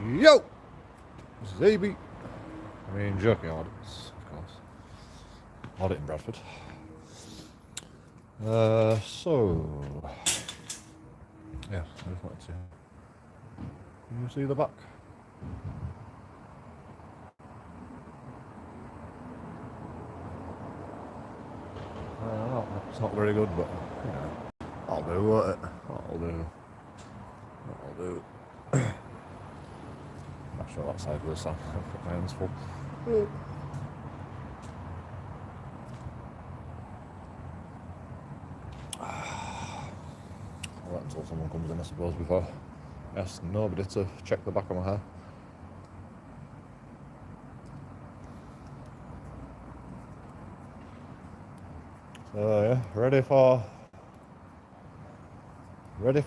Yo! This is AB. I mean, JoeKingAudits, of course. Audit in Bradford. So... Yeah, I just wanted to... Can you see the back? No, it's not very good, but, you know, I'll do, won't it? I'll do. Not sure what side of this I've got my hands full. I'll wait until someone comes in, I suppose, before I ask nobody to check the back of my hair. So yeah, ready for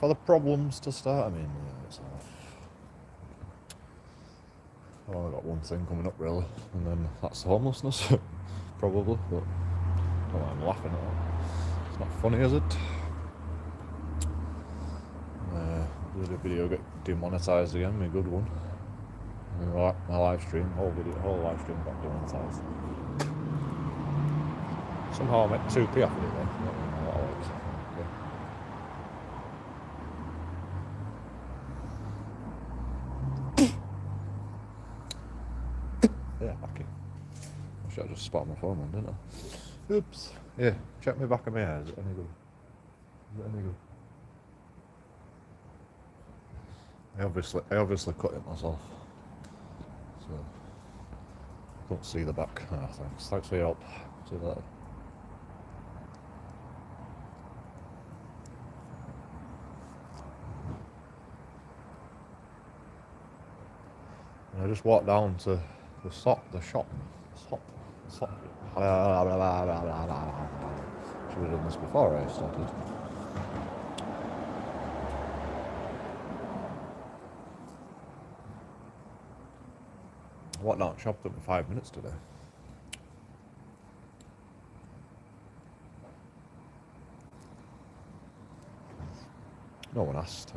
the problems to start. I mean, yeah, it's I've only got one thing coming up really, and then that's homelessness, probably. But I don't know why I'm laughing at that. It's not funny, is it? Did a video get demonetized again? My good one. My live stream, whole live stream got demonetized. Somehow I make 2p off of it though. I don't know what I like. Okay. Yeah, back in. I should have just spotted my phone on, didn't I? Oops. Yeah, check me back of my hair. Is it any good? I obviously cut it myself. So I couldn't see the back. Oh, thanks. Thanks for your help. See you later. And I just walked down to the shop. Should have done this before I started. I walked down shop, took me 5 minutes today. No one asked.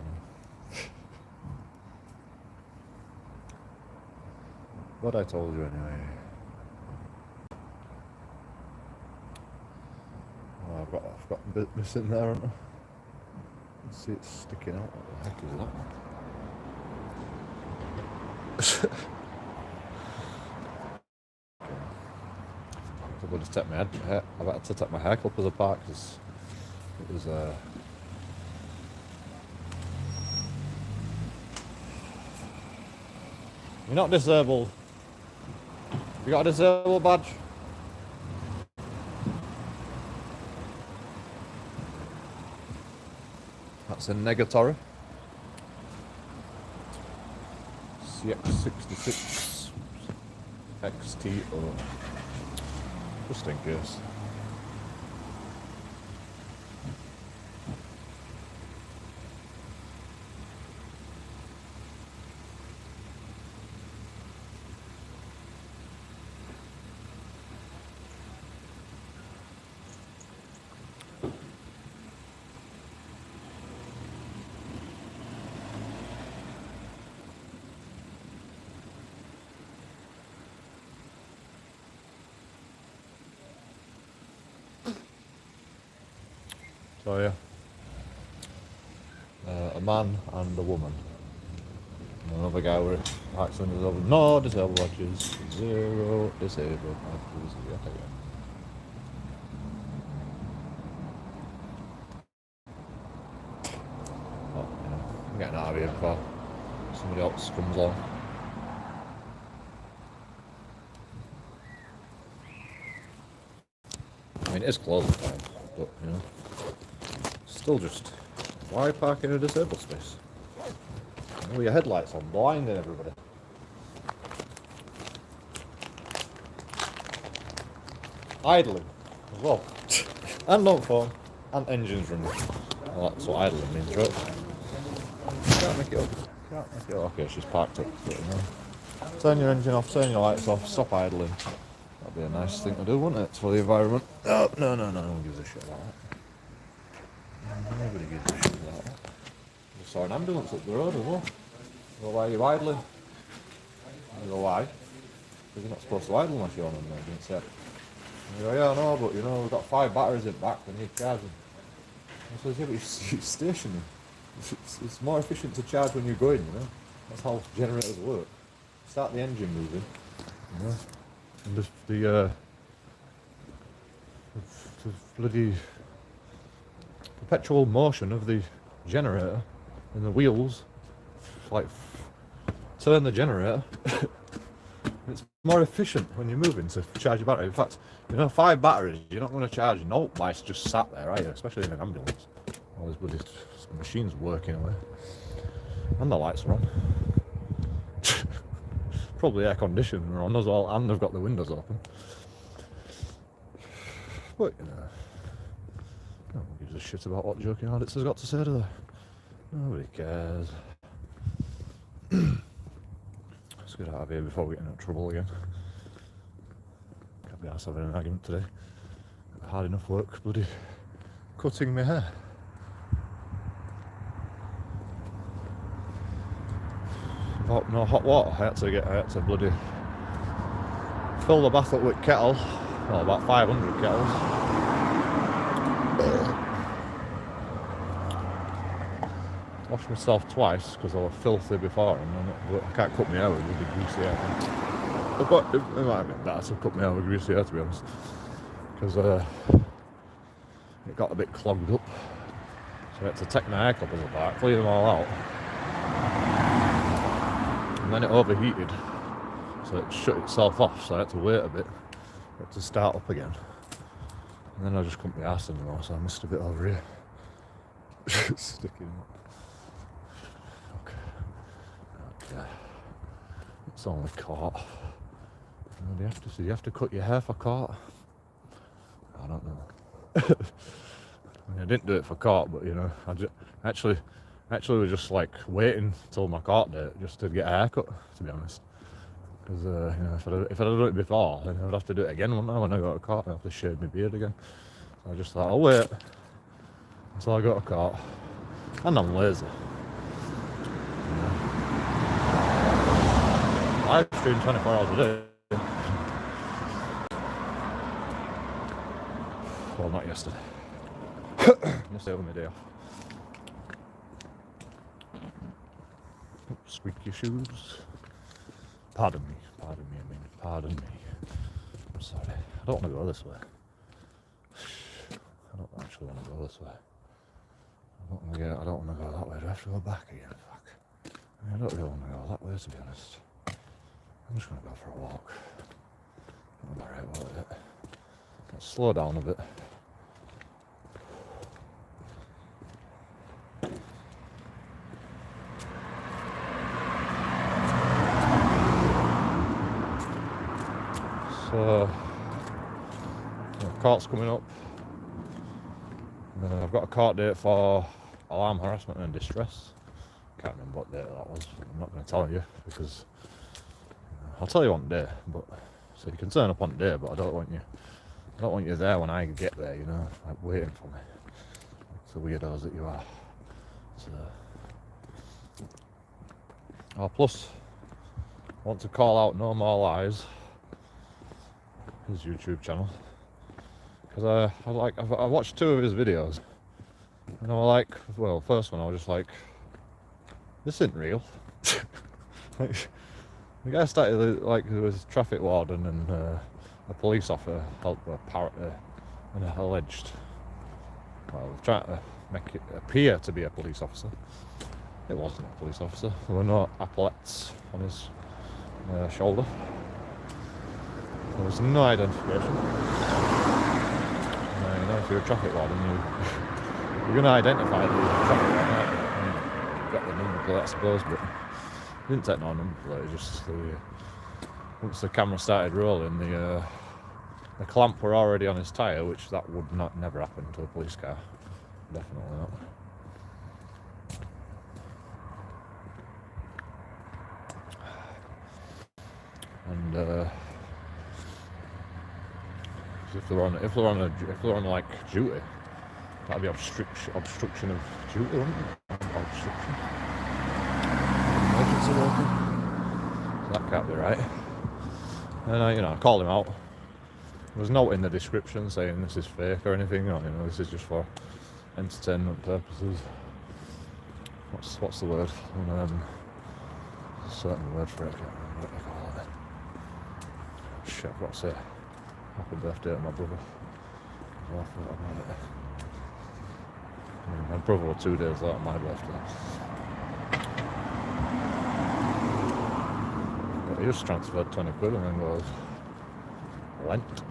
But I told you anyway. Oh, I've got a bit missing there, haven't I? Let's see, it's sticking out. What the heck is that? I've got to take my hair. I've had to take my hair clippers apart because it was You're not disabled. You got a disabled badge? That's a negatory. CX66 XTO. Just in case. So yeah, a man and a woman. And another guy with accent is over. No disabled badges, 0 disabled badges. Yeah. Oh, yeah. I'm getting out of here before somebody else comes on. I mean, it is closing time, but you know. Still just, why park in a disabled space? With your headlights on, blinding everybody. Idling as well. And on phone. And engines running. Well, that's what idling means, right? Can't make it up. Okay, she's parked up. But, you know. Turn your engine off, turn your lights off, stop idling. That'd be a nice thing to do, wouldn't it? It's for the environment. Oh, no one gives a shit about that. Nobody gives a shit about that. I saw an ambulance up the road as well. Well, why are you idling? I go, why? Because you're not supposed to idle unless you're on an emergency. I go, yeah, I know, but you know, we've got 5 batteries in back, we need charging. I says, yeah, but you're stationary. It's more efficient to charge when you're going, you know. That's how generators work. Start the engine moving, you know. And the bloody perpetual motion of the generator and the wheels, like, turn the generator. It's more efficient when you're moving to charge your battery. In fact, you know, 5 batteries, you're not going to charge no lights just sat there, are you? Especially in an ambulance. All these bloody machines working away. And the lights are on. Probably air conditioning are on as well, and they've got the windows open. But, you know, no one gives a shit about what JoeKingAudits has got to say, do they? Nobody cares. Let's get out of here before we get into trouble again. Can't be arsed having an argument today. Hard enough work, bloody cutting my hair. Without no hot water, I had to bloody fill the bath up with kettle. Well, about 500 kettles. Washed myself twice because I was filthy before, and I can't cut my hair with the greasy hair. It might have been better to cut my hair with greasy hair, to be honest, because it got a bit clogged up. So I had to take my hair clippers apart, clean them all out, and then it overheated, so it shut itself off. So I had to wait a bit for it to start up again, and then I just couldn't be arsed anymore. So I missed a bit over here, sticking up. Okay. It's only court. Do you have to cut your hair for court? I don't know. I mean, I didn't do it for court, but you know, I actually was just like waiting till my court date just to get a haircut, to be honest. Because you know, if I'd done it before, then I'd have to do it again, wouldn't I? When I go to court, I'd have to shave my beard again. So I just thought, I'll wait until I go to court. And I'm lazy. Live stream 24 hours a day. Well, not yesterday. Yesterday was my day off. Oops, squeaky shoes. Pardon me. Pardon me. I'm sorry. I don't want to go this way. I don't actually want to go this way. I don't want to go that way. Do I have to go back again? Fuck. I don't really want to go that way, to be honest. I'm just going to go for a walk. I'm alright about it. Let's slow down a bit. So, court's coming up. I've got a court date for alarm harassment and distress. Can't remember what date that was. I'm not going to tell you because I'll tell you on day. But so you can turn up on day, but I don't want you there when I get there. You know, like waiting for me. Like the weirdos that you are. So, plus, I want to call out No More Lies, his YouTube channel, because I watched 2 of his videos, and I was like, well, first one I was just like, this isn't real. Like, the guy started like there was a traffic warden and a police officer helped an alleged, well, trying to make it appear to be a police officer. It wasn't a police officer. There were no epaulets on his shoulder. There was no identification. You know, if you're a traffic warden, you're going to identify the traffic warden, aren't you? I mean, you've got the number plate, I suppose, but it didn't take no number plate. It just once the camera started rolling, the clamp were already on his tyre, which that would never happen to a police car. Definitely not. And if they're on like duty, that'd be obstruction of duty, wouldn't it? Obstruction. Emergency working. So that can't be right. And I called him out. There was no in the description saying this is fake or anything, or this is just for entertainment purposes. What's the word? There's a certain word for it, I can't remember what they call it. Shit, I've got to say happy birthday to my brother. I forgot about it. My brother was 2 days later my birthday. But he just transferred 20 quid and then goes, Lent.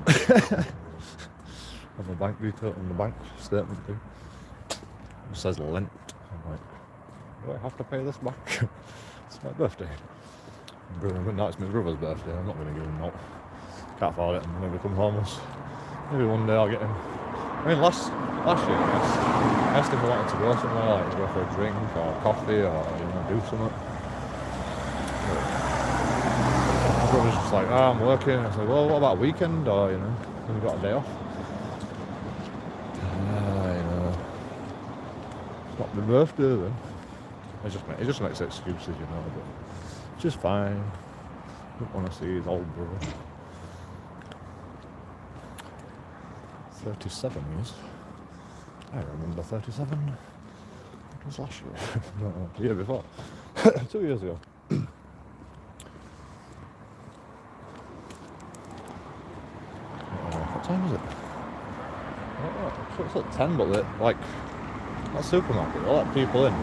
On the bank detail, on the bank statement thing. It says Lent. I'm like, do I have to pay this back? It's my birthday. No, it's my brother's birthday. I'm not going to give him that. Can't afford it. I'm going to become homeless. Maybe one day I'll get him. I mean, last year I asked if I wanted to go somewhere, like go for a drink or coffee or do something. My brother's just like, I'm working. I said, well, what about a weekend or when you got a day off? It's not my birthday then. He just makes excuses, but it's just fine. Don't want to see his old brother. 37 years. I remember 37. It was last year. No, the year before. 2 years ago. What time is it? It's like 10, but that supermarket, they let people in.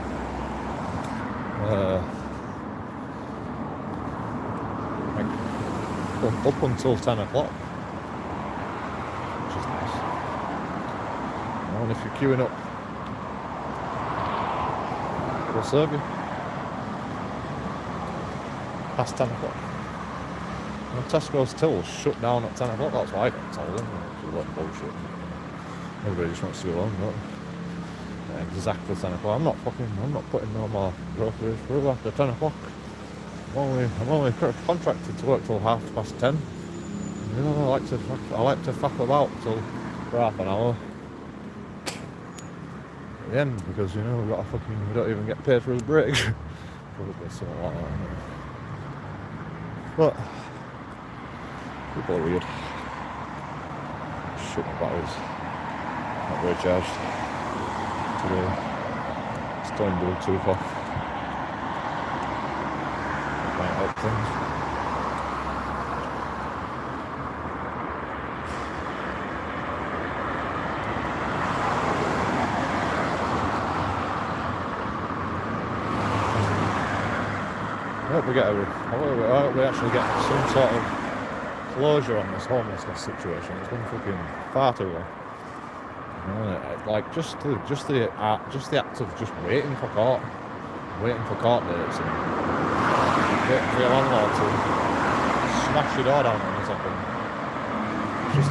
Up until 10 o'clock. Which is nice. And if you're queuing up, they'll serve you. Past 10 o'clock. And Tesco's tills shut down at 10 o'clock, that's why I got told them. Which is a lot of bullshit. Everybody just wants to go home, don't they? Exactly 10 o'clock. I'm not putting no more groceries through after 10 o'clock. I'm only contracted to work till 10:30. I like to fuck about for half an hour at the end because we don't even get paid for a break. Probably something like that. But people are weird. Shit, my batteries not very charged today. It's turned Bluetooth off. Might help things. I hope we actually get some sort of closure on this homelessness situation. It's been fucking far too long. Just the act of just waiting for court dates and waiting for your landlord to smash your door down on a second. It's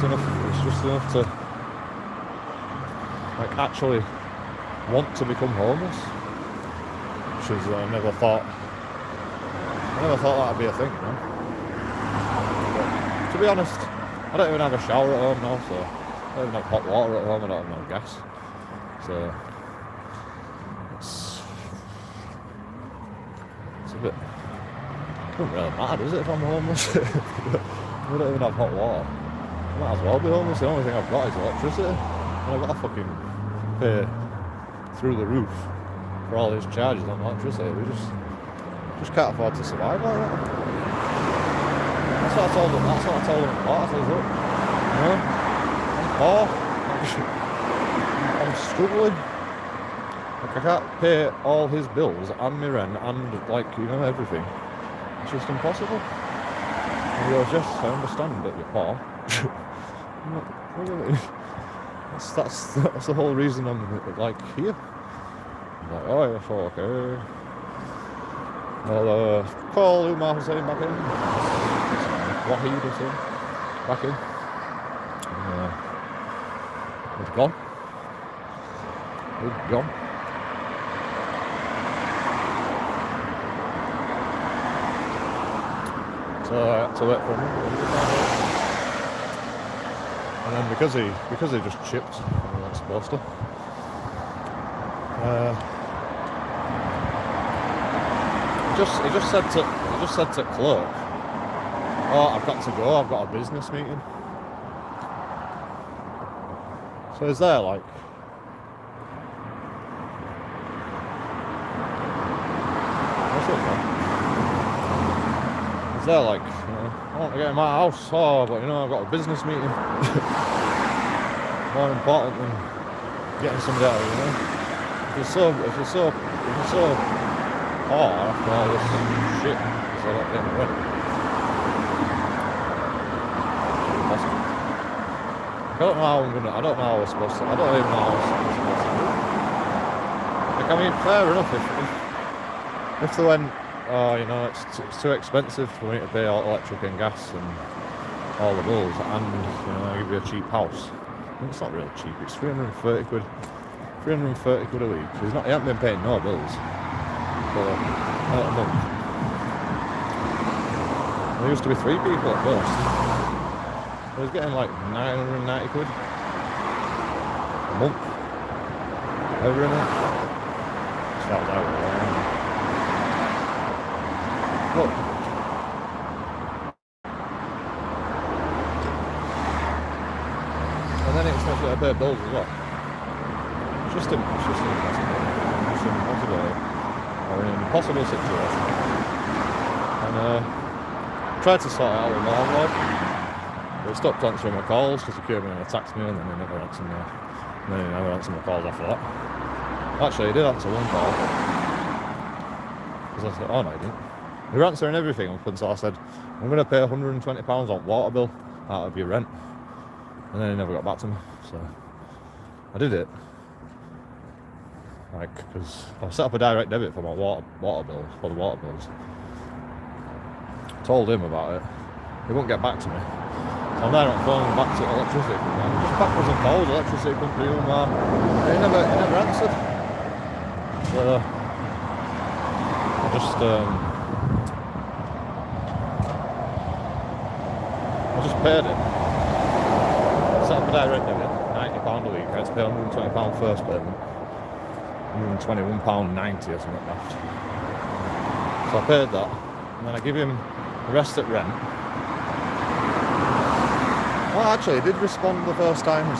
just enough to actually want to become homeless, which is I never thought that'd be a thing. But to be honest, I don't even have a shower at home now, so I don't even have hot water at home. I don't have no gas, so it's a bit. It doesn't really matter, does it, if I'm homeless? I don't even have hot water. I might as well be homeless. The only thing I've got is electricity, and I've got to fucking pay through the roof for all these charges on electricity. We just can't afford to survive like that. That's what I told them. That's what I told them at court. I said, look, I'm poor. I'm struggling. I can't pay all his bills and my rent and everything. It's just impossible. And he goes, yes, I understand that you're poor. I'm like, what do you mean? That's the whole reason I'm here. I'm like, oh yeah, okay. I'll call Umar Hussein back in. Wahid Hussein back in. He's gone. So I had to wait for him. And then because he just chipped, he wasn't supposed to. He just said to clerk, oh, I've got to go, I've got a business meeting. So is there like, what's it called? Is there like, I want to get in my house, oh, but I've got a business meeting. More important than getting somebody out, If you're so hard after all this shit, because I don't get my wedding. I don't know how I don't know how we're supposed to, I don't even know how we're supposed to do it. Like, I mean, fair enough, if they went, it's too expensive for me to pay all electric and gas and all the bills, and, I give you a cheap house. It's not really cheap, it's 330 quid. 330 quid a week. He hasn't been paying no bills for a month. There used to be 3 people at first. I was getting like 990 quid a month. Every month. So that was out there. Look. And then it's not to pay bills as well. It's just impossible. It's impossible. Or an impossible situation. And tried to sort it out with my landlord. They stopped answering my calls because he came in and attacked me, and then he never answered me. And then he never answered my calls after that. Actually, he did answer one call. Because I said, oh no, he didn't. They were answering everything up until I said, I'm going to pay £120 on water bill out of your rent. And then he never got back to me. So I did it. Like, because I set up a direct debit for my water bill, for the water bills. Told him about it. He won't get back to me. So I'm there on phone back to electricity company. Just backwards and forwards, electricity company, he never answered. So I just paid it. Set up a direct debit, £90 a week. I had to pay £120 first payment. £121.90 or something left. So I paid that, and then I give him the rest at rent. Well, actually, he did respond the first time. He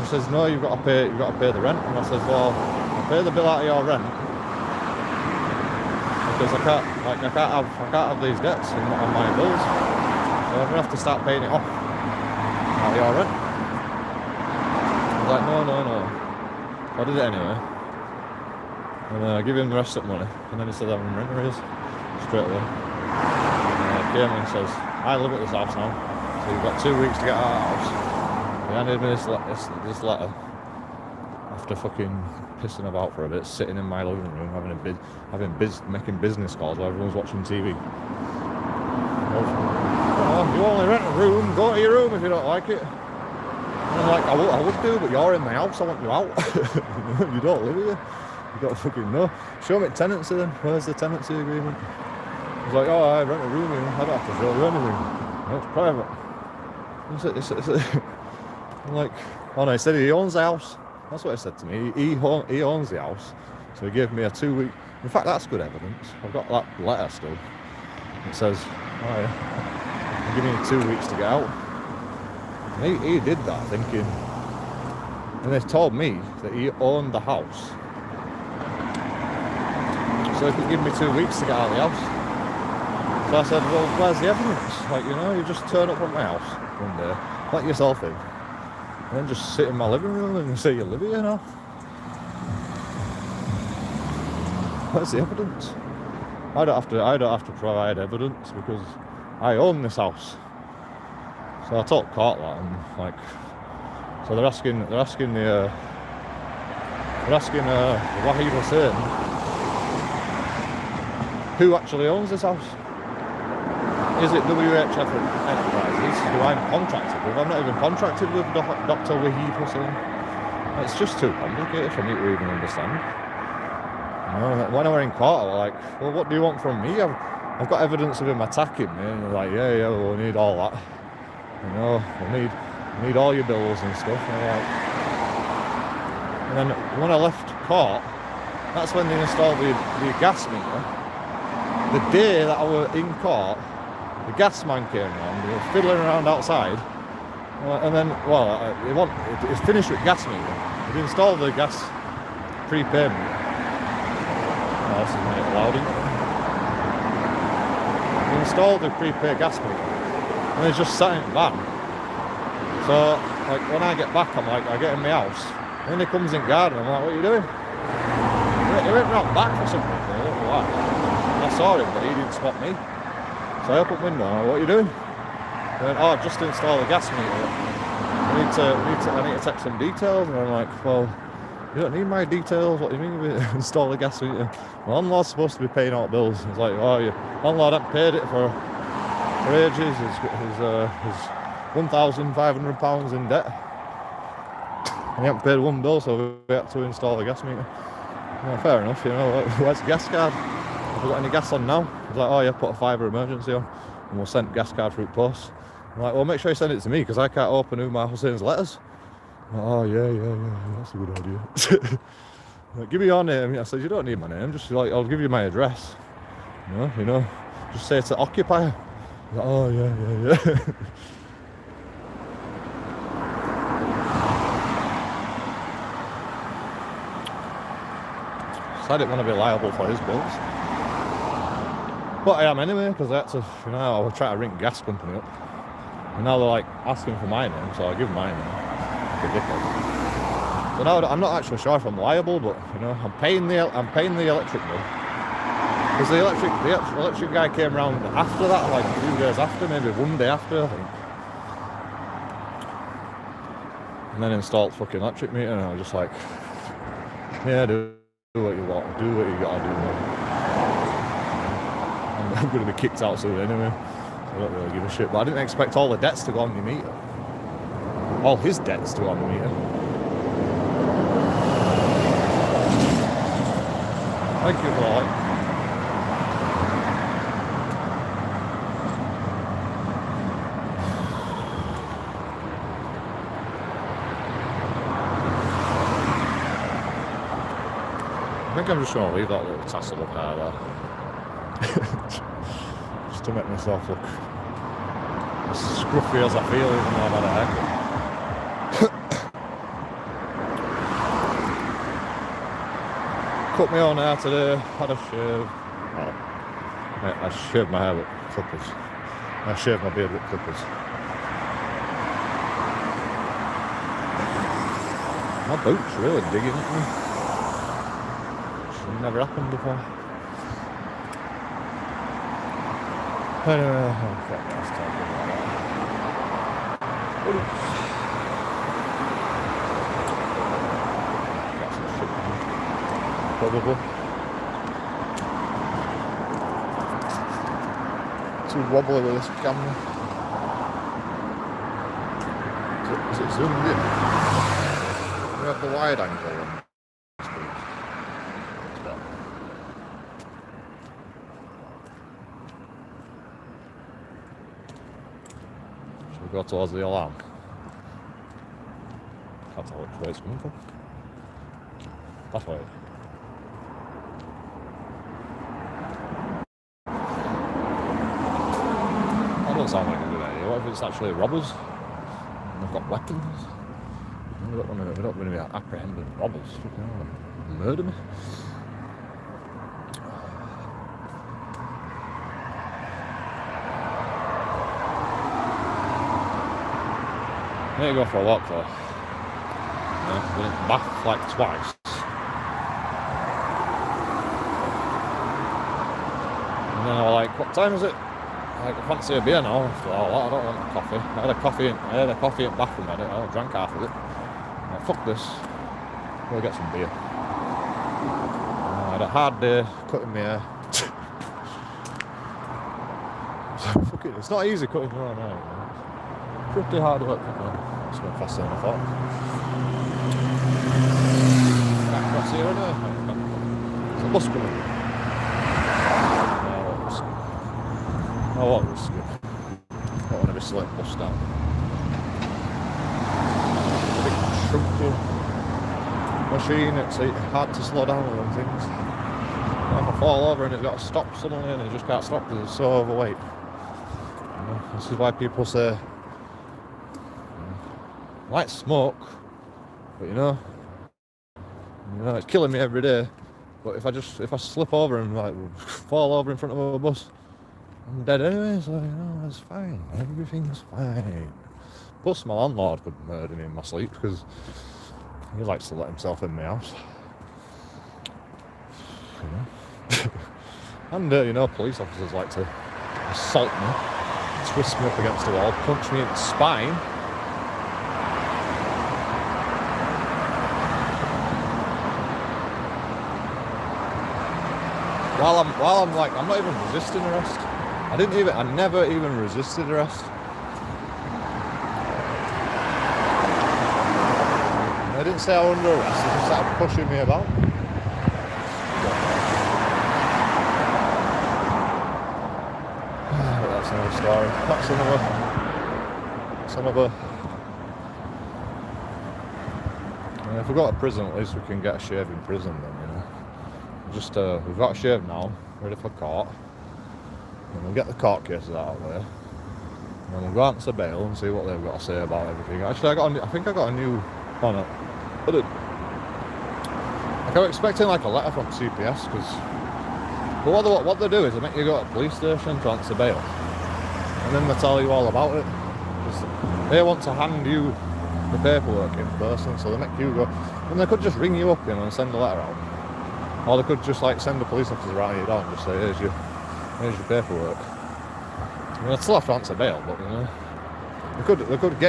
says, no, you've got to pay the rent. And I said, well, I'll pay the bill out of your rent because I can't have these debts on my bills. So I'm gonna have to start paying it off out of your rent. I was like, no. So I did it anyway. And I give him the rest of the money, and then he said I'm in rent arrears straight away. And came and says, I live at this house now, so you've got 2 weeks to get out of the house. He handed me this letter after fucking pissing about for a bit, sitting in my living room making business calls while everyone's watching TV. You only rent a room, go to your room if you don't like it. And I'm like, I would do, but you're in my house, I want you out. You don't live here. You don't fucking know. Show me tenancy then. Where's the tenancy agreement? He's like, oh, I rent a room here. I don't have to show you anything. No, it's private. I'm like, oh no, he said he owns the house. That's what he said to me. He owns the house. So he gave me a 2 week. In fact, that's good evidence. I've got that letter still. It says, oh yeah, I'm giving you 2 weeks to get out. And he did that thinking, and they told me that he owned the house. So he could give me 2 weeks to get out of the house. So I said, well, where's the evidence? Like, you just turn up at my house one day, let yourself in, and then just sit in my living room and say you live here now. Where's the evidence? I don't have to provide evidence because I own this house. So I told court that, and so they're asking the Wahid Hussein who actually owns this house. Is it WHF Enterprises, who I'm contracted with? I'm not even contracted with Dr. Wahid Hussein. It's just too complicated for me to even understand. When I were in court, I was like, well, what do you want from me? I've got evidence of him attacking me, and they're like, yeah, we'll need all that. We'll need all your bills and stuff. And then when I left court, that's when they installed the gas meter. the day that I were in court, the gas man came around, they were fiddling around outside, and then, well, it's finished with gas meter. They'd installed the gas prepayment. Oh, this is made it loud, isn't it? They installed the prepaid gas meter, and they just sat in the van. So, like, when I get back, I get in my house, and then he comes in garden, I'm like, what are you doing? He went round back for something, I don't know why. I saw him, but he didn't spot me. So I opened the window, and I'm like, what are you doing? He went, oh, just to install the gas meter. I need to take some details, and I'm like, well, you don't need my details, what do you mean we install the gas meter? My landlord's supposed to be paying out bills. He's like, oh, your landlord hasn't paid it for ages, he's £1,500 in debt. And he hasn't paid one bill, so we had to install the gas meter. Well, fair enough, you know, where's the gas card? Have we got any gas on now? He's like, oh yeah, put a £5 emergency on, and we'll send gas card through post. I'm like, well, make sure you send it to me, because I can't open who my Hussein's letters. Like, oh yeah, that's a good idea. Like, give me your name. I said, you don't need my name, just like, I'll give you my address. You know, just say it's an occupier. Like, oh yeah. So I didn't want to be liable for his bills. But I am anyway, because I had to, you know, I was trying to ring the gas company up. And now they're like asking for my name, so I give them my name. Ridiculous. So now I'm not actually sure if I'm liable, but you know, I'm paying the electric bill. Because the electric guy came around after that, like a few days after, maybe one day after, I think. And then installed fucking electric meter, and I was just like, yeah, do what you want, do what you gotta do, man. I'm gonna be kicked out soon anyway. I don't really give a shit, but I didn't expect all the debts to go on the meter. All his debts to go on the meter. Thank you for all. I think I'm just going to leave that little tassel of hair there. Just to make myself look as scruffy as I feel even though I've had a haircut. Cut my own hair today, had a shave. I shaved my hair with clippers. I shaved my beard with clippers. My boots really digging at me. Never happened before. Anyway, okay, let's talk about that. Got some shit on. Probably. Too wobbly with this camera. Is it zoomed in? We have the wide angle one. Go towards the alarm. Can't tell which way it's coming from. That way. That doesn't sound like a good idea. What if it's actually robbers? And they've got weapons? We don't want to be apprehending robbers. Murder me. I need to go for a walk though. Yeah, been in bath like twice. And then I was like, what time is it? Like, I fancy a beer now after all that. I don't want a coffee. I had a coffee at bathroom edit. I drank half of it. I'm like, fuck this. We'll get some beer. I had a hard day cutting my hair. Fuck it, it's not easy cutting your own hair. Pretty hard work. It's going faster than I thought. Back across here, isn't it? There's a bus coming. Oh, what risk? I don't want to be slowing bus down. It's a big chunky machine, it's hard to slow down with them things. If I fall over and it's got to stop suddenly and it just can't stop because it's so overweight. This is why people say, I like smoke, but it's killing me every day. But if I slip over and like fall over in front of a bus, I'm dead anyway, so it's fine. Everything's fine. Plus my landlord could murder me in my sleep because he likes to let himself in my house. And police officers like to assault me, twist me up against the wall, punch me in the spine. While I'm like, I'm not even resisting arrest. I never even resisted arrest. They didn't say I was under arrest, they just started pushing me about. That's another story. That's another. If we go to prison, at least we can get a shave in prison then, we've got a shave now, ready for court. And we'll get the court cases out of there. And then we'll go out to bail and see what they've got to say about everything. Actually, I think I got a new... Oh no. I did. Like, I was expecting like a letter from CPS, but what they do is they make you go to a police station to answer bail. And then they tell you all about it. They want to hand you the paperwork in person, so they make you go... And they could just ring you up, and send a letter out. Or they could just like send a police officer around your door and just say, here's your paperwork. I'd still have to answer bail, but they could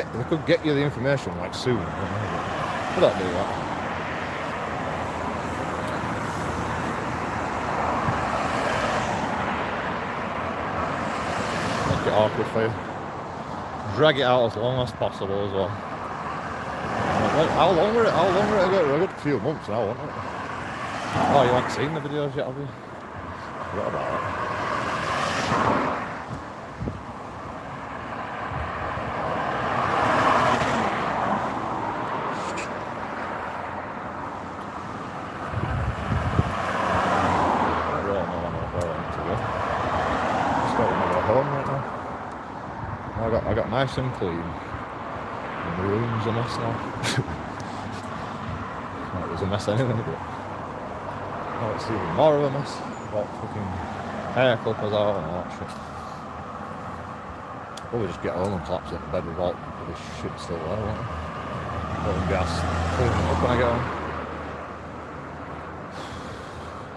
get you the information like soon. They don't do that. Make it awkward for you. Drag it out as long as possible as well. How long were it ago? A good few months now, wasn't it? Oh, you haven't seen the videos yet, have you? Forgot about it. I don't know where I want to go. Just don't want to go home right now. I got nice and clean. And the room's a mess now. Well, it was a mess anyway, but now it's even more of a mess. Got fucking hair clippers out and all that shit. Probably just get home and collapse in bed with all this shit still there, won't I? Putting gas, cleaning it up when I get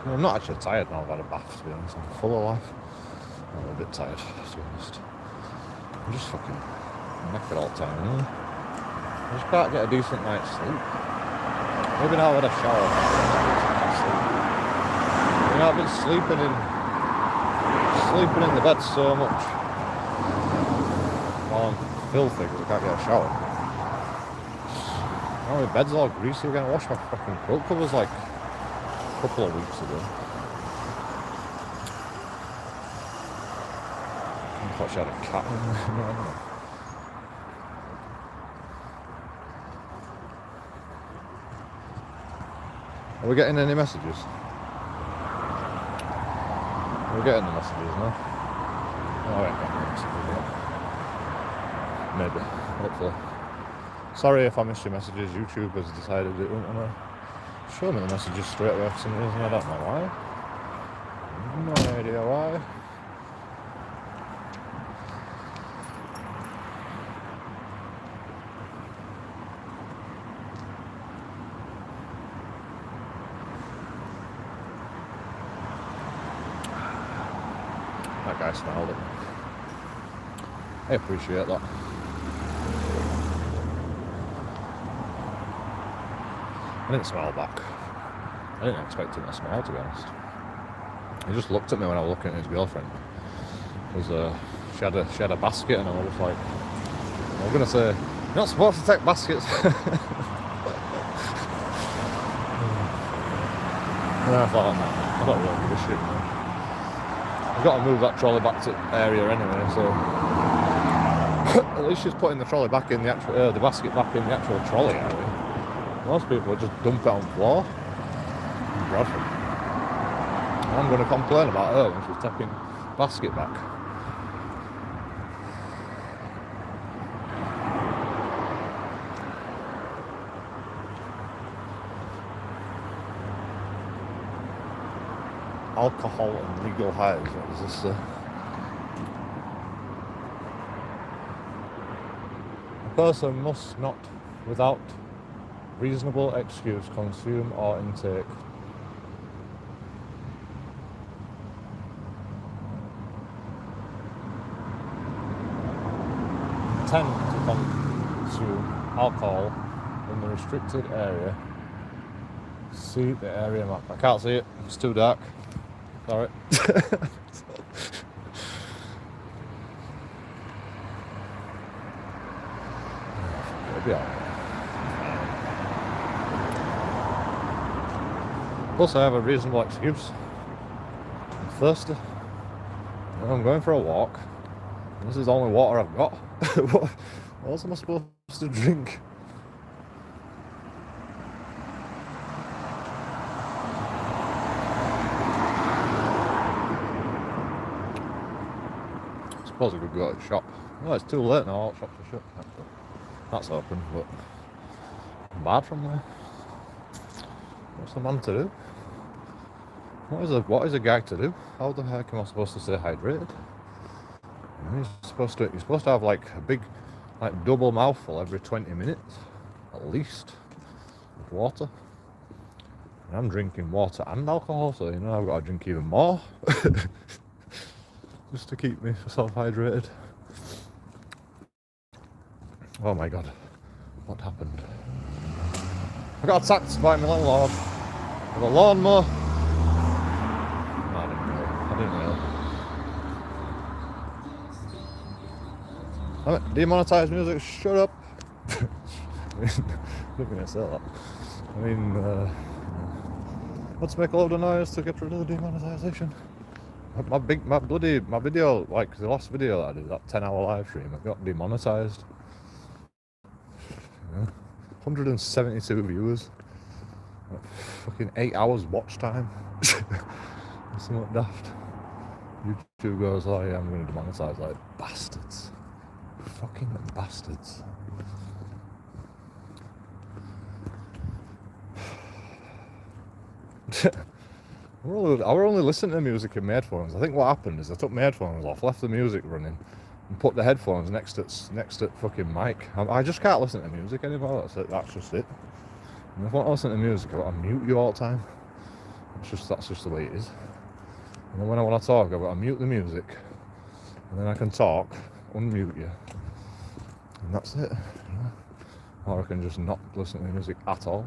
home. I'm not actually tired now, I've had a bath, to be honest. I'm full of life. I'm a bit tired, to be honest. I'm just fucking knackered all the time, I just can't get a decent night's sleep. Maybe now I've had a shower. I've been sleeping in the bed so much. While I'm filthy because I can't get a shower. Now my bed's all greasy again. I washed my fucking quilt covers like a couple of weeks ago. I thought she had a cat in there. Are we getting any messages? We're getting the messages now. Oh, I ain't getting the messages yet. Maybe, hopefully. Sorry if I missed your messages. YouTube has decided it won't want to show me the messages straight away for some reason. I don't know why. No idea why. That guy smiled at me. I appreciate that. I didn't smile back. I didn't expect him to smile, to be honest. He just looked at me when I was looking at his girlfriend. She had a basket, and I was like, I was going to say, you're not supposed to take baskets. And I thought, no, I don't really give a shit, man. I've got to move that trolley back to the area anyway, so at least she's putting the trolley back in the actual, the basket back in the actual trolley area. Most people would just dump it on the floor. Bradford. I'm going to complain about her when she's taking basket back. Alcohol and legal highs. What does this say? A person must not, without reasonable excuse, consume or intake tend to consume alcohol in the restricted area. See the area map. I can't see it. It's too dark. Sorry. It'll be alright. Plus, I have a reasonable excuse. I'm thirsty. I'm going for a walk. This is the only water I've got. What else am I supposed to drink? I suppose I could go to the shop. No, it's too late now. All shops are shut. That's open, but bad from there. What's the man to do? What is a guy to do? How the heck am I supposed to stay hydrated? You're supposed to have like a big, like double mouthful every 20 minutes, at least, of water. And I'm drinking water and alcohol, so you know I've got to drink even more, just to keep myself hydrated. Oh my god, what happened? I got attacked by my landlord with a lawnmower. No, I didn't know. Demonetized music, shut up. Look at say that. I mean, let's make a load of noise to get rid of the demonetization. My video, like the last video that I did, that 10-hour live stream, it got demonetized. 172 viewers. Fucking 8 hours watch time. Somewhat daft. YouTube goes, oh yeah, I'm going to demonetize, like, bastards. Fucking bastards. I were only listening to music in my headphones. I think what happened is I took my headphones off, left the music running, and put the headphones next to fucking mic. I just can't listen to music anymore. That's just it. And if I want to listen to music, I've got to mute you all the time. That's just the way it is. And then when I want to talk, I've got to mute the music, and then I can talk, unmute you, and that's it. Or I can just not listen to music at all.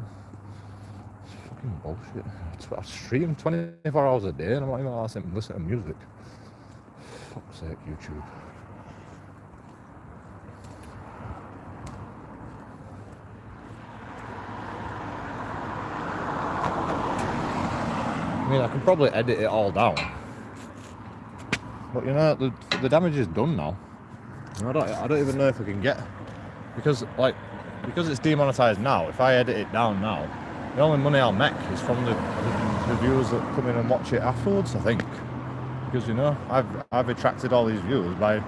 It's fucking bullshit. I stream 24 hours a day, and I'm not even allowed to listen to music. Fuck's sake, YouTube. I mean, I can probably edit it all down, but you know, the damage is done now. You know, I don't even know if I can get, because it's demonetized now. If I edit it down now, the only money I'll make is from the viewers that come in and watch it afterwards, I think. Because you know, I've attracted all these viewers by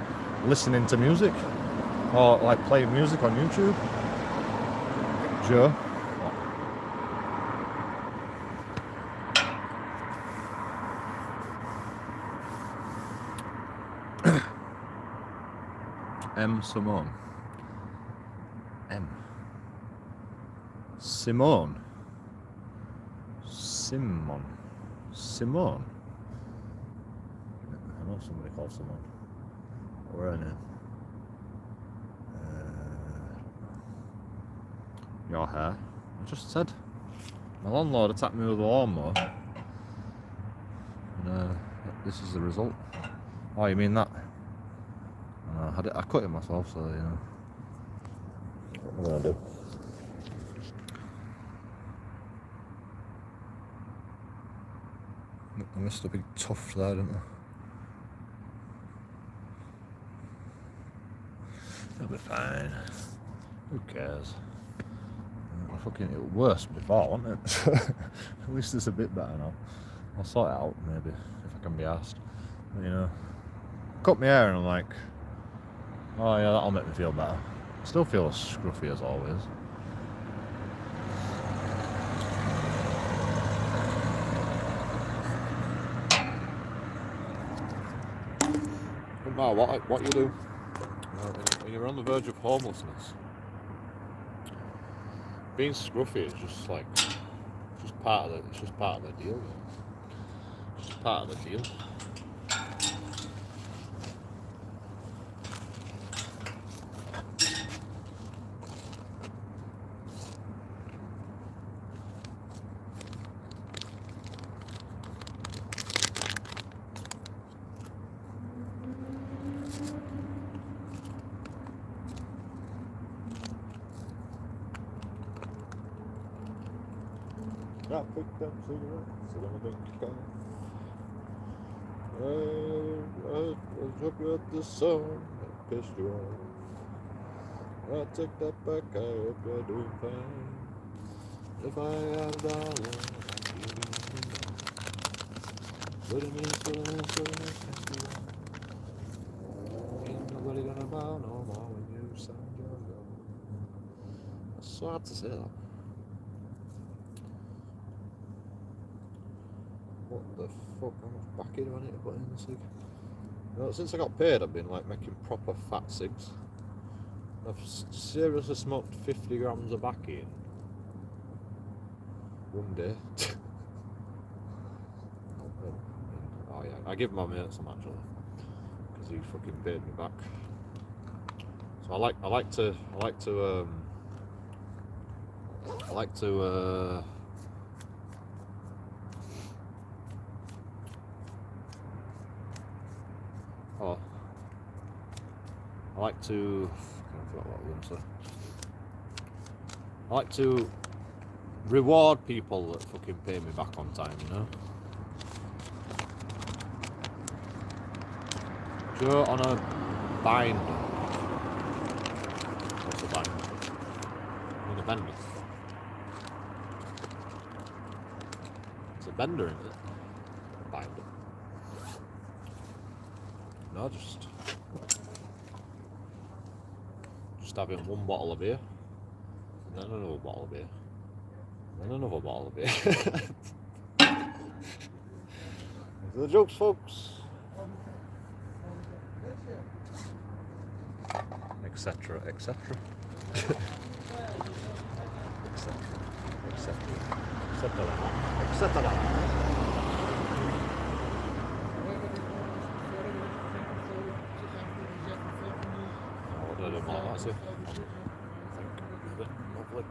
listening to music or like playing music on YouTube. Joe. Simone. Simone. I know somebody called Simone. What were her name? Your hair. I just said. My landlord attacked me with a lawnmower. And this is the result. Oh, you mean that? I cut it myself, so you know. What am I gonna do? I missed a big tuft there, didn't I? It'll be fine. Who cares? It was worse before, wasn't it? At least it's a bit better now. I'll sort it out maybe if I can be asked. You know, cut my hair and I'm like, oh yeah, that'll make me feel better. Still feel as scruffy as always. No matter what you do, when you're on the verge of homelessness, being scruffy is just like, it's just part of the deal. It's just part of the deal. I picked up cigarettes and I'm drinking coffee. I took you at the sun and pissed you off. I take that back, I hope you're doing fine. If I had a dollar, I'd give you $1. But it means, ain't nobody gonna bow no more when you sound your gun. That's so hard to say that. What the fuck? How much baccy do I need to put in the cig? No, since I got paid, I've been like making proper fat cigs. I've seriously smoked 50 grams of baccy in one day. Oh yeah, I give my mate some actually, because he fucking paid me back. So I like to I like to reward people that fucking pay me back on time, you know? Joe on a binder. What's a binder? On a bender. It's a bender, isn't it? A binder. No, just having one bottle of beer, and then another bottle of beer, and then another bottle of beer. These are the jokes, folks. Etc. Etc. Etc. Etc. That's it. I think a bit lovely.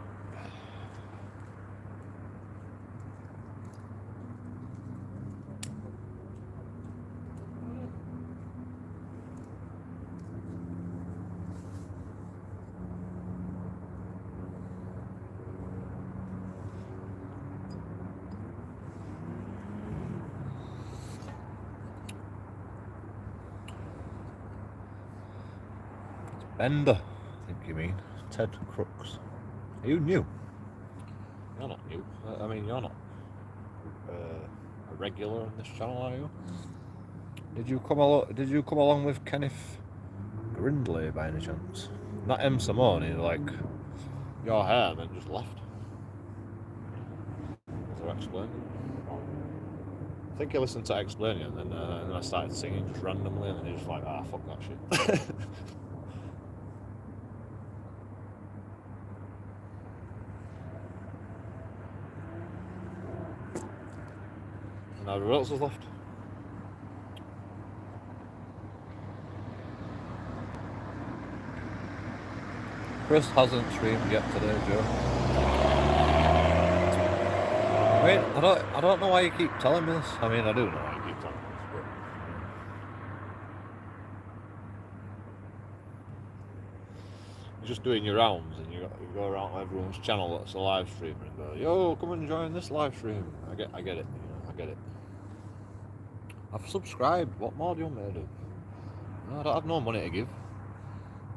Bender, I think you mean. Ted Crooks. Are you new? You're not new. I mean, you're not a regular on this channel, are you? Did you come along with Kenneth Grindlay by any chance? Not M. Simone, like your hair, and then just left. So I explained. I think I listened to Explain It, and then I started singing just randomly, and then he's just like, ah, fuck that shit. Now who else was left? Chris hasn't streamed yet today, Joe. I mean, I don't know why you keep telling me this. I mean, I do know why you keep telling me this, but you're just doing your rounds, and you go around everyone's channel that's a live streamer and go, yo, come and join this live stream. I get it, you know, I get it. I've subscribed. What more do you want me to do? No, I don't have no money to give.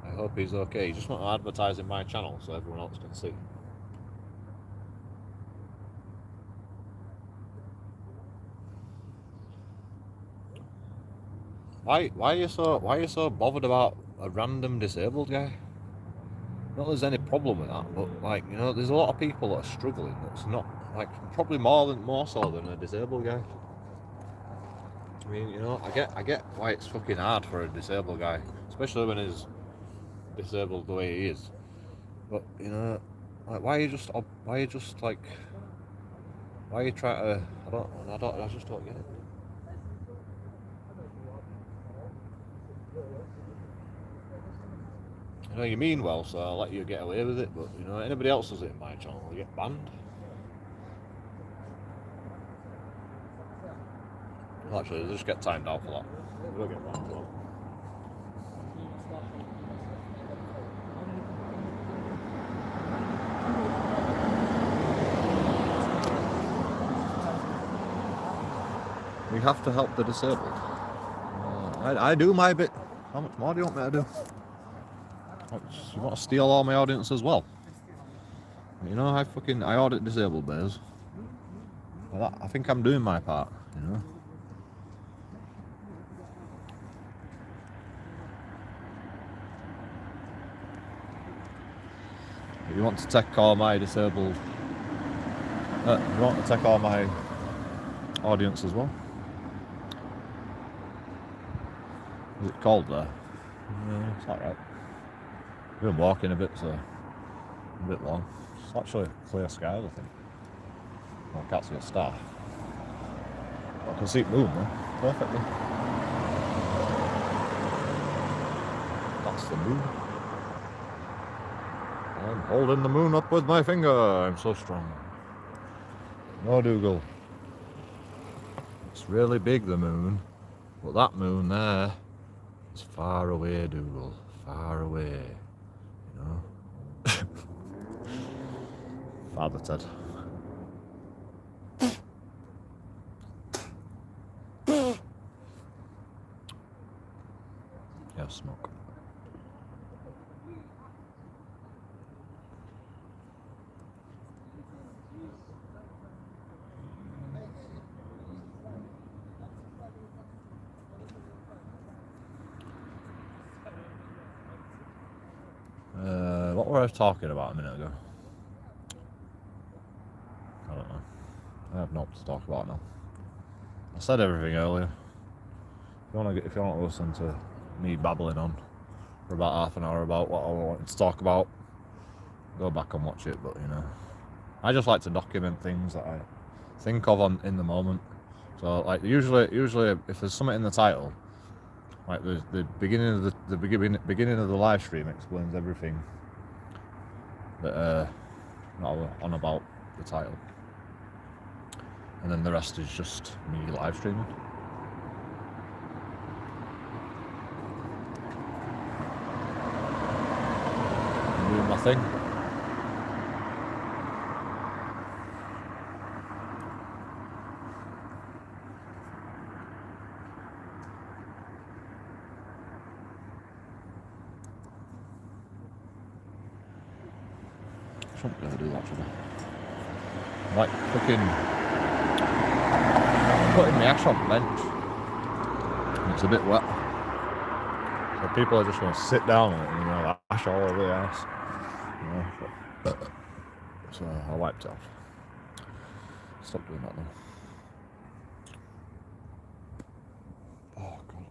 I hope he's okay. You just want to advertise in my channel so everyone else can see. Why are you so bothered about a random disabled guy? Not that there's any problem with that, but like, you know, there's a lot of people that are struggling. That's not like probably more so than a disabled guy. I mean, you know, I get why it's fucking hard for a disabled guy, especially when he's disabled the way he is. But you know, like why are you just like why are you trying to? I just don't get it. You know, you mean well, so I'll let you get away with it. But you know, anybody else does it in my channel, they get banned. Well, actually, they just get timed out for that. They don't get banned for that. We have to help the disabled. I do my bit. How much more do you want me to do? You want to steal all my audience as well? You know, I audit disabled bears. I think I'm doing my part, you know. But you want to take all my disabled... you want to take all my audience as well? Is it cold there? Yeah, it's alright. I've been walking a bit, so a bit long. It's actually clear skies, I think. Well, I can't see a star. But I can see it moon though, perfectly. That's the moon. I'm holding the moon up with my finger. I'm so strong. No, Dougal. It's really big, the moon. But that moon there is far away, Dougal. Far away. You know? Father Ted. Yeah, smoke. What were I talking about a minute ago? I don't know. I have not to talk about now. I said everything earlier. If you want to listen to me babbling on for about half an hour about what I wanted to talk about, go back and watch it. But you know, I just like to document things that I think of in the moment. So like usually if there's something in the title, like the beginning of the beginning of the live stream explains everything that on about the title, and then the rest is just me live streaming. I'm doing my thing. I shouldn't be able to do that today. Like fucking putting my ash on the bench. And it's a bit wet. So people are just going to sit down on it and, you know, ash all over the ass. You know, so I wiped it off. Stop doing that now. Oh god.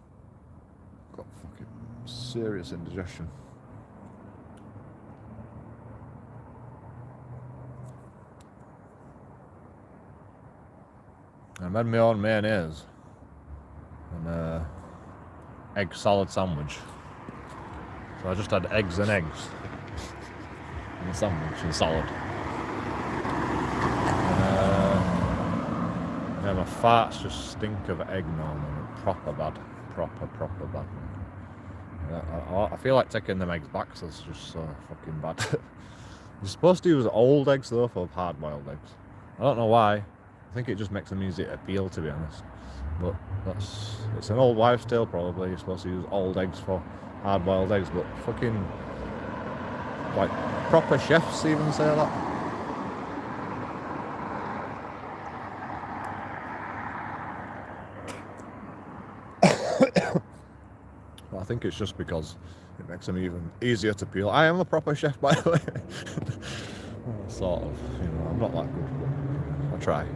Got fucking serious indigestion. I made my own mayonnaise and egg salad sandwich. So I just had eggs and eggs in the sandwich and salad. And yeah, my farts just stink of egg now, man. Proper bad. Proper bad. Yeah, I feel like taking them eggs back, so it's just so fucking bad. You're supposed to use old eggs though for hard-boiled eggs. I don't know why. I think it just makes them easy to peel, to be honest. But it's an old wives' tale probably. You're supposed to use old eggs for hard-boiled eggs, but fucking like proper chefs even say that. think it's just because it makes them even easier to peel. I am a proper chef, by the way. Sort of, you know, I'm not that good, but I try.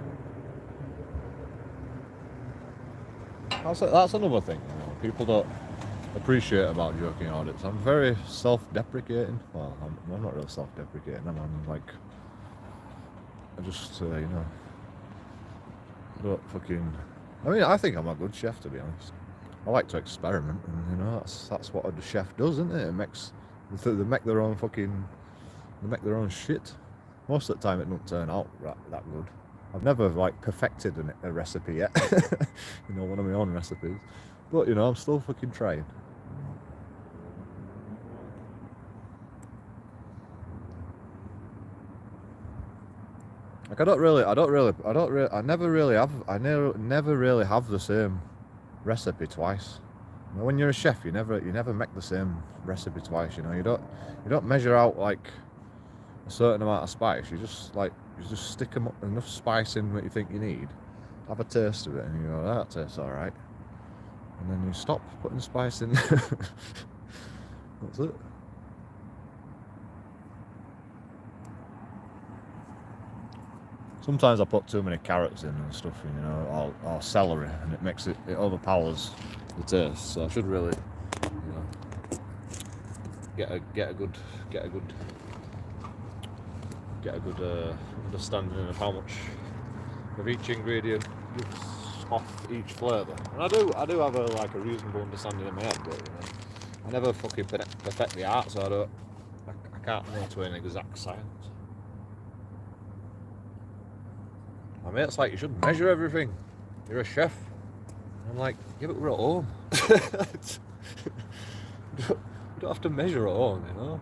That's another thing, you know, people don't appreciate about JoeKingAudits. I'm very self-deprecating. Well, I'm not really self-deprecating. I'm like, I just, you know, don't fucking. I mean, I think I'm a good chef, to be honest. I like to experiment, and you know, that's what a chef does, isn't it? It makes they make their own fucking, they make their own shit. Most of the time, it don't turn out that good. I've never like perfected a recipe yet. You know, one of my own recipes, but you know, I'm still fucking trying. Like I never really have the same recipe twice. You know, when you're a chef, you never make the same recipe twice. You know, you don't measure out like a certain amount of spice. You just stick enough spice in what you think you need, have a taste of it, and you go, that tastes all right, and then you stop putting spice in. That's it. Sometimes I put too many carrots in and stuff, you know, or celery, and it overpowers the taste. So I should really, you know, get a good understanding of how much of each ingredient gives off each flavour. And I do have a reasonable understanding in my head, but you know, I never fucking perfect the art, so I can't know to an exact science. I mean, it's like you should measure everything. You're a chef. I'm like, yeah, but we're at home. We don't have to measure at home, you know.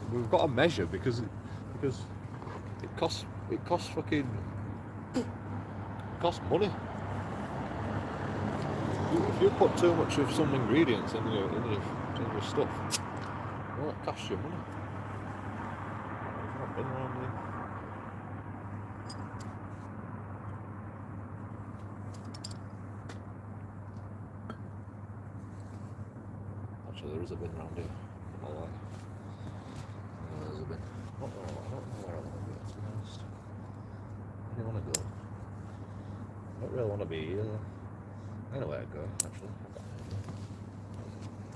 We've got to measure because it costs money. If you put too much of some ingredients in your stuff, well, it costs you money. I've not been around here. There is a bin around here. Not like. There's a bin. I don't know where I want to go, to be honest. Where do you want to go? I don't really want to be here. I know where to go, actually.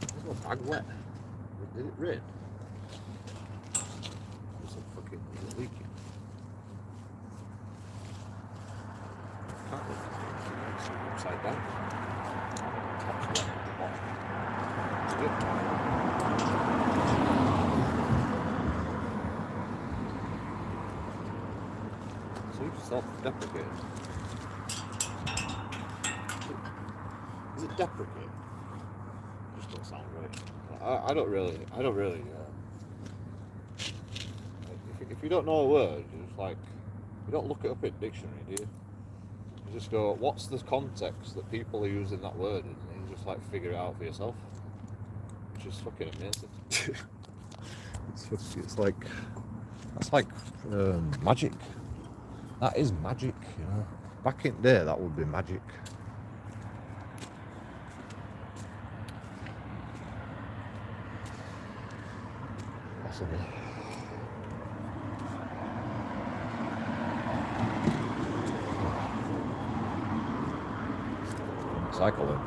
There's no bag wet. Did it rain? Is it leaking? Can't leak. It's upside down. Top's wet. Good. So you self-deprecate. Is it deprecate? Just don't sound right. I don't really. If you don't know a word, it's like you don't look it up in dictionary, do you? You just go, what's the context that people are using that word in, and you just like figure it out for yourself. Which is fucking amazing. It's like that's like magic. That is magic, you know. Back in there, that would be magic. Possibly. Cycling.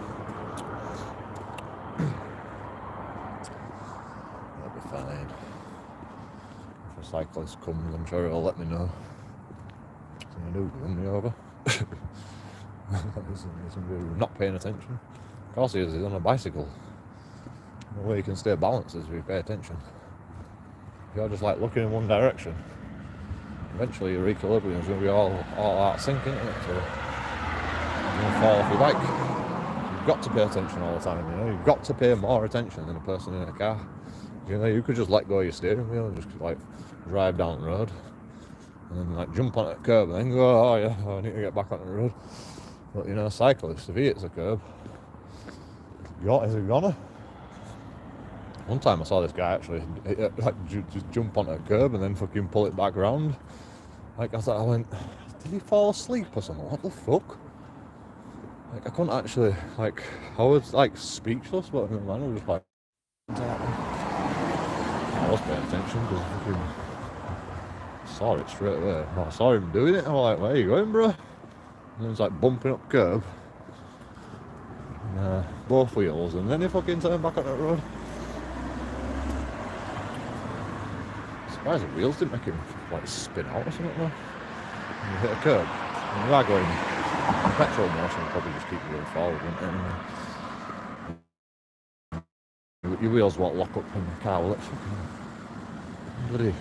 Fine. If a cyclist comes, I'm sure he'll let me know. So I do run me over. He's not paying attention. Of course he is, he's on a bicycle. The way you can stay balanced is if you pay attention. If you're just like looking in one direction, eventually your equilibrium is going to be all out sync, isn't it? So you're going to fall off your bike. You've got to pay attention all the time, you know. You've got to pay more attention than a person in a car. You know, you could just let go of your steering wheel and just like drive down the road and then like jump on a curb and then go, oh yeah, I need to get back on the road. But you know, a cyclist, if he hits a curb, is he gonna? One time I saw this guy actually just jump on a curb and then fucking pull it back round. Like I went, did he fall asleep or something? What the fuck? Like, I couldn't actually, like, I was, like, speechless, but my man was just like, I was paying attention because I fucking saw it straight away. I saw him doing it, and I was like, where are you going, bro? And he was, like, bumping up curb. And, both wheels, and then he fucking turned back on that road. I'm surprised the wheels didn't make him, like, spin out or something, though. And you hit a curb, and you are going petrol motion, will probably just keep you going forward, wouldn't it? Anyway. Your wheels won't lock up in the car, will it? Fucking bloody.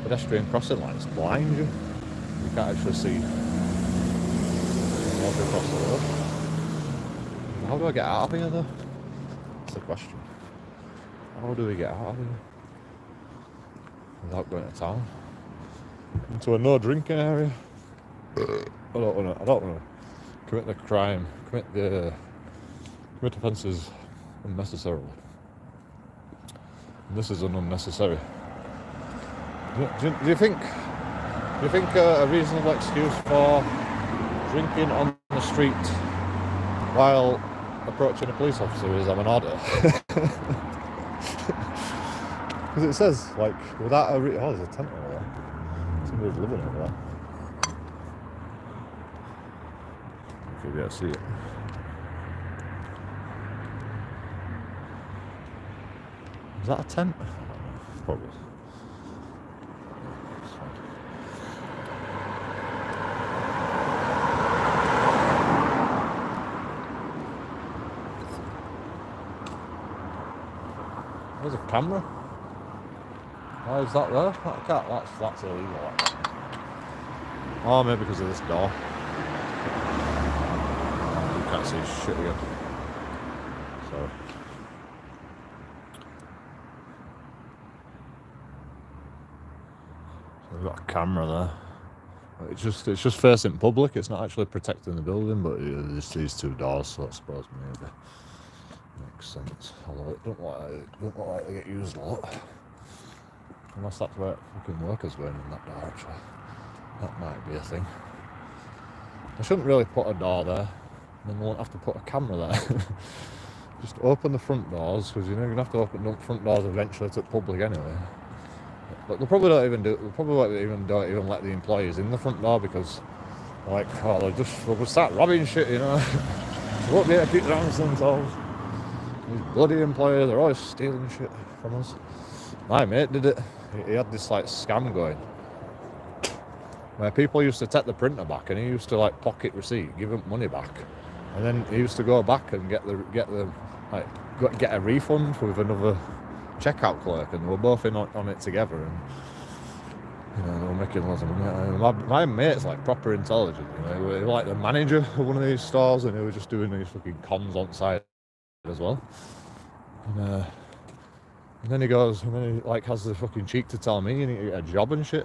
Pedestrian crossing lights blind you. You can't actually see walking across the road. How do I get out of here though? That's the question. How do we get out of here? Without going to town? Into a no drinking area? I don't want to commit the crime, commit offences unnecessarily. And this is an unnecessary. Do you think a reasonable excuse for drinking on the street while approaching a police officer is I'm an order? Because it says, like, without oh, there's a tent over there. Somebody's living over there. If you'll be able to see it. Is that a tent? Probably. There's a camera. Why is that there? That's illegal. Oh, maybe because of this door. You can't see shit again. So we've got a camera there. It's just facing public. It's not actually protecting the building, but it's just these two doors. So I suppose maybe makes sense. Although it don't look like they get used a lot. Unless that's where fucking workers going in that direction. That might be a thing. I shouldn't really put a door there. Then they won't have to put a camera there. Just open the front doors, because you know you're going to have to open the front doors eventually to the public anyway. But they probably don't even don't even let the employees in the front door because they're like, oh, they'll start robbing shit, you know. They won't be able to keep their hands to themselves. These bloody employers are always stealing shit from us. My mate did it. He had this like scam going where people used to take the printer back and he used to like pocket receipt, give them money back, and then he used to go back and get a refund with another checkout clerk, and they were both in on it together, and you know they were making lots of money. My mate's like proper intelligent, you know, he was like the manager of one of these stores, and he was just doing these fucking comms on site as well. And then he goes, and then he like has the fucking cheek to tell me you need to get a job and shit.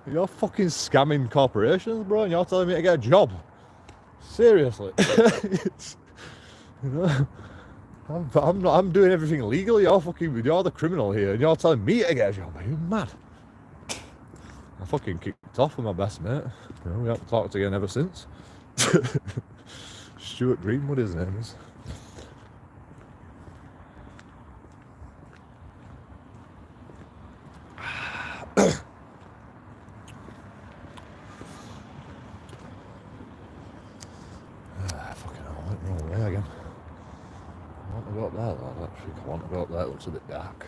You're fucking scamming corporations, bro, and you're telling me to get a job. Seriously. You know, I'm doing everything legal. You're the criminal here, and you're telling me to get a job. Are you mad? I fucking kicked off with my best mate. You know, we haven't talked again ever since. Stuart Greenwood, his name is. Fucking hell, I went the wrong way again. I want to go up there though. I don't think I want to go up there, it looks a bit dark.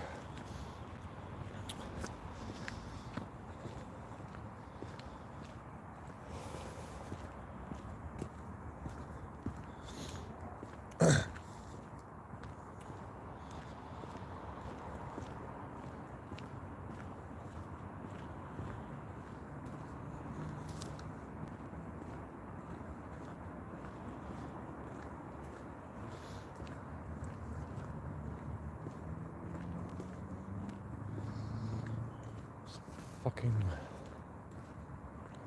Fucking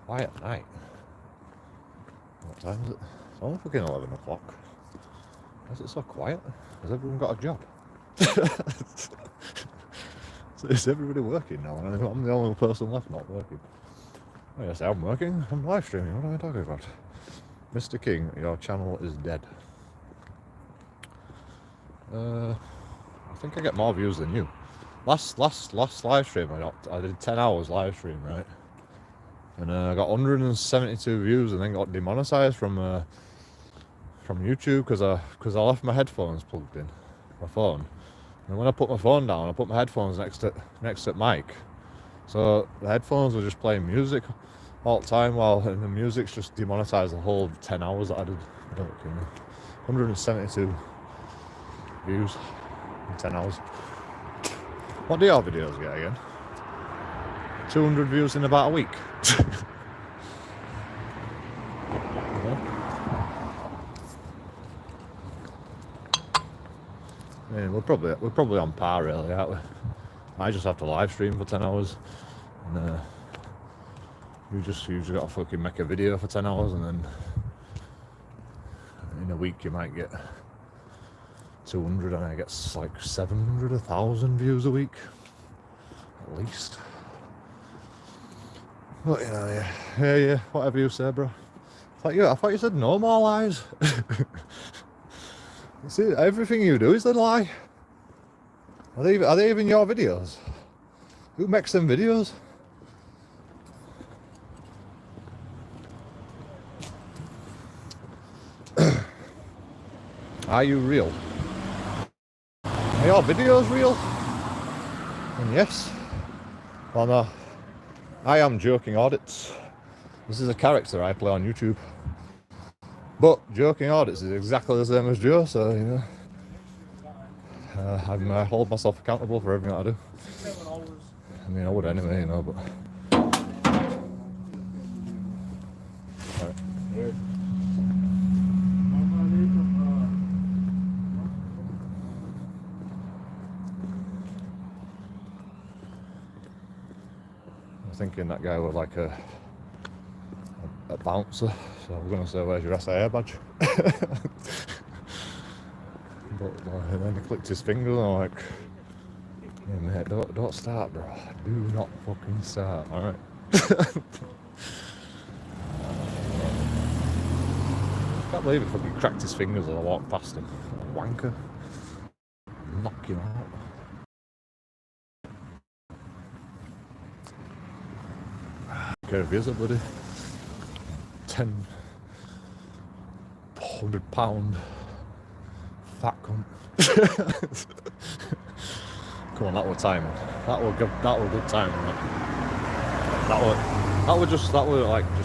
quiet night. What time is it? It's only fucking 11 o'clock. Why is it so quiet? Has everyone got a job? So is everybody working now? I'm the only person left not working. Oh yes, I'm working. I'm live streaming. What am I talking about? Mr. King, your channel is dead. I think I get more views than you. Last live stream I did 10 hours live stream, right? And I got 172 views and then got demonetized from YouTube because I left my headphones plugged in my phone. And when I put my phone down, I put my headphones next to mic. So the headphones were just playing music all the time and the music's just demonetized the whole 10 hours that I did. 172 views in 10 hours. What do your videos get again? 200 views in about a week. Yeah, we're probably on par really, aren't we? I just have to live stream for 10 hours and you just got to fucking make a video for 10 hours and then in a week you might get 200 and I get like 700, 1,000 views a week at least. But you know, yeah, whatever you say, bro. I thought you said no more lies. See, everything you do is a lie. Are they even your videos? Who makes them videos? Are you real? Are your videos real? And yes. Well, no. I am JoeKingAudits. This is a character I play on YouTube. But JoeKingAudits is exactly the same as Joe, so you know. I hold myself accountable for everything I do. I mean, I would anyway, you know, but. Right. I'm thinking that guy was like a bouncer, so I'm gonna say, "Where's your SIA badge?" But then he clicked his finger and I'm like, "Yeah, mate, don't start, bro. Do not fucking start, alright?" Can't believe he fucking cracked his fingers as I walked past him. Wanker. Knock him out. Care if he is a bloody 100-pound fat cunt. Come on, that was timing. That was good timing. That was just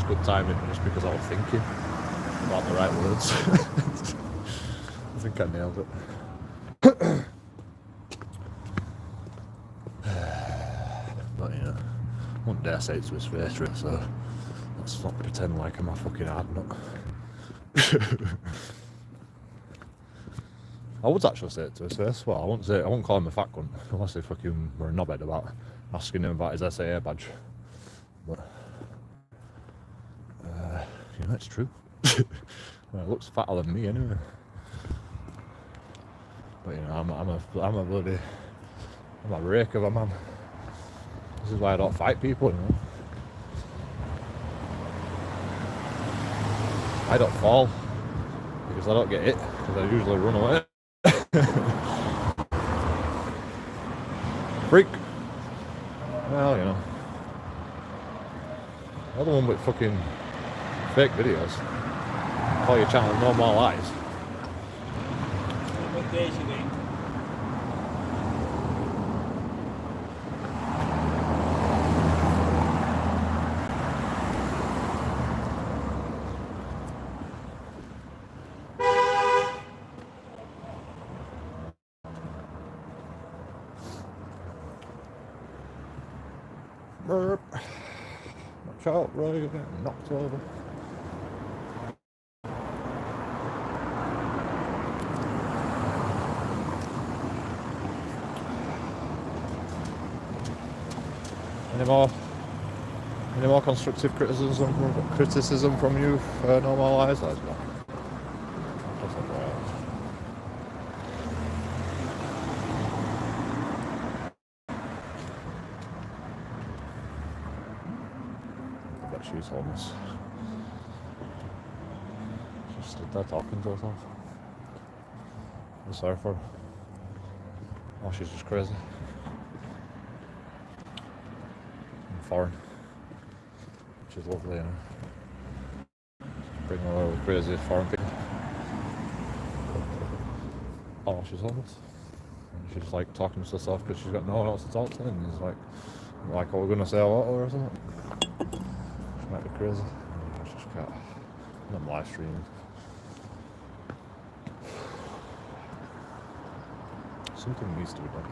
good timing, just because I was thinking about the right words. I think I nailed it. But you know, I wouldn't dare say it to his face, really, so let's not pretend like I'm a fucking hard nut. I would actually say it to his face. Well, I won't call him a fat cunt unless he fucking were a knobhead about asking him about his SAA badge. But you know, it's true. Well, it looks fatter than me anyway. But you know, I'm a rake of a man. This is why I don't fight people, you know. I don't fall because I don't get hit, because I usually run away. Freak. Well, you know. You're the one with fucking fake videos. Call your channel No More Lies. What days a week? Burp. Watch out, Roy, you're getting knocked over. Any more constructive criticism from you for No More Lies? That's not. That's not right. like she's homeless. She stood there talking to herself. I'm sorry for her. Oh, she's just crazy. And foreign. Which is lovely, you know. Bring all over crazy foreign people. Oh, she's homeless. And she's like talking to herself because she's got no one else to talk to, and he's like, are we gonna say hello to her or something? She might be crazy. I just can't. I'm live streaming. Something needs to be done.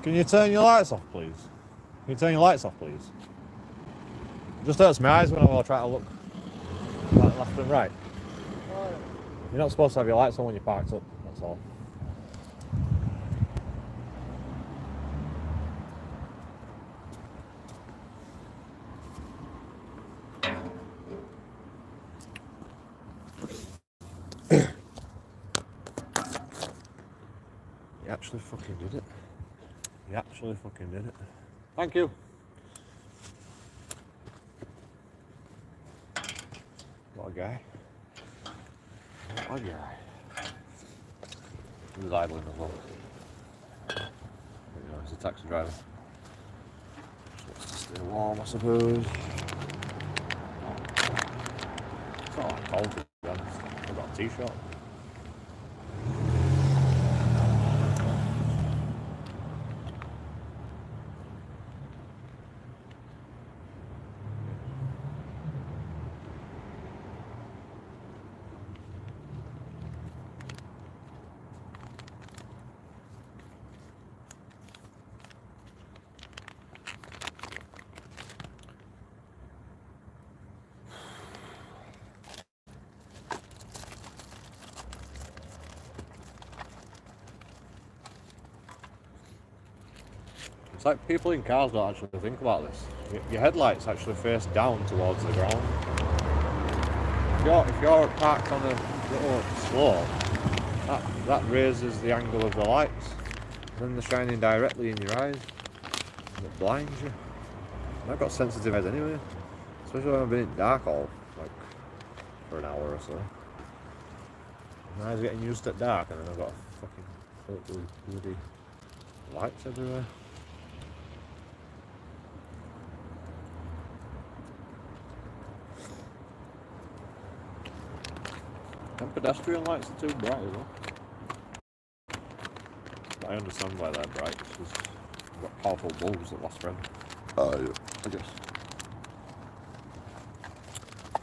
Can you turn your lights off, please? Can you turn your lights off, please? It just hurts my eyes whenever I try to look left and right. You're not supposed to have your lights on when you're parked up, that's all. You actually fucking did it. You actually fucking did it. Thank you. What a guy. What a guy. He was idling as well. But, you know, he's a taxi driver. Just wants to stay warm, I suppose. It's not that cold, to be honest. I've got a t-shirt. It's like people in cars don't actually think about this. Your headlights actually face down towards the ground. If you're parked on a little slope, that raises the angle of the lights. Then they're shining directly in your eyes. And it blinds you. And I've got sensitive eyes anyway. Especially when I've been in dark for an hour or so. My eyes are getting used to dark, and then I've got fucking bloody lights everywhere. And pedestrian lights are too bright as well. But I understand why they're bright, because they've got powerful bulbs that last forever. Oh, yeah. I guess.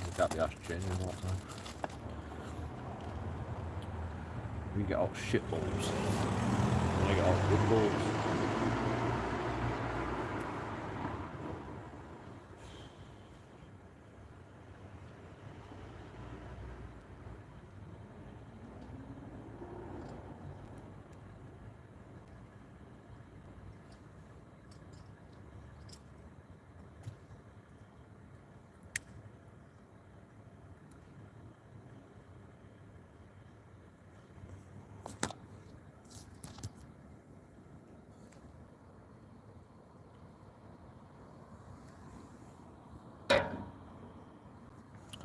You can't be asked changing all the time. We get out shit bulbs. And I get out good bulbs.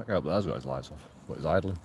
I can't believe that's got his lights off, but he's idling.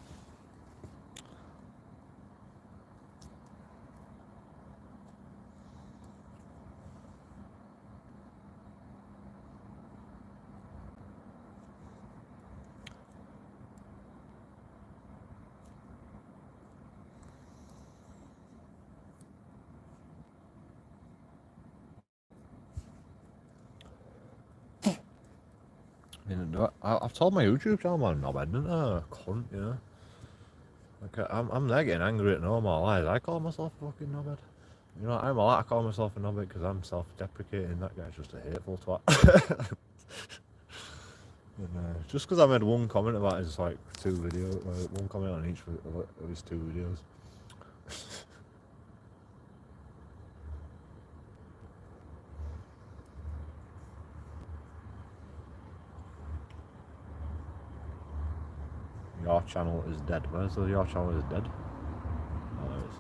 I've told my YouTube channel I'm not bad, didn't I? Cunt, you know. Like, I'm there getting angry at no more lies. I call myself a fucking knobhead. You know, I'm allowed to call myself a knobhead because I'm self-deprecating. That guy's just a hateful twat. And, just because I made one comment about his like one comment on each of his 2 videos. Your channel is dead. Where's the your channel is dead? Oh, there it is.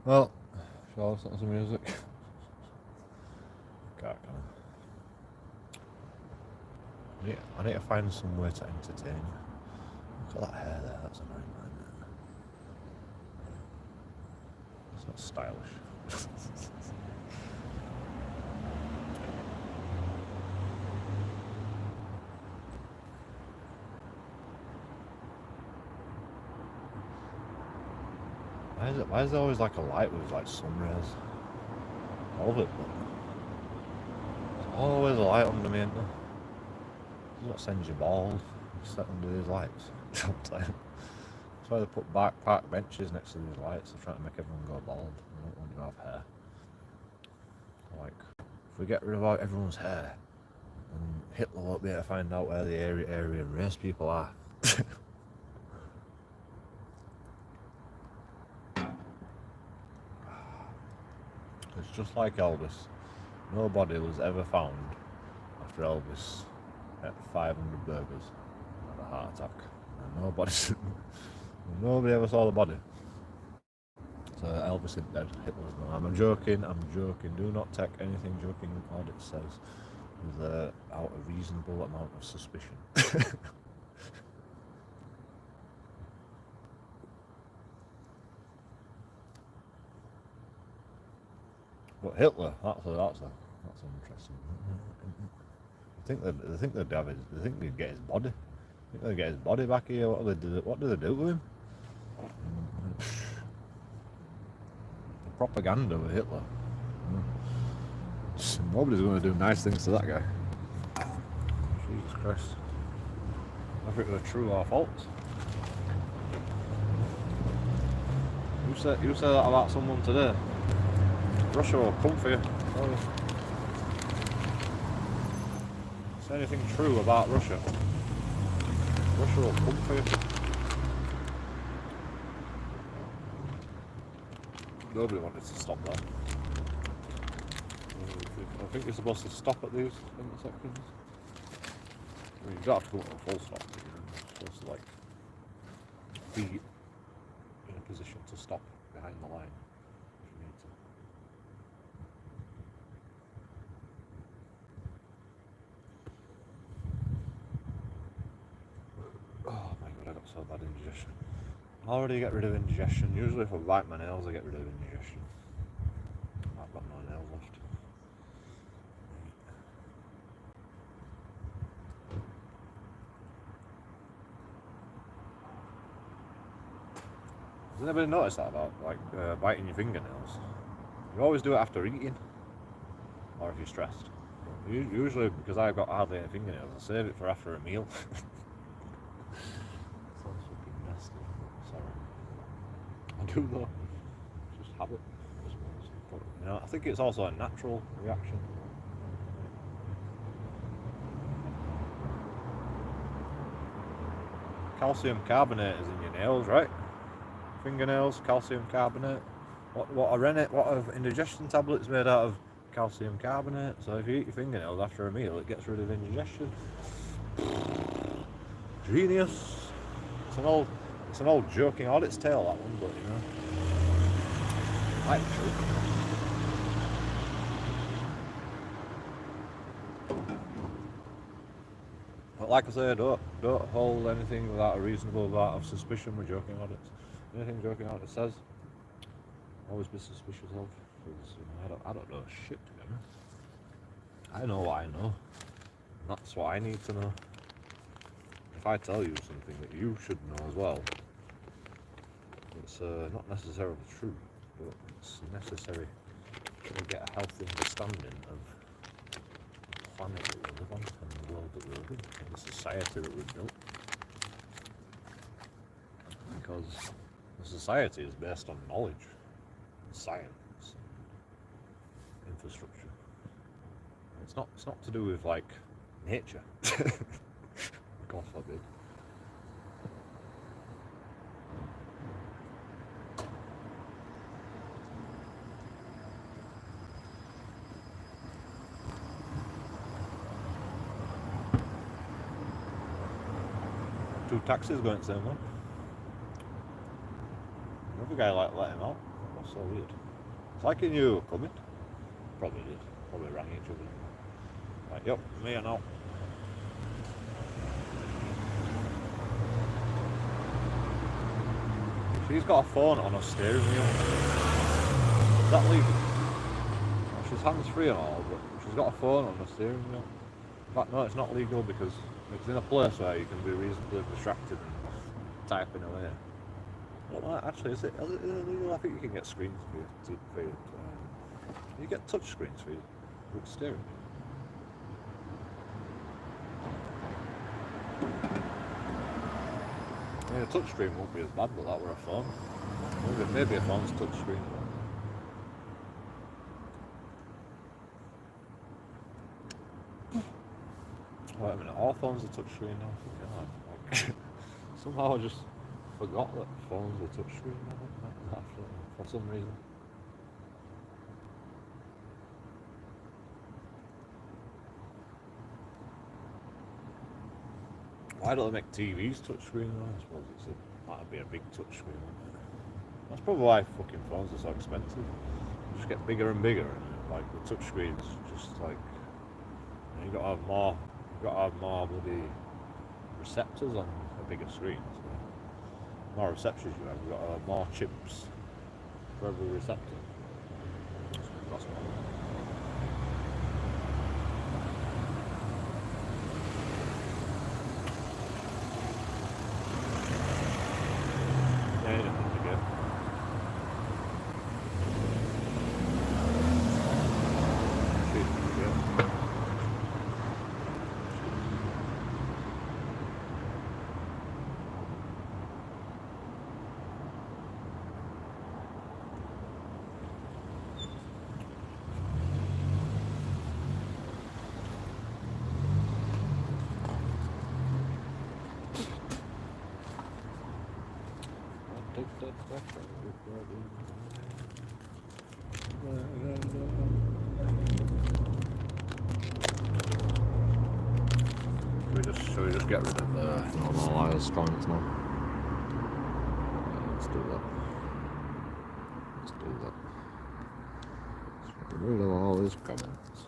Well, shall I listen to some music? Can't, can I need to find some way to entertain. Look at that hair there, that's annoying, isn't it? It's not stylish. Why is there always like a light with like sun rays? I love it, but there's always a light under me, isn't there? This is what sends you bald. You sit under these lights. Sometimes. That's why they put park benches next to these lights. They're trying to make everyone go bald. They don't want you to have hair. Like, if we get rid of everyone's hair, then Hitler won't be able to find out where the Aryan race people are. It's just like Elvis. No body was ever found after Elvis ate 500 burgers and had a heart attack. And nobody ever saw the body. So Elvis isn't dead. Hitler's not. I'm joking. Do not take anything JoeKingAudits says with out a reasonable amount of suspicion. But Hitler, that's interesting. They think they'd get his body. I think they'd get his body back here. What do they do to him? The propaganda with Hitler. Nobody's going to do nice things to that guy. Jesus Christ. I think they're true or false. You said that about someone today. Russia will come for you. Say anything true about Russia. Russia will come for you. Nobody wanted to stop that. I think you're supposed to stop at these intersections. I mean, you don't have to go to a full stop, but you're supposed to like be in a position to stop behind the line if you need to. Oh my god, I got so bad indigestion. I already get rid of indigestion. Usually if I bite my nails I get rid of indigestion. I've got no nails left. Has anybody noticed that about like biting your fingernails? You always do it after eating, or if you're stressed. Usually, because I've got hardly any fingernails, I save it for after a meal. Sounds fucking nasty. Sorry. I do though. It's just habit, I suppose. But, you know, I think it's also a natural reaction. Calcium carbonate is in your nails, right? Fingernails, calcium carbonate. What are indigestion tablets made out of? Calcium carbonate. So if you eat your fingernails after a meal, it gets rid of indigestion. Genius. It's an old JoeKingAudits tale, that one, but you know, like true. But like I say, don't hold anything without a reasonable amount of suspicion with JoeKingAudits. Anything JoeKingAudits says, always be suspicious of. Because, you know, I don't know shit, to be honest. I know what I know. That's what I need to know. If I tell you something that you should know as well, it's not necessarily true, but it's necessary to get a healthy understanding of the planet that we live on, and the world that we live in, and the society that we've built. Because the society is based on knowledge, science, infrastructure. It's not to do with like nature. God forbid. Two taxis going the same way. Another guy like let him out. That's so weird. It's like he knew you were coming. Probably did. Probably rang each other. Like, yep, me and out. She's got a phone on her steering wheel. Is that legal? Well, she's hands-free and all, but she's got a phone on her steering wheel. In fact, no, it's not legal because it's in a place where you can be reasonably distracted and typing away. Well, actually, is it illegal? I think you can get screens for you. You get touch screens for your steering wheel. I mean, a touch screen won't be as bad, but that were a phone. Maybe a phone's touch screen. Wait a minute, all phones are touch screen now. Like, somehow I just forgot that phones were touch screen for some reason. Why don't they make TVs touchscreen? I suppose might be a big touchscreen. That's probably why fucking phones are so expensive. They just get bigger and bigger, and like the touchscreens, just like you gotta have more bloody receptors on a bigger screen. So the more receptors you have, you've got to have more chips for every receptor. That's Should we just get rid of the normalised comments now? Yeah, let's do that. Let's get rid of all these comments.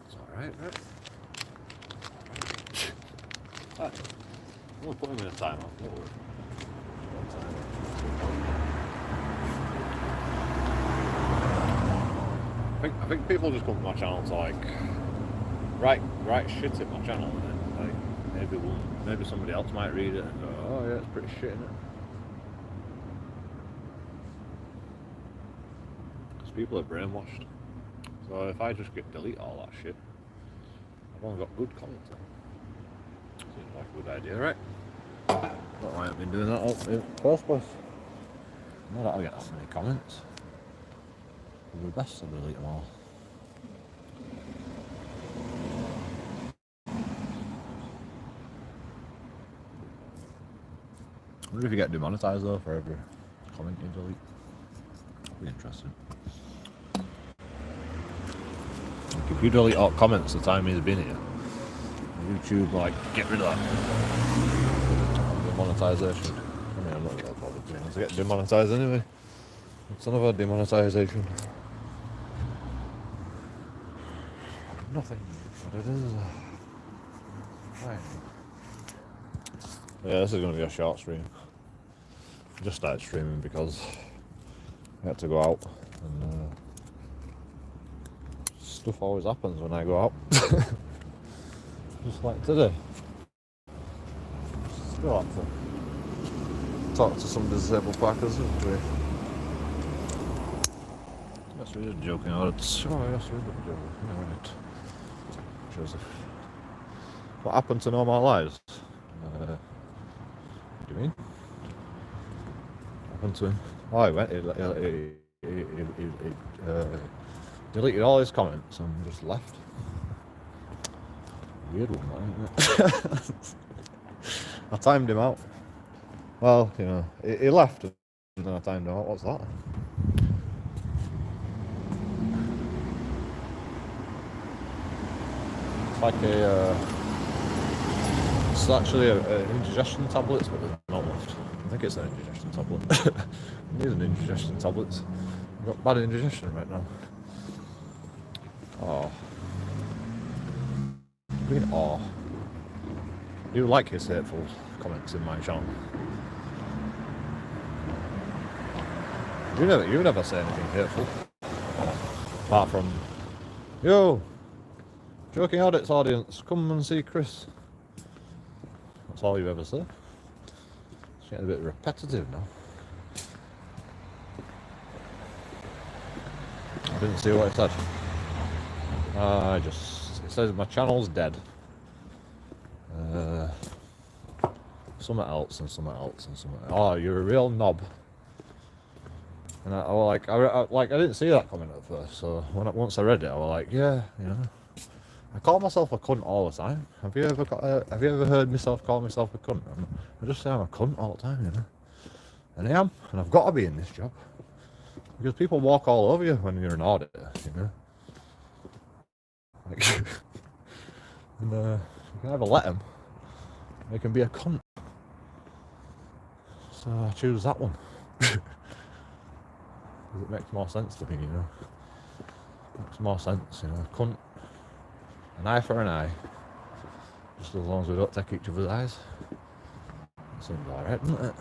It's alright, right? We'll put him in a timeout, don't worry. I think people just come to my channel to like write shit in my channel, and then like maybe somebody else might read it and go, oh yeah, it's pretty shit, isn't it? Because people are brainwashed. So if I just delete all that shit, I've only got good comments on. Seems like a good idea, right? Don't know why I've been doing that in the first place. Not that I get that many comments. It would be best to delete them all. I wonder if you get demonetized though for every comment you delete. That'd be interesting. Like if you delete all comments the time he's been here, YouTube like get rid of that demonetization. I mean, I'm not really bothered to get demonetized anyway. It's another demonetization. Nothing, but it is. Fine. Yeah, this is going to be a short stream. I just started streaming because I had to go out, and stuff always happens when I go out. Just like today. Still have to talk to some disabled packers, Let's read a joking audits. Oh, yes, read a joke. Yeah, right. Joseph. What happened to No More Lies? What do you mean? What happened to him? Oh, he went. He deleted all his comments and just left. Weird one, that, isn't it? I timed him out. Well, you know, he left and then I timed him out. What's that? It's like it's actually an indigestion tablet, but there's not left. I think it's an indigestion tablet. It is an indigestion tablet. I've got bad indigestion right now. Oh. I mean, oh. You like his hateful comments in my channel. You never say anything hateful. Apart from, yo, JoeKingAudits audience, come and see Chris. That's all you ever say. It's getting a bit repetitive now. I didn't see what it said. It says my channel's dead. Something else and something else and something else. Oh, you're a real knob. And I didn't see that comment at first, so once I read it, I was like, yeah, you know, I call myself a cunt all the time. Have you ever heard myself call myself a cunt? I just say I'm a cunt all the time, you know, and I am, and I've got to be in this job because people walk all over you when you're an auditor, you know. Like, and you can either let them, or they can be a cunt. So I choose that one. It makes more sense to me, you know. It makes more sense, you know. Cunt, an eye for an eye. Just as long as we don't take each other's eyes. That seems alright, doesn't it?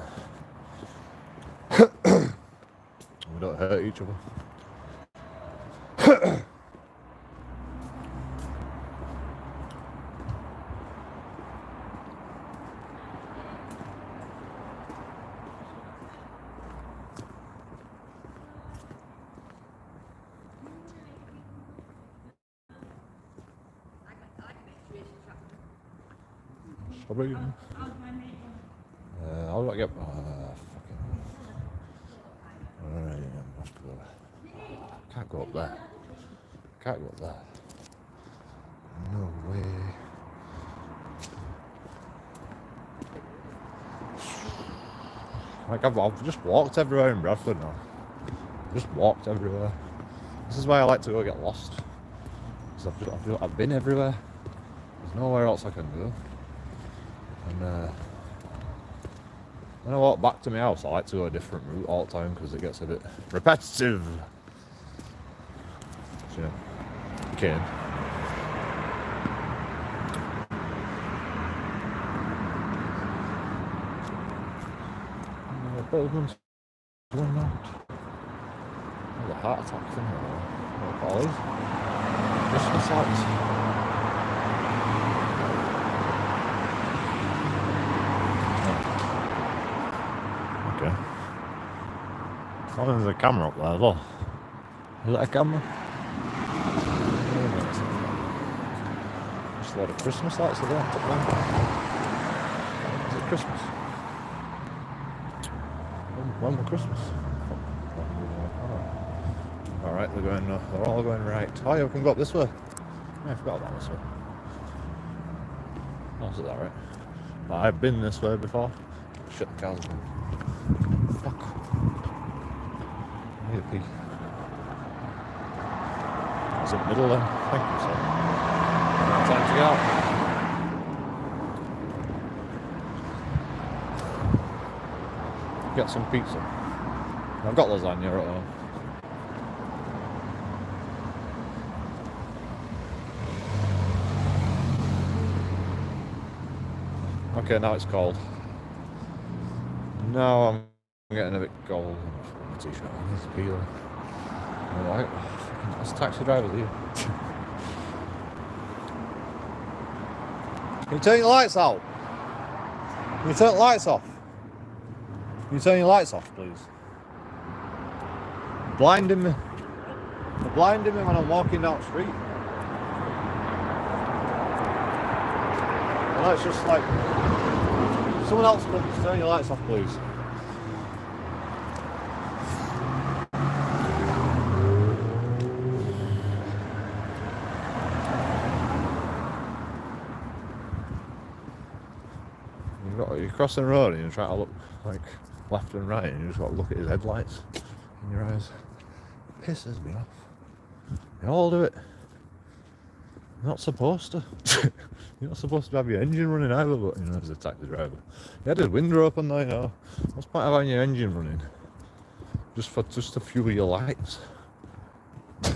We don't hurt each other. Probably. How do I get? Fucking. Alright, I must go. Can't go up there. Can't go up there. No way. Like I've just walked everywhere in Bradford now. Just walked everywhere. This is why I like to go get lost. Because I've been everywhere. There's nowhere else I can go. And when I walk back to my house, I like to go a different route all the time because it gets a bit repetitive. So, yeah, you can. Bozeman's going out. There's a heart attack thing or what it is. Christmas lights. Oh, there's a camera up there as well. Is that a camera? Just a lot of Christmas lights are there. Is it Christmas? When was Christmas? Oh. Alright, they're all going right. Oh yeah, we can go up this way. Yeah, I forgot about this way. Oh, is that right? I've been this way before. Shit, the car's been. Fuck. I need a pee. Is it middle then? Thank you, sir. Time to get out. Get some pizza. I've got lasagna at home. Okay, now it's cold. Now I'm getting a bit cold. T-shirt on, there's a peeler. Alright, that's taxi drivers here. Can you turn your lights out? Can you turn the lights off? Can you turn your lights off, please? Blinding me. They're blinding me when I'm walking down the street. And it's just like, someone else comes, turn your lights off, please. You're crossing the road and you're trying to look like left and right, and you just got to look at his headlights in your eyes. It pisses me off. They all do it. You're not supposed to. You're not supposed to have your engine running either, but you know, as a taxi driver. You had his window open though, you know. What's the point of having your engine running? Just to fuel your lights. I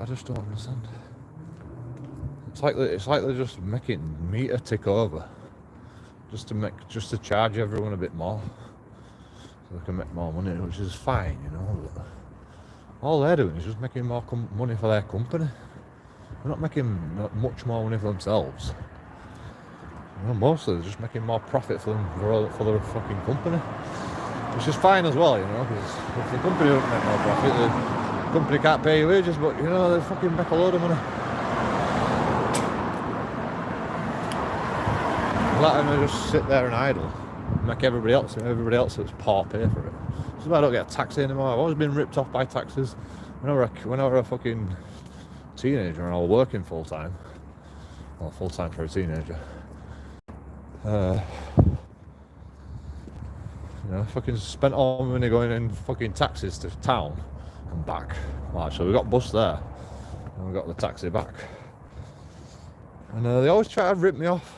just don't understand. It's like they're just making meter tick over. Just to charge everyone a bit more. So they can make more money, which is fine, you know. But all they're doing is just making more money for their company. They're not making much more money for themselves. You know, mostly they're just making more profit for their fucking company, which is fine as well, you know. Because if the company don't make more profit, the company can't pay you wages, but you know they fucking make a load of money. Let them just sit there and idle, make everybody else that's poor pay for it. This is why I don't get a taxi anymore. I've always been ripped off by taxis. When I was a fucking teenager and I was working full time, well, full time for a teenager. You know, fucking spent all my money going in fucking taxis to town and back. Well, actually, we got bus there and we got the taxi back. And they always try to rip me off.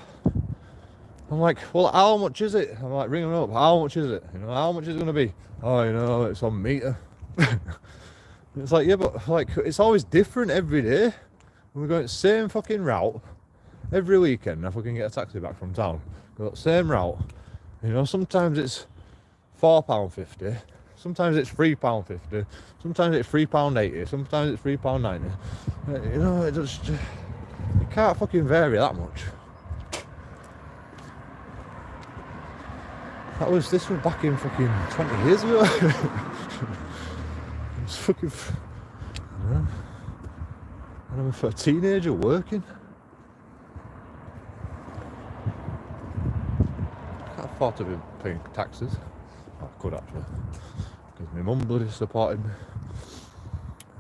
I'm like, well, how much is it? I'm like, ringing them up, how much is it? You know, how much is it going to be? Oh, you know, it's on meter. It's like, yeah, but like, it's always different every day. We're going the same fucking route every weekend. If we can get a taxi back from town, go the same route. You know, sometimes it's £4.50, sometimes it's £3.50, sometimes it's £3.80, sometimes it's £3.90. You know, it just, you can't fucking vary that much. This was back in fucking 20 years ago. It's fucking, you know, and I'm for a teenager working. I can't afford to be paying taxes. I could actually, because my mum bloody supported me,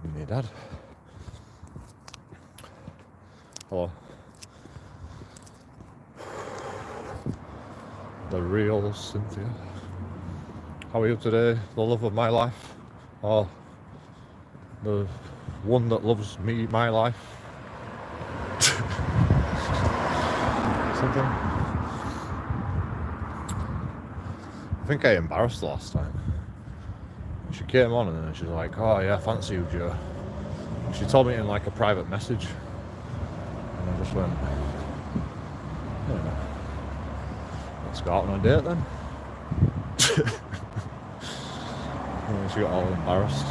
and my dad. Hello. The real Cynthia. How are you today? The love of my life? Or the one that loves me, my life? Something. I think I embarrassed the last time. She came on and then she's like, oh yeah, I fancy you, Joe. And she told me in like a private message. And I just went, yeah. Let's go out on a date then. And she got all embarrassed.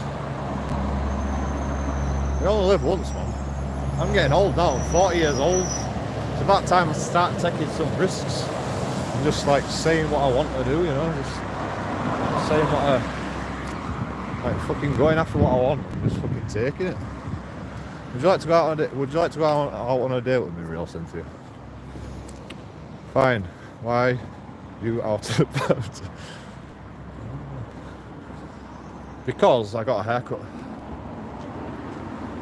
We only live once, man. I'm getting old now, I'm 40 years old. It's about time I start taking some risks. And just like saying what I want to do, you know, just saying what I like, fucking going after what I want and just fucking taking it. Would you like to go out on a date? Would you like to go out on a date with me, real Cynthia? Fine. Why you out about? Because I got a haircut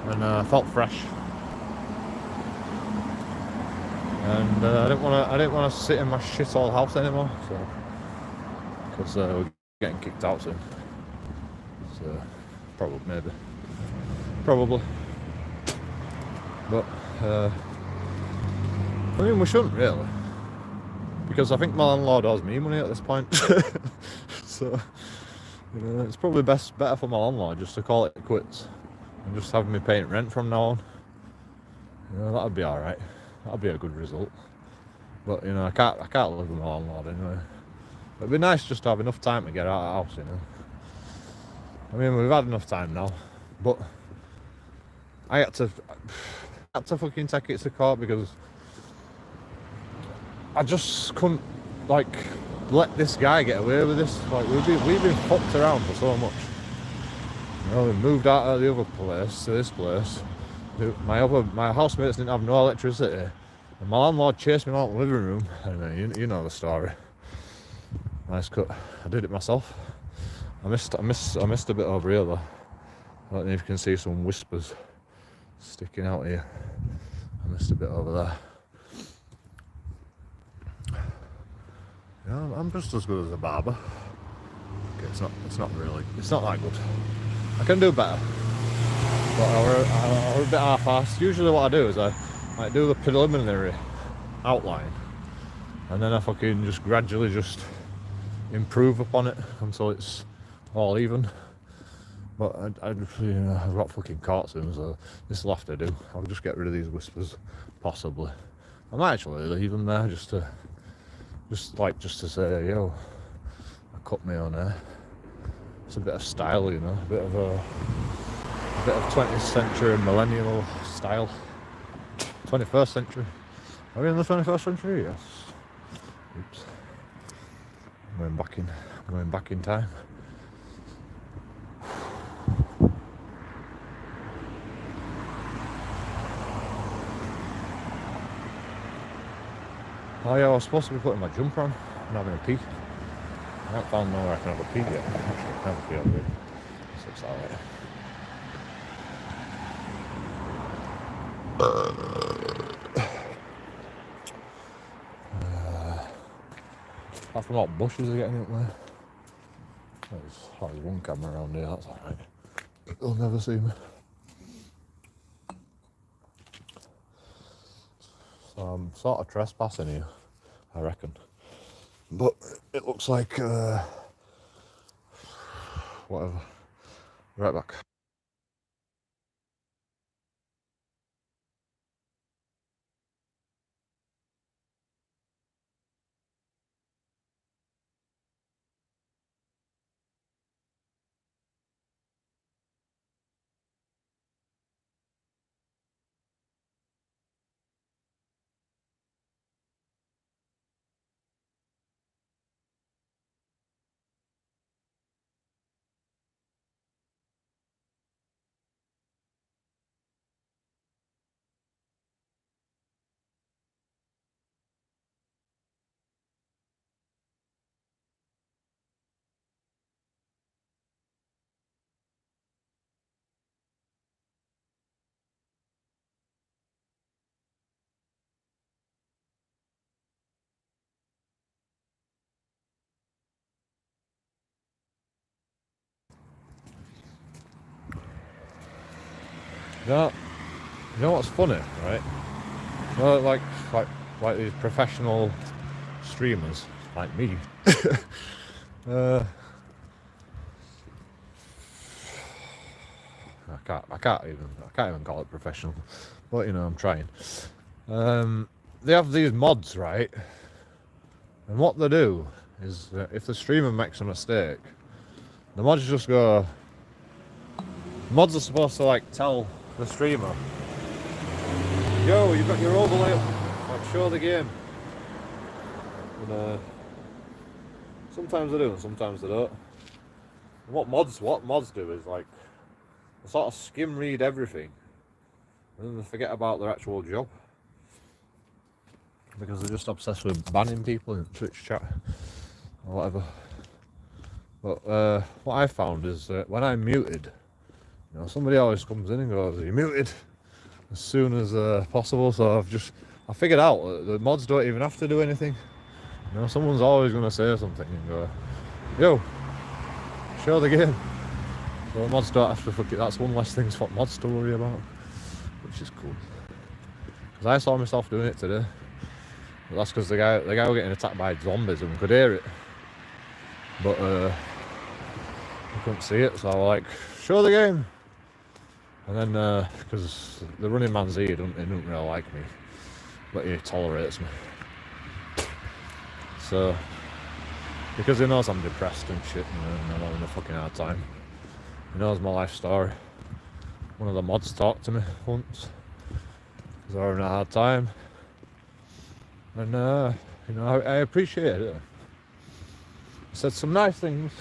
and I felt fresh, and I didn't want to sit in my shit old house anymore. So, because we're getting kicked out soon. So probably. But I mean, we shouldn't really. Because I think my landlord owes me money at this point. So, you know, it's probably better for my landlord just to call it quits and just have me paying rent from now on. You know, that'd be alright. That'd be a good result. But you know, I can't live with my landlord anyway. It'd be nice just to have enough time to get out of the house, you know. I mean, we've had enough time now, but I had to fucking take it to court because I just couldn't, like, let this guy get away with this. Like, we've been fucked around for so much. You know, we moved out of the other place to this place. My housemates didn't have no electricity. And my landlord chased me out of the living room. And you know the story. Nice cut. I did it myself. I missed a bit over here though. I don't know if you can see some whispers sticking out here. I missed a bit over there. Yeah, I'm just as good as a barber. Okay, it's not that good. I can do better. But I'm a bit half-assed. Usually what I do is I do the preliminary outline, and then I fucking just gradually just improve upon it until it's all even. But I've got fucking caught soon, so this will have to do. I'll just get rid of these whispers, possibly. I might actually leave them there just to say, yo, I cut my own hair. It's a bit of style, you know, a bit of 20th century millennial style. 21st century. Are we in the 21st century? Yes. Oops. I'm going back in time. Oh yeah, I was supposed to be putting my jumper on and having a pee. I haven't found nowhere I can have a pee yet. Actually, I can have a pee over here. This looks alright. Apart from what bushes are getting up there. There's one camera around here, that's alright. They'll never see me. So I'm sort of trespassing here, I reckon. But it looks like whatever. Right back. You know what's funny, right? You know, like these professional streamers like me. I can't even call it professional, but you know, I'm trying. They have these mods, right? And what they do is, if the streamer makes a mistake, the mods just go. Mods are supposed to like tell the streamer, yo, you've got your overlay up, like show the game. And sometimes they do and sometimes they don't. And what mods do is like they sort of skim read everything and then they forget about their actual job. Because they're just obsessed with banning people in Twitch chat or whatever. But what I found is that when I'm muted, you know, somebody always comes in and goes, "Are you muted?" as soon as possible. So I figured out that the mods don't even have to do anything. You know, someone's always going to say something and go, "Yo, show the game." So the mods don't have to fuck it. That's one less thing for mods to worry about, which is cool. Because I saw myself doing it today. But that's because the guy was getting attacked by zombies and we could hear it. But I couldn't see it, so I was like, "Show the game." And then, because the running man's here, he doesn't really like me, but he tolerates me. So, because he knows I'm depressed and shit, you know, and I'm having a fucking hard time. He knows my life story. One of the mods talked to me once, because I was having a hard time. And, you know, I appreciate it. He said some nice things.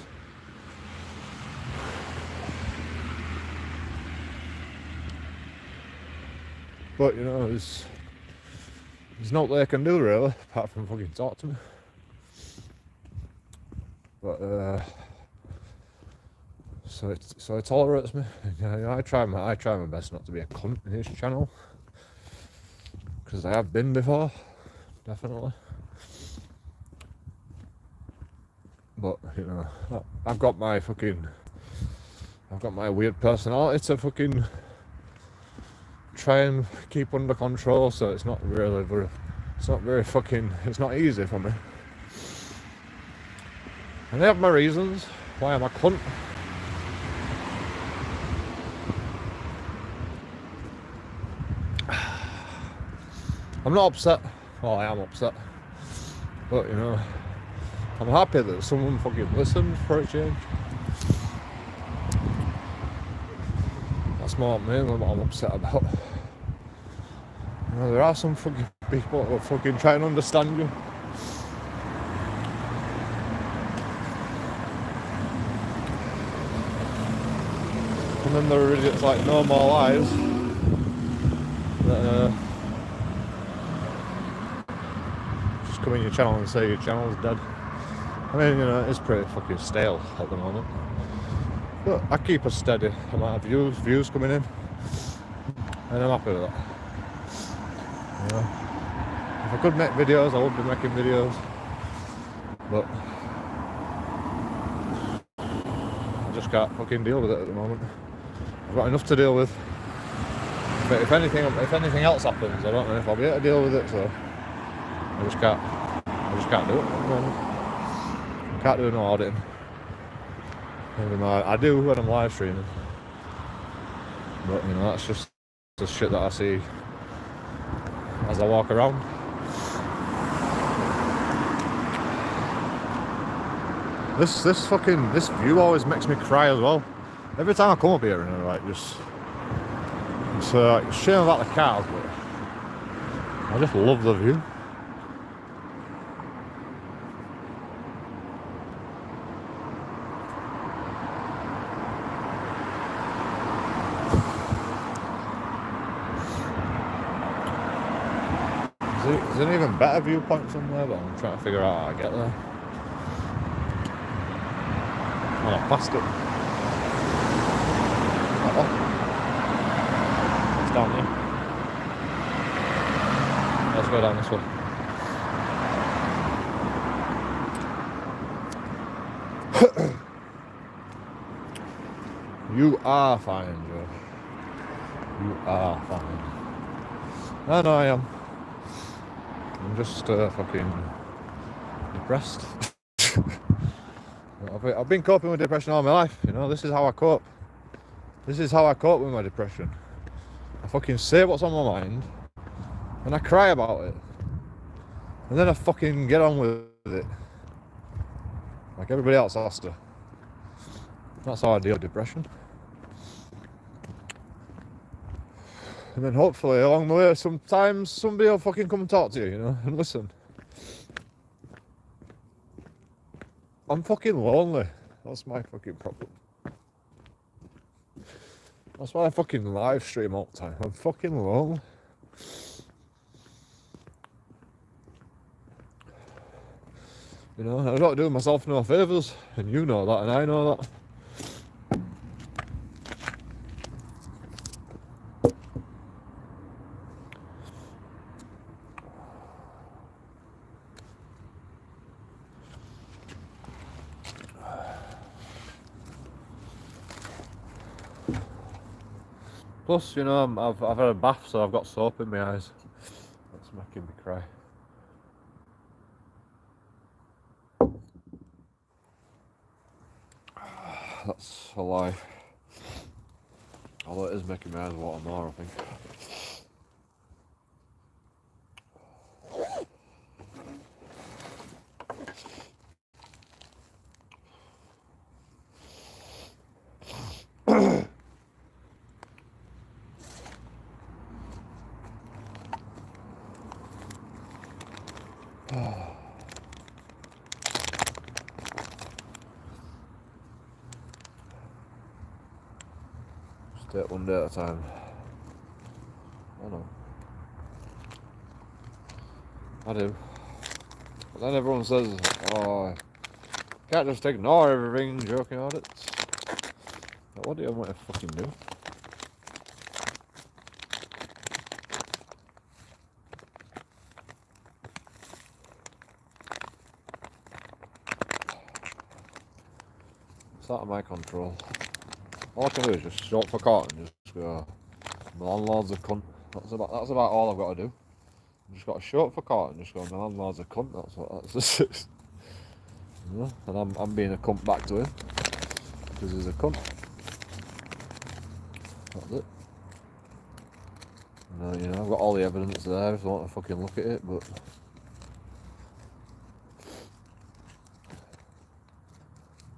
But you know, there's not they can do really, apart from fucking talk to me. But so it tolerates me. You know, I try my best not to be a cunt in this channel, because I have been before, definitely. But you know, I've got my weird personality to fucking try and keep under control, so it's not easy for me. And I have my reasons why I'm a cunt. I'm not upset. Well, I am upset. But, you know, I'm happy that someone fucking listened for a change. That's more mainly what I'm upset about. You know, there are some fucking people who are fucking trying to understand you. And then there are idiots like No More Lies that just come in your channel and say your channel's dead. I mean, you know, it's pretty fucking stale at the moment. But I keep a steady amount of views coming in, and I'm happy with that. You know, if I could make videos, I would be making videos, but I just can't fucking deal with it at the moment. I've got enough to deal with. But if anything else happens, I don't know if I'll be able to deal with it. So I just can't do it at the moment. I can't do no auditing. Even though I do when I'm live streaming. But you know, that's just the shit that I see as I walk around. This view always makes me cry as well. Every time I come up here and I like it's a shame about the cars, but I just love the view. There's an even better viewpoint somewhere, but I'm trying to figure out how to get there. Oh, I passed it. Oh. It's down here. Let's go down this way. You are fine, Joe. You are fine. I know I am. I'm just fucking depressed. I've been coping with depression all my life, you know. This is how I cope. This is how I cope with my depression. I fucking say what's on my mind, and I cry about it, and then I fucking get on with it, like everybody else has to. That's how I deal with depression. And then hopefully along the way, sometimes somebody will fucking come and talk to you, you know, and listen. I'm fucking lonely. That's my fucking problem. That's why I fucking live stream all the time. I'm fucking lonely. You know, I'm not doing myself no favours, and you know that, and I know that. Plus, you know, I've had a bath, so I've got soap in my eyes. That's making me cry. That's a lie. Although it is making my eyes water more, I think. Just take one day at a time. I know. I do. But then everyone says, oh, you can't just ignore everything, joking audits. But what do you want to fucking do? It's out of my control. All I can do is just show up for court and just go, my landlord's a cunt. That's about all I've got to do. I've just got to show up for court and just go, my landlord's a cunt. That's you know, and I'm being a cunt back to him because he's a cunt. That's it. And, you know, I've got all the evidence there if I want to fucking look at it, but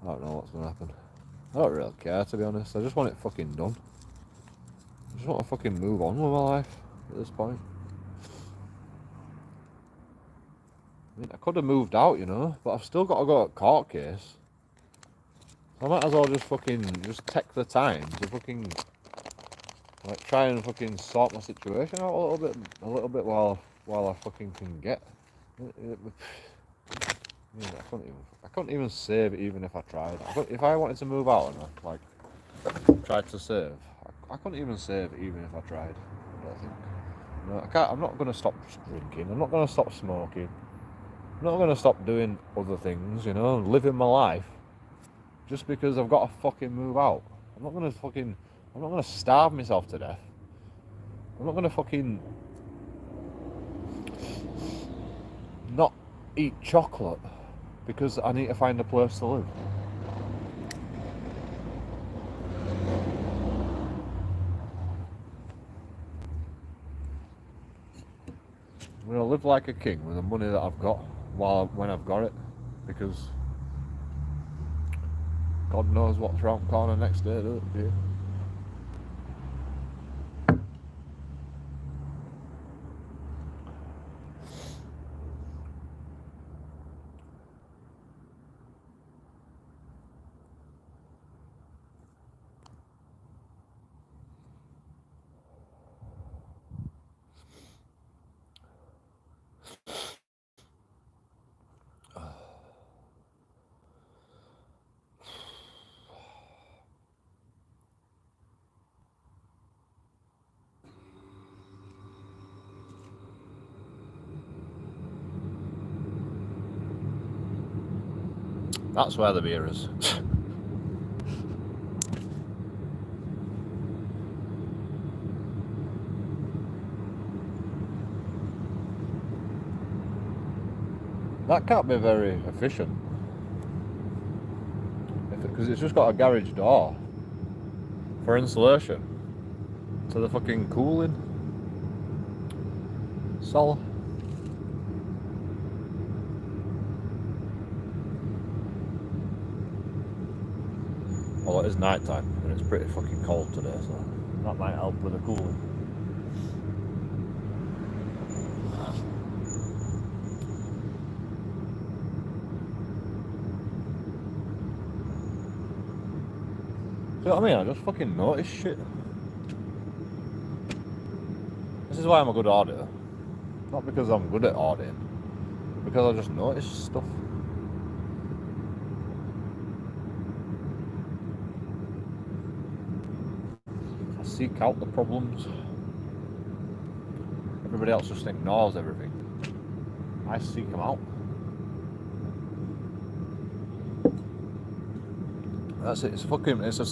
I don't know what's going to happen. I don't really care, to be honest. I just want it fucking done. I just want to fucking move on with my life at this point. I mean, I could have moved out, you know, but I've still got to go to a court case. So I might as well just fucking just take the time to fucking like try and fucking sort my situation out a little bit while I fucking can get. I couldn't even save it even if I tried. If I wanted to move out and I like tried to save, I couldn't even save it even if I tried. I don't think. No, I can't. I'm not gonna stop drinking. I'm not gonna stop smoking. I'm not gonna stop doing other things. You know, living my life just because I've got to fucking move out. I'm not gonna starve myself to death. I'm not gonna fucking not eat chocolate because I need to find a place to live. I'm gonna live like a king with the money that I've got when I've got it, because God knows what's round the corner next day, do you? That's where the beer is. That can't be very efficient, because it's just got a garage door for insulation to the fucking cooling cellar. Well, it is night time and it's pretty fucking cold today, so that might help with the cooling. See what I mean? I just fucking notice shit. This is why I'm a good auditor. Not because I'm good at auditing, because I just notice stuff. I seek out the problems. Everybody else just ignores everything. I seek them out. That's it. It's a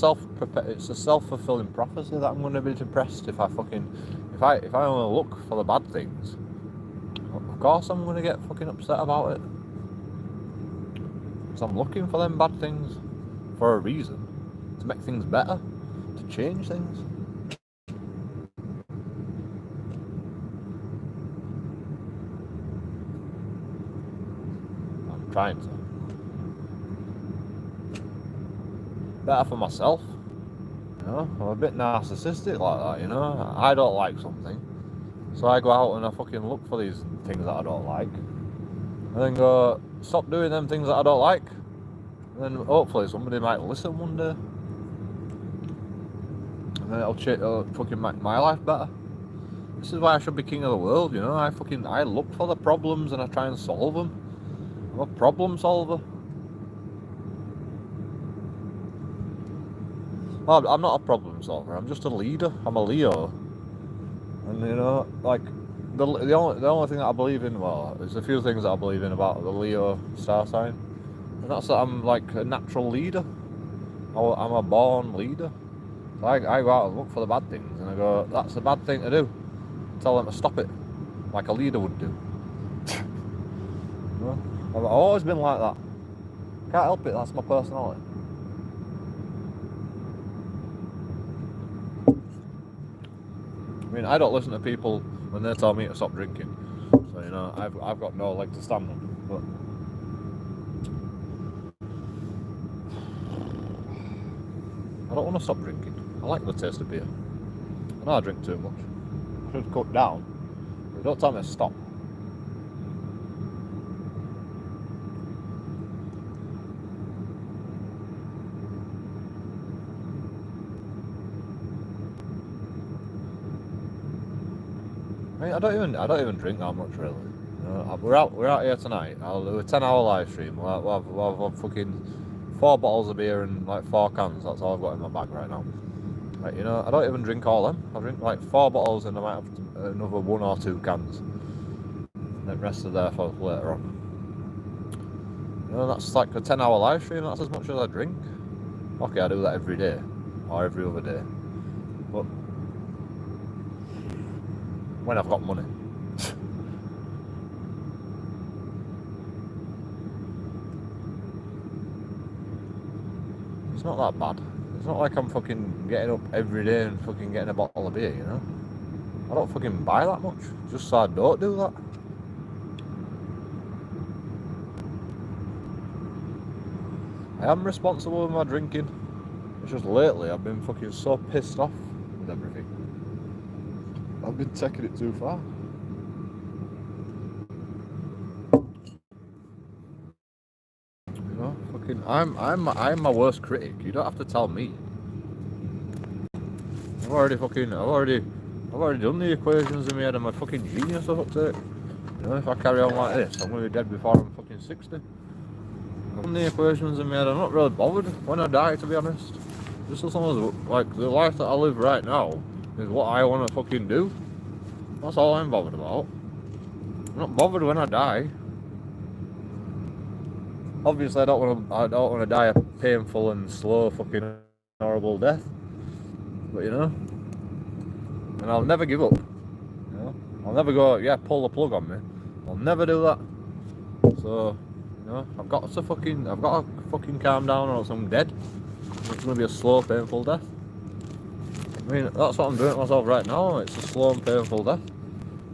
self-fulfilling prophecy that I'm going to be depressed if I only look for the bad things. Of course I'm going to get fucking upset about it. Because I'm looking for them bad things for a reason. To make things better. To change things. I'm trying to. Better for myself. You know, I'm a bit narcissistic like that, you know. I don't like something. So I go out and I fucking look for these things that I don't like. And then go, stop doing them things that I don't like. And then hopefully somebody might listen one day. And then it'll fucking make my life better. This is why I should be king of the world, you know. I look for the problems and I try and solve them. I'm a problem solver. Well, I'm not a problem solver. I'm just a leader. I'm a Leo, and you know, like the only thing that I believe in. Well, there's a few things that I believe in about the Leo star sign, and that's that I'm like a natural leader. I'm a born leader. So I go out and look for the bad things, and I go, that's a bad thing to do. Tell them to stop it, like a leader would do. You know? I've always been like that. Can't help it. That's my personality. I mean, I don't listen to people when they tell me to stop drinking. So, you know, I've got no leg to stand on. But I don't want to stop drinking. I like the taste of beer. I know I drink too much. I should cut down. But don't tell me to stop. I mean, I don't even drink that much really. You know, we're out here tonight. I'll do a 10-hour live stream. We'll have fucking 4 bottles of beer and like 4 cans. That's all I've got in my bag right now. Like, you know, I don't even drink all them. I drink like 4 bottles and I might have another 1 or 2 cans. And the rest are there for later on. You know, that's like a 10-hour live stream. That's as much as I drink. Okay, I do that every day or every other day. But when I've got money. It's not that bad. It's not like I'm fucking getting up every day and fucking getting a bottle of beer, you know? I don't fucking buy that much, just so I don't do that. I am responsible with my drinking. It's just lately I've been fucking so pissed off with everything. I've been taking it too far. You know, fucking, I'm my worst critic. You don't have to tell me. I've already done the equations in my head. I'm a fucking genius, for fuck's sake. You know, if I carry on like this, I'm gonna be dead before I'm fucking 60. I've done the equations in my head. I'm not really bothered when I die, to be honest. Just as long as, like, the life that I live right now is what I want to fucking do. That's all I'm bothered about. I'm not bothered when I die. Obviously, I don't want to die a painful and slow, fucking horrible death. But you know, and I'll never give up. You know, I'll never go, yeah, pull the plug on me. I'll never do that. So, you know, I've got to fucking calm down, or else I'm dead. It's gonna be a slow, painful death. I mean, that's what I'm doing to myself right now. It's a slow and painful death.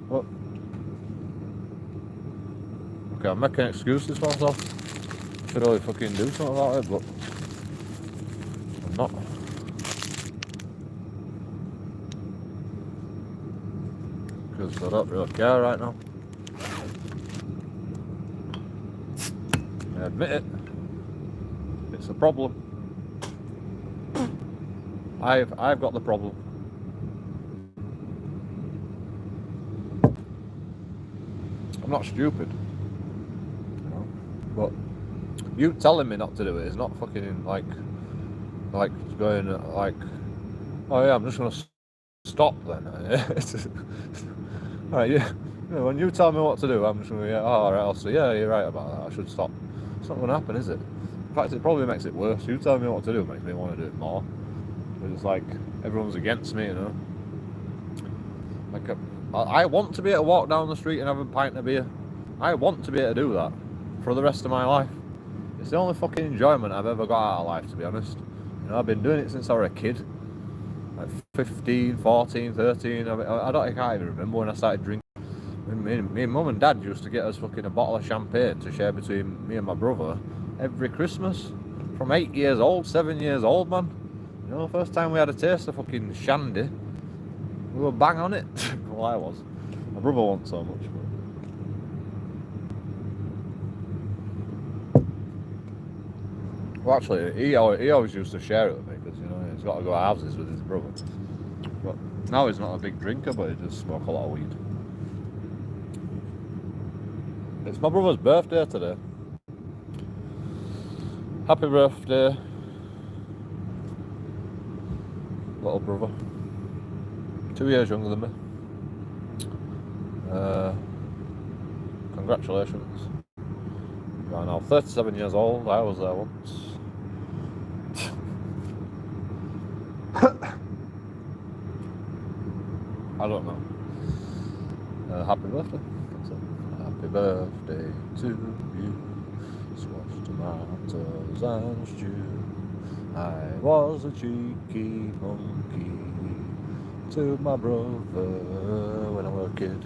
But okay, I'm making excuses for myself. Should really fucking do something about it, but I'm not. Because I don't really care right now. I admit it. It's a problem. I've got the problem. I'm not stupid. You know? But you telling me not to do it is not fucking like going like, oh yeah, I'm just gonna stop then. Right, yeah. You know, when you tell me what to do, I'm just gonna, yeah, oh, alright, I'll say, yeah, you're right about that, I should stop. It's not gonna happen, is it? In fact, it probably makes it worse. You telling me what to do makes me want to do it more. It's like everyone's against me, you know. Like I want to be able to walk down the street and have a pint of beer. I want to be able to do that for the rest of my life. It's the only fucking enjoyment I've ever got out of life, to be honest. You know, I've been doing it since I was a kid. Like 15, 14, 13. I can't even remember when I started drinking. Me and mum and dad used to get us fucking a bottle of champagne to share between me and my brother every Christmas. From 8 years old, 7 years old, man. You know, first time we had a taste of fucking shandy, we were bang on it. Well, I was. My brother wasn't so much. Well, actually, he always used to share it with me because, you know, he's got to go to houses with his brother. But Now he's not a big drinker, but he does smoke a lot of weed. It's my brother's birthday today. Happy birthday, little brother. 2 years younger than me. Congratulations. You are now 37 years old. I was there once. I don't know. Happy birthday. That's it. Happy birthday to you. Squash tomatoes and stew. I was a cheeky monkey to my brother when I was a kid.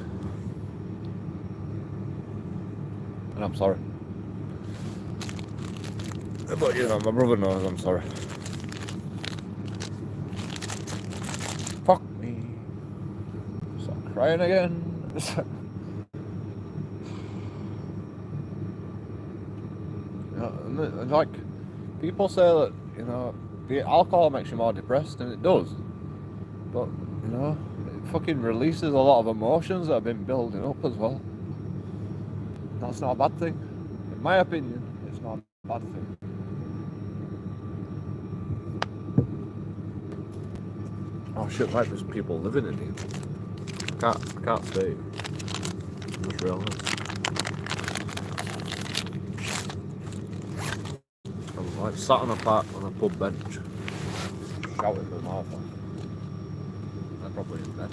And I'm sorry. But you know, my brother knows I'm sorry. Fuck me. Start crying again. You know, like, people say that, you know, the alcohol makes you more depressed, and it does. But, you know, it fucking releases a lot of emotions that have been building up as well. That's not a bad thing. In my opinion, it's not a bad thing. Oh shit, like there's people living in here. I can't stay. Just realised. I was like sat on a pub bench, shouting my mouth off. They're probably in bed.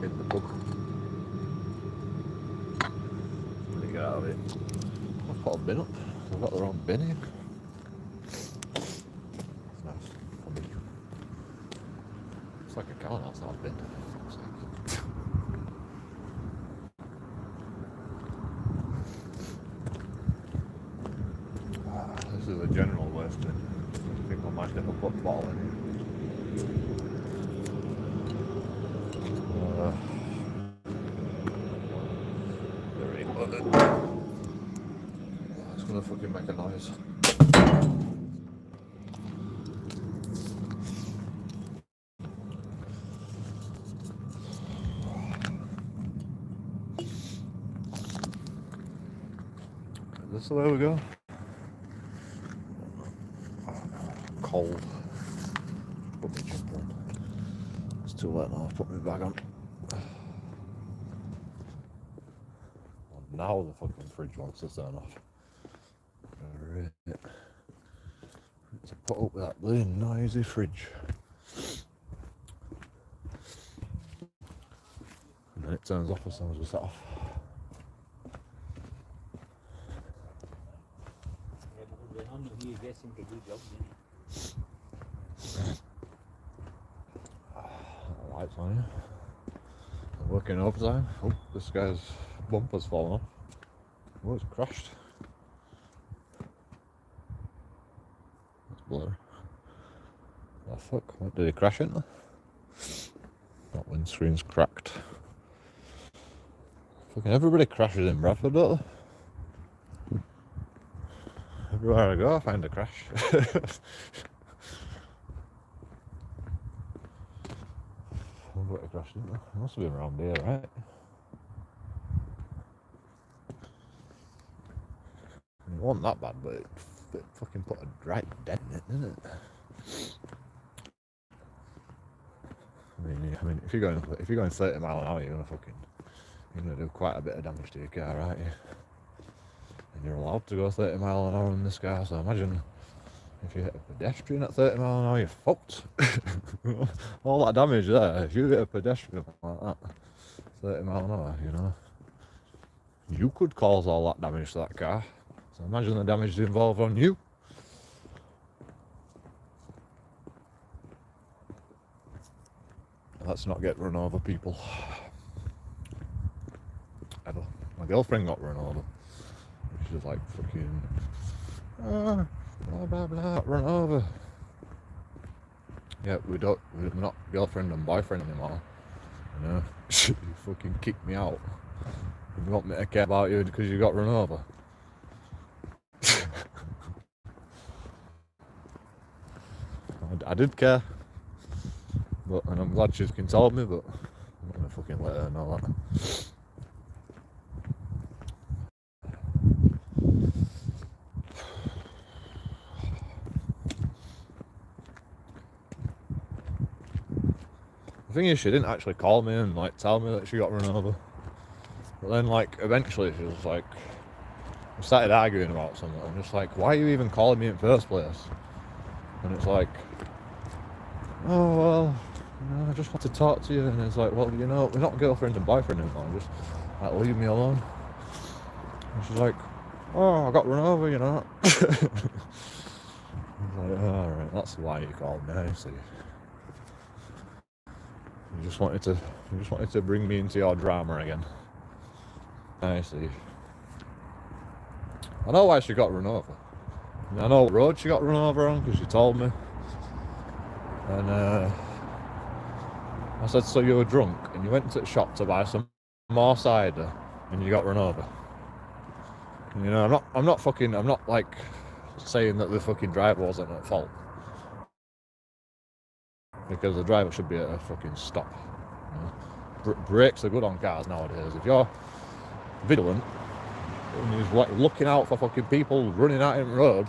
In the pub. Let me get out of it. I've put a bin up. They've got their own bin here. It's nice. For me. It's like a car, that's not a bin. This is a general waste bin. I think I might have put a bottle in here. It's gonna fucking make a noise. Is this the way we go? Cold. Put my jumper on. It's too late now, I've put my bag on. Well, now the fucking fridge wants to turn off. Right. To put up with that bloody noisy fridge. And then it turns off as soon as we set off. Lights on here. I'm working overtime. Oh, this guy's bumper's fallen off. Oh, it's crashed. That's blurry. What the fuck? What did he crash into? That windscreen's cracked. Fucking everybody crashes in Bradford, don't they? Everywhere I go, I find a crash. I wonder what it crashed into. It must have been around here, right? It wasn't that bad, but it fucking put a right dent in it, didn't it? I mean, if you're going 30 mile an hour, you're gonna do quite a bit of damage to your car, right? And you're allowed to go 30 mile an hour in this car, so imagine if you hit a pedestrian at 30 mile an hour, you're fucked. All that damage there, if you hit a pedestrian like that, 30 mile an hour, you know, you could cause all that damage to that car. So imagine the damage involved on you. Let's not get run over, people. Ever. My girlfriend got run over. She was like fucking blah blah blah, run over. Yeah, we're not girlfriend and boyfriend anymore. You know, she fucking kicked me out. You want me to care about you because you got run over? I did care, and I'm glad she fucking told me, but I'm not gonna fucking let her know that. The thing is, she didn't actually call me and like tell me that she got run over. But then, like, eventually she was like, we started arguing about something. I'm just like, why are you even calling me in the first place? And it's like, oh, well, I just want to talk to you. And it's like, well, we're not girlfriend and boyfriend anymore. Just, like, leave me alone. And she's like, oh, I got run over, I was like, oh, alright, that's why you called me, I see. You just wanted to bring me into your drama again. I see. I know why she got run over. I know what road she got run over on, because she told me. And I said, so you were drunk and you went to the shop to buy some more cider and you got run over. And, I'm not like saying that the fucking driver wasn't at fault, because the driver should be at a fucking stop. Brakes are good on cars nowadays. If you're vigilant and you're like looking out for fucking people running out in the road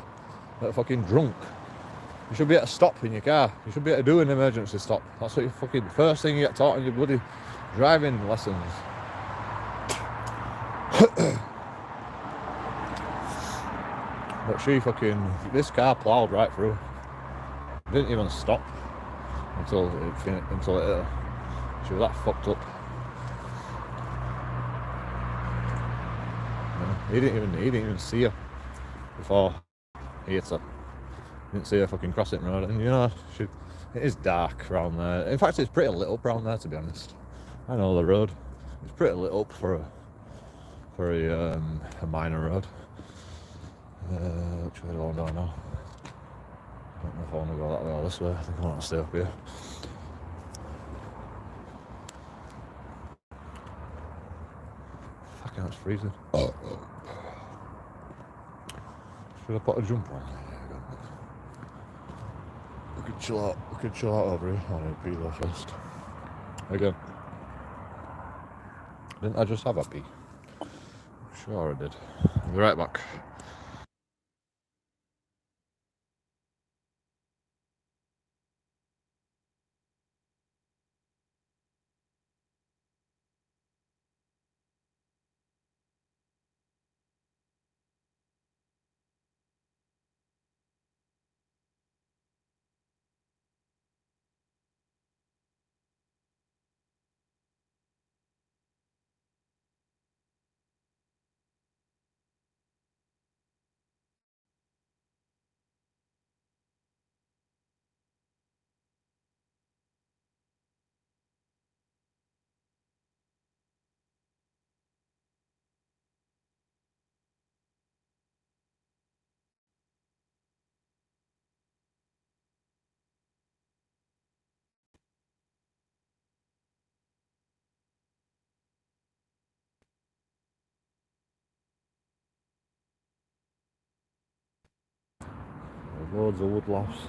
that are fucking drunk, you should be at a stop in your car. You should be able to do an emergency stop. That's what you fucking first thing you get taught in your bloody driving lessons. But this car ploughed right through. Didn't even stop until it hit her. She was that fucked up. He didn't even see her before he hit her. Didn't see her fucking crossing the road, and it is dark around there. In fact, it's pretty lit up around there, to be honest. I know the road. It's pretty lit up for a minor road. Which way do I want to go now? I don't know if I want to go that way or this way. I think I want to stay up here. Fucking, it's freezing. Should I put a jumper on? We could chill out over here. I need to pee though first. Again. Didn't I just have a pee? Sure I did. I'll be right back. There's loads of woodlouse.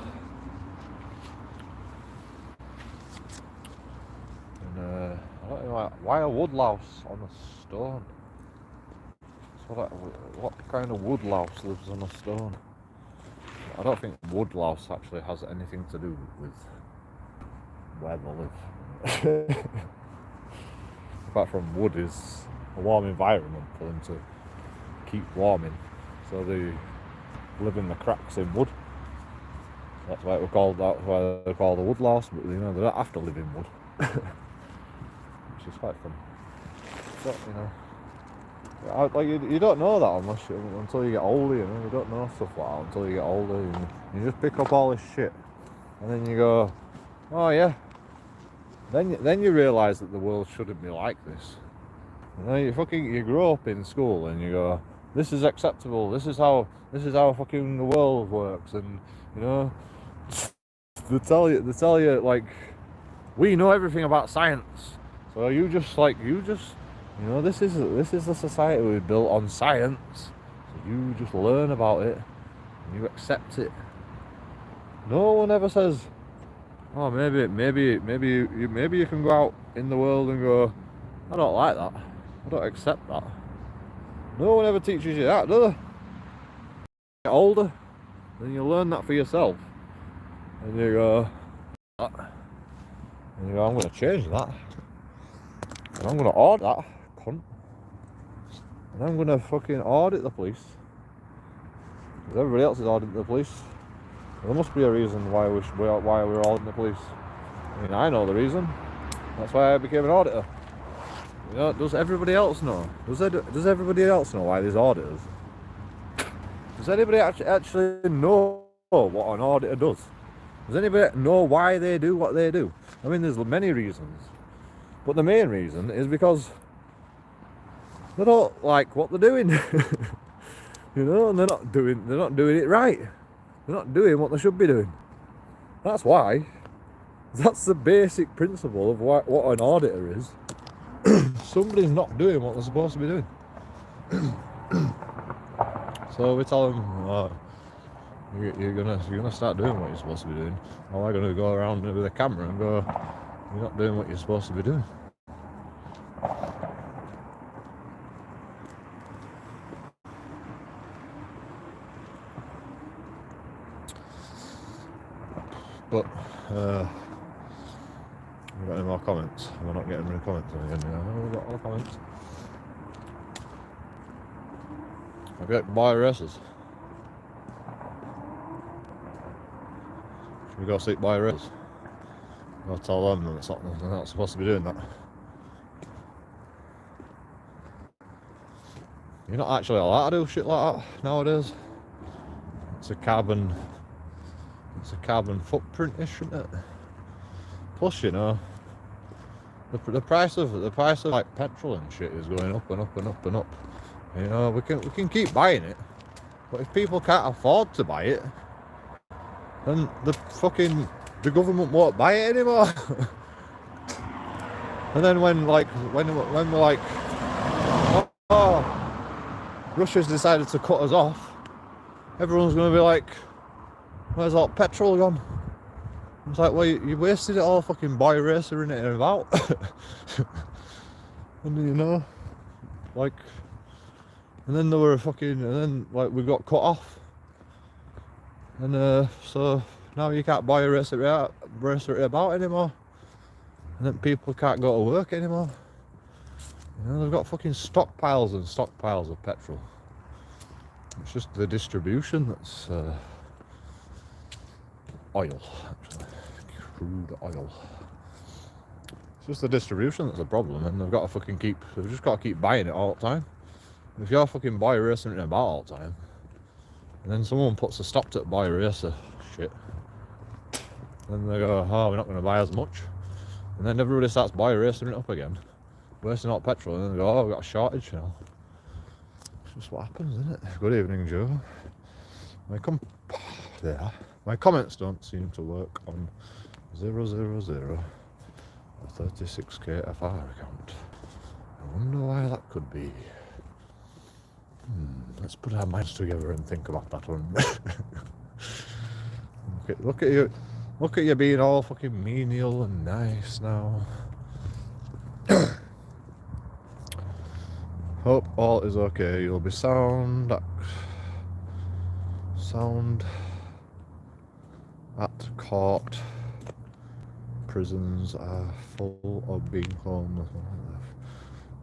And I don't know why a woodlouse on a stone. So what kind of woodlouse lives on a stone? I don't think woodlouse actually has anything to do with where they live. Apart from wood is a warm environment for them to keep warming, so they live in the cracks in wood. That's why they're called a woodlouse, but they don't have to live in wood. Which is quite fun. So, you don't know that until you get older, you don't know stuff like that until you get older. You just pick up all this shit, and then you go, oh yeah. Then you realise that the world shouldn't be like this. You grow up in school and you go, this is acceptable. This is how fucking the world works, and they tell you like, we know everything about science. So this is the society we built on science. So you just learn about it and you accept it. No one ever says, oh, maybe you can go out in the world and go, I don't like that. I don't accept that. No one ever teaches you that, do they? Get older, then you learn that for yourself. And you go, and you go, I'm going to change that. And I'm going to audit that cunt. And I'm going to fucking audit the police. Because everybody else is auditing the police. There must be a reason why we're auditing the police. I mean, I know the reason. That's why I became an auditor. You know, does everybody else know? Does everybody else know why there's auditors? Does anybody actually know what an auditor does? Does anybody know why they do what they do? I mean, there's many reasons. But the main reason is because they don't like what they're doing. You know, and they're not doing it right. They're not doing what they should be doing. That's why. That's the basic principle of what an auditor is. Somebody's not doing what they're supposed to be doing. So we tell them, you're gonna start doing what you're supposed to be doing. Or we're gonna go around with a camera and go, you're not doing what you're supposed to be doing. But we've got any more comments? We're not getting many comments again. We've got all the comments. I get buy races. Should we go seek buy races? I'll tell them that they're not supposed to be doing that. You're not actually allowed to do shit like that nowadays. It's a carbon footprint, isn't it? Plus, you know, the price of like petrol and shit is going up and up and up and up. You know, we can keep buying it, but if people can't afford to buy it, then the government won't buy it anymore. And then when we're like, oh, Russia's decided to cut us off, everyone's going to be like, where's all petrol gone? It's like, well, you wasted it all fucking boy racing it about. And you know, like, and then we got cut off. And so now you can't buy a racer about anymore. And then people can't go to work anymore. You know, they've got fucking stockpiles and stockpiles of petrol. It's just the distribution that's oil, actually. Crude oil. It's just the distribution that's a problem, and they've just got to keep buying it all the time. If you're fucking boy racing it about all the time, and then someone puts a stop to boy racer shit, then they go, oh, we're not going to buy as much. And then everybody starts boy racing it up again, wasting all petrol, and then they go, oh, we've got a shortage now. It's just what happens, isn't it? Good evening, Joe. My comments don't seem to work on 000 a 36k FR account. I wonder why that could be. Let's put our minds together and think about that one. Look at you being all fucking menial and nice now. Hope all is okay. You'll be sound at court. Prisons are full of being homeless.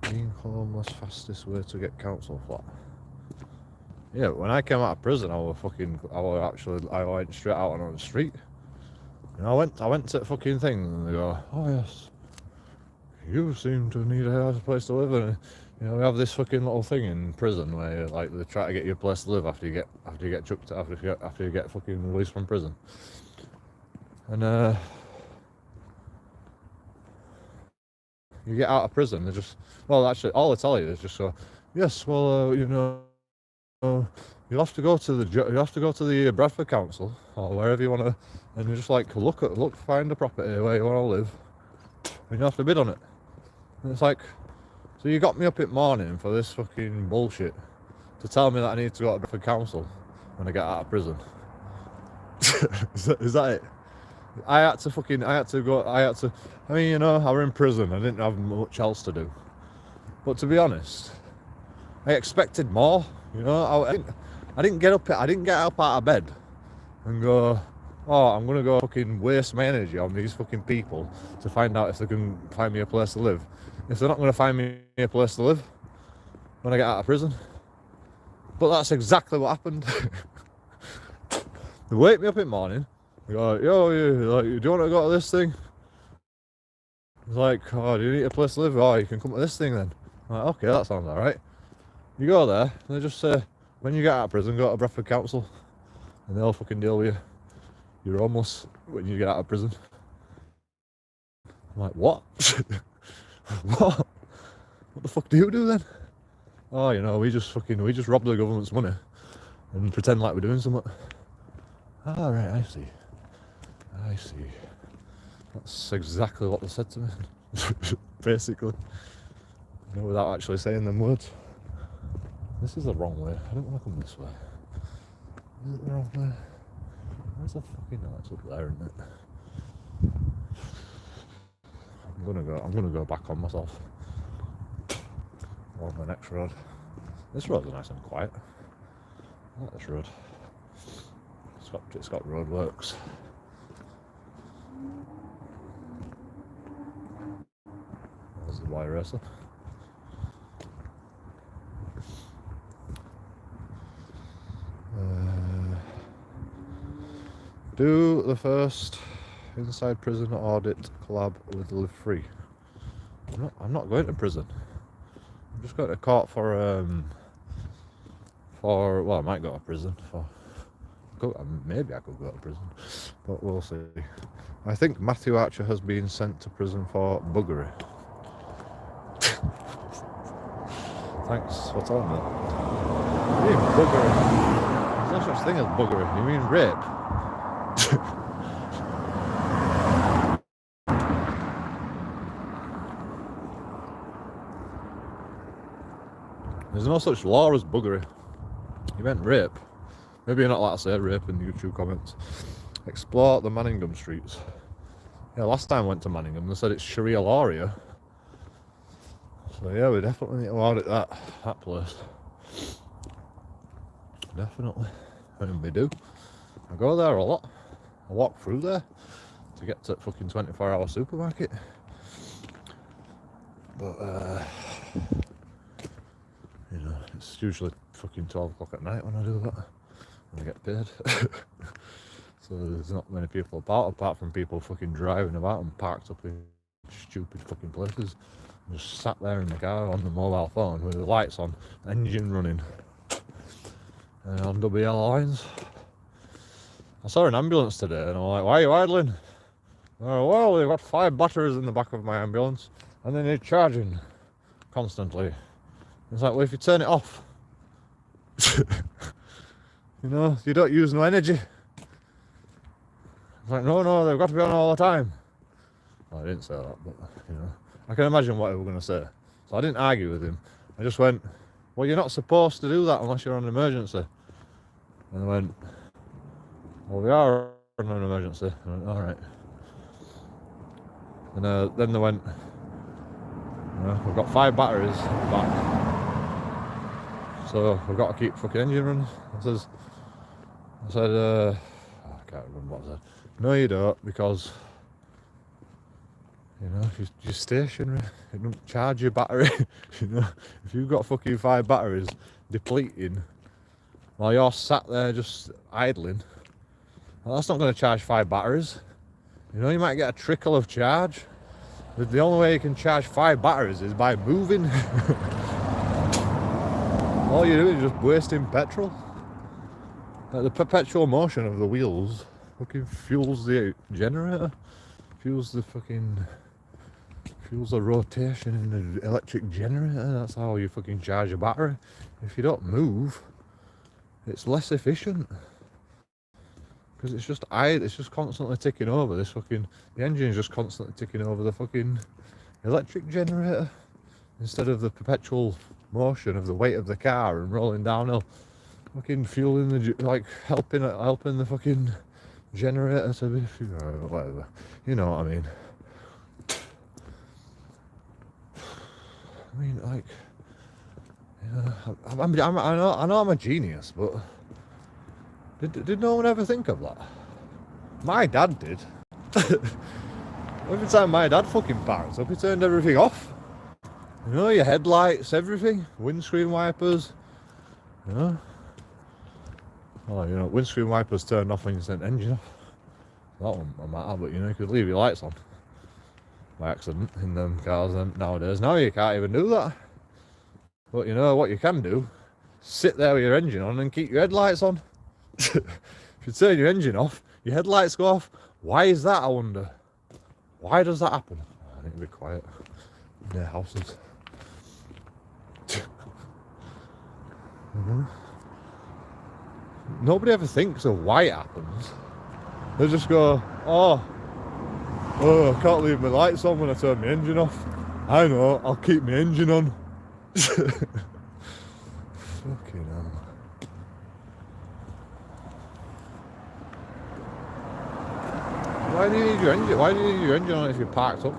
Being homeless, fastest way to get council flat. Yeah, when I came out of prison, I went straight out on the street. And I went to the fucking thing, and they go, oh yes, you seem to need a place to live, and you know, we have this fucking little thing in prison where like they try to get you a place to live after you get fucking released from prison. And you get out of prison, they just, well, actually, all they tell you is just go, yes, well, you know, you'll have to go to the Bradford Council or wherever you want to, and you just like find a property where you want to live, and you have to bid on it. And it's like, so you got me up in the morning for this fucking bullshit to tell me that I need to go to Bradford Council when I get out of prison. Is that it? I had to, I mean, you know, I were in prison, I didn't have much else to do. But to be honest, I expected more, you know. I didn't get up out of bed and go, oh, I'm gonna go fucking waste my energy on these fucking people to find out if they can find me a place to live. If they're not gonna find me a place to live when I get out of prison. But that's exactly what happened. They wake me up in the morning, they go, yo, do you want to go to this thing? It's like, oh, do you need a place to live? Oh, you can come to this thing then. I'm like, okay, that sounds alright. You go there, and they just say, when you get out of prison, go to Bradford Council, and they'll fucking deal with you. You're homeless when you get out of prison. I'm like, what? What? What the fuck do you do then? Oh, you know, we just rob the government's money and pretend like we're doing something. Ah, right, I see. That's exactly what they said to me. Basically. You know, without actually saying them words. This is the wrong way. I don't want to come this way. Is it the wrong way? Where's the fucking... No, it's up there, isn't it? I'm gonna go back on myself. On the next road. This road's nice and quiet. I like this road. It's got roadworks. There's the Y racer. Do the first inside prison audit collab with Live Free. I'm not going to prison. I'm just going to court for well, I might go to prison for. Maybe I could go to prison, but we'll see. I think Matthew Archer has been sent to prison for buggery. Thanks for telling me. What do you mean buggery? There's no such thing as buggery. You mean rape? There's no such law as buggery. You meant rape. Maybe you're not allowed to say rape in the YouTube comments. Explore the Manningham streets. Yeah, last time I went to Manningham, they said it's Sharia law here. So yeah, we definitely need to audit that place. Definitely. And we do. I go there a lot. I walk through there to get to fucking 24-hour supermarket. But you know, it's usually fucking 12 o'clock at night when I do that. And I get paid. So there's not many people about, apart from people fucking driving about and parked up in stupid fucking places. I'm just sat there in the car on the mobile phone with the lights on, engine running. And on double yellow lines. I saw an ambulance today and I'm like, why are you idling? Oh, well, they've got 5 batteries in the back of my ambulance and they need charging constantly. It's like, well, if you turn it off, you know, you don't use no energy. It's like, no, they've got to be on all the time. Well, I didn't say that, but, you know, I can imagine what they were going to say. So I didn't argue with him. I just went, well, you're not supposed to do that unless you're on an emergency. And they went, well, we are on an emergency. I went, all right. And then they went, we've got 5 batteries back. So we've got to keep fucking engine running. I said, I can't remember what I said. No, you don't, because, you know, you're stationary. You don't charge your battery. You know, if you've got fucking 5 batteries depleting while you're sat there just idling, well, that's not going to charge 5 batteries. You know, you might get a trickle of charge. The only way you can charge 5 batteries is by moving. All you do is just wasting petrol. Like the perpetual motion of the wheels fucking fuels the generator, fuels the rotation in the electric generator. That's how you fucking charge a battery. If you don't move, it's less efficient. Because it's just constantly ticking over. The engine's just constantly ticking over the fucking electric generator instead of the perpetual motion of the weight of the car and rolling downhill, fucking fueling helping the fucking generator to be, whatever. You know what I mean? I mean, like, I know I'm a genius, but did no one ever think of that? My dad did. Every time my dad fucking parked up, he turned everything off. You know, your headlights, everything, windscreen wipers. You know, windscreen wipers turned off when you sent the engine off. That wouldn't matter, but you could leave your lights on by accident in them cars. And nowadays, now you can't even do that. But you know what you can do? Sit there with your engine on and keep your headlights on. If you turn your engine off, your headlights go off. Why is that, I wonder? Why does that happen? I need to be quiet in their houses. Nobody ever thinks of why it happens. They just go, oh, I can't leave my lights on when I turn my engine off. I know, I'll keep my engine on. Fucking hell. Why do you need your engine? Why do you need your engine on if you're parked up?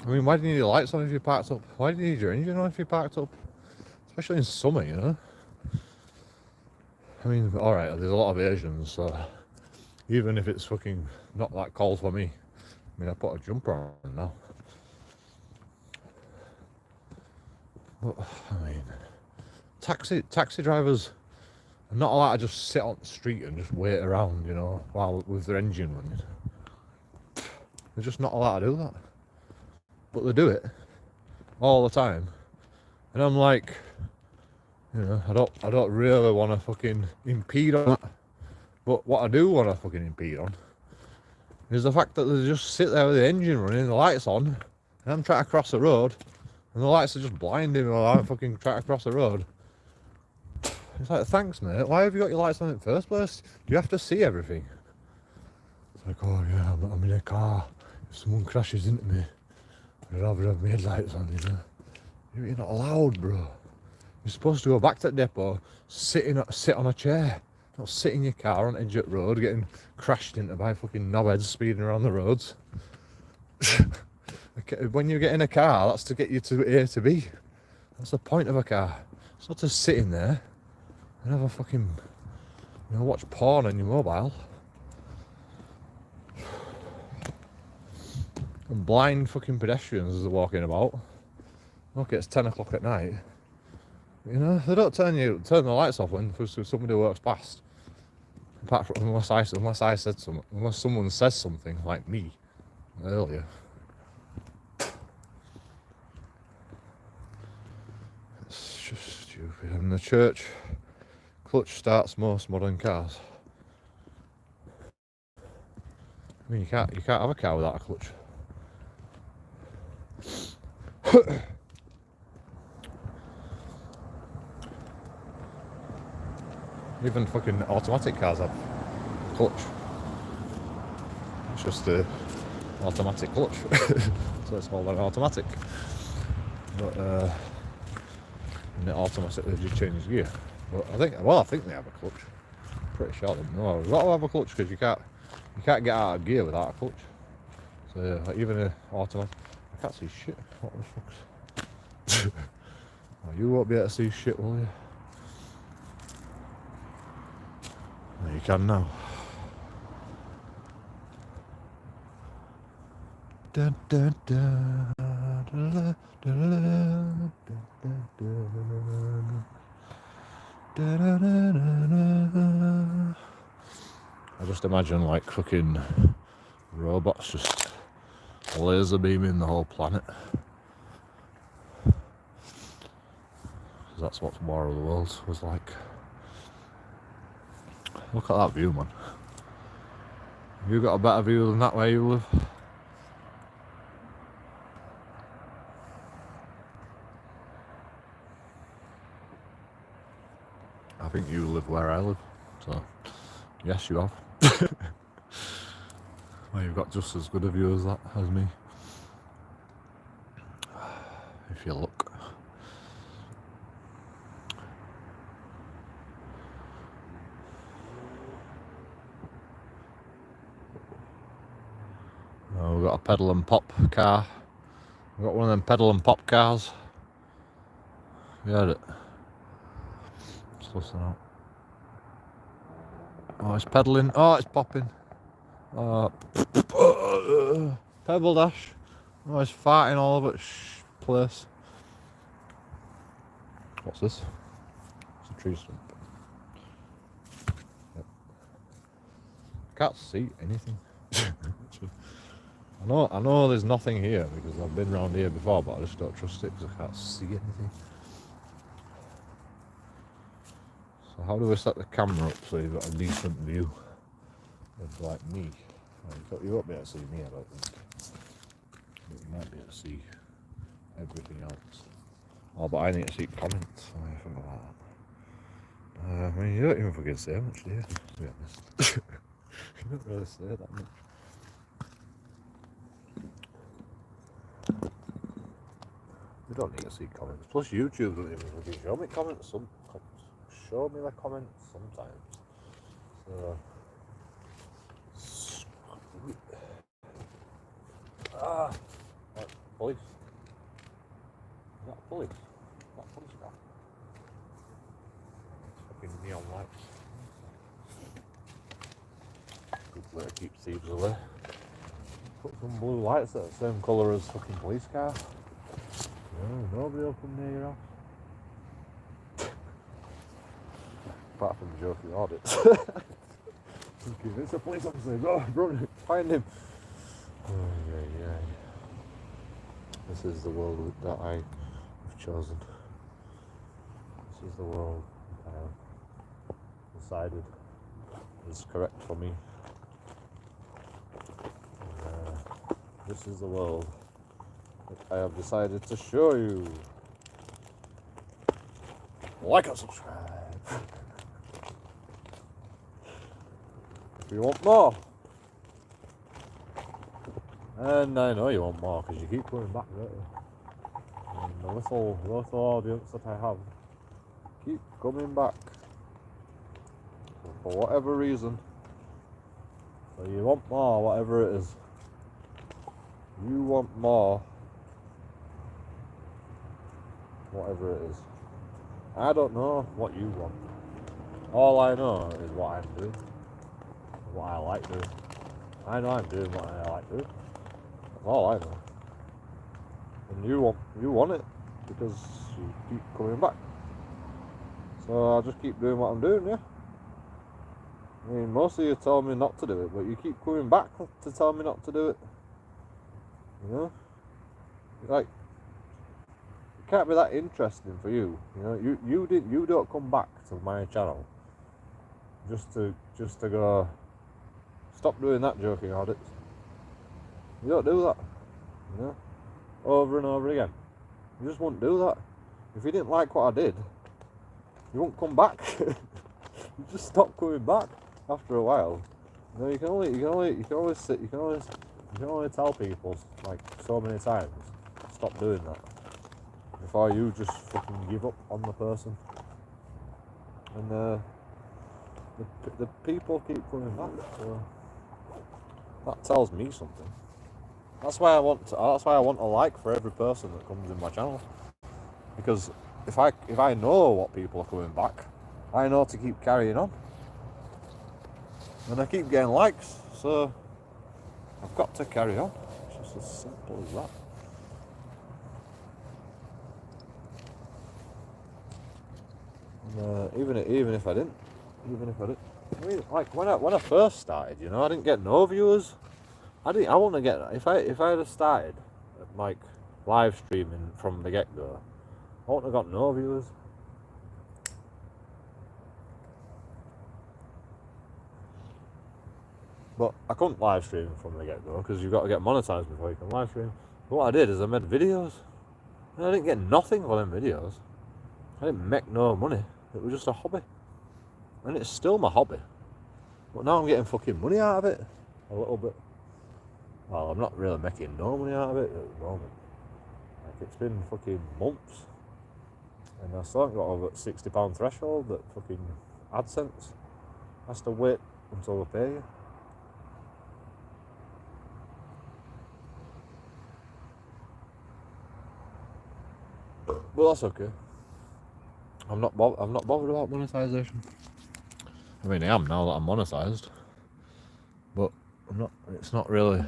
I mean, why do you need your lights on if you're parked up? Why do you need your engine on if you're parked up? Especially in summer, you know? I mean, alright, there's a lot of Asians, so even if it's fucking not that cold for me, I mean, I put a jumper on now. But, I mean, taxi drivers are not allowed to just sit on the street and just wait around, you know, while with their engine running. They're just not allowed to do that. But they do it all the time. And I'm like, you know, I don't really want to fucking impede on that. But what I do want to fucking impede on is the fact that they just sit there with the engine running, the lights on, and I'm trying to cross the road, and the lights are just blinding me while I'm fucking trying to cross the road. It's like, thanks, mate. Why have you got your lights on in the first place? Do you have to see everything? It's like, oh yeah, I'm in a car. If someone crashes into me, I'd rather have my headlights on, you know. You're not allowed, bro. You're supposed to go back to the depot, sit on a chair. Not sit in your car on edge of the road, getting crashed into by fucking knobheads speeding around the roads. When you get in a car, that's to get you to A to B. That's the point of a car. It's not to sit in there and have a fucking, you know, watch porn on your mobile. And blind fucking pedestrians as they're walking about. Okay, it's 10 o'clock at night. You know, they don't turn the lights off when somebody walks past. Apart from unless I said something, unless someone says something like me earlier. It's just stupid. And the church clutch starts most modern cars. I mean, you can't have a car without a clutch. Even fucking automatic cars have clutch. It's just the automatic clutch. So it's called an automatic. But and it automatically just changes gear. But I think they have a clutch. Pretty sure they know. You've got to have a clutch because you can't get out of gear without a clutch. So yeah, like even an automatic. I can't see shit. What the fuck's? Oh, you won't be able to see shit, will you? You can now. Dun, dun, dun, dun, dun, dun. I just imagine like fucking robots just laser beaming the whole planet. Because that's what War of the Worlds was like. Look at that view, man. You got a better view than that where you live? I think you live where I live, so yes, you have. Well, you've got just as good a view as that as me, if you look. we've got a pedal and pop car. We've got one of them pedal and pop cars. You heard it? Just listen out. Oh, it's pedaling. Oh, it's popping. Pebble Dash. Oh, it's farting all over the place. What's this? It's a tree stump. Yep. Can't see anything. I know there's nothing here because I've been around here before, but I just don't trust it because I can't see anything. So how do we set the camera up so you've got a decent view of like me? You won't be able to see me, I don't think. But you might be able to see everything else. Oh, but I need to see comments. Oh, I forgot about that. I mean, you don't even fucking say much, do you? To be honest. You don't really say that much. You don't need to see comments. Plus, YouTube doesn't even fucking show me comments. Show me the comments sometimes. So, like, police. Is that police? Is that police car? It's fucking neon lights. Good way to keep thieves away. Put some blue lights that are the same colour as fucking police car. No, nobody will come near your house. Apart from JoeKingAudits. Okay, it's a police officer. Go, run, find him. Oh, yeah. This is the world that I have chosen. This is the world I have decided is correct for me. And, this is the world that I have decided to show you. Like and subscribe. If you want more. And I know you want more because you keep coming back, don't you? And the little audience that I have keep coming back. So for whatever reason. So you want more, whatever it is. You want more. Whatever it is. I don't know what you want. All I know is what I'm doing. What I like doing. I know I'm doing what I like doing. That's all I know. And you want it because you keep coming back. So I'll just keep doing what I'm doing, yeah? I mean, most of you tell me not to do it, but you keep coming back to tell me not to do it. You know? Like, it can't be that interesting for you. You know, you don't come back to my channel just to go, stop doing that, JoeKingAudits. You don't do that, you know, over and over again. You just won't do that. If you didn't like what I did, you won't come back. You just stop coming back after a while. You know, you can only tell people like so many times, stop doing that, before you just fucking give up on the person. And the people keep coming back, so that tells me something. That's why I want a like for every person that comes in my channel, because if I know what people are coming back, I know to keep carrying on, and I keep getting likes, so I've got to carry on. It's just as simple as that. And, even if I didn't, I mean, like when I first started, you know, I didn't get no viewers. I wouldn't have get that. If I had started like live streaming from the get-go, I wouldn't have got no viewers. But I couldn't live stream from the get-go because you've got to get monetized before you can live stream. But what I did is I made videos, and I didn't get nothing for them videos. I didn't make no money. It was just a hobby, and it's still my hobby. But now I'm getting fucking money out of it, a little bit. Well, I'm not really making no money out of it at the moment. Like, it's been fucking months, and I still haven't got over £60 threshold that fucking AdSense has to wait until they pay you. But that's okay. I'm not bothered about monetization. I mean, I am now that I'm monetized, but I'm not. It's not really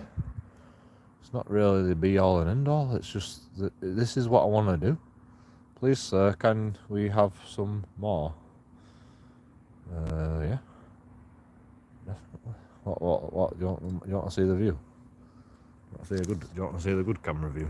the be all and end all. It's just that this is what I want to do. Please, sir, can we have some more? Yeah, definitely. What? Do you want to see the view? Do you want to see the good camera view?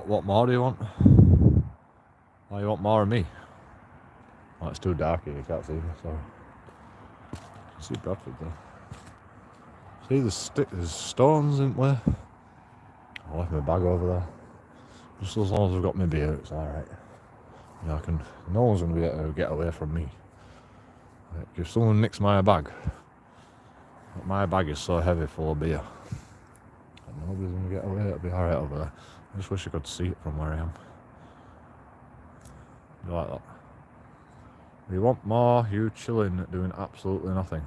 What more do you want? Oh, you want more of me? Oh, it's too dark here, you can't see me, sorry. See Bradford there. See there's stones in where? I left my bag over there. Just as long as I've got my beer, it's alright. Yeah, no one's gonna be able to get away from me. Like, if someone nicks my bag is so heavy full of beer, and nobody's gonna get away, it'll be alright over there. I just wish I could see it from where I am. You like that? You want more, you chilling, doing absolutely nothing.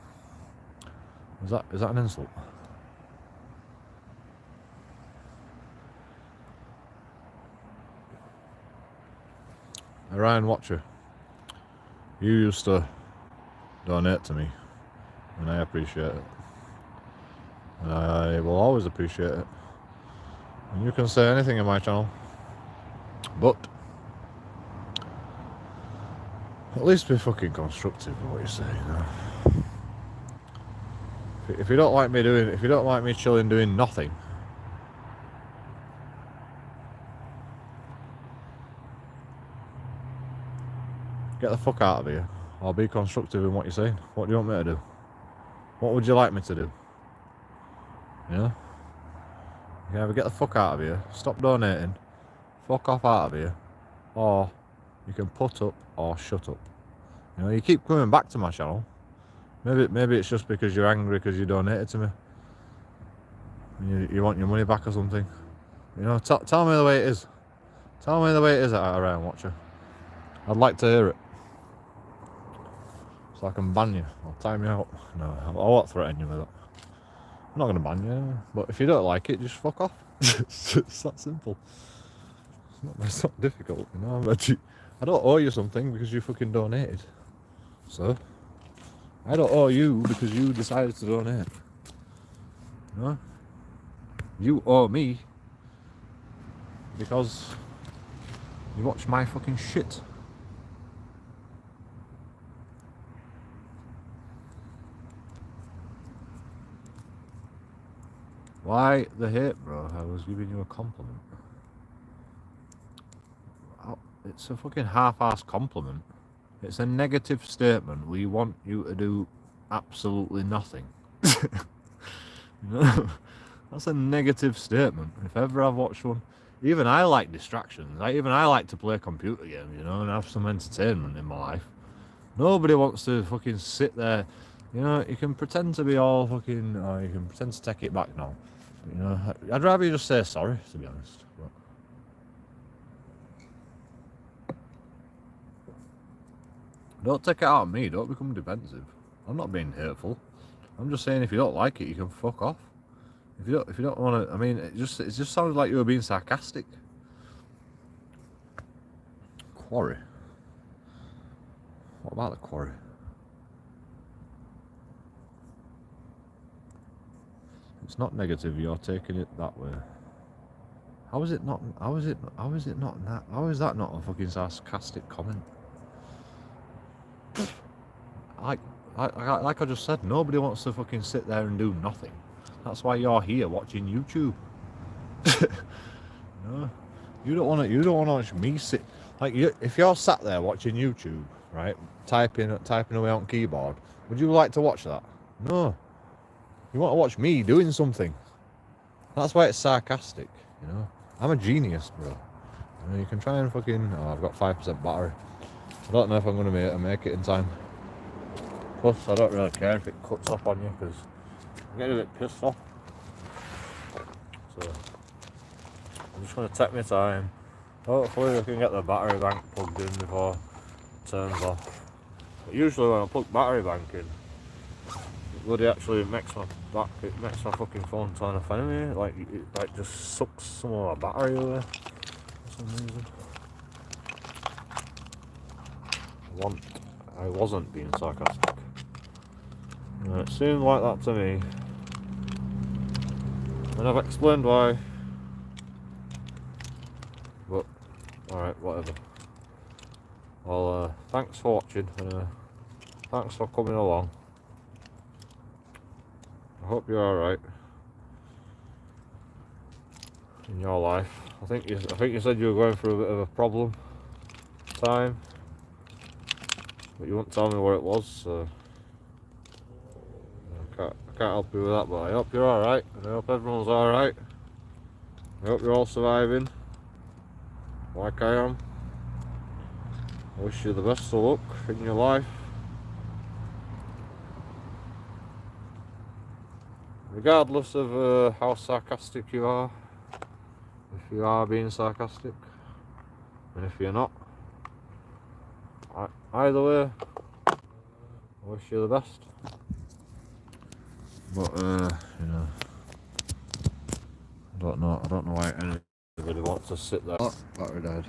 Is that an insult? Ryan Watcher, you used to donate to me, and I appreciate it. And I will always appreciate it. And you can say anything in my channel, but at least be fucking constructive with what you say, you know. If you don't like me chilling doing nothing, get the fuck out of here, or be constructive in what you're saying. What do you want me to do? What would you like me to do? You know? You can either get the fuck out of here, stop donating, fuck off out of here, or you can put up or shut up. You know, you keep coming back to my channel. Maybe it's just because you're angry because you donated to me. And you want your money back or something. You know, tell me the way it is. Tell me the way it is at Ryan Watcher. I'd like to hear it. So I can ban you. I'll time you out. No, I won't threaten you with that. I'm not going to ban you. But if you don't like it, just fuck off. It's that simple. It's not difficult, you know. I don't owe you something because you fucking donated. So I don't owe you because you decided to donate. You know? You owe me because you watch my fucking shit. Why the hate, bro? I was giving you a compliment. It's a fucking half-assed compliment. It's a negative statement. We want you to do absolutely nothing. You know? That's a negative statement. If ever I've watched one, even I like distractions. Even I like to play computer games, you know, and have some entertainment in my life. Nobody wants to fucking sit there. You know, you can pretend to be all fucking, or you can pretend to take it back now. You know, I'd rather you just say sorry, to be honest. But don't take it out on me. Don't become defensive. I'm not being hateful. I'm just saying if you don't like it, you can fuck off. If you don't want to, I mean, it just sounded like you were being sarcastic. Quarry. What about the quarry? It's not negative. You're taking it that way. How is it not? How is that not a fucking sarcastic comment? Like I just said, nobody wants to fucking sit there and do nothing. That's why you're here watching YouTube. No, you don't want to watch me sit. Like if you're sat there watching YouTube, right, typing away on keyboard, would you like to watch that? No. You want to watch me doing something. That's why it's sarcastic, you know. I'm a genius, bro. You know, you can try and fucking... Oh, I've got 5% battery. I don't know if I'm going to make it in time. Plus, I don't really care if it cuts off on you, because I'm getting a bit pissed off. So I'm just going to take my time. Hopefully I can get the battery bank plugged in before it turns off. But usually when I plug battery bank in, it bloody actually makes my fucking phone turn off anyway. Like it like just sucks some of my battery away for some reason. I wasn't being sarcastic. It seemed like that to me. And I've explained why. But, alright, whatever. Well, thanks for watching. Thanks for coming along. I hope you're alright in your life. I think you said you were going through a bit of a problem time, but you wouldn't tell me what it was, so I can't help you with that, but I hope you're alright, and I hope everyone's alright. I hope you're all surviving, like I am. I wish you the best of luck in your life. Regardless of how sarcastic you are, if you are being sarcastic, and if you're not, either way, I wish you the best. But you know, I don't know why anybody wants to sit there. Oh, battery died.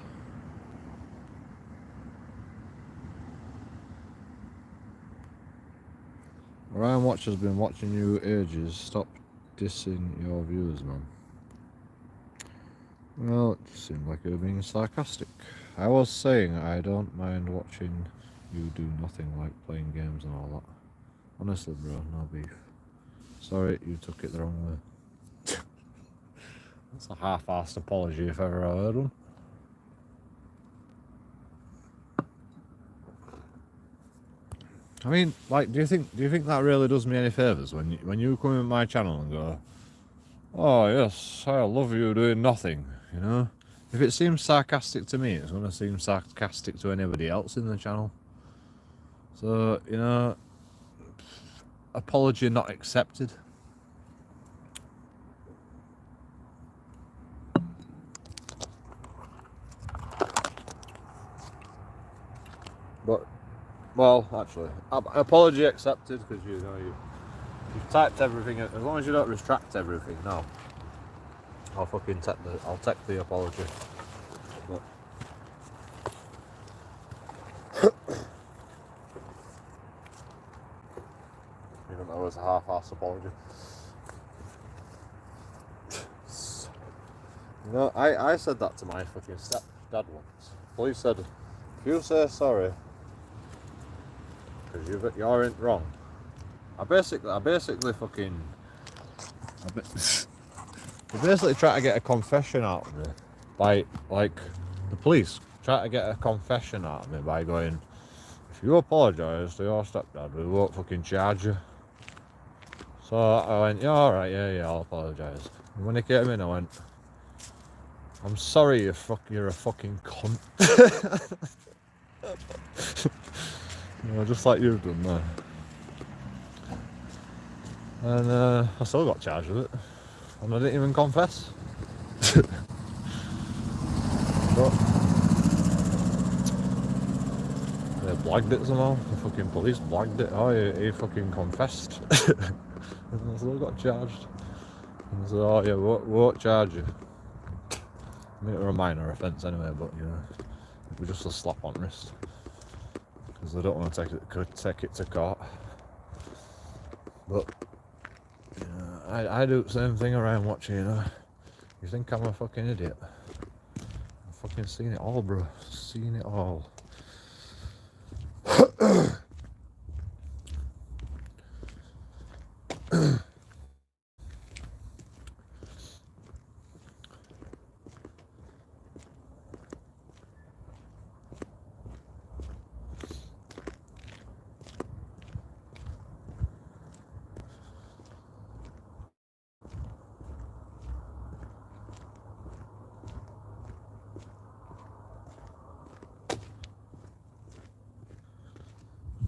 Ryan Watch has been watching you ages. Stop dissing your viewers, man. Well, it just seemed like you were being sarcastic. I was saying I don't mind watching you do nothing like playing games and all that. Honestly, bro, no beef. Sorry, you took it the wrong way. That's a half-assed apology if ever I heard one. I mean, like, do you think that really does me any favours when you come in my channel and go, oh yes, I love you doing nothing, you know? If it seems sarcastic to me, it's going to seem sarcastic to anybody else in the channel. So, you know, apology not accepted. But, well, actually, apology accepted, because you know you've typed everything. As long as you don't retract everything, no. I'll take the apology. But even though it was a half-assed apology. You know, I said that to my fucking stepdad once. Police said, if you say sorry, because you're in wrong. I basically fucking... They basically try to get a confession out of me by, like, the police try to get a confession out of me by going, if you apologise to your stepdad, we won't fucking charge you. So I went, yeah, alright, yeah, I'll apologise. And when he came in, I went, I'm sorry, you're a fucking cunt. You know, just like you've done there. And I still got charged with it. And I didn't even confess. But they blagged it somehow. The fucking police blagged it. Oh, he fucking confessed. And I still got charged. And I said, oh yeah, won't charge you. I mean, it was a minor offence anyway, but you know, it was just a slap on wrist. Because they don't want to take it to court. But you know, I do the same thing around watching, you know. You think I'm a fucking idiot? I've fucking seen it all, bro. Seen it all.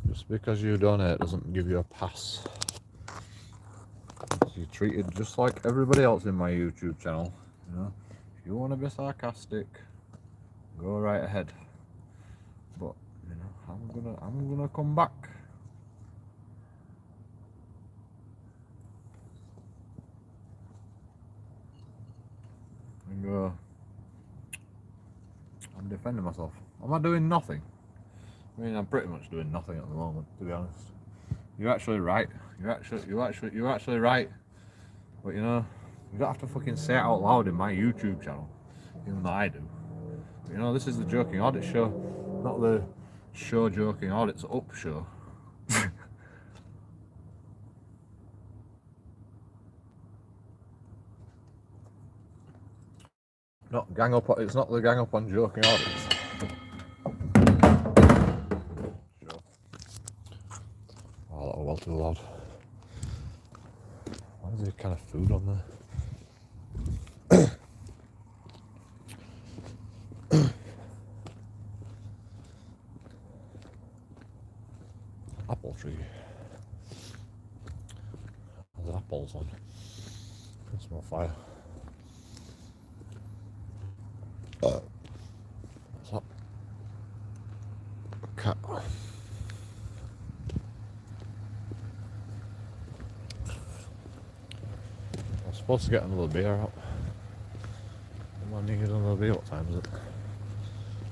Just because you donate doesn't give you a pass. you're treated just like everybody else in my YouTube channel. You know, if you want to be sarcastic, go right ahead. But you know, I'm gonna come back. And go. I'm defending myself. Am I doing nothing? I mean, I'm pretty much doing nothing at the moment, to be honest. You're actually right. You're actually right. But you know, you don't have to fucking say it out loud in my YouTube channel, even though I do. But, you know, this is the Joking Audits show, not the show Joking Audits up show. Not gang up. It's not the gang up on Joking Audits. Sure. Oh, that was well too loud. Why is there kind of food on there? Apple tree. There's apples on. Can smell fire. What's that? Cat. I'm supposed to get another beer out. I need another beer. What time is it?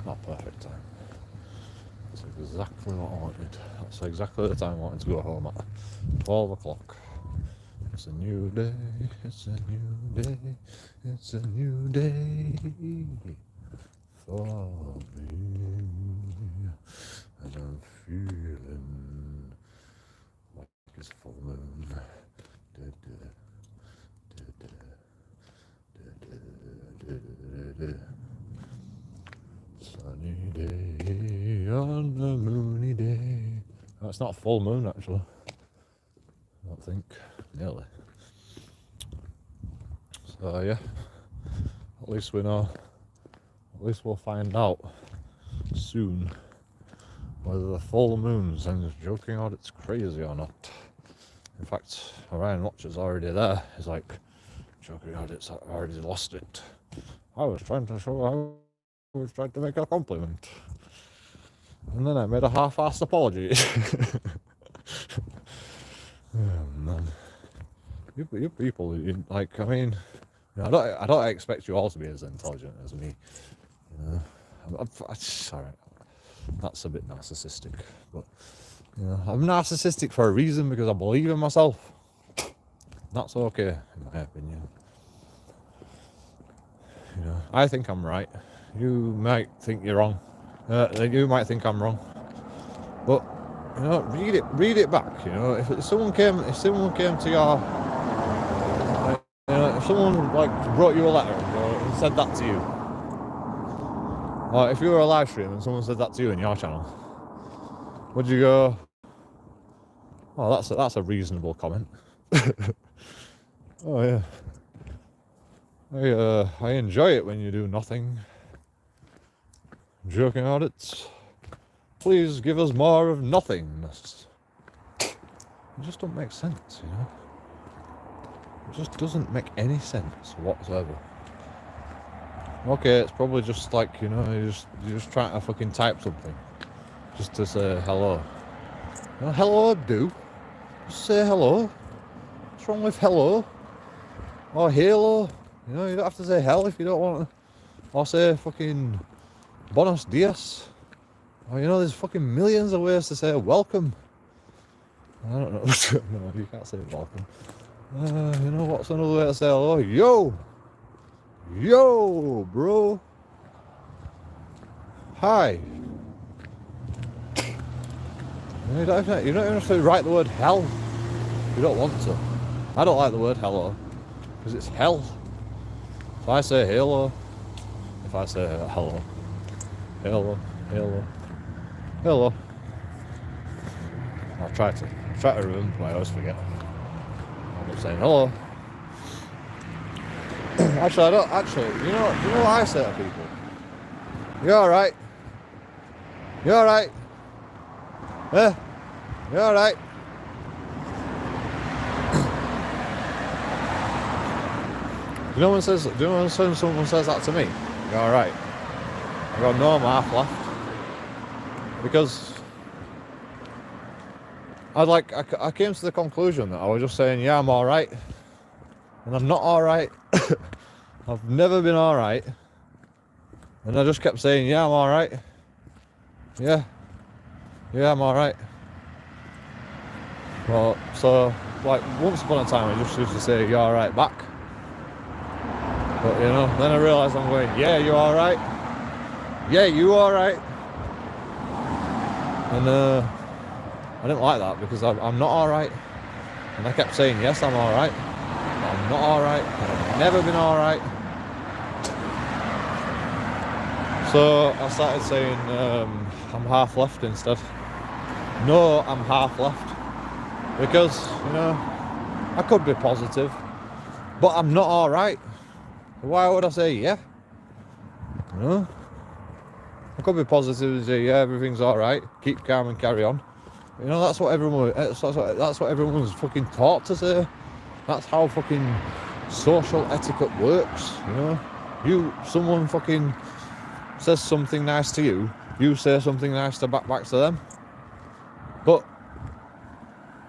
Not perfect time. That's exactly what I wanted. That's exactly the time I wanted to go home at. 12 o'clock. It's a new day. It's a new day. It's a new day for me. And I'm feeling like it's full moon. Sunny day on a moony day. Oh, it's not a full moon actually. I don't think. Nearly. So yeah. At least we know. At least we'll find out soon whether the full moon sends Joking Audits crazy or not. In fact, Orion Watcher's already there. He's like, Joking Audits, I already lost it. I was trying to make a compliment. And then I made a half-assed apology. Oh, man. You people, like, I mean, you know, I don't expect you all to be as intelligent as me. You know, sorry, that's a bit narcissistic, but you know, I'm narcissistic for a reason because I believe in myself. That's okay, in my opinion. You know, I think I'm right. You might think you're wrong. You might think I'm wrong, but you know, read it back. You know, if someone came to your, you know, if someone like wrote you a letter and said that to you, or if you were a live stream and someone said that to you in your channel, would you go, oh, that's a reasonable comment? Oh yeah. I enjoy it when you do nothing. Joking Audits, please give us more of nothingness. It just don't make sense, you know. It just doesn't make any sense whatsoever. Okay, it's probably just like, you know, you're just trying to fucking type something just to say hello. You know, hello do. Just say hello. What's wrong with hello? Or halo? You know, you don't have to say hell if you don't want to. Or say fucking buenos dias. Or, you know, there's fucking millions of ways to say welcome. I don't know. No, you can't say welcome. You know, what's another way to say hello? Yo! Yo, bro! Hi! You don't even have to write the word hell. You don't want to. I don't like the word hello. Because it's hell. If I say hello, if I say hello, hello, hello, hello, I'll try to remember, but I always forget. I'm not saying hello. Actually, I don't. Actually, you know what I say to people? You alright? You alright? You alright? You know when says, do you know when someone says that to me? You're alright. I go, no, I'm half left. Because I came to the conclusion that I was just saying, yeah, I'm alright. And I'm not alright. I've never been alright. And I just kept saying, yeah, I'm alright. Yeah. Yeah, I'm alright. Well, so, like, once upon a time I just used to say, you're alright back. But, you know, then I realised I'm going, yeah, you alright? Yeah, you alright? And I didn't like that because I'm not alright. And I kept saying, yes, I'm alright. But I'm not alright. I've never been alright. So I started saying, I'm half left instead. No, I'm half left. Because, you know, I could be positive, but I'm not alright. Why would I say yeah? You know? I could be positive and say, yeah, everything's alright, keep calm and carry on. You know, that's what everyone's fucking taught to say. That's how fucking social etiquette works, you know? Someone fucking says something nice to you, you say something nice back to them. But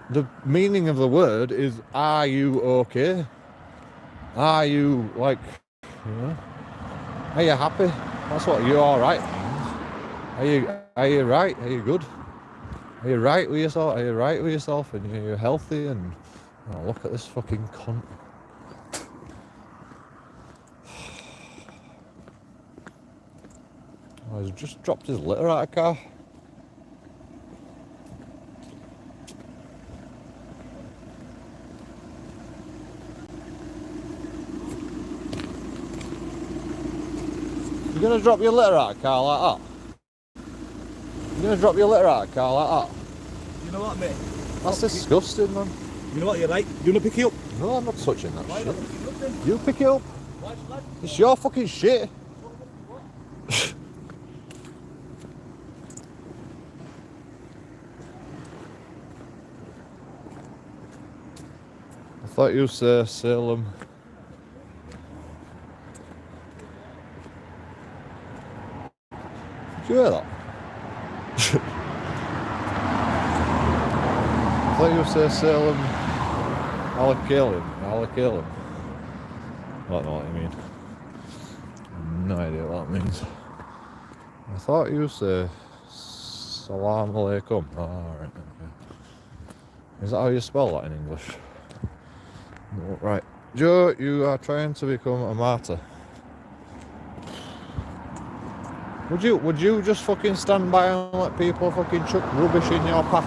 the meaning of the word is, are you okay? Are you, like, you know, are you happy? That's what you alright means. Are you right? Are you good? Are you right with yourself? Are you right with yourself? And you're healthy? And oh, look at this fucking cunt. Oh, he's just dropped his litter out of the car. You're gonna drop your litter out of the car like that? You're gonna drop your litter out of the car like that? You know what, mate? That's disgusting, man. You know what, you're right. You wanna pick it up? No, I'm not touching that Why shit. not pick it up then? You pick it up. Why, lad? It's your fucking shit. I thought you said Salem. Did you hear that? I thought you said Salem. Alakalim. I don't know what you mean. No idea what that means. I thought you said Salam Alaikum. Oh, alright, okay. Is that how you spell that in English? No, right. Joe, you are trying to become a martyr. Would you just fucking stand by and let people fucking chuck rubbish in your path?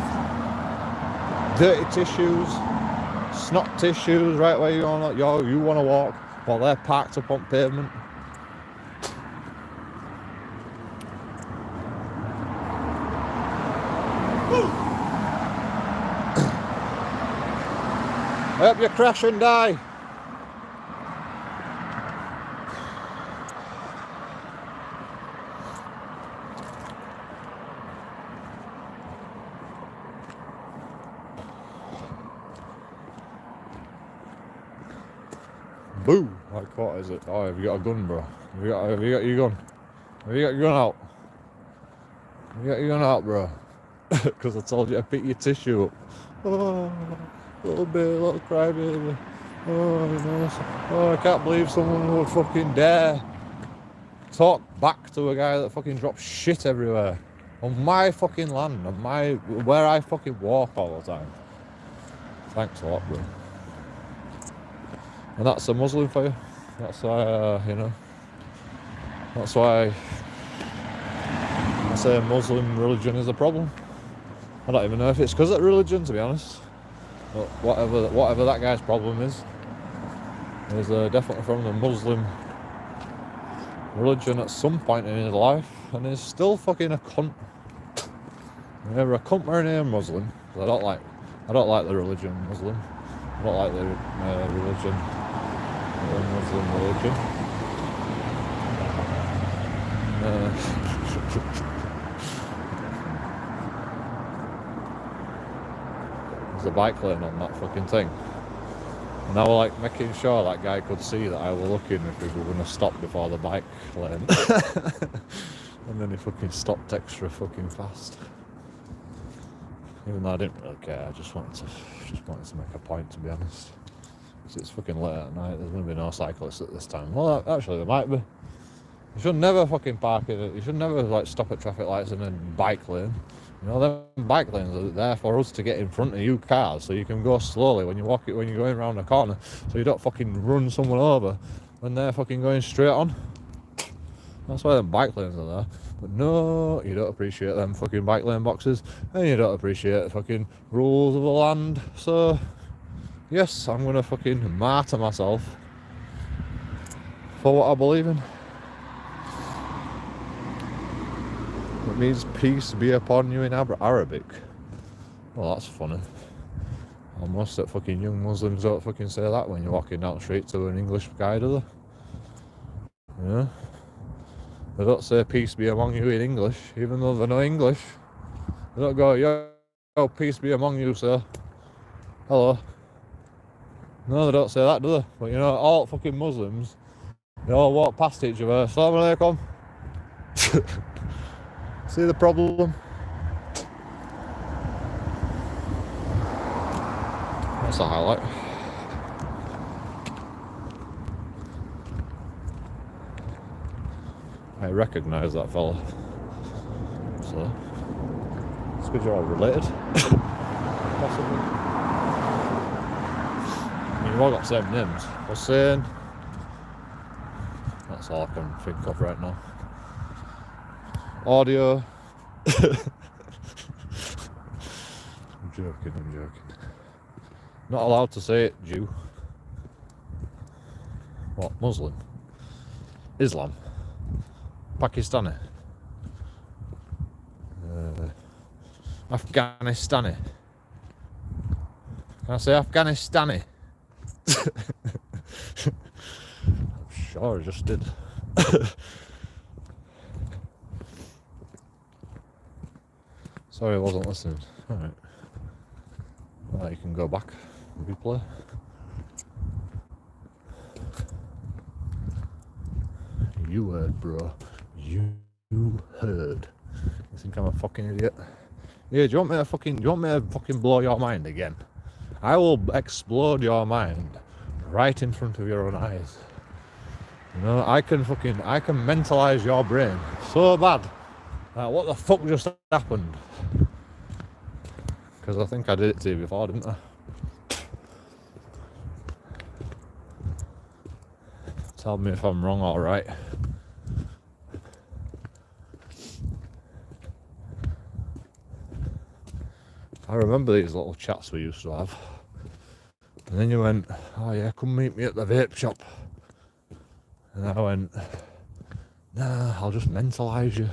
Dirty tissues, snot tissues, right where you want to walk, while they're parked up on pavement. I hope you crash and die. Boo! Like, what is it? Oh, have you got a gun, bro? Have you got your gun? Have you got your gun out? Have you got your gun out, bro? Because I told you to pick your tissue up. Oh, little crybaby. Oh, you know. Oh, I can't believe someone would fucking dare talk back to a guy that fucking drops shit everywhere on my fucking land, where I fucking walk all the time. Thanks a lot, bro. And that's a Muslim for you. That's why, you know. That's why I say Muslim religion is a problem. I don't even know if it's because of religion, to be honest. But whatever that guy's problem is definitely from the Muslim religion at some point in his life, and he's still fucking a cunt. You're either a cunt or a Muslim. I don't like the religion Muslim. I don't like the religion. Muslim religion. There's a bike lane on that fucking thing. And I was like making sure that guy could see that I was looking if we were going to stop before the bike lane. And then he fucking stopped extra fucking fast. Even though I didn't really care, I just wanted to make a point, to be honest. Because it's fucking late at night, there's going to be no cyclists at this time. Well, actually there might be. You should never fucking park in it. You should never like stop at traffic lights in a bike lane. You know, them bike lanes are there for us to get in front of you cars, so you can go slowly when you're going around a corner, so you don't fucking run someone over when they're fucking going straight on. That's why them bike lanes are there. But no, you don't appreciate them fucking bike lane boxes, and you don't appreciate the fucking rules of the land. So yes, I'm gonna fucking martyr myself for what I believe in. It means peace be upon you in Arabic. Well, that's funny. Almost that fucking young Muslims don't fucking say that when you're walking down the street to an English guy, do they? Yeah. They don't say peace be among you in English, even though they know English. They don't go, yo, peace be among you, sir. Hello. No, they don't say that, do they? But you know, all fucking Muslims, they all walk past each other. Assalamu alaikum. See the problem? That's a highlight. I recognise that fella. So, it's good you're all related. Possibly. I mean, you've all got the same names. Hussein. That's all I can think of right now. Audio. I'm joking. Not allowed to say it, Jew. What, Muslim? Islam? Pakistani? Afghanistani? Can I say Afghanistani? I'm sure I just did. Sorry I wasn't listening. Alright. Well, you can go back and replay. You heard, bro. You heard. You think I'm a fucking idiot? Yeah, do you want me to fucking blow your mind again? I will explode your mind right in front of your own eyes. You know, I can mentalize your brain so bad. What the fuck just happened? Because I think I did it to you before, didn't I? Tell me if I'm wrong or right. I remember these little chats we used to have. And then you went, oh yeah, come meet me at the vape shop. And I went, nah, I'll just mentalise you.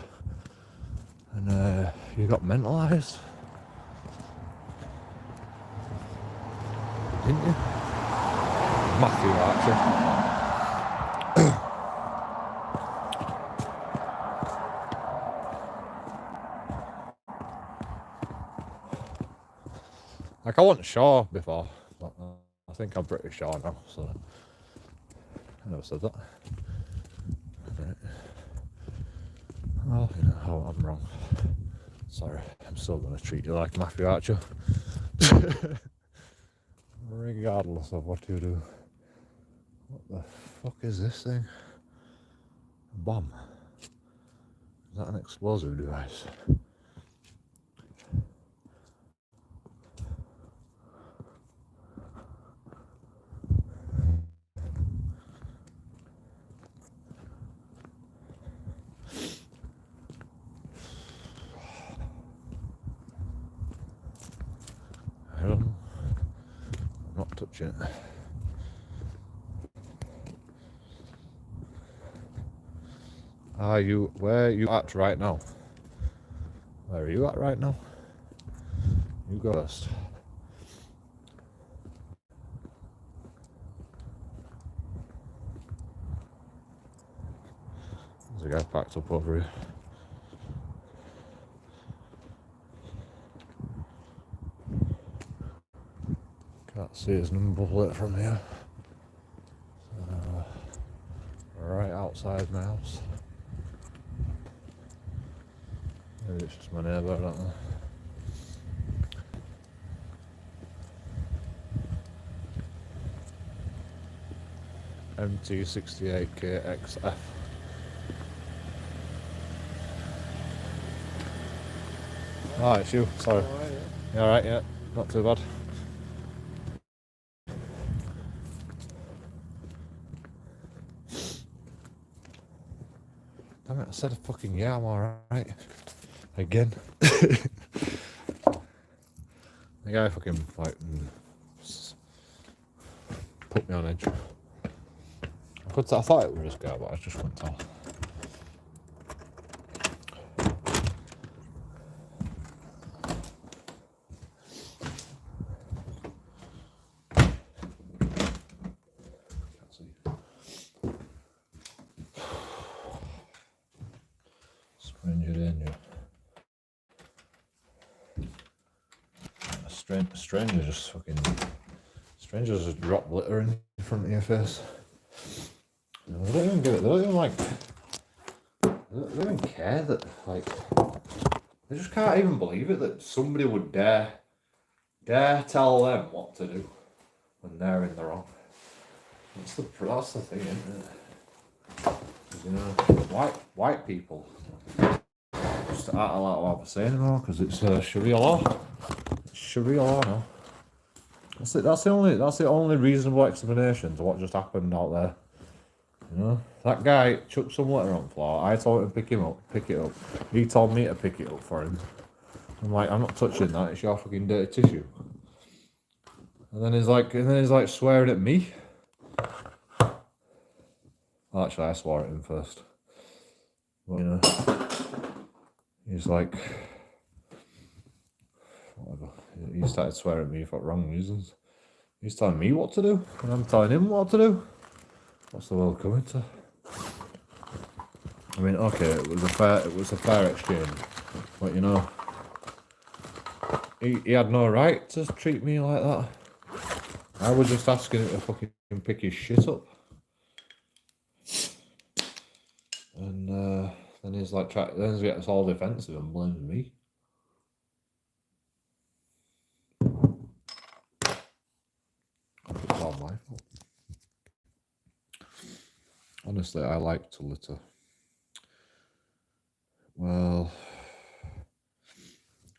And you got mentalised. Didn't you? Matthew, actually. Like, I wasn't sure before, but I think I'm pretty sure now, so I never said that. Right. Well, you know, I'm wrong. Sorry, I'm still going to treat you like Matthew Archer. Regardless of what you do. What the fuck is this thing? A bomb? Is that an explosive device? I don't know. I'm not touching it. Where are you at right now? Where are you at right now? You go first. There's a guy packed up over here. Can't see. see his number plate from here. Right outside my house. Maybe it's just my neighbour, I don't know. MT68KXF. Oh, it's you, sorry. You alright, yeah, not too bad. Damn it, I said fucking yeah, I'm alright. Again. The guy fucking like put me on edge. I thought it was this guy, but I just couldn't tell. Stranger danger. Strangers just drop litter in front of your face. They don't even give it. They don't even like. They don't even care that like. They just can't even believe it that somebody would dare tell them what to do when they're in the wrong. That's the thing, isn't it? You know, white people just aren't allowed to say anymore because it's Sharia law. It's Sharia law now. That's the only reasonable explanation to what just happened out there. You know, that guy chucked some litter on the floor. I told him to pick it up. He told me to pick it up for him. I'm like, I'm not touching that. It's your fucking dirty tissue. And then he's like swearing at me. Well, actually, I swore at him first. But, you know, he's like, whatever. He started swearing at me for wrong reasons. He's telling me what to do, and I'm telling him what to do. What's the world coming to? I mean, okay, it was a fair exchange, but you know, he had no right to treat me like that. I was just asking him to fucking pick his shit up, and then he's like, then he gets all defensive and blames me. It's all my fault. Honestly, I like to litter. Well,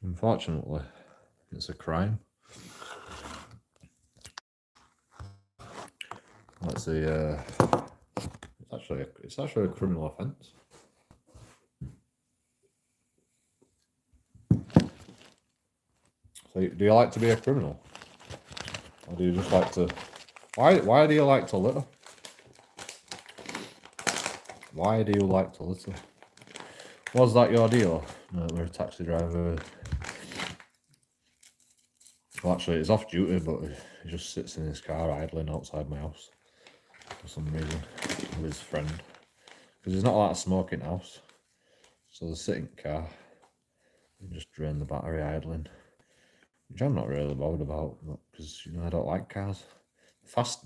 unfortunately, it's a crime. Let's see. It's actually a criminal offence. So, do you like to be a criminal, or do you just like to? Why do you like to litter? Why do you like to litter? Was that your deal? No, we're a taxi driver. Well, actually, it's off duty, but he just sits in his car idling outside my house for some reason with his friend. Because he's not allowed to smoke in the house. So they sit in the car and just drain the battery idling. Which I'm not really bothered about, because, you know, I don't like cars.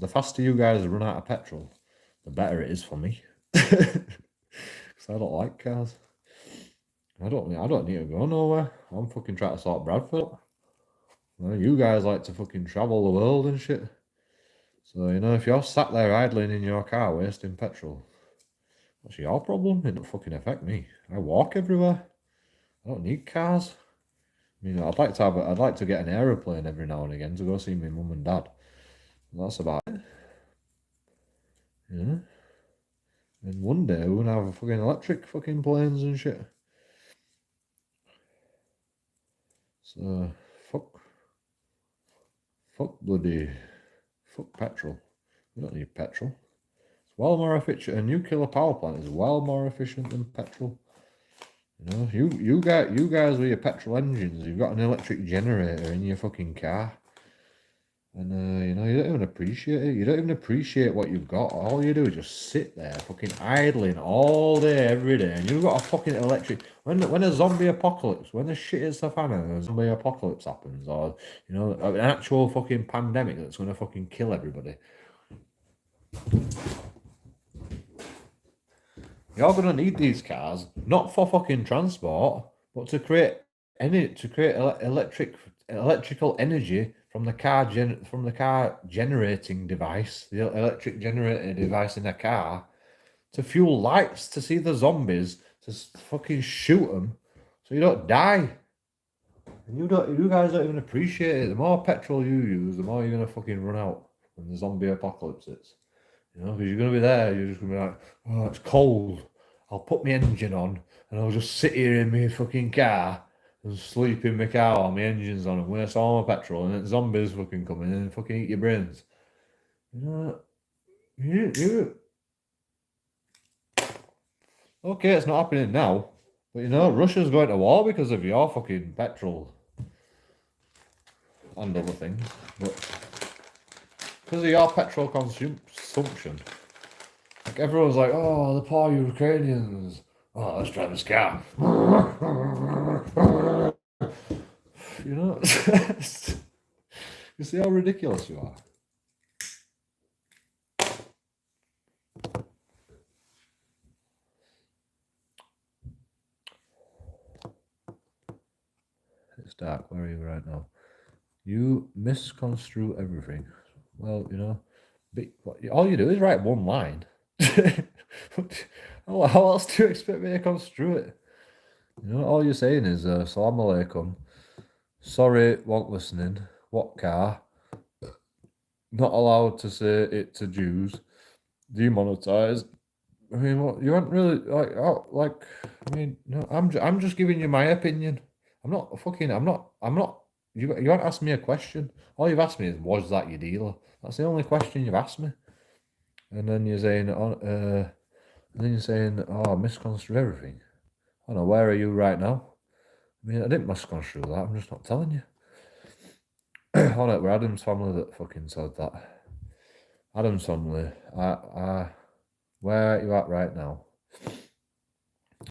The faster you guys run out of petrol, the better it is for me. Because I don't like cars. I don't need to go nowhere. I'm fucking trying to sort Bradford. You guys like to fucking travel the world and shit. So, you know, if you're sat there idling in your car wasting petrol, that's your problem. It don't fucking affect me. I walk everywhere. I don't need cars. I mean, I'd like to get an aeroplane every now and again to go see my mum and dad. That's about it. Yeah. And one day we're gonna have fucking electric fucking planes and shit. So fuck petrol. We don't need petrol. It's well more efficient. A nuclear power plant is well more efficient than petrol. You know, you guys with your petrol engines, you've got an electric generator in your fucking car. And you know, you don't even appreciate it. You don't even appreciate what you've got. All you do is just sit there, fucking idling all day, every day, and you've got a fucking electric. When a zombie apocalypse, when the shit hits the fan and a zombie apocalypse happens, or you know, an actual fucking pandemic that's gonna fucking kill everybody, you're gonna need these cars not for fucking transport, but to create electrical energy from the car generating device, the electric generator device in a car, to fuel lights to see the zombies, to fucking shoot them, so you don't die. And you guys don't even appreciate it. The more petrol you use, the more you're gonna fucking run out when the zombie apocalypse hits. You know, because you're gonna be there, you're just gonna be like, oh, it's cold. I'll put my engine on and I'll just sit here in my fucking car and sleep in my car while my engine's on and waste all my petrol, and then zombies fucking come in and fucking eat your brains. You know, you okay, it's not happening now, but you know, Russia's going to war because of your fucking petrol and other things, but because of your petrol consumption. Like everyone's like, oh, the poor Ukrainians. Oh, let's drive this car. You know, you see how ridiculous you are. It's dark. Where are you right now? You misconstrue everything. Well, you know, all you do is write one line. How else do you expect me to construe it? You know, all you're saying is, Salam alaikum. Sorry, won't listening. What car? Not allowed to say it to Jews. Demonetized. I mean, what you aren't really like. Oh, like, I mean, no, I'm just giving you my opinion. I'm not fucking. I'm not. You haven't asked me a question. All you've asked me is, was that your dealer? That's the only question you've asked me. And then you're saying, oh, misconstrue everything. I don't know, where are you right now? I mean, I didn't misconstrue that. I'm just not telling you. Oh no, we're Adam's family that fucking said that. Adam's family. Where are you at right now?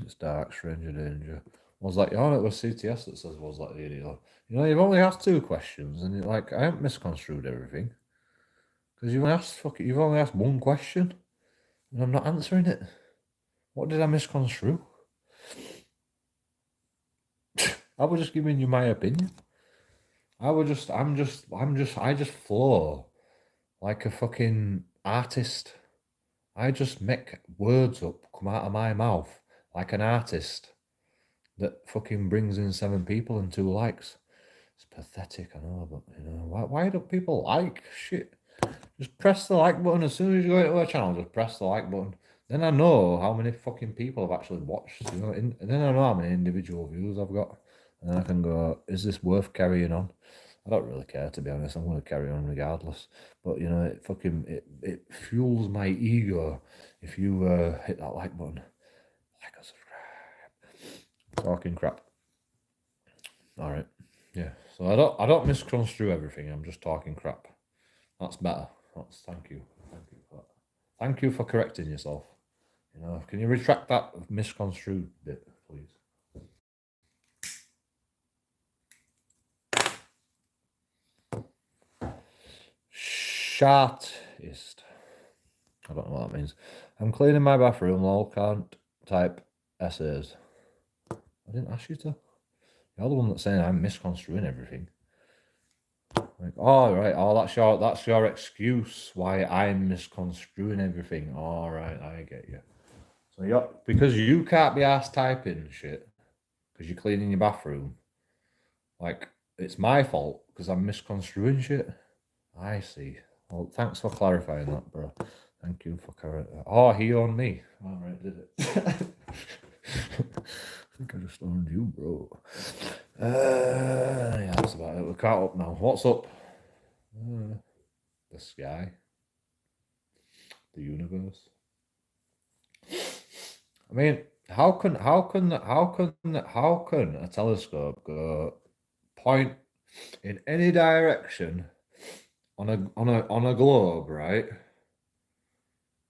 It's dark, stranger danger. Was like, oh, it was CTS that says was like the dealer. You know, you've only asked 2 questions, and you're like, I haven't misconstrued everything. Because you've only asked 1 question, and I'm not answering it. What did I misconstrue? I was just giving you my opinion. I just flow like a fucking artist. I just make words up come out of my mouth like an artist that fucking brings in 7 people and 2 likes. It's pathetic, I know, but you know, why don't people like shit? Just press the like button as soon as you go into our channel. Just press the like button. Then I know how many fucking people have actually watched. You know, and then I know how many individual views I've got, and then I can go, is this worth carrying on? I don't really care, to be honest. I'm going to carry on regardless. But you know, it fuels my ego if you hit that like button, like and subscribe. Talking crap. All right, yeah. So I don't misconstrue everything. I'm just talking crap. That's better. Thank you for that. Thank you for correcting yourself. You know, can you retract that misconstrued bit, please? Shartist. I don't know what that means. I'm cleaning my bathroom. Lol, can't type essays. I didn't ask you to. You're the one that's saying I'm misconstruing everything. Like, oh right, oh that's your excuse why I'm misconstruing everything. All right, I get you. So because you can't be asked typing shit because you're cleaning your bathroom. Like it's my fault because I'm misconstruing shit. I see. Well, thanks for clarifying that, bro. Thank you for clarifying. Oh, he owned me. All right, did it? I think I just owned you, bro. Yeah, that's about it. We're caught up now. What's up? The sky, the universe. I mean, how can a telescope go point in any direction on a globe, right?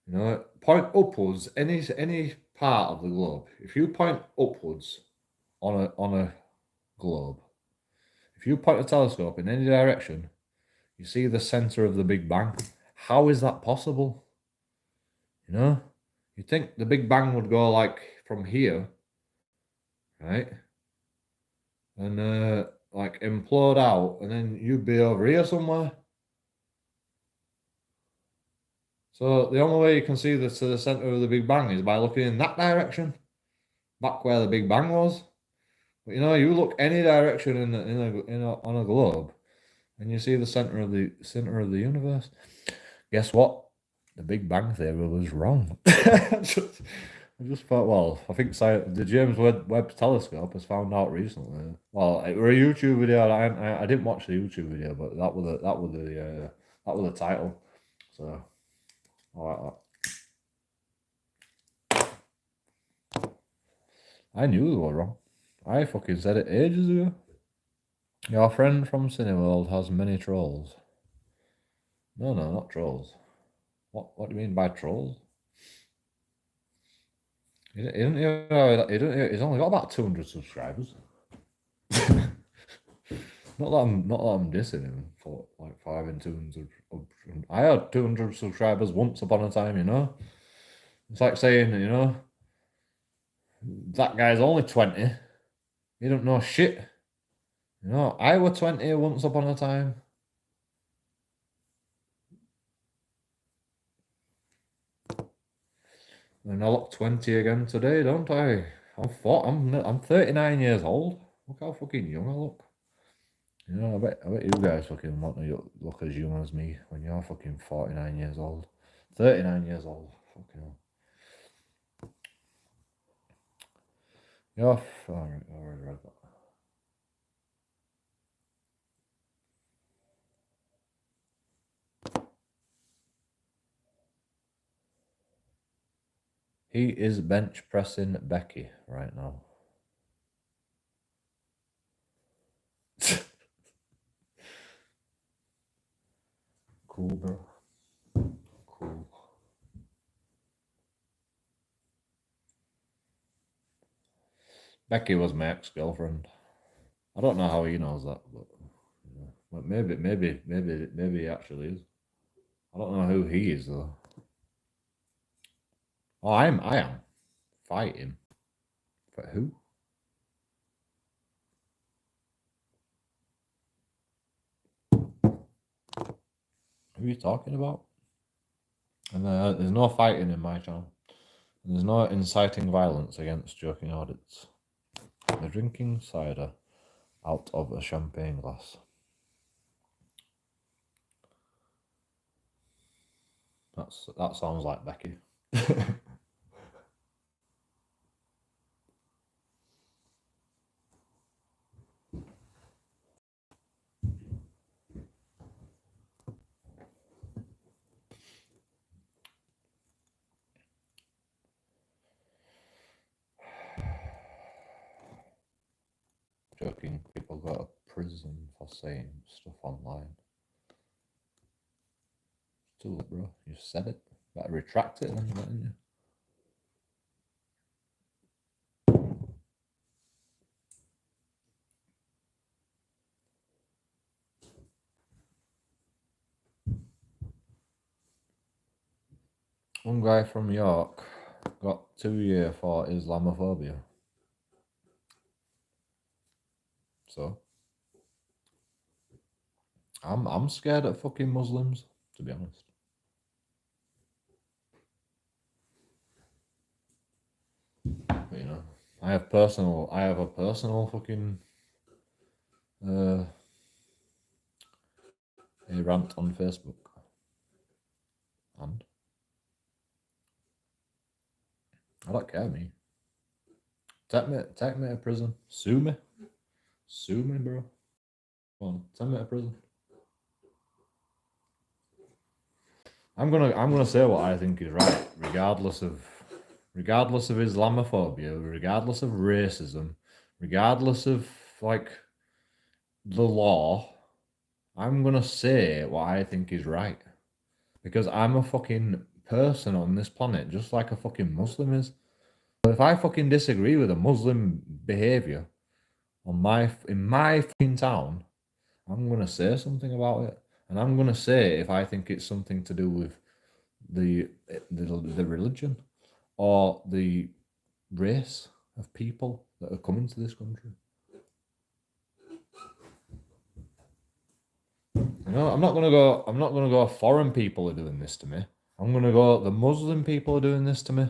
You know, point upwards, any part of the globe. If you point upwards on a globe, if you point a telescope in any direction, you see the center of the Big Bang. How is that possible? You know, you think the Big Bang would go like from here, right? And like implode out, and then you'd be over here somewhere. So the only way you can see to the center of the Big Bang is by looking in that direction, back where the Big Bang was. But you know, you look any direction on a globe, and you see the center of the universe. Guess what? The Big Bang theory was wrong. I just thought, well, I think the James Webb Telescope has found out recently. Well, it were a YouTube video. I didn't watch the YouTube video, but that was the title. So I like that. I knew they were wrong. I fucking said it ages ago. Your friend from Cineworld has many trolls. No, not trolls. What do you mean by trolls? He's only got about 200 subscribers. not that I'm dissing him for like 5 and 200. I had 200 subscribers once upon a time, you know. It's like saying, you know, that guy's only 20. He don't know shit. You know, I was 20 once upon a time. And I look 20 again today, don't I? I'm 39 years old. Look how fucking young I look. You know, I bet you guys fucking want to look as young as me when you're fucking 49 years old. 39 years old. Fucking hell. Alright, I already read that. He is bench pressing Becky right now. Cool, bro. Cool. Becky was my ex-girlfriend. I don't know how he knows that, but maybe he actually is. I don't know who he is though. Oh, I am fighting. But who? Who are you talking about? And there's no fighting in my channel. And there's no inciting violence against JoeKingAudits. They're drinking cider out of a champagne glass. That sounds like Becky. Joking, people go to prison for saying stuff online. It's too late, bro. You said it. Better retract it then, didn't you? One guy from York got 2 years for Islamophobia. So I'm scared of fucking Muslims, to be honest. But, you know, I have a personal fucking a rant on Facebook. And I don't care, me. Take me to prison. Sue me, bro. Come on, take me to prison. I'm gonna say what I think is right, regardless of Islamophobia, regardless of racism, regardless of like the law. I'm gonna say what I think is right. Because I'm a fucking person on this planet, just like a fucking Muslim is. So if I fucking disagree with a Muslim behavior in my fucking town, I'm gonna say something about it, and I'm gonna say if I think it's something to do with the religion or the race of people that are coming to this country. You know, I'm not gonna go. I'm not gonna go. Foreign people are doing this to me. I'm gonna go. The Muslim people are doing this to me.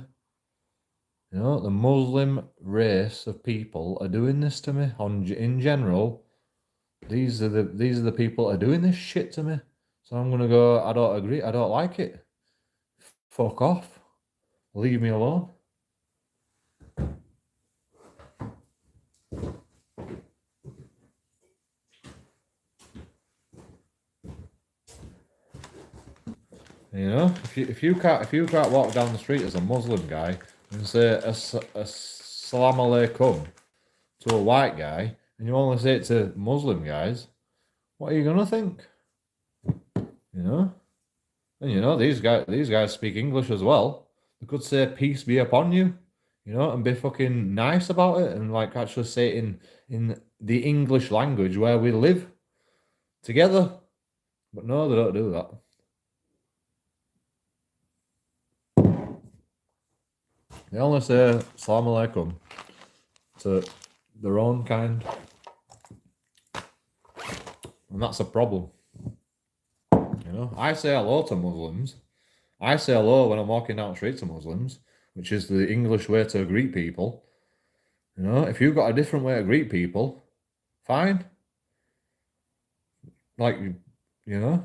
You know, the Muslim race of people are doing this to me. In general, these are the people that are doing this shit to me. So I'm gonna go. I don't agree. I don't like it. Fuck off. Leave me alone. You know, if you can't walk down the street as a Muslim guy and say Assalamu alaikum to a white guy, and you only say it to Muslim guys, what are you gonna think? You know, and you know these guys speak English as well. They could say peace be upon you, you know, and be fucking nice about it, and like actually say it in the English language where we live together. But no, they don't do that. They only say Assalamu alaikum to their own kind. And that's a problem. You know, I say hello to Muslims. I say hello when I'm walking down the street to Muslims, which is the English way to greet people. You know, if you've got a different way to greet people, fine. Like, you know,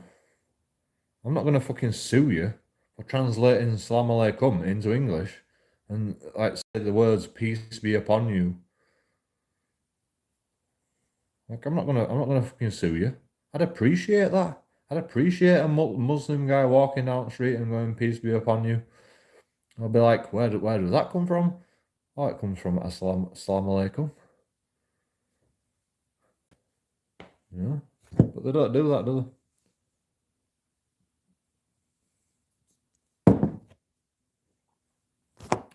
I'm not going to fucking sue you for translating Assalamu alaikum into English and like say the words peace be upon you. Like I'm not gonna fucking sue you. I'd appreciate that. I'd appreciate a Muslim guy walking down the street and going peace be upon you. I'll be like, where does that come from? Oh, it comes from Assalamu alaikum. You know? But they don't do that, do they?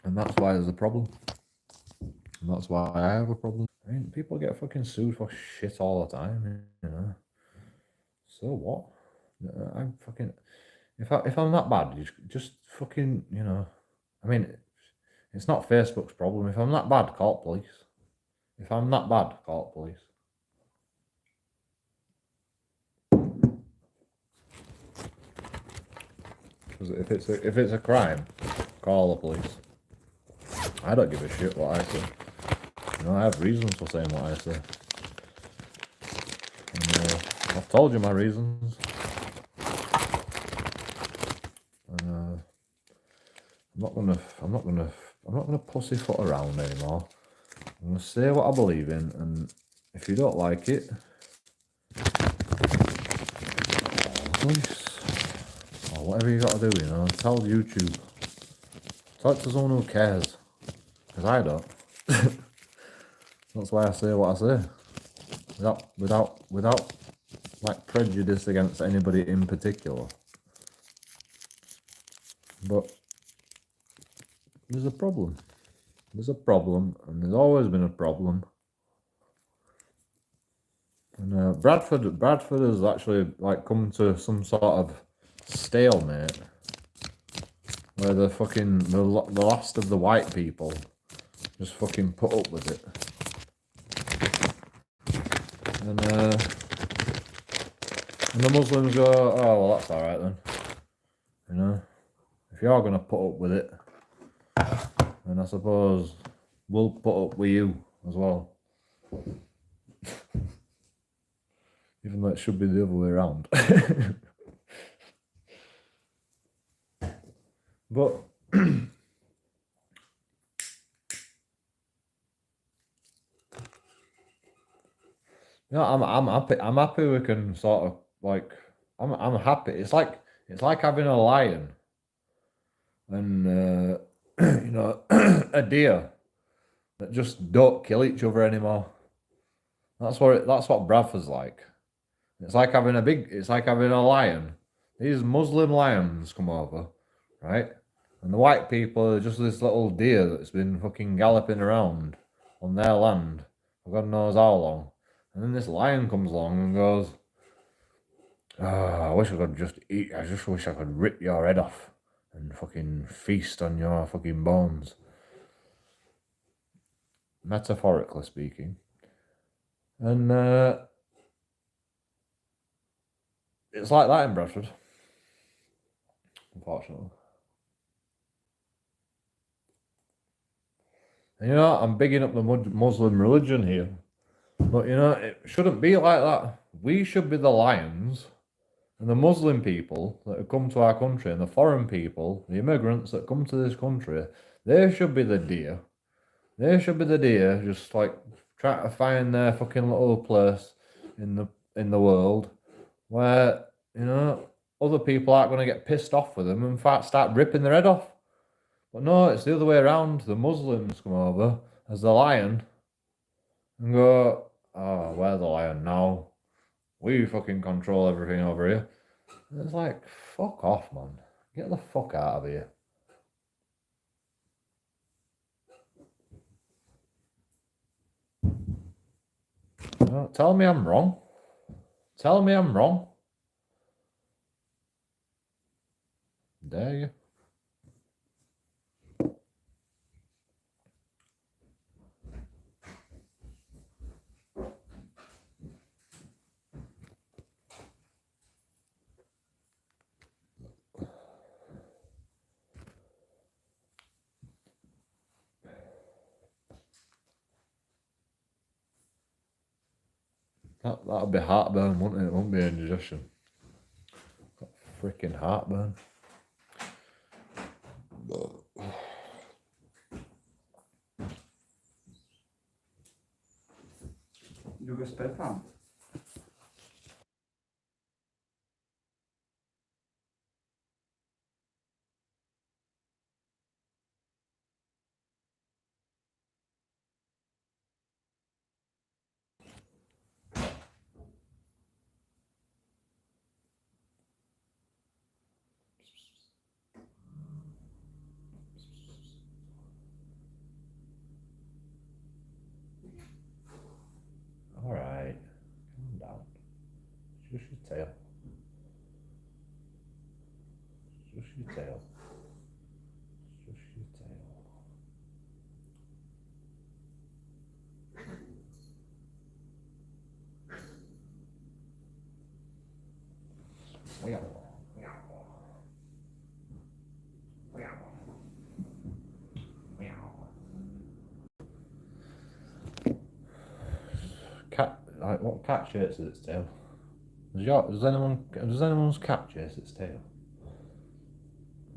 And that's why there's a problem. And that's why I have a problem. I mean, people get fucking sued for shit all the time, you know. So what? I'm fucking. If I'm that bad, you just fucking, you know. I mean, it's not Facebook's problem. If I'm that bad, call police. If I'm that bad, call police. Because if it's a crime, call the police. I don't give a shit what I say. You know, I have reasons for saying what I say. And, I've told you my reasons. And, I'm not gonna pussyfoot around anymore. I'm gonna say what I believe in, and if you don't like it, police or whatever you gotta do, you know, tell YouTube. Talk to someone who cares, because I don't. That's why I say what I say, without like prejudice against anybody in particular. But there's a problem. There's a problem, and there's always been a problem. And Bradford has actually like come to some sort of stalemate where the last of the white people just fucking put up with it. And the Muslims go, oh well, that's all right then. You know, if you're gonna put up with it, then I suppose we'll put up with you as well. Even though it should be the other way around. But yeah, I'm happy. I'm happy we can sort of like. I'm happy. It's like having a lion and you know a deer that just don't kill each other anymore. That's what Bradford's like. It's like having a lion. These Muslim lions come over, right? And the white people are just this little deer that's been fucking galloping around on their land for God knows how long. And then this lion comes along and goes, oh, I wish I could just eat, I just wish I could rip your head off and fucking feast on your fucking bones. Metaphorically speaking. And it's like that in Bradford, unfortunately. And you know, I'm bigging up the Muslim religion here. But you know, it shouldn't be like that. We should be the lions. And the Muslim people that have come to our country and the foreign people, the immigrants that come to this country, they should be the deer. They should be the deer, just like trying to find their fucking little place in the world where, you know, other people aren't going to get pissed off with them and start ripping their head off. But no, it's the other way around. The Muslims come over as the lion and go, oh, we're the lion now. We fucking control everything over here. And it's like, fuck off, man. Get the fuck out of here. No, tell me I'm wrong. Tell me I'm wrong. Dare you? That'd be heartburn, wouldn't it? It wouldn't be indigestion. Freaking heartburn. Du går spela fan. Alright. Calm down. Shush your tail. Shush your tail. Shush your tail. Cat, like what cat chases its tail? Does anyone's cat chase its tail?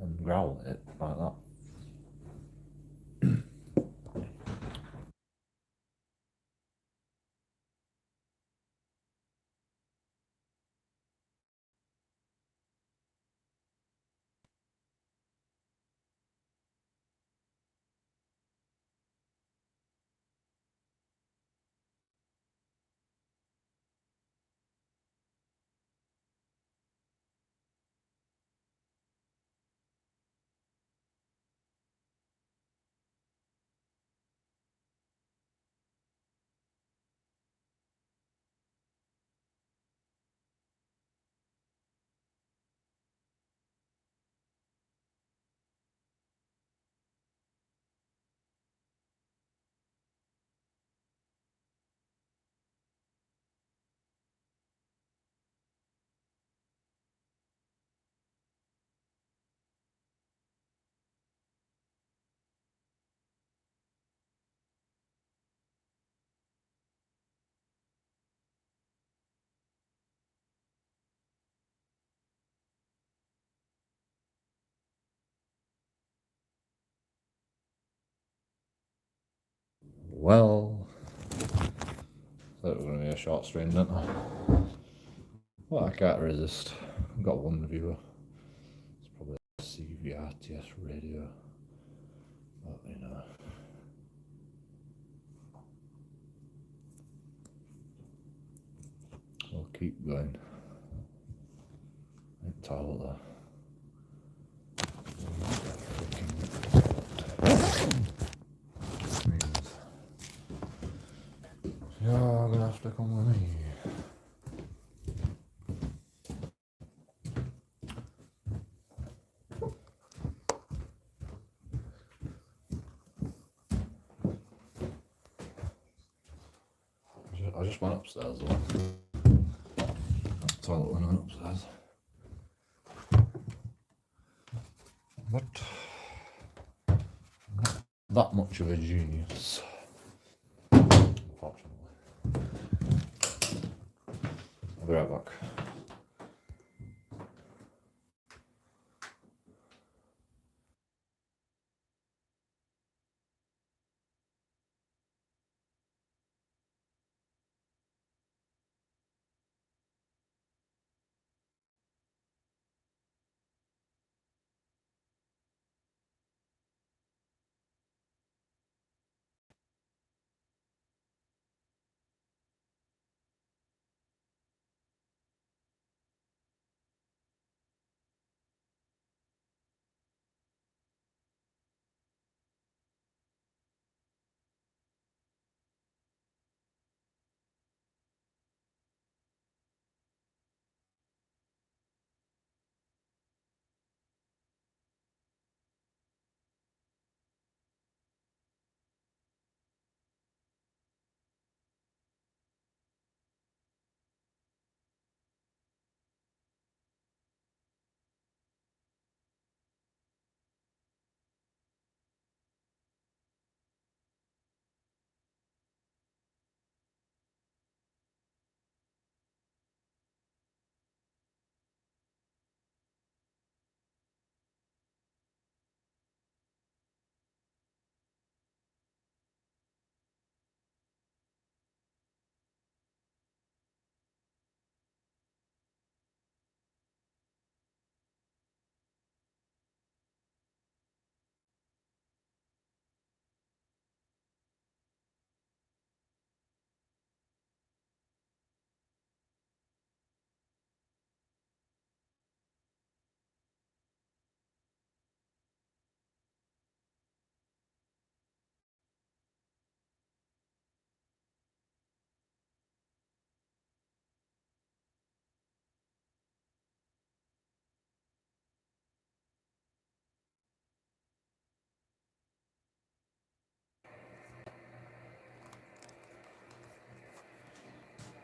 And growl at it like that? Well, thought it was going to be a short stream, didn't I? Well, I can't resist. I've got one viewer. It's probably CVRTS radio. But, you know. keep going. Toilet there. You're gonna have to come with me. I just went upstairs though. Toilet when I went upstairs. But not that much of a genius, unfortunately. I'll be right back.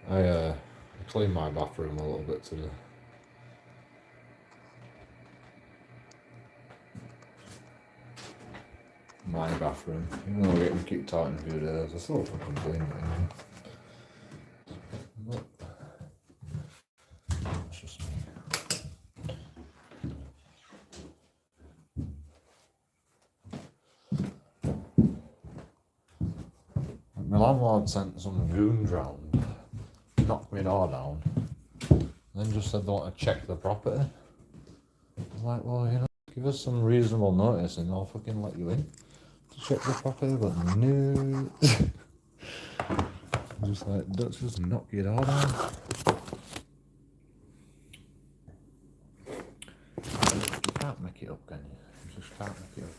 I cleaned my bathroom a little bit today. My bathroom. Even though we're getting kicked out in a few days, I still fucking clean it anyway. But that's just me. My landlord sent some goons round, knocked my door down, then just said they want to check the property. I was like, well, you know, give us some reasonable notice and I'll fucking let you in to check the property, but no. Just like, let's just knock your door down. You can't make it up, can you? You just can't make it up.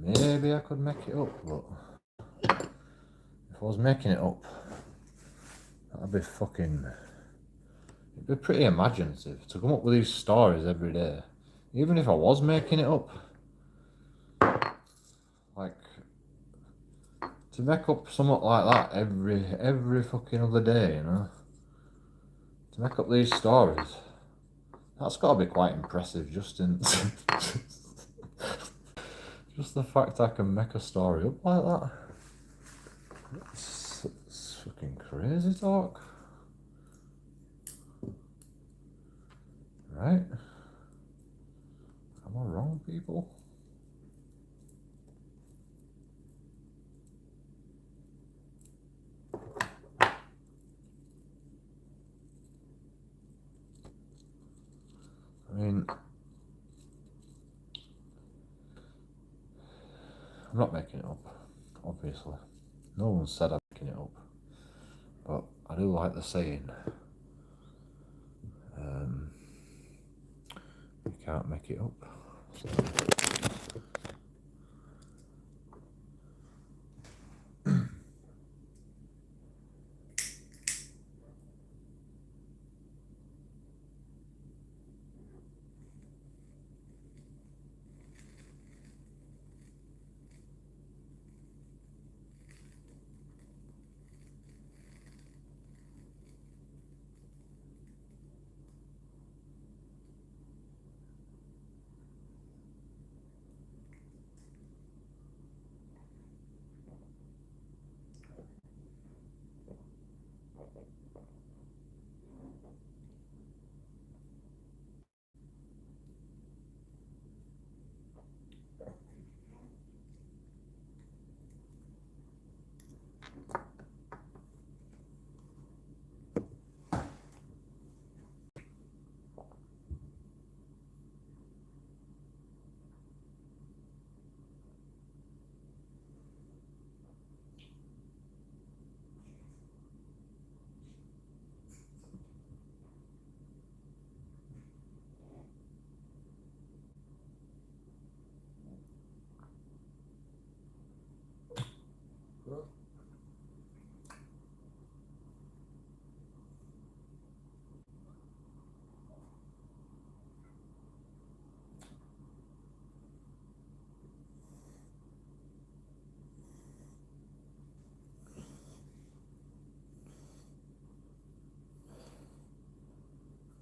Maybe I could make it up, but if I was making it up, that'd be fucking... It'd be pretty imaginative to come up with these stories every day. Even if I was making it up. Like, to make up something like that every fucking other day, you know? To make up these stories. That's got to be quite impressive, just in... just the fact I can make a story up like that. It's fucking crazy talk. Right? Am I wrong, people? I mean, I'm not making it up, obviously. No one said I'm making it up. But I do like the saying, you can't make it up.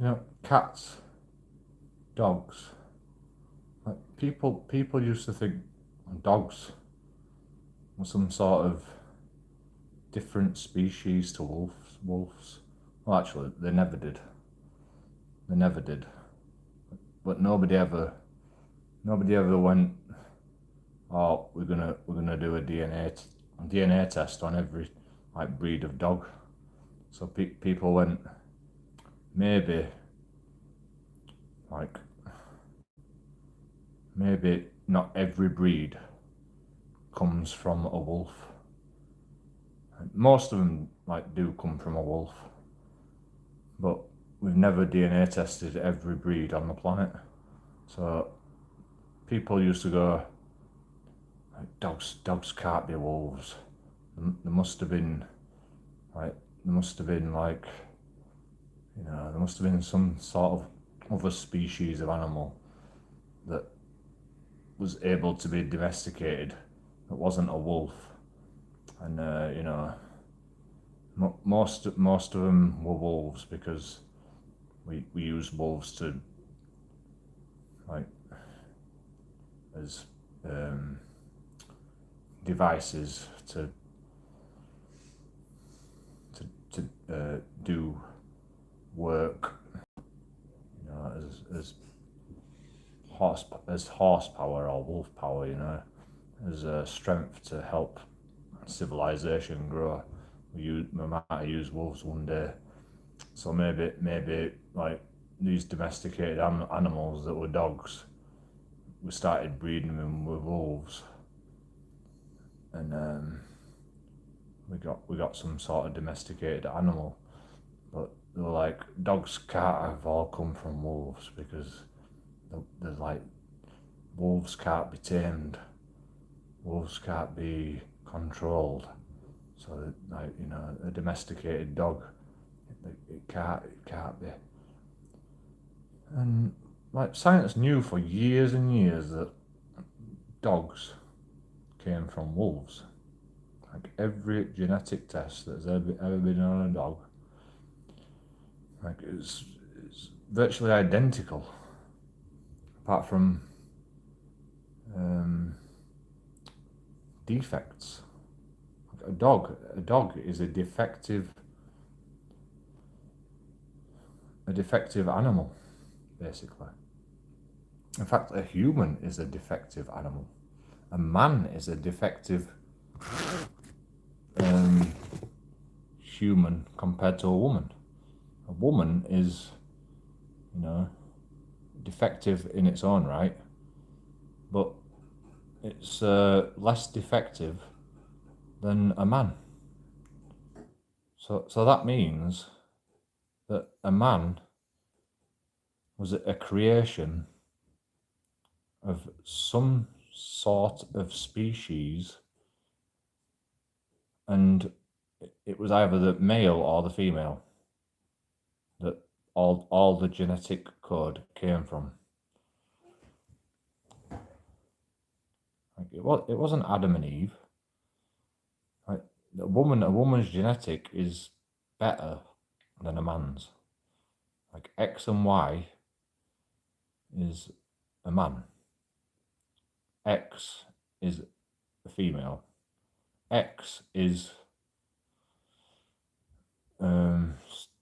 So, cats, dogs. Like people used to think dogs were some sort of different species to wolves. Well, actually, they never did. They never did. But nobody ever went, oh, we're gonna do a DNA test on every like breed of dog. So people went, maybe like maybe not every breed comes from a wolf. Most of them like do come from a wolf, but we've never DNA tested every breed on the planet. So people used to go, dogs can't be wolves. There must have been like there must have been like there must have been some sort of other species of animal that was able to be domesticated that wasn't a wolf. And most of them were wolves because we use wolves to like as devices to do work, as horsepower or wolf power, as strength to help civilization grow. We might use wolves one day, so maybe like these domesticated animals that were dogs, we started breeding them with wolves, and we got some sort of domesticated animal. But they were like, dogs can't have all come from wolves because there's like, wolves can't be tamed, wolves can't be controlled. So like a domesticated dog, it can't be. And like science knew for years and years that dogs came from wolves. Like every genetic test that's ever been on a dog, like it's virtually identical, apart from defects. Like a dog is a defective animal, basically. In fact, a human is a defective animal. A man is a defective human compared to a woman. A woman is, defective in its own right, but it's less defective than a man. So that means that a man was a creation of some sort of species, and it was either the male or the female that all the genetic code came from. Like it wasn't Adam and Eve. Like a woman's genetic is better than a man's. Like X and Y is a man. X is a female. X is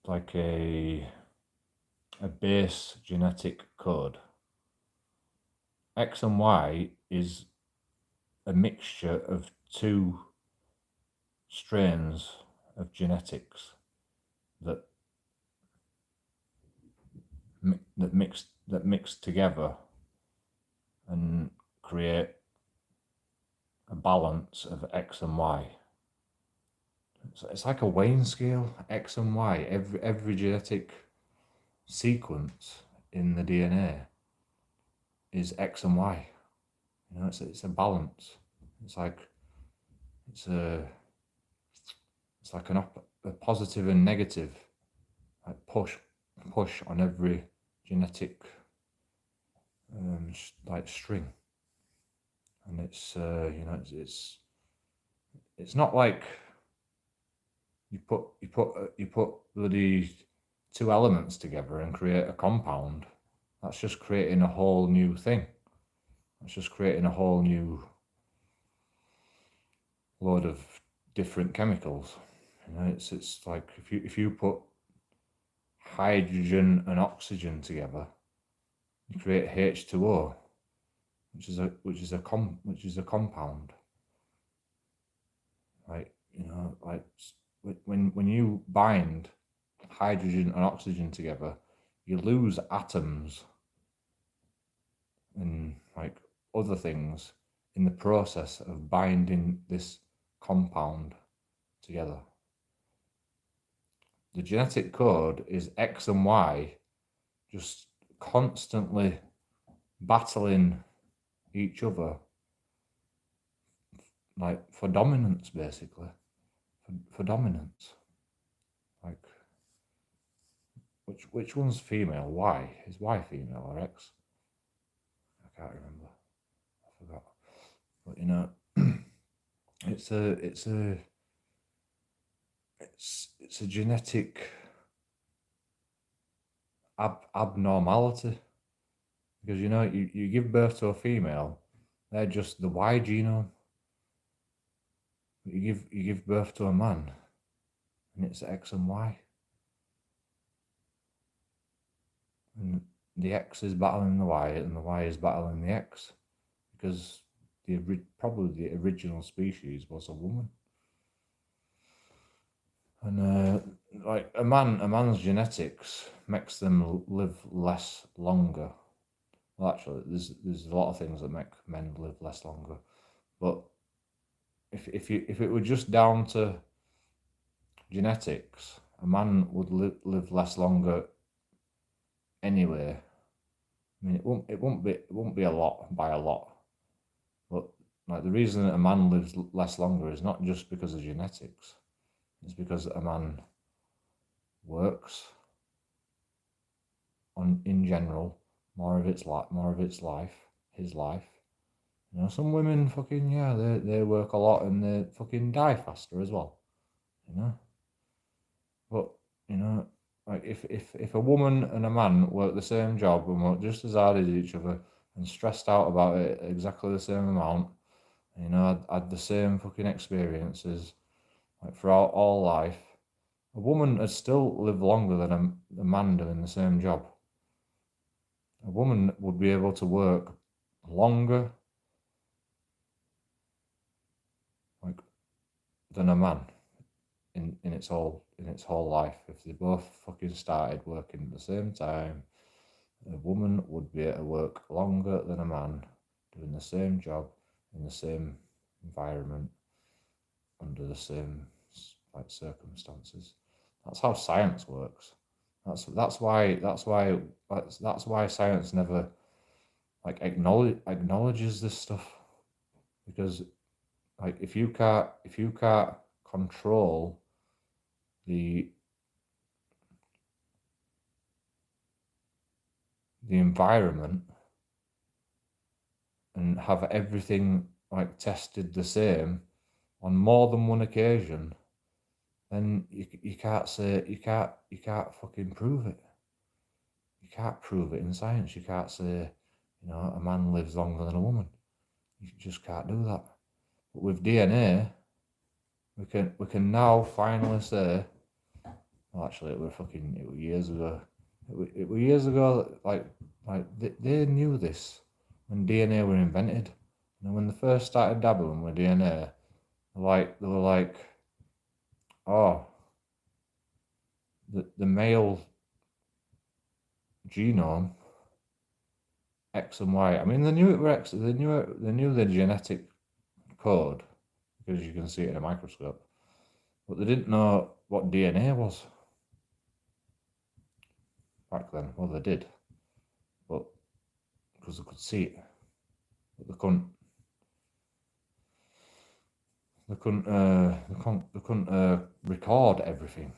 like a base genetic code. X and Y is a mixture of two strains of genetics that mix together and create a balance of X and Y. It's like a weighing scale, X and Y. Every genetic sequence in the DNA is X and Y. You know, it's a balance. It's like a positive and negative, like push on every genetic like string, and it's it's not like you put bloody two elements together and create a compound. That's just creating a whole new thing. That's just creating a whole new load of different chemicals. You know, it's like if you put hydrogen and oxygen together, you create H2O, which is a compound. Like, you know, like when you bind hydrogen and oxygen together, you lose atoms and like other things in the process of binding this compound together. The genetic code is X and Y just constantly battling each other, like for dominance, basically. For dominance. Like, which one's female? Y? Is Y female or X? I can't remember. I forgot. But you know, it's a genetic abnormality, because you know you give birth to a female, they're just the Y genome. But you give birth to a man, and it's X and Y, and the X is battling the Y, and the Y is battling the X, because probably the original species was a woman. And like a man's genetics makes them live longer. Well, actually, there's a lot of things that make men live less longer, but if it were just down to genetics, a man would live less longer anyway. I mean, it won't be a lot by a lot, but like the reason that a man lives less longer is not just because of genetics. It's because a man works on, in general, more of his life. You know, some women fucking they work a lot and they fucking die faster as well. You know, but you know, like if a woman and a man work the same job and work just as hard as each other and stressed out about it exactly the same amount, you know, had the same fucking experiences, like throughout all life, a woman would still live longer than a man doing the same job. A woman would be able to work longer, like, than a man in its whole life. If they both fucking started working at the same time, a woman would be able to work longer than a man doing the same job in the same environment under the same like circumstances. That's how science works. That's why science never like acknowledges this stuff, because like if you can't control the environment and have everything like tested the same on more than one occasion, then you can't say you can't fucking prove it. You can't prove it in science. You can't say, a man lives longer than a woman. You just can't do that. But with DNA, we can now finally say, well, actually, it was years ago. It was years ago. Like they knew this when DNA were invented. And when they first started dabbling with DNA, they were like, oh, the male genome X and Y. I mean, they knew it were X. They knew the genetic code because you can see it in a microscope, but they didn't know what DNA was back then. Well, they did, but because they could see it, but they couldn't. They couldn't record everything.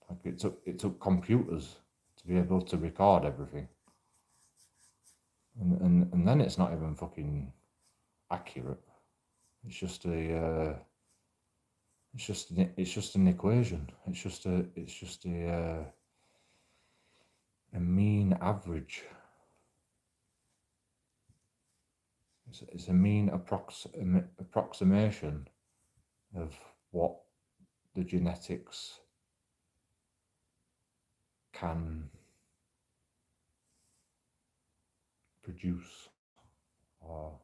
Like it took computers to be able to record everything, and then it's not even fucking accurate. It's just a it's just an equation. It's just a mean average. It's a mean approximation of what the genetics can produce, or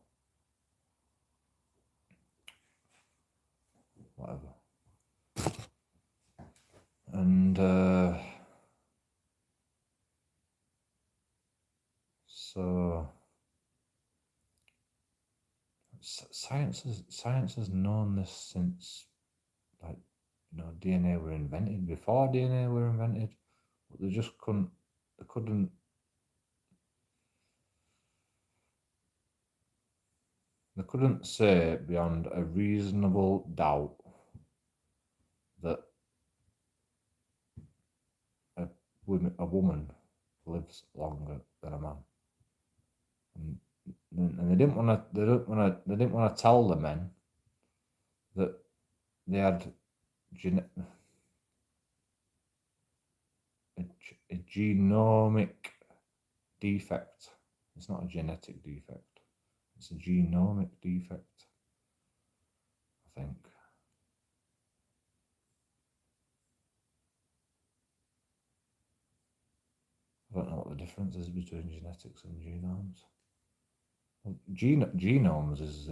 whatever. And so science has known this since, like, DNA were invented. Before DNA were invented, but they just couldn't say beyond a reasonable doubt that a woman lives longer than a man, and they didn't want to tell the men that they had a genomic defect. It's not a genetic defect. It's a genomic defect, I think. I don't know what the difference is between genetics and genomes. Well, genomes is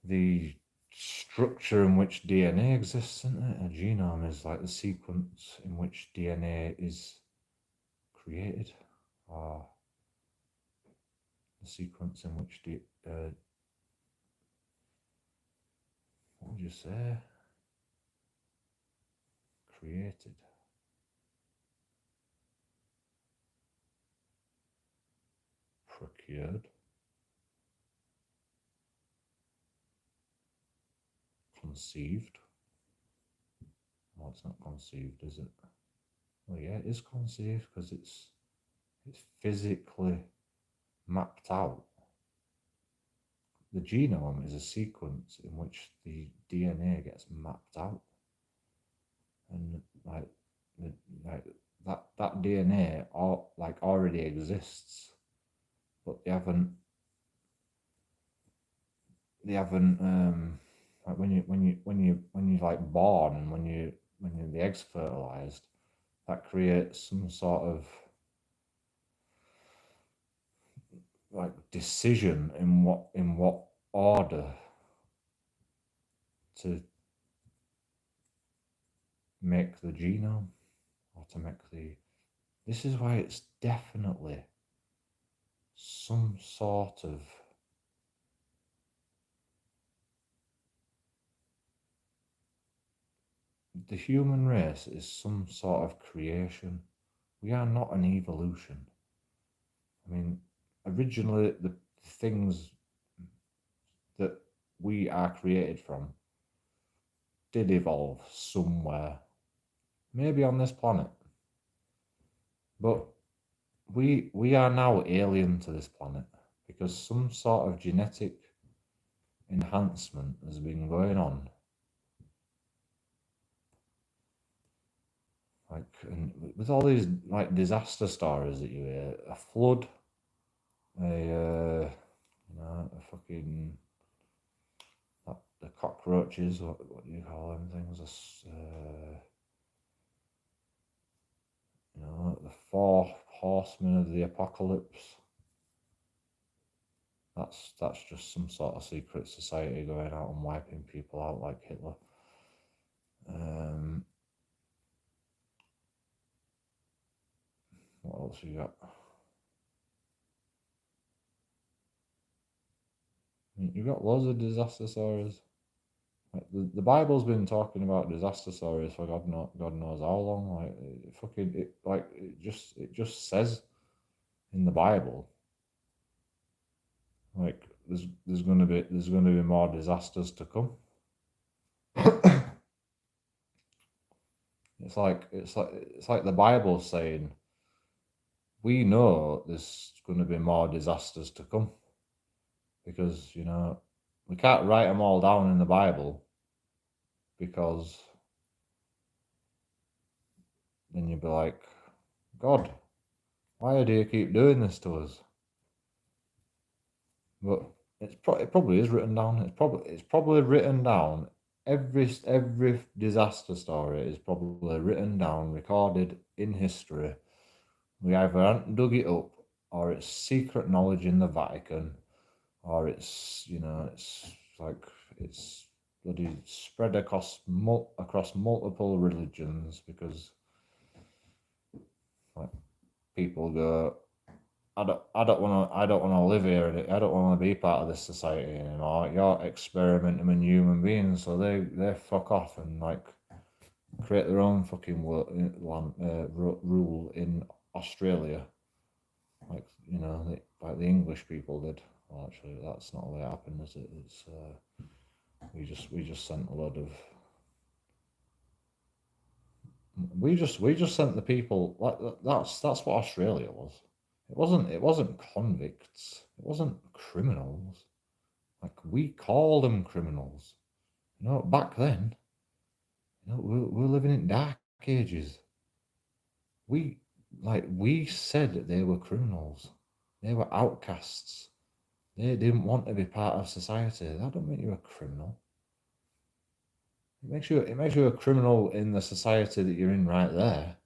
the structure in which DNA exists, isn't it? A genome is like the sequence in which DNA is created, or the sequence in which what would you say? Created. Procured. Conceived. Well, it's not conceived, is it? Well, yeah, it is conceived because it's physically mapped out. The genome is a sequence in which the DNA gets mapped out, and that DNA already exists, but they haven't like when you like born, and when the egg's fertilized, that creates some sort of like decision in what order to make the genome, or to make the. This is why it's definitely some sort of the human race is some sort of creation. We are not an evolution. I mean, originally the things that we are created from did evolve somewhere, maybe on this planet. But we are now alien to this planet because some sort of genetic enhancement has been going on. Like, and with all these like disaster stories that you hear, a flood, a fucking the cockroaches, what do you call them things? The 4 horsemen of the apocalypse. That's just some sort of secret society going out and wiping people out like Hitler. What else you got? You got loads of disaster stories. Like the Bible's been talking about disaster stories for God knows how long. Like it just says in the Bible, like there's gonna be more disasters to come. It's like the Bible saying, we know there's going to be more disasters to come because we can't write them all down in the Bible, because then you'd be like, God, why do you keep doing this to us? But it probably is written down. It's probably written down. Every disaster story is probably written down, recorded in history. We either haven't dug it up, or it's secret knowledge in the Vatican, or it's it's bloody spread across multiple religions, because like people go, I don't want to live here. I don't want to be part of this society anymore. You're experimenting in human beings, so they fuck off and like create their own fucking rule in Australia, like like the English people did. Well, actually, that's not the way it happened, is it? It's we just sent a lot of. We just sent the people, like that's what Australia was. It wasn't convicts. It wasn't criminals. Like, we call them criminals. Back then, we're living in dark ages. We said that they were criminals. They were outcasts. They didn't want to be part of society. That don't make you a criminal. It makes you a criminal in the society that you're in right there,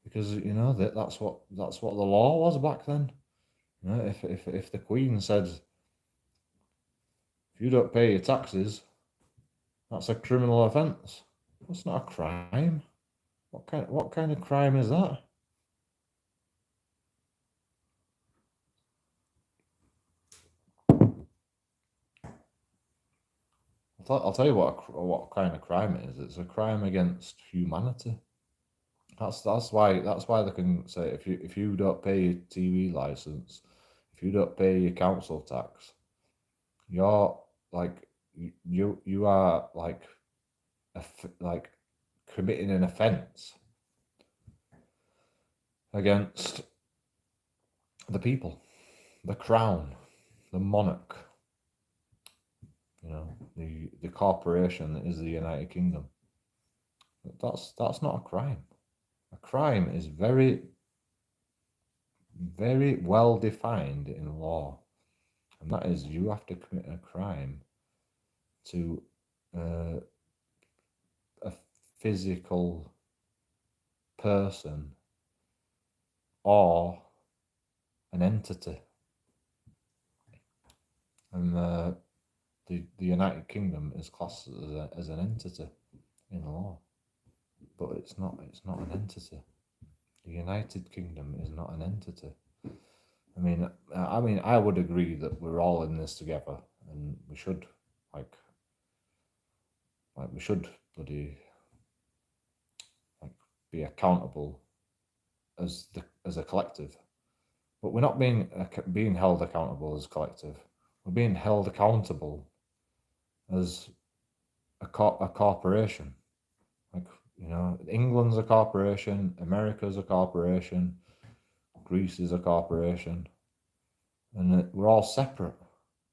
because that's what the law was back then. If the Queen said, if you don't pay your taxes, that's a criminal offence. That's not a crime. What kind of crime is that? I'll tell you what kind of crime it is. It's a crime against humanity. That's why they can say, if you don't pay your TV license, if you don't pay your council tax, you're like you are like committing an offence against the people, the crown, the monarch, the corporation that is the United Kingdom. That's not a crime. A crime is very, very well defined in law, and that is, you have to commit a crime to a physical person or an entity. And the United Kingdom is classed as an entity in law, but it's not an entity. The United Kingdom is not an entity. I mean, I would agree that we're all in this together, and we should we should bloody be accountable as a collective. But we're not being held accountable as a collective. We're being held accountable as a corporation. Like, you know, England's a corporation, America's a corporation, Greece is a corporation, and we're all separate.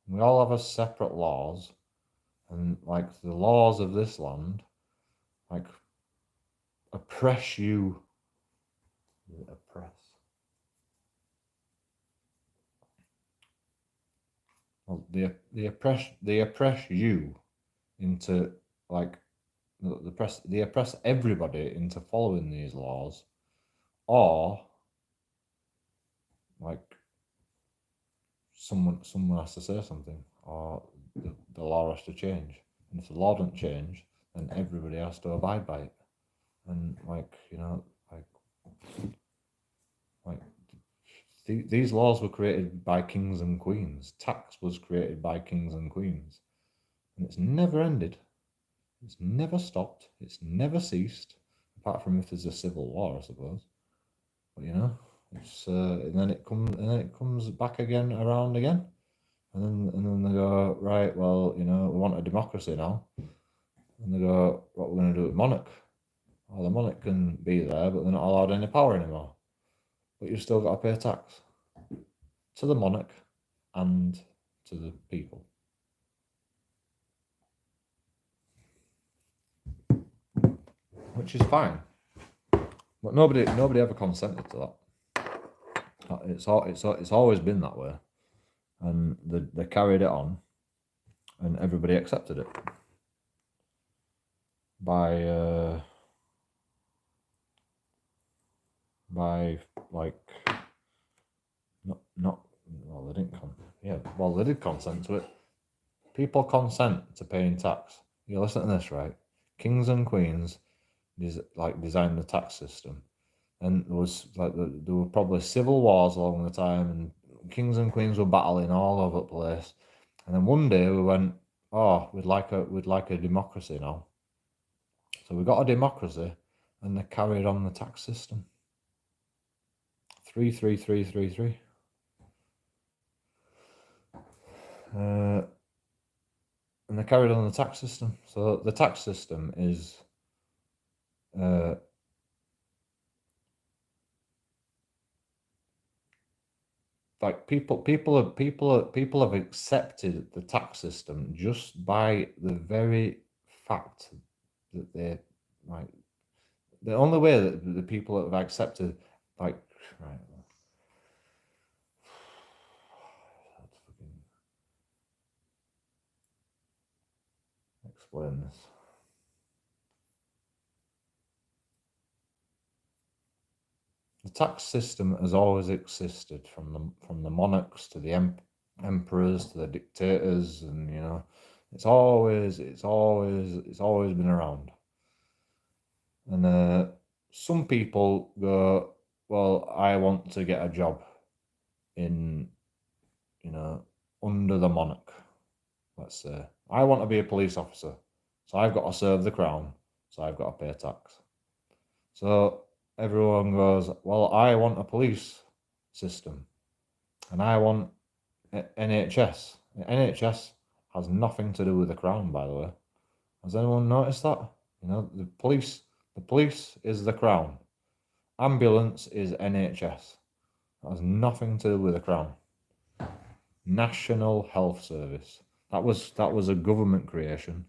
We all have a separate laws, and like the laws of this land, like oppress you. Oppress. Well, they oppress you into like they oppress everybody into following these laws, or like someone has to say something, or the law has to change. And if the law doesn't change, then everybody has to abide by it. And like, you know, like these laws were created by kings and queens. Tax was created by kings and queens, and it's never ended. It's never stopped. It's never ceased, apart from if there's a civil war, I suppose. But you know, it's and then it comes back again, around again, and then they go, right, well, you know, we want a democracy now, and they go, what we're going to do with monarch? Well, the monarch can be there, but they're not allowed any power anymore. But you've still got to pay tax to the monarch and to the people. Which is fine, but nobody ever consented to that. It's always been that way, and they carried it on, and everybody accepted it by like not well, they didn't they did consent to it. People consent to paying tax. You listen to this, right? Kings and queens designed the tax system, and there was there were probably civil wars along the time, and kings and queens were battling all over the place. And then one day we went, oh, we'd like a democracy now. So we got a democracy, and they carried on the tax system. 33333. And they carried on the tax system. So the tax system is like people have accepted the tax system just by the very fact that they like the only way that the people have accepted like right. Explain this. The tax system has always existed from the monarchs to the emperors to the dictators, and you know, it's always been around. And some people go, well, I want to get a job in, you know, under the monarch. Let's say I want to be a police officer, so I've got to serve the crown, so I've got to pay tax. So everyone goes, well, I want a police system, and I want NHS. NHS has nothing to do with the crown, by the way. Has anyone noticed that? You know, the police is the crown. Ambulance is NHS. That has nothing to do with the crown. National Health Service. That was a government creation.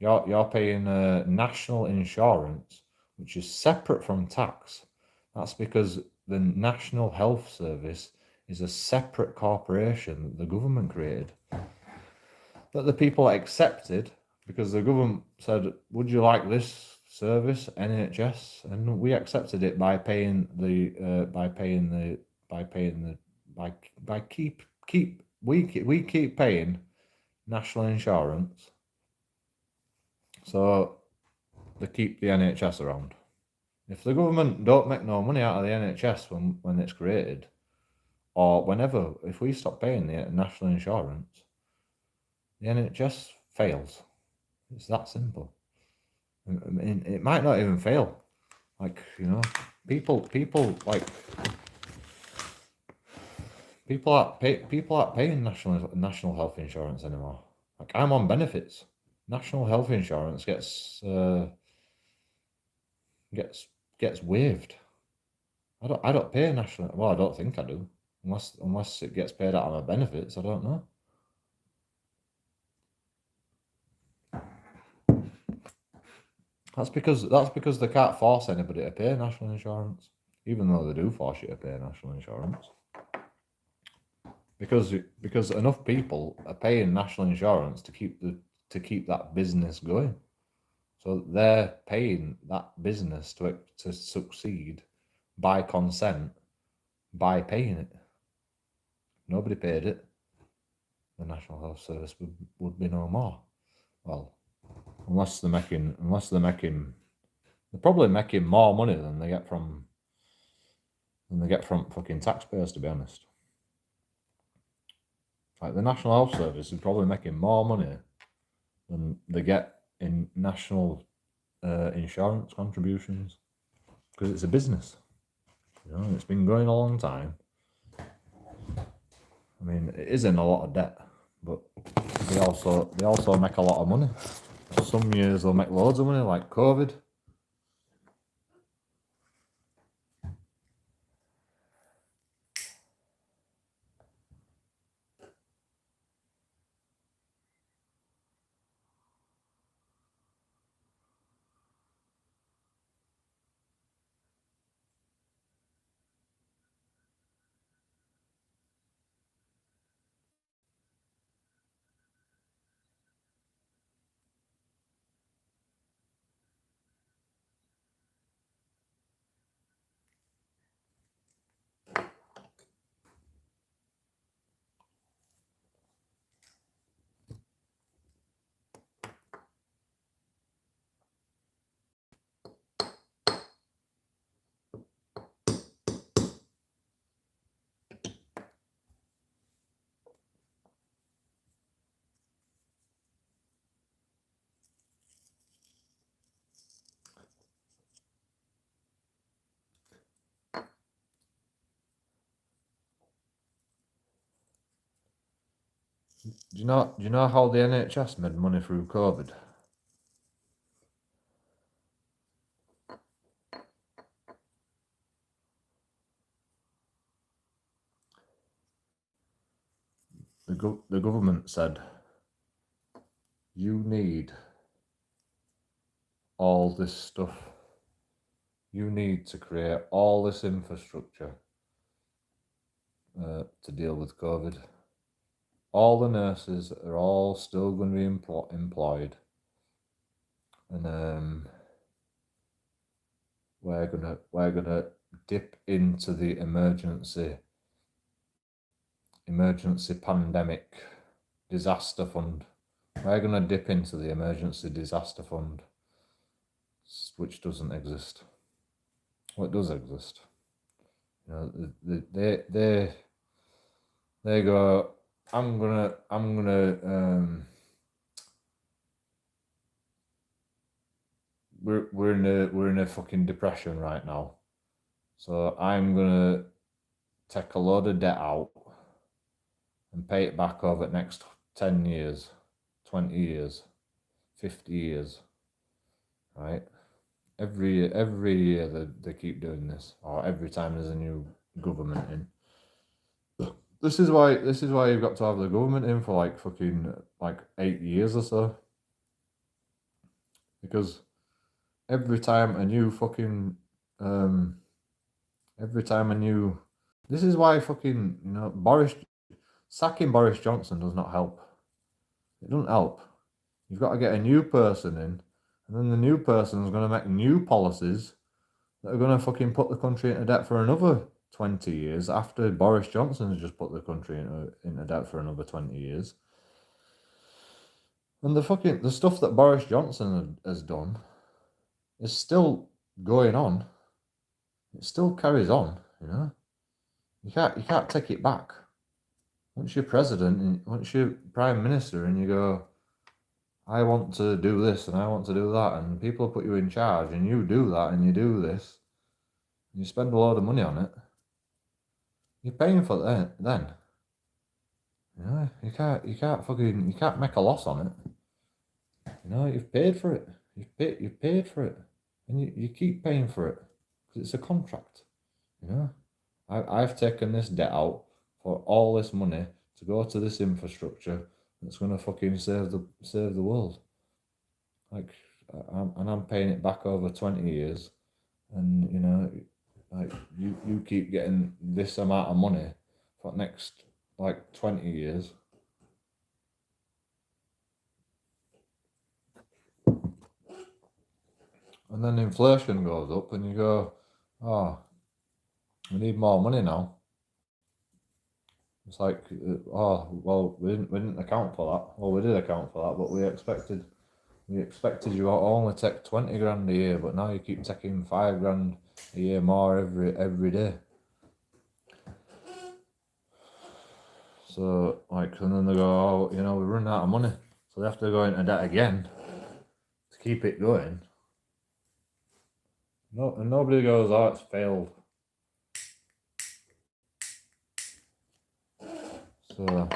You're paying national insurance, which is separate from tax. That's because the National Health Service is a separate corporation that the government created, that the people accepted because the government said, "Would you like this service, NHS?" And we accepted it by we keep paying national insurance, so they keep the NHS around. If the government don't make no money out of the NHS when it's created, or whenever, if we stop paying the national insurance, the NHS fails. It's that simple. I mean, it might not even fail. Like, you know, people aren't paying national health insurance anymore. Like, I'm on benefits. National health insurance gets waived. I don't pay national. Well, I don't think I do, unless it gets paid out of my benefits. I don't know. That's because they can't force anybody to pay national insurance, even though they do force you to pay national insurance. Because enough people are paying national insurance to keep that business going. So they're paying that business to succeed by consent, by paying it. Nobody paid it. The National Health Service would be no more. Well, unless they're probably making more money than they get from fucking taxpayers, to be honest. Like, the National Health Service is probably making more money than they get in national insurance contributions, because it's a business. You know, it's been going a long time. I mean, it is in a lot of debt, but they also make a lot of money. Some years they'll make loads of money, like COVID. Do you know how the NHS made money through COVID? The government said, you need all this stuff. You need to create all this infrastructure to deal with COVID. All the nurses are all still going to be employed, and we're gonna dip into the emergency pandemic disaster fund. We're gonna dip into the emergency disaster fund, which doesn't exist. Well, it does exist. You know, they go, I'm gonna we're in a fucking depression right now, so I'm gonna take a load of debt out and pay it back over the next 10 years, 20 years, 50 years, right? Every year they keep doing this, or every time there's a new government in. This is why you've got to have the government in for like fucking like 8 years or so. Because every time a new fucking this is why fucking, you know, sacking Boris Johnson does not help. It doesn't help. You've got to get a new person in, and then the new person is going to make new policies that are going to fucking put the country into debt for another 20 years after Boris Johnson has just put the country into debt for another 20 years. And the stuff that Boris Johnson has done is still going on. It still carries on, you know. You can't take it back. Once you're president, once you're prime minister, and you go, I want to do this and I want to do that, and people put you in charge, and you do that and you do this, and you spend a load of money on it. You're paying for that then. You can't make a loss on it. You've paid for it. You've paid for it, and you keep paying for it because it's a contract. I've taken this debt out for all this money to go to this infrastructure that's gonna fucking save the world. Like, I'm paying it back over 20 years, and like you keep getting this amount of money for the next like 20 years. And then inflation goes up, and you go, oh, we need more money now. It's like, oh, well, we didn't account for that. Well, we did account for that, but we expected you to only take 20 grand a year, but now you keep taking 5 grand a year more every day. So, like, and then they go, oh, we run out of money, so they have to go into debt again to keep it going. No, and nobody goes, oh, it's failed. So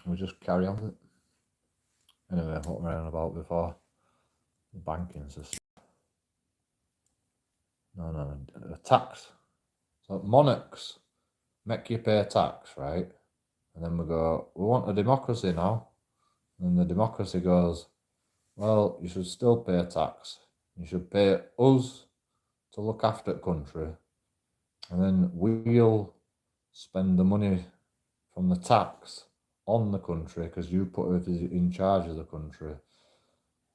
we just carry on with it. Anyway, what we're on about before, the banking system. No, tax. So monarchs make you pay tax, right? And then we go, we want a democracy now. And the democracy goes, well, you should still pay tax. You should pay us to look after the country. And then we'll spend the money from the tax on the country because you put us in charge of the country.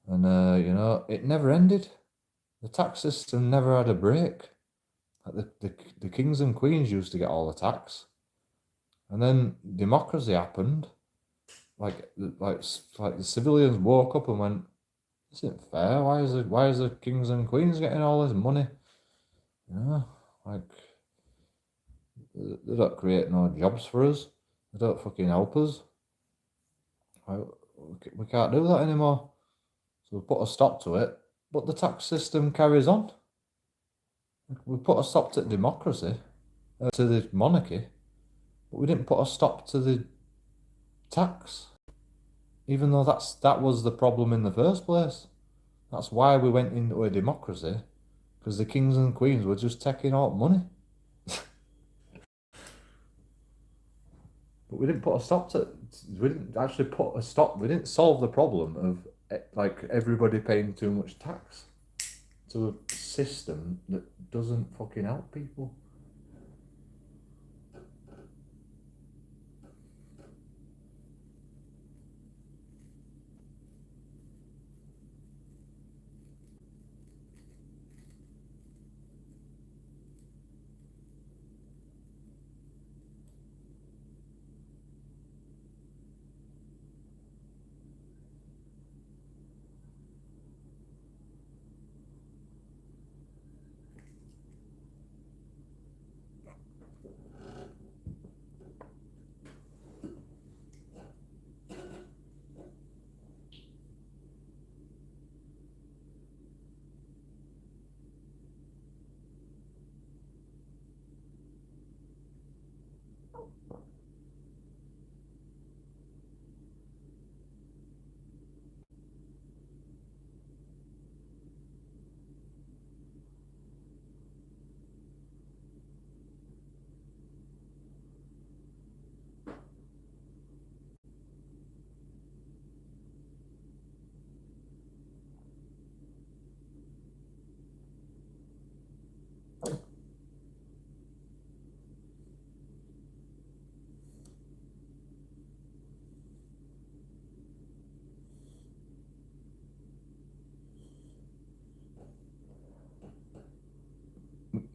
And, it never ended. The tax system never had a break. Like the kings and queens used to get all the tax. And then democracy happened. Like the civilians woke up and went, this isn't fair. Why is the kings and queens getting all this money? Like, they don't create no jobs for us. They don't fucking help us. We can't do that anymore. So we put a stop to it, but the tax system carries on. We put a stop to democracy, to the monarchy, but we didn't put a stop to the tax. Even though that was the problem in the first place. That's why we went into a democracy, because the kings and queens were just taking out money. But we didn't put a stop to it. We didn't actually put a stop. We didn't solve the problem of like everybody paying too much tax to a system that doesn't fucking help people.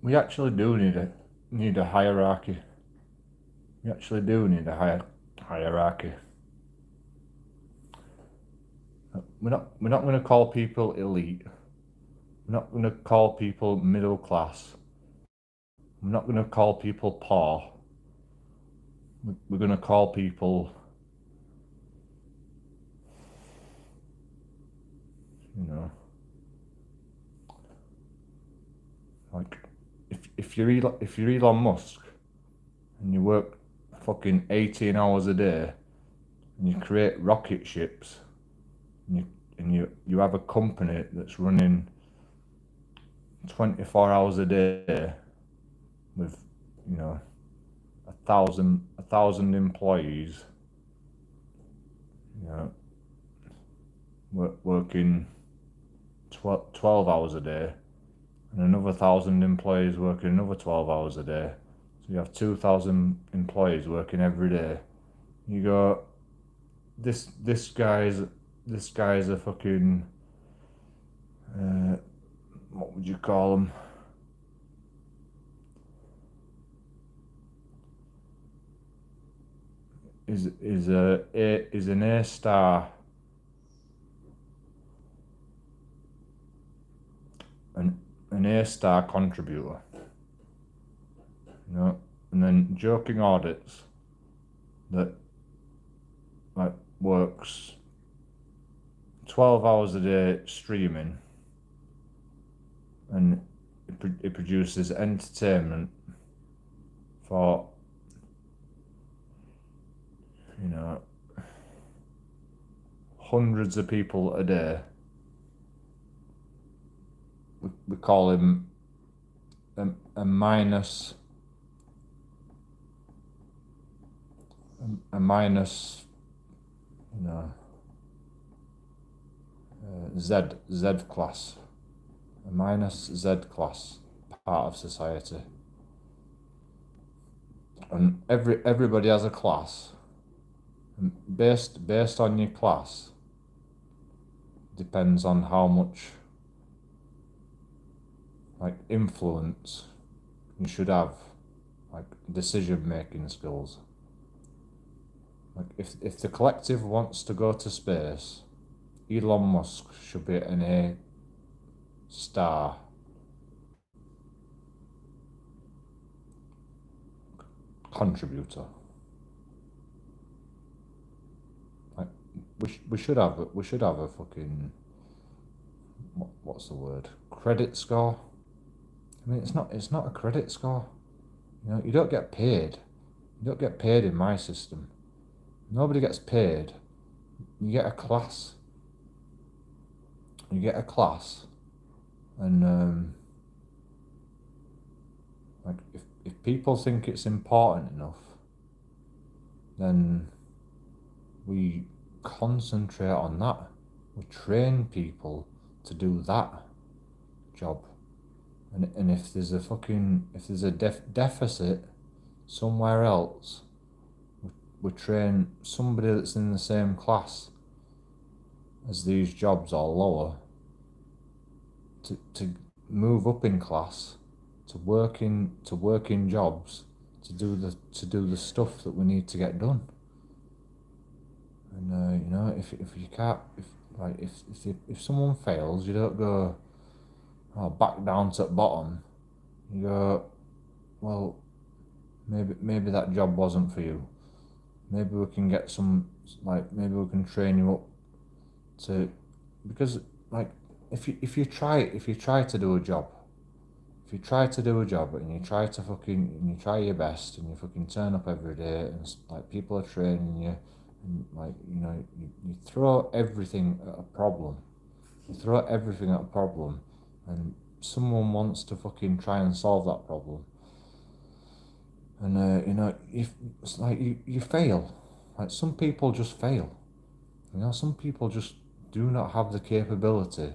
We actually do need a hierarchy. We actually do need a hierarchy. We're not going to call people elite. We're not going to call people middle class. We're not going to call people poor. We're going to call people you know, like if you're Elon Musk and you work fucking 18 hours a day and you create rocket ships and you have a company that's running 24 hours a day with, you know, a thousand employees, you know, working 12 hours a day, and another 1,000 employees working another 12 hours a day. So you have 2,000 employees working every day. You go, this guy's a fucking what would you call him? Is an A star, an A star contributor, you know, and then JoeKingAudits that like works 12 hours a day streaming, and it produces entertainment for, you know, hundreds of people a day. We call him a minus, you know, Z class, a minus Z class part of society, and everybody has a class, and based on your class depends on how much like influence you should have, like decision making skills. Like if the collective wants to go to space, Elon Musk should be an A star contributor. Like we should have a fucking, what's the word? Credit score. I mean, it's not a credit score. You know, you don't get paid. You don't get paid in my system. Nobody gets paid. You get a class. You get a class, and like if people think it's important enough, then we concentrate on that. We train people to do that job. And if there's a deficit somewhere else, we train somebody that's in the same class as these jobs or lower to move up in class, to work in jobs, to do the stuff that we need to get done. And you know, if you can't, if someone fails, you don't go, oh, back down to the bottom. You go, well, maybe that job wasn't for you. Maybe we can get maybe we can train you up to, because like if you try to do a job, and you try your best and you fucking turn up every day and like people are training you, and like, you know, you throw everything at a problem. And someone wants to fucking try and solve that problem. And you know, if it's like you fail, like some people just fail. You know, some people just do not have the capability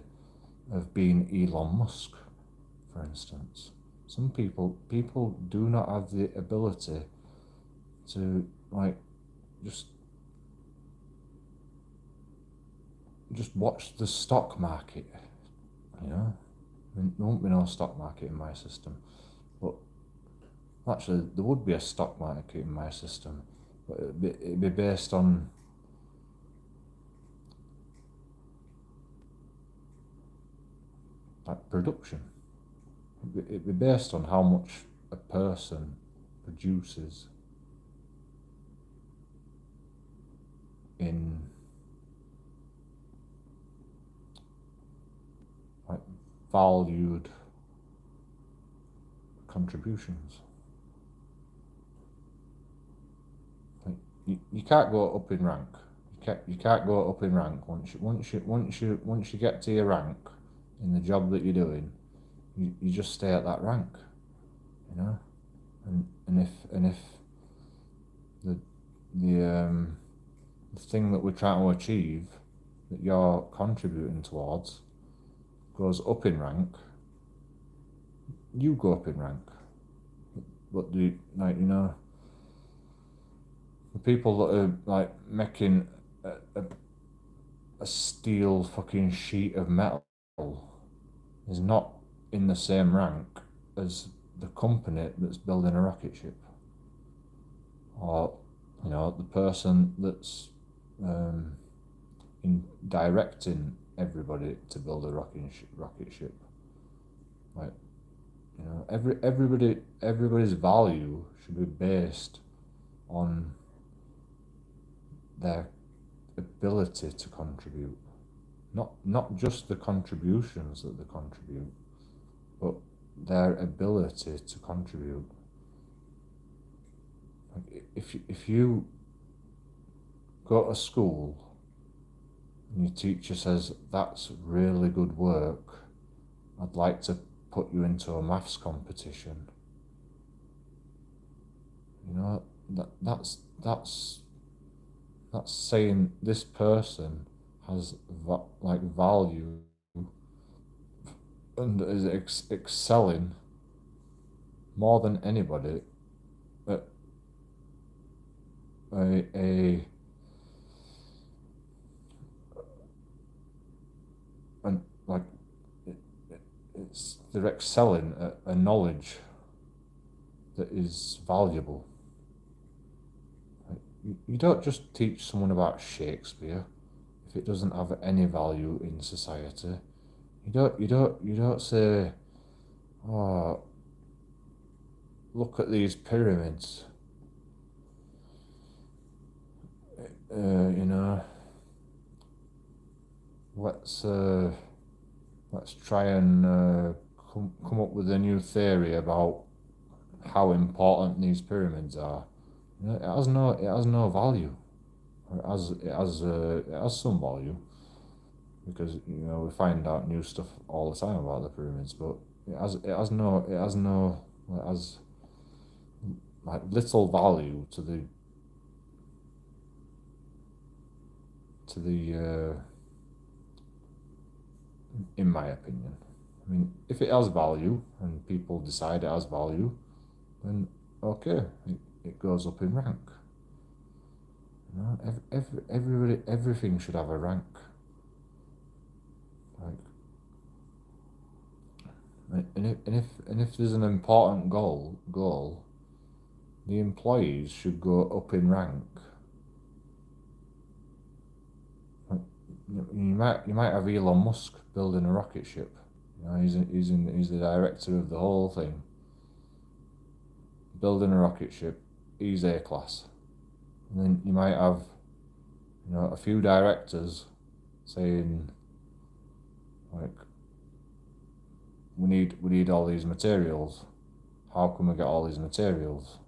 of being Elon Musk, for instance. Some people do not have the ability to like just watch the stock market. You know, I mean, there won't be no stock market in my system, but actually there would be a stock market in my system, but it'd be based on like production. It'd be based on how much a person produces valued contributions. Like, you can't go up in rank. You can't go up in rank once you get to your rank in the job that you're doing. You just stay at that rank, you know. And if the thing that we're trying to achieve that you're contributing towards goes up in rank, you go up in rank. But the people that are like making a steel fucking sheet of metal is not in the same rank as the company that's building a rocket ship, or the person that's in directing everybody to build a rocket ship. Like, everybody's value should be based on their ability to contribute, not just the contributions that they contribute, but their ability to contribute. Like, if you go to school and your teacher says, "That's really good work, I'd like to put you into a maths competition," that's saying this person has value and is excelling more than anybody at they're excelling at a knowledge that is valuable. You don't just teach someone about Shakespeare if it doesn't have any value in society. You don't say, "Oh, look at these pyramids. Let's try and come up with a new theory about how important these pyramids are." It has no value. It has some value, because we find out new stuff all the time about the pyramids, but it has like little value to the in my opinion. I mean, if it has value and people decide it has value, then okay, it goes up in rank. Everything should have a rank. Like, and if there's an important goal, the employees should go up in rank. Like, you might have Elon Musk building a rocket ship. He's the director of the whole thing. Building a rocket ship, he's A class. And then you might have, a few directors saying, like, we need all these materials. How can we get all these materials?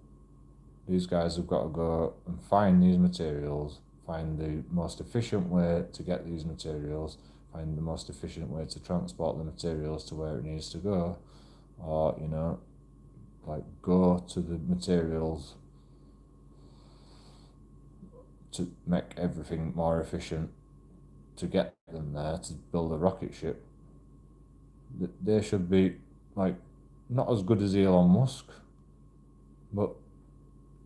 These guys have got to go and find these materials, find the most efficient way to get these materials, find the most efficient way to transport the materials to where it needs to go, or go to the materials to make everything more efficient to get them there to build a rocket ship. They should be not as good as Elon Musk, but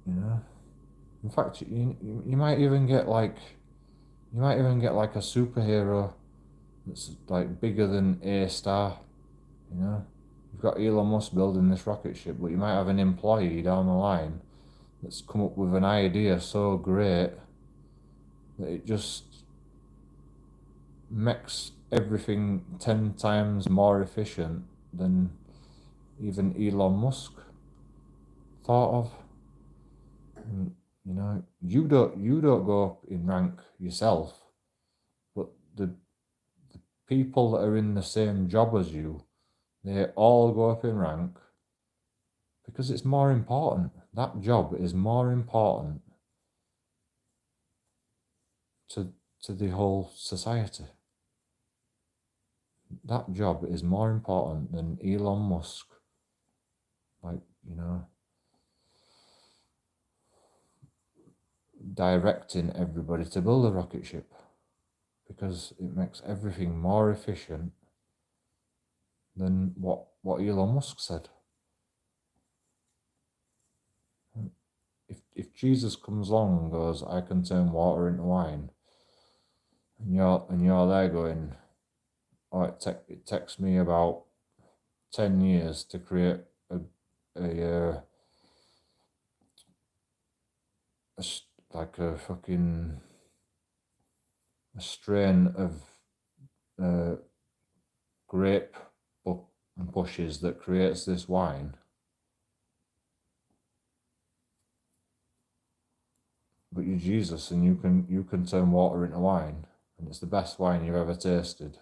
in fact, you might even get a superhero that's bigger than A-star. You've got Elon Musk building this rocket ship, but you might have an employee down the line that's come up with an idea so great that it just makes everything 10 times more efficient than even Elon Musk thought of. And, you don't go up in rank yourself, but the people that are in the same job as you They all go up in rank because it's more important. That job is more important to the whole society. That job is more important than Elon Musk, like, directing everybody to build a rocket ship, because it makes everything more efficient than what Elon Musk said. If Jesus comes along and goes, I can turn water into wine, and you're there going, oh, it takes me about 10 years to create a fucking a strain of grape bushes that creates this wine. But you're Jesus, and you can turn water into wine, and it's the best wine you've ever tasted.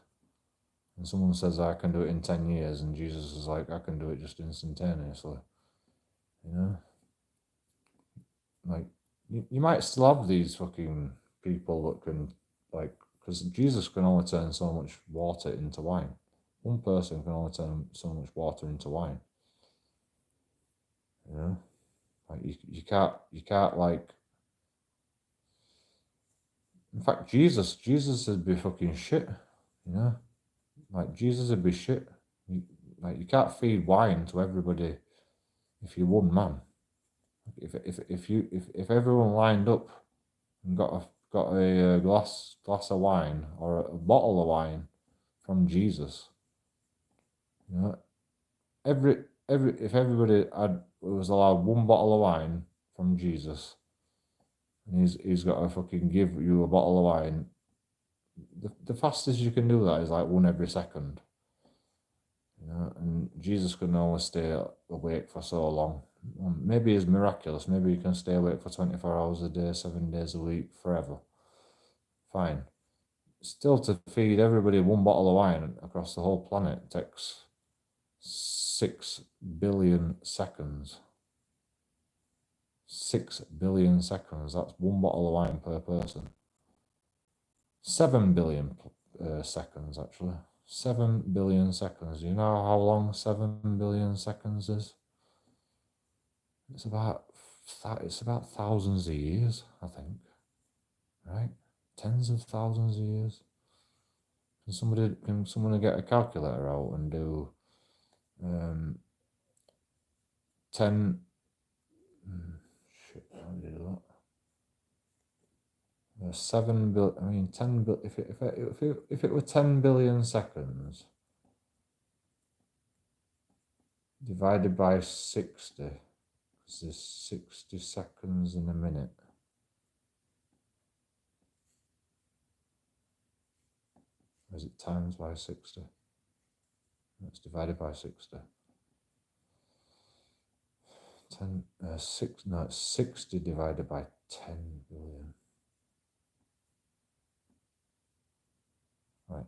And someone says, I can do it in 10 years, and Jesus is like, I can do it just instantaneously. Like, you might still have these fucking people that can, like, because Jesus can only turn so much water into wine. One person can only turn so much water into wine. Like, you can't like. In fact, Jesus would be fucking shit. Like, Jesus would be shit. You can't feed wine to everybody if you're one man. If everyone lined up and got a glass of wine or a bottle of wine from Jesus, if everybody was allowed one bottle of wine from Jesus, and he's got to fucking give you a bottle of wine, the fastest you can do that is like one every second. And Jesus can only stay awake for so long. Maybe it's miraculous. Maybe you can stay awake for 24 hours a day, 7 days a week, forever. Fine. Still, to feed everybody one bottle of wine across the whole planet takes 6 billion seconds. 6 billion seconds. That's one bottle of wine per person. 7 billion seconds, actually. 7 billion seconds. Do you know how long 7 billion seconds is? It's about thousands of years, I think. Right? Tens of thousands of years. Can somebody get a calculator out and do 10 shit, how do you do that? 7 billion, I mean 10 billion, if it were 10 billion seconds divided by 60, because there's 60 seconds in a minute. Or is it times by 60? It's divided by 60. it's 60 divided by 10 billion. Right,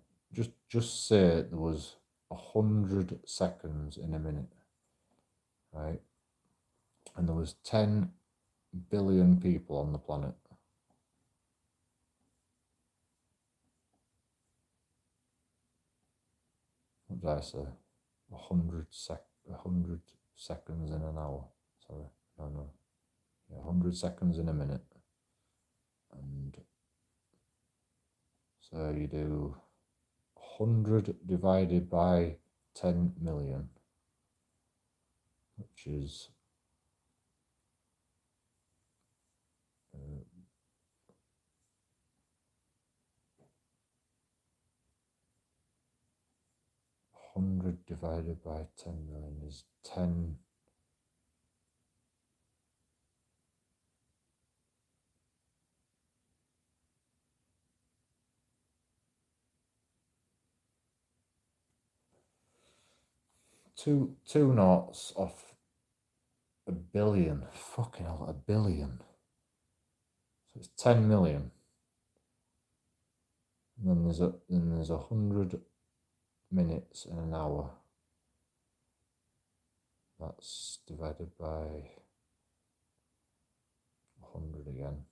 just say there was 100 seconds in a minute, right? And there was 10 billion people on the planet. What did I say? 100 seconds in an hour. Sorry, no. Yeah, 100 seconds in a minute. And so you do 100 divided by 10 million, which is 100 divided by 10 million is 10. Two noughts off a billion. Fucking hell, a billion. So it's 10 million. And then there's 100 minutes in an hour. That's divided by 100 again.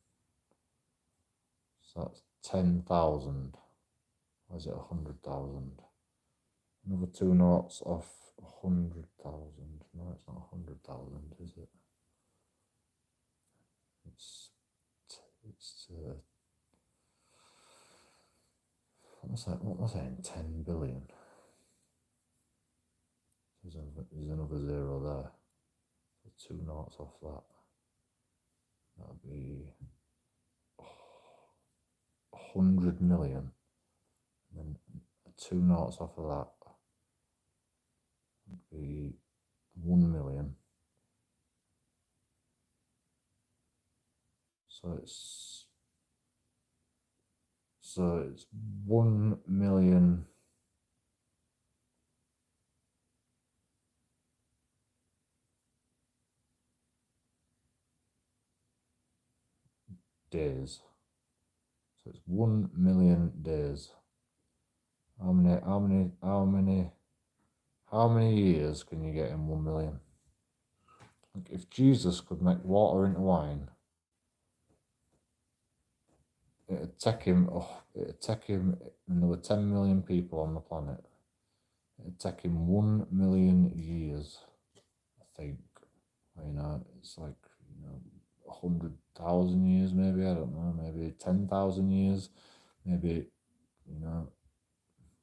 So that's 10,000. Or is it 100,000? Another 2 noughts off 100,000. No, it's not 100,000, is it? It's what am I saying? 10 billion. There's another 0 there. So 2 noughts off that. That'll be 100 million. And then 2 noughts off of that would be 1 million. So it's 1 million days. So it's 1 million days. How many years can you get in 1 million? Like if Jesus could make water into wine, it'd take him, and there were 10 million people on the planet, it'd take him 1 million years, I think. You know, it's like, 100,000 years maybe, I don't know, maybe 10,000 years, maybe,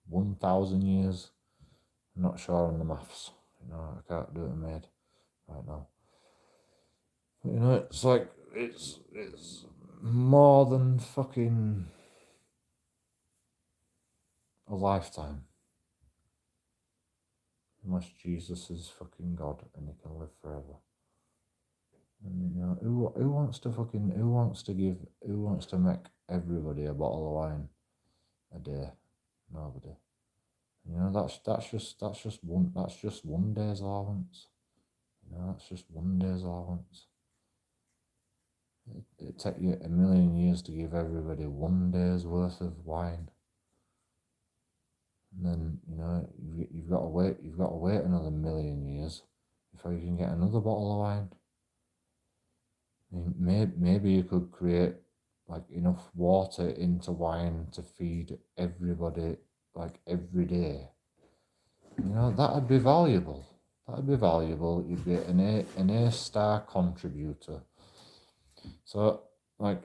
1,000 years. I'm not sure on the maths, I can't do it in my head right now. But, it's like, it's more than fucking a lifetime. Unless Jesus is fucking God and he can live forever. And who wants to make everybody a bottle of wine a day? Nobody. That's just one day's allowance. That's just one day's allowance. It'd take you 1 million years to give everybody 1 day's worth of wine. And then, you've got to wait another 1 million years before you can get another bottle of wine. I mean, maybe you could create like enough water into wine to feed everybody like every day. That'd be valuable. You'd be an A-star contributor. So, like,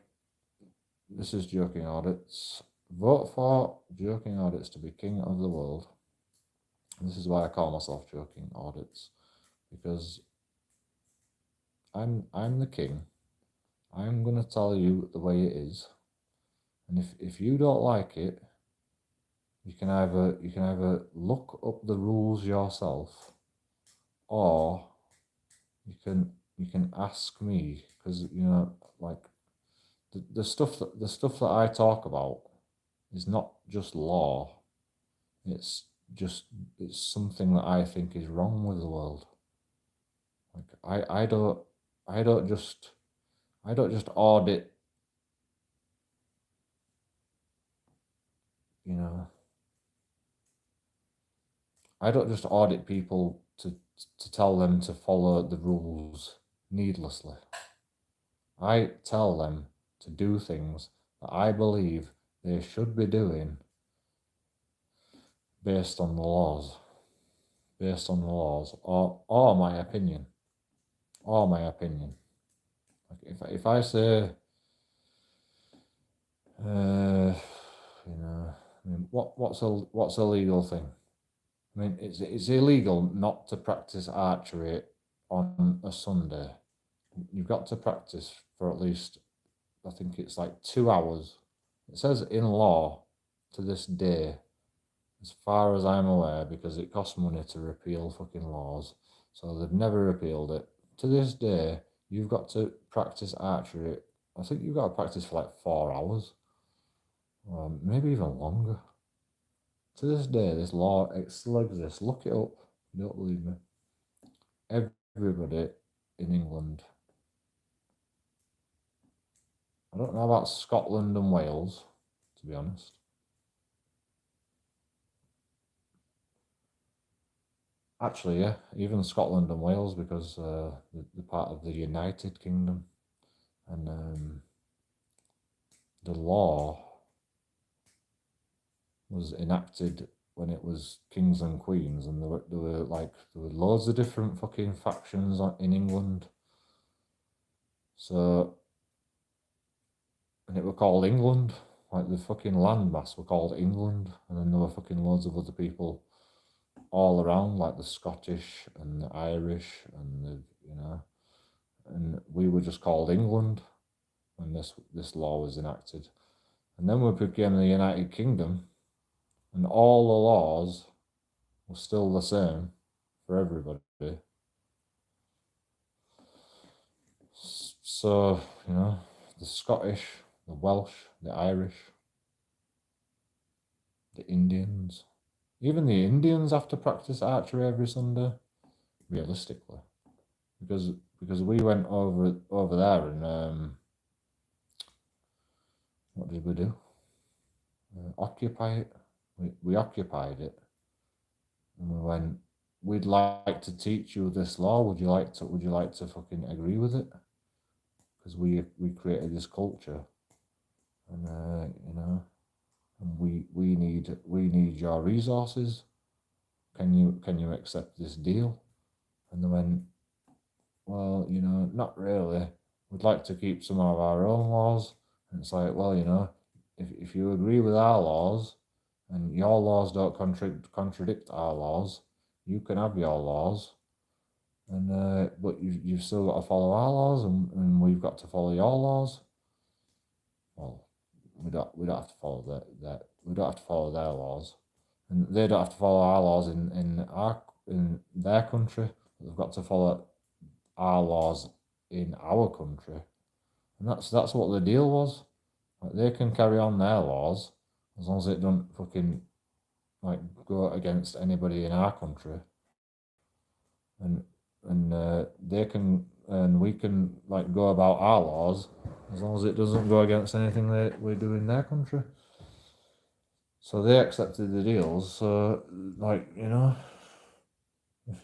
this is Joking Audits. Vote for Joking Audits to be king of the world. And this is why I call myself Joking Audits, because I'm the king. I'm gonna tell you the way it is, and if you don't like it, you can either look up the rules yourself, or you can ask me, because like the stuff that I talk about is not just law. It's something that I think is wrong with the world. Like I don't just audit, I don't just audit people to tell them to follow the rules needlessly. I tell them to do things that I believe they should be doing based on the laws, or my opinion. Like if I say, what's a legal thing? I mean, it's illegal not to practice archery on a Sunday. You've got to practice for at least, I think it's like 2 hours. It says in law to this day, as far as I'm aware, because it costs money to repeal fucking laws, so they've never repealed it. To this day, you've got to practice archery. I think you've got to practice for like 4 hours, maybe even longer. To this day, this law, it still exists. Look it up. You don't believe me. Everybody in England, I don't know about Scotland and Wales, to be honest. Actually, yeah, even Scotland and Wales, because they're part of the United Kingdom, and the law was enacted when it was kings and queens, and there were loads of different fucking factions in England. So, and it were called England, like the fucking landmass were called England, and then there were fucking loads of other people all around, like the Scottish and the Irish and and we were just called England when this law was enacted. And then we became the United Kingdom, and all the laws were still the same for everybody. So, the Scottish, the Welsh, the Irish, the Indians, even the Indians have to practice archery every Sunday, realistically. Because we went over there and what did we do? Occupy it. We occupied it, and we went. We'd like to teach you this law. Would you like to fucking agree with it? Because we created this culture, and and we need your resources. Can you accept this deal? And they went, well, not really. We'd like to keep some of our own laws. And it's like, well, if you agree with our laws and your laws don't contradict our laws, you can have your laws. And but you've still got to follow our laws, and we've got to follow your laws. Well, we don't have to follow that we don't have to follow their laws, and they don't have to follow our laws in their country. They've got to follow our laws in our country, and that's what the deal was. Like, they can carry on their laws as long as it don't fucking like go against anybody in our country, and they can and we can like go about our laws as long as it doesn't go against anything that we do in their country. So they accepted the deals. So like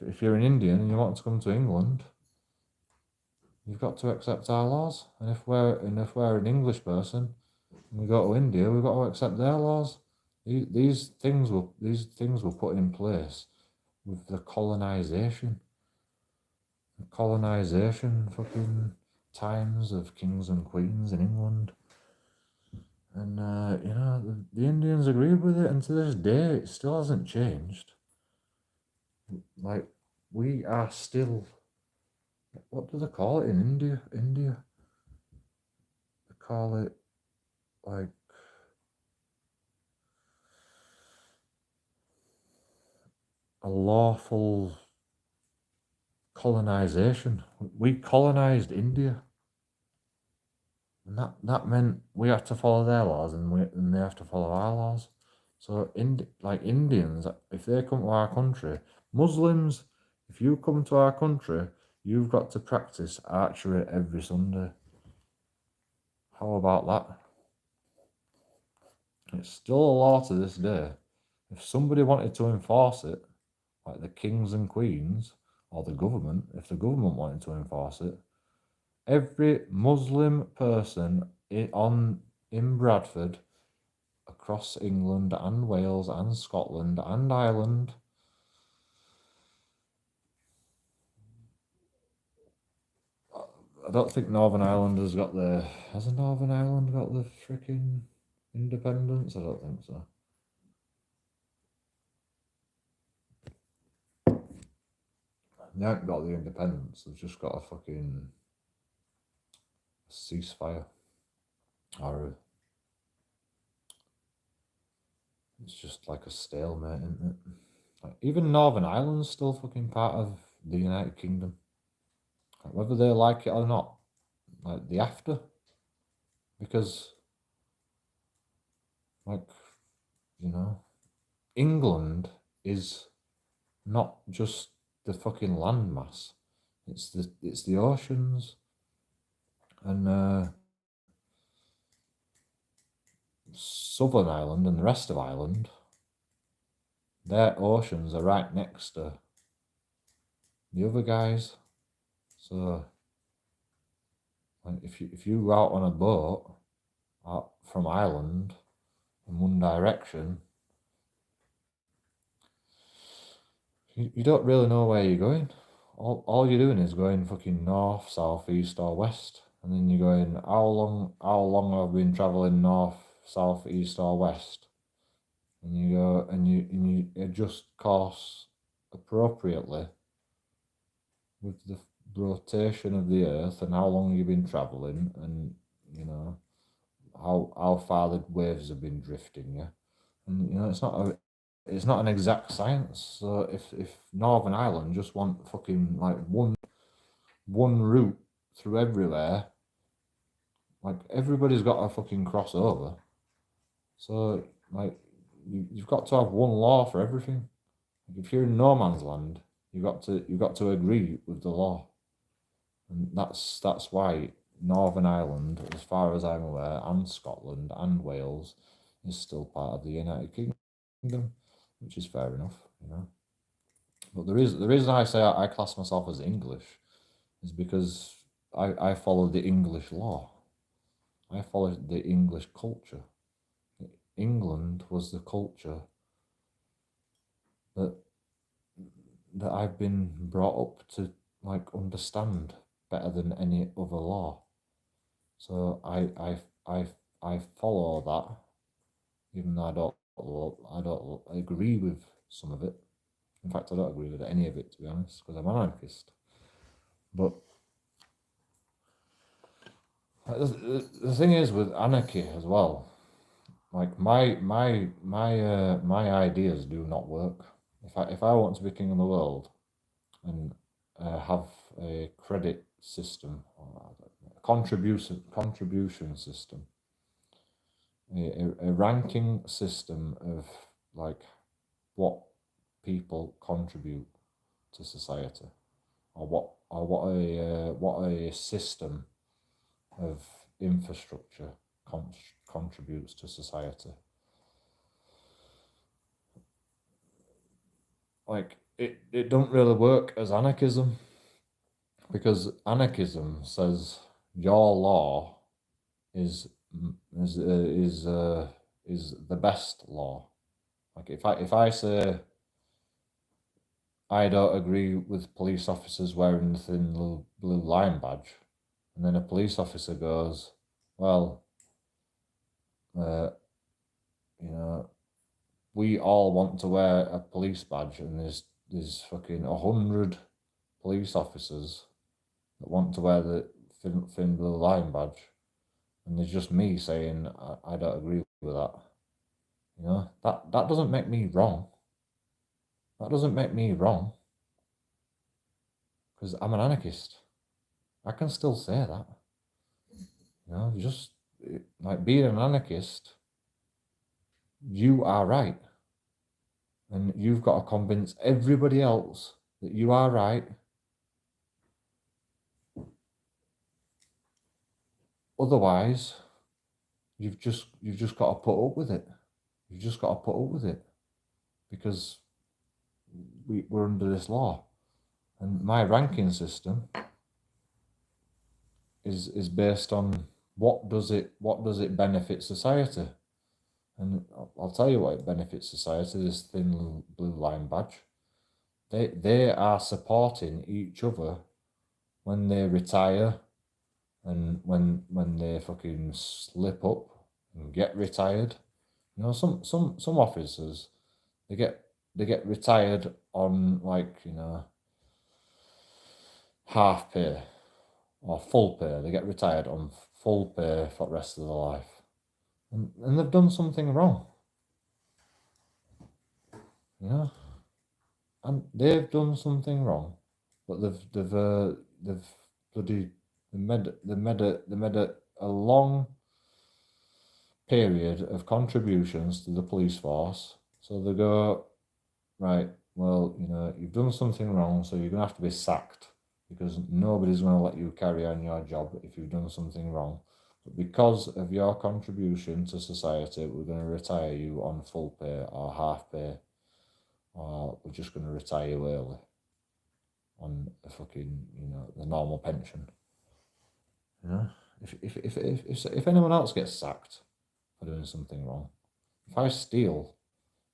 if you're an Indian and you want to come to England, you've got to accept our laws. And if we're an English person and we go to India, we've got to accept their laws. These things were put in place with the colonization fucking times of kings and queens in England. And the Indians agreed with it, and to this day it still hasn't changed. Like, we are still, what do they call it in India they call it like a lawful colonization. We colonized India, and that meant we have to follow their laws, and they have to follow our laws. So Indians, if they come to our country, Muslims, if you come to our country, you've got to practice archery every Sunday. How about that? It's still a law to this day. If somebody wanted to enforce it, like the kings and queens, or the government, if the government wanted to enforce it, every Muslim person in Bradford, across England and Wales and Scotland and Ireland, I don't think Northern Ireland has Northern Ireland got the freaking independence? I don't think so. They haven't got the independence, they've just got a fucking ceasefire. Or it's just like a stalemate, isn't it? Like, even Northern Ireland's still fucking part of the United Kingdom. Like, whether they like it or not, like, they have to. Because, like, England is not just the fucking landmass. It's the oceans. And Southern Ireland and the rest of Ireland, their oceans are right next to the other guys. So like if you go out on a boat out from Ireland in one direction, you don't really know where you're going. All you're doing is going fucking north, south, east, or west, and then you're going, how long have I been traveling north, south, east, or west? And you go and you adjust course appropriately with the rotation of the Earth and how long you've been traveling, and you know how far the waves have been drifting you. And you know it's not an exact science. So if Northern Ireland just want fucking like one route through everywhere, like everybody's got a fucking crossover. So like you've got to have one law for everything. Like, if you're in no man's land, you've got to agree with the law, and that's why Northern Ireland, as far as I'm aware, and Scotland and Wales, is still part of the United Kingdom, which is fair enough, you know. But the reason I say I class myself as English is because I follow the English law. I follow the English culture. England was the culture that I've been brought up to like understand better than any other law. So I follow that, even though I don't agree with some of it. In fact, I don't agree with any of it, to be honest, because I'm an anarchist. But the thing is with anarchy as well, like my ideas do not work. If I want to be king of the world and have a credit system or a contribution system, a ranking system of like what people contribute to society, or what a system of infrastructure contributes to society. Like it don't really work as anarchism, because anarchism says your law is is uh, is uh, is the best law. Like if I say I don't agree with police officers wearing the thin blue line badge, and then a police officer goes, well, uh, you know, we all want to wear a police badge, and there's fucking 100 police officers that want to wear the thin blue line badge, and there's just me saying I don't agree with that. You know, that doesn't make me wrong. That doesn't make me wrong, because I'm an anarchist. I can still say that. You know, just like being an anarchist, you are right. And you've got to convince everybody else that you are right. Otherwise, you've just got to put up with it. You've just got to put up with it, because we're under this law. And my ranking system is based on what does it benefit society. And I'll tell you what it benefits society, this thin blue line badge. They are supporting each other when they retire, and when they fucking slip up and get retired. You know, some officers, they get retired on, like, you know, half pay or full pay. They get retired on full pay for the rest of their life, and they've done something wrong. You know, and they've done something wrong, but they've bloody they made a long period of contributions to the police force. So they go, right, well, you know, you've done something wrong, so you're gonna have to be sacked, because nobody's gonna let you carry on your job if you've done something wrong. But because of your contribution to society, we're gonna retire you on full pay or half pay, or we're just gonna retire you early. on a fucking, the normal pension. If anyone else gets sacked for doing something wrong, if I steal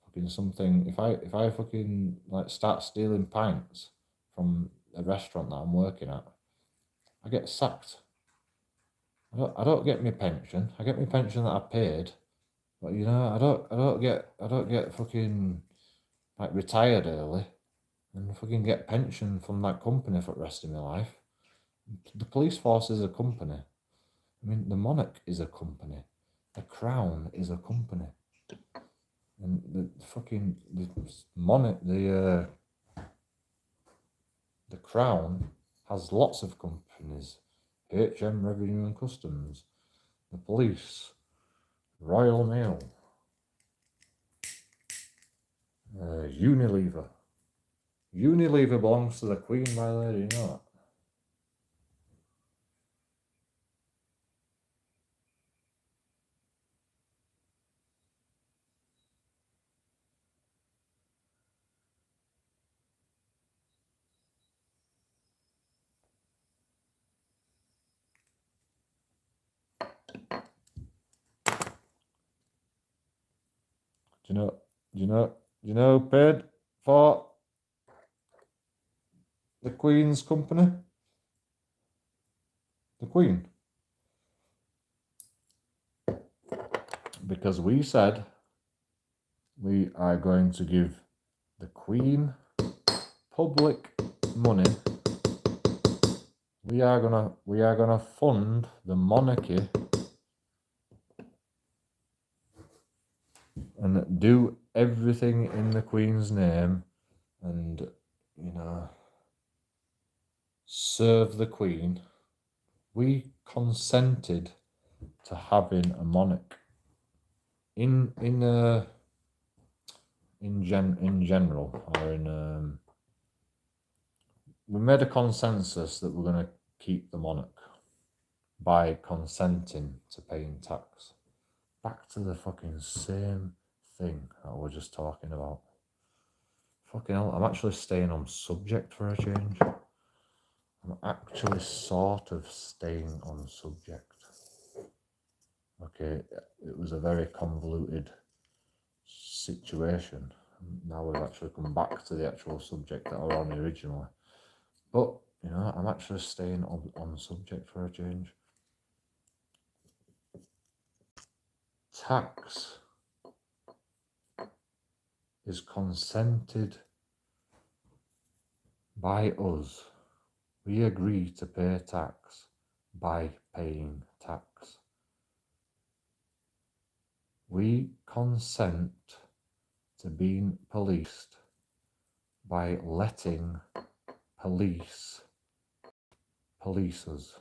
fucking something, if I fucking start stealing pints from a restaurant that I'm working at, I get sacked. I don't get my pension. I get my pension that I paid, but I don't get fucking retired early and fucking get pension from that company for the rest of my life. The police force is a company. I mean, the monarch is a company. The crown is a company. And the crown has lots of companies. HM Revenue and Customs, the police, Royal Mail, Unilever. Unilever belongs to the Queen, my lady, you know that? Do you know paid for the Queen's company? The Queen. Because we said we are going to give the Queen public money. We are gonna fund the monarchy and do everything in the Queen's name and serve the Queen. We consented to having a monarch in general, or we made a consensus that we're going to keep the monarch by consenting to paying tax. Back to the fucking same thing that we were just talking about. Fucking hell, I'm actually staying on subject for a change. I'm actually sort of staying on subject. Okay, it was a very convoluted situation. Now we've actually come back to the actual subject that I was on originally. But, I'm actually staying on subject for a change. Tax is consented by us. We agree to pay tax by paying tax. We consent to being policed by letting police us.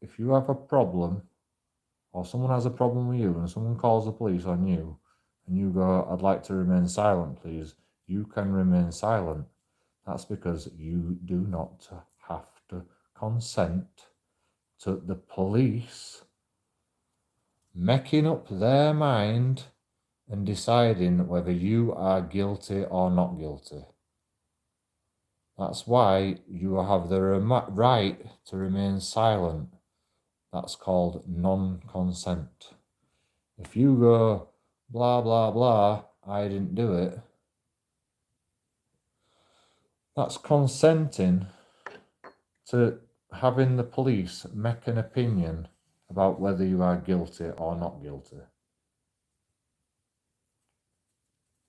If you have a problem, or someone has a problem with you, and someone calls the police on you, and you go, "I'd like to remain silent, please," you can remain silent. That's because you do not have to consent to the police making up their mind and deciding whether you are guilty or not guilty. That's why you have the right to remain silent. That's called non-consent. If you go, blah, blah, blah, I didn't do it, that's consenting to having the police make an opinion about whether you are guilty or not guilty.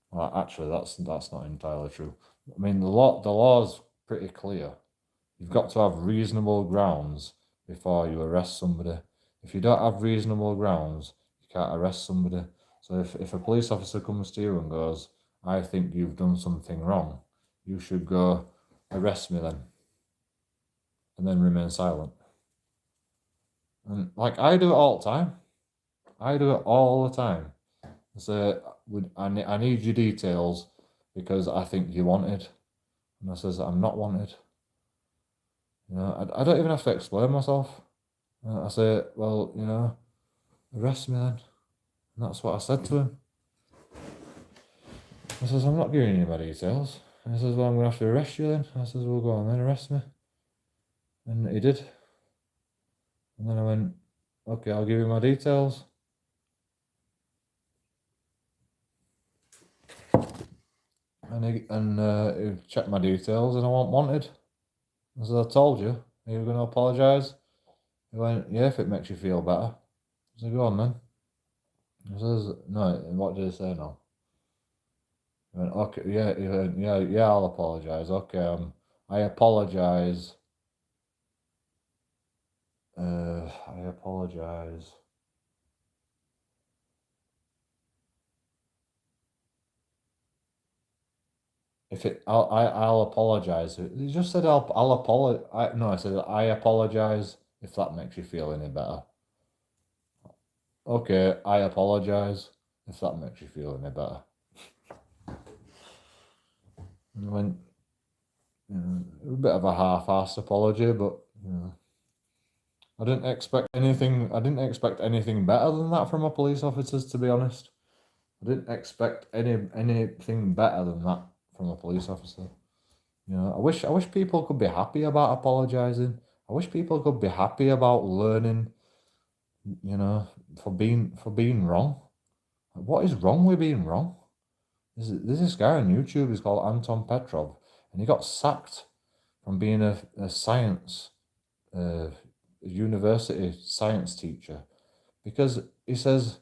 Well, actually, that's not entirely true. I mean, the law's pretty clear. You've got to have reasonable grounds before you arrest somebody. If you don't have reasonable grounds, you can't arrest somebody. So if a police officer comes to you and goes, "I think you've done something wrong," you should go, "Arrest me then," and then remain silent. And I do it all the time. I do it all the time. I say, I need your details because I think you're wanted. And I says, "I'm not wanted." I don't even have to explain myself. I say, "Well, arrest me then." And that's what I said to him. I says, I'm not giving you my details. And he says, well, I'm going to have to arrest you then. I says, well, go on then, arrest me. And he did. And then I went, okay, I'll give you my details. And he checked my details and I wasn't wanted. I said, I told you, are you going to apologise? He went, yeah, if it makes you feel better. I said, go on then. He says, no, what did he say now? He went, okay, yeah, he went, yeah, I'll apologise. Okay, I apologise. I apologise. If it, I'll apologise. He just said I'll apologize. No, I said I apologise if that makes you feel any better. Okay, I apologise if that makes you feel any better. And I went, a bit of a half-assed apology, but I didn't expect anything. I didn't expect anything better than that from a police officers, to be honest. I didn't expect anything better than that from a police officer. I wish people could be happy about apologizing. I wish people could be happy about learning. For being wrong. What is wrong with being wrong? There's this guy on YouTube. He's called Anton Petrov, and he got sacked from being a science, university science teacher, because he said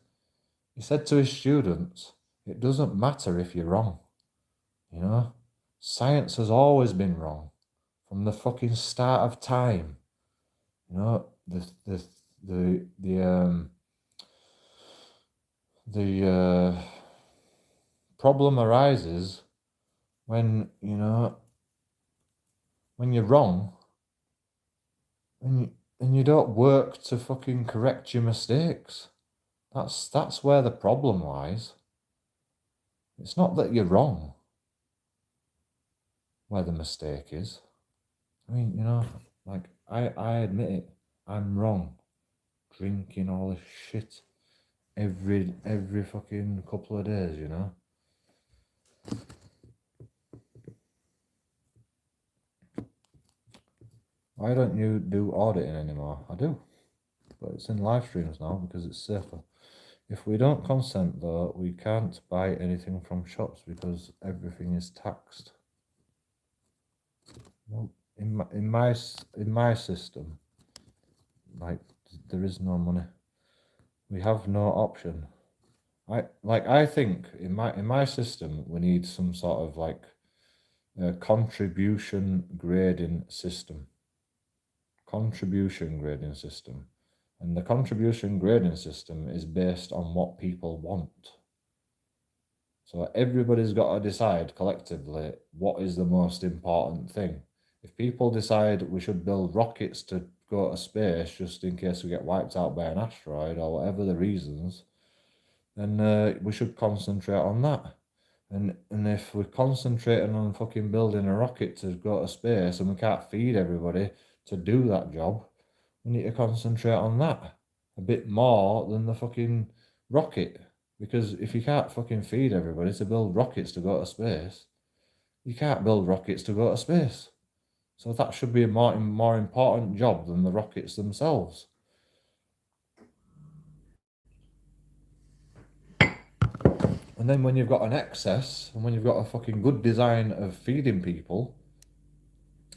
to his students, it doesn't matter if you're wrong. Science has always been wrong from the fucking start of time. The problem arises when you're wrong and you don't work to fucking correct your mistakes. That's where the problem lies. It's not that you're wrong where the mistake is. I mean, like I admit it, I'm wrong. Drinking all this shit every fucking couple of days, Why don't you do auditing anymore? I do, but it's in live streams now because it's safer. If we don't consent though, we can't buy anything from shops because everything is taxed. Well, in my system, like there is no money. We have no option. I think in my system we need some sort of like a contribution grading system. And the contribution grading system is based on what people want. So everybody's got to decide collectively what is the most important thing. If people decide we should build rockets to go to space just in case we get wiped out by an asteroid or whatever the reasons, then we should concentrate on that. And if we're concentrating on fucking building a rocket to go to space and we can't feed everybody to do that job, we need to concentrate on that a bit more than the fucking rocket. Because if you can't fucking feed everybody to build rockets to go to space, you can't build rockets to go to space. So that should be a more important job than the rockets themselves. And then when you've got an excess and when you've got a fucking good design of feeding people,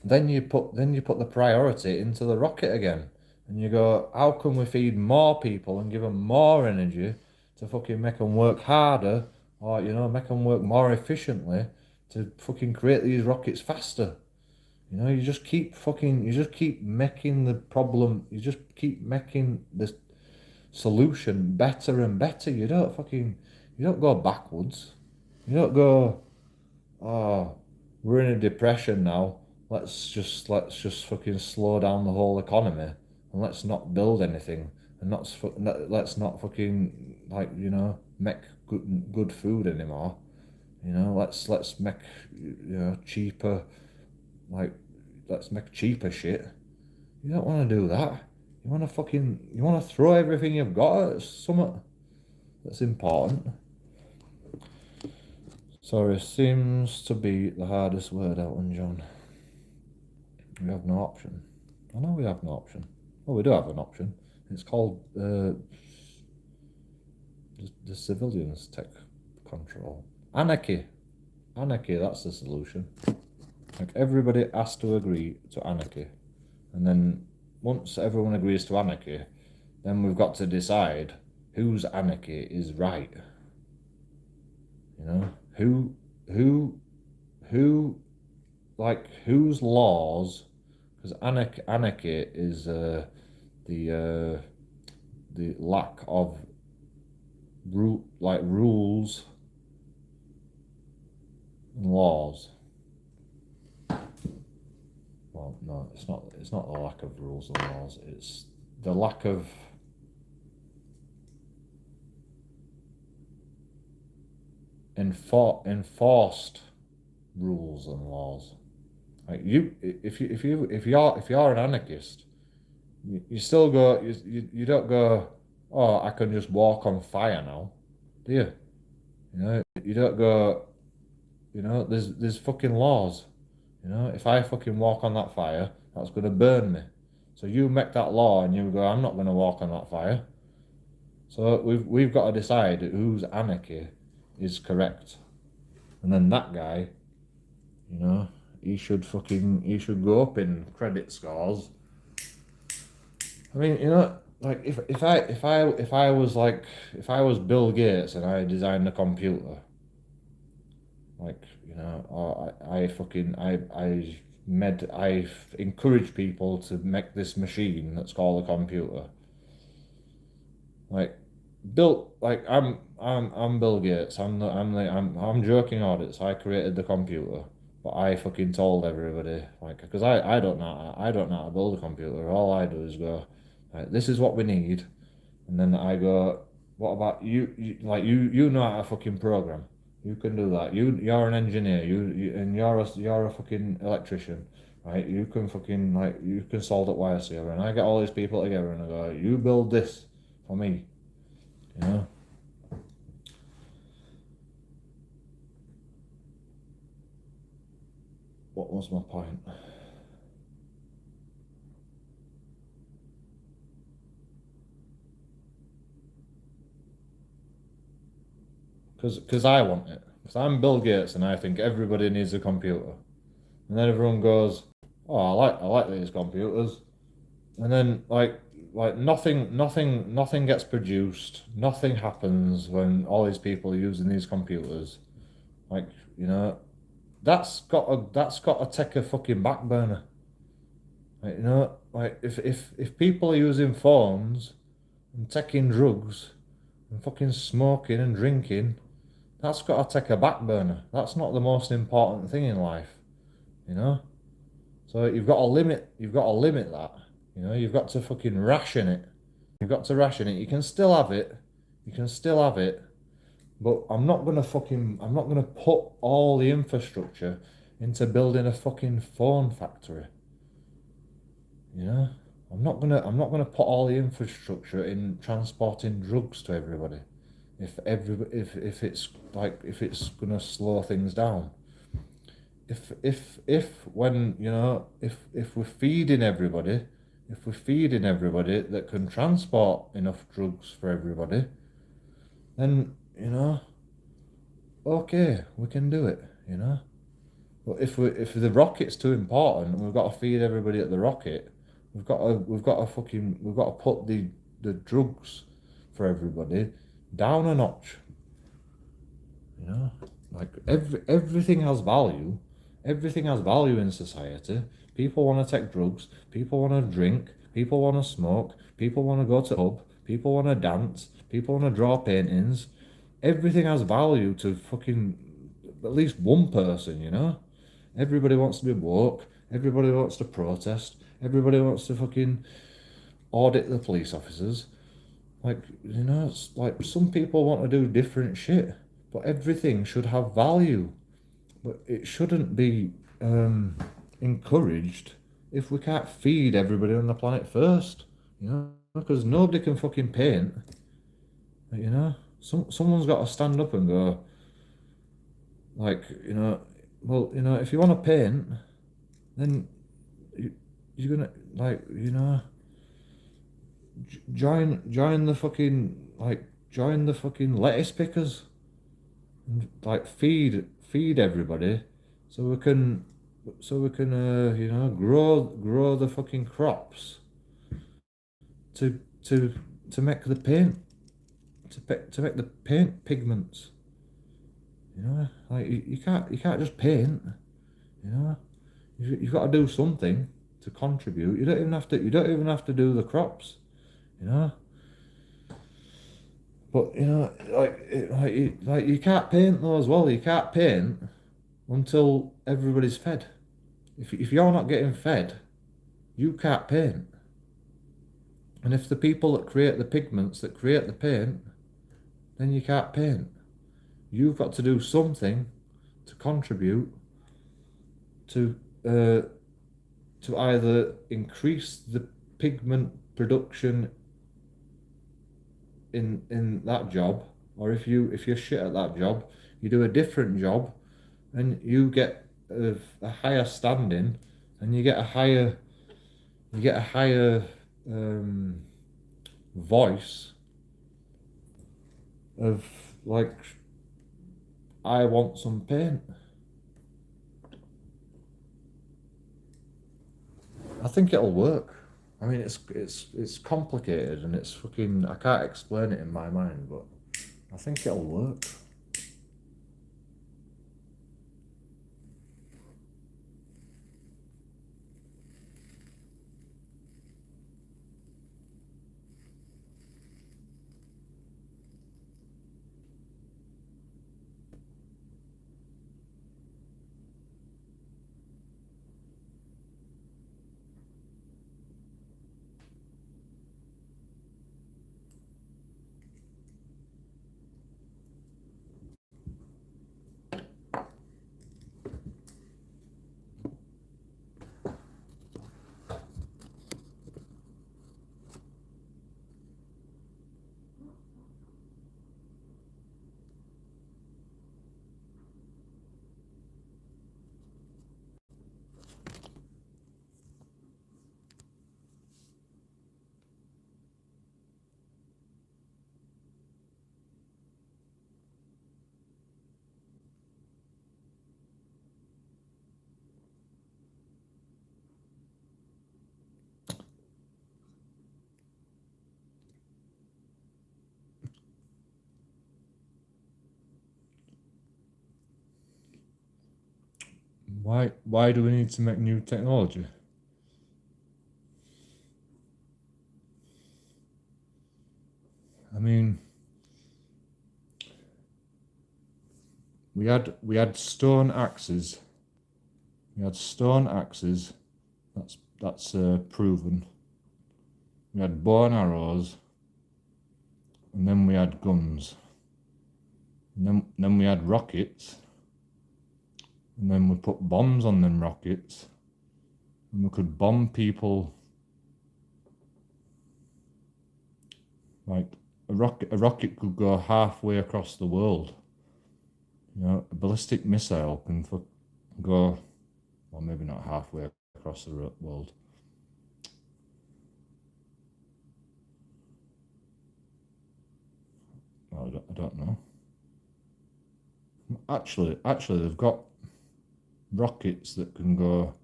then you put the priority into the rocket again. And you go, how can we feed more people and give them more energy to fucking make them work harder or, make them work more efficiently to fucking create these rockets faster? You just keep making the problem, you just keep making the solution better and better. You don't go backwards. You don't go, oh, we're in a depression now. Let's just fucking slow down the whole economy and let's not build anything and let's not fucking make good food anymore. Let's make cheaper, let's make cheaper shit. You don't want to do that. You want to throw everything you've got at something that's important. Sorry seems to be the hardest word, Elton John. We have no option. I know we have no option. Oh, we do have an option. It's called the civilians take control. Anarchy. Anarchy, that's the solution. Like, everybody has to agree to anarchy. And then once everyone agrees to anarchy, then we've got to decide whose anarchy is right. You know? Whose laws, because anarchy is the lack of rules and laws. Well, no, it's not. It's not the lack of rules and laws. It's the lack of enforced rules and laws. Like, if you're an anarchist, you still go. You don't go. Oh, I can just walk on fire now, do you? You know, you don't go. You know, there's fucking laws. You know, if I fucking walk on that fire, that's gonna burn me. So you make that law and you go, I'm not gonna walk on that fire. So we've got to decide whose anarchy is correct. And then that guy, you know, he should go up in credit scores. I mean, you know, like if I was Bill Gates and I designed a computer, like, you know, or I encourage people to make this machine that's called a computer. Like, I'm Bill Gates. I'm JoeKingAudits. I created the computer, but I fucking told everybody, like, because I don't know how to build a computer. All I do is go, like, this is what we need, and then I go, what about you? You know how to fucking program. You can do that. You're an engineer. And you're a fucking electrician, right? You can fucking, like, you can solve it wirelessly. And I get all these people together and I go, you build this for me, you know. What was my point? Because I want it. Because I'm Bill Gates and I think everybody needs a computer. And then everyone goes, oh, I like these computers. And then, like nothing gets produced. Nothing happens when all these people are using these computers. Like, you know, that's got to take a fucking back burner. Like, you know, like, if people are using phones and taking drugs and fucking smoking and drinking, that's got to take a back burner. That's not the most important thing in life, you know. So you've got to limit that. You know, you've got to fucking ration it. You've got to ration it. You can still have it. You can still have it. But I'm not gonna put all the infrastructure into building a fucking phone factory. You know? I'm not gonna put all the infrastructure in transporting drugs to everybody. If it's gonna slow things down. If when, you know, if we're feeding everybody, that can transport enough drugs for everybody, then, you know, okay, we can do it, you know. But if the rocket's too important and we've got to feed everybody at the rocket, we've got to put the drugs for everybody down a notch. You know, like, everything has value. Everything has value in society. People want to take drugs. People want to drink. People want to smoke. People want to go to a pub. People want to dance. People want to draw paintings. Everything has value to fucking at least one person, you know? Everybody wants to be woke. Everybody wants to protest. Everybody wants to fucking audit the police officers. Like, you know, it's like some people want to do different shit, but everything should have value. But it shouldn't be encouraged if we can't feed everybody on the planet first, you know? Because nobody can fucking paint, you know? Someone's got to stand up and go, Like, well, if you want to paint, then you, you're gonna, like, join the fucking, like, join the fucking lettuce pickers and, like, feed everybody so we can grow the fucking crops to to to make the paint, to make the paint pigments. Like, you can't just paint. You know, you've got to do something to contribute. You don't even have to do the crops. You know, but you can't paint though as well. You can't paint until everybody's fed. If you're not getting fed, you can't paint. And if the people that create the pigments that create the paint, then you can't paint. You've got to do something to contribute to uh, to either increase the pigment production in that job, or if you're shit at that job, you do a different job, and you get a higher standing, and you get a higher um, voice of, like, I want some paint. I think it'll work. I mean, it's complicated and it's fucking. I can't explain it in my mind, but I think it'll work. Why do we need to make new technology? I mean, we had stone axes. We had stone axes. That's proven. We had bow and arrows, and then we had guns. And then we had rockets, and then we put bombs on them rockets, and we could bomb people. Like, a rocket could go halfway across the world. A ballistic missile can go, well, maybe not halfway across the world. Well, I don't know. Actually, they've got rockets that can go.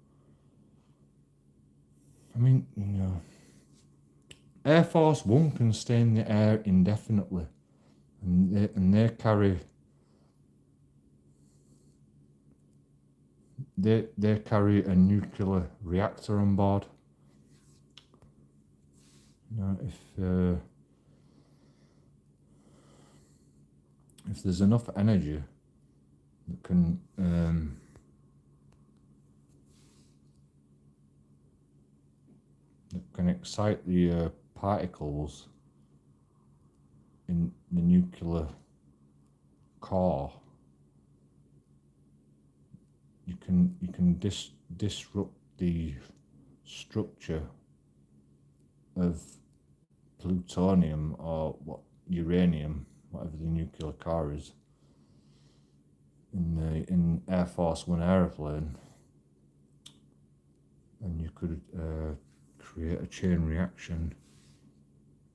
I mean, Air Force One can stay in the air indefinitely, and they carry. They carry a nuclear reactor on board. If there's enough energy that can excite the particles in the nuclear core, you can disrupt the structure of plutonium or uranium, whatever the nuclear core is, in Air Force One aeroplane, and you could create a chain reaction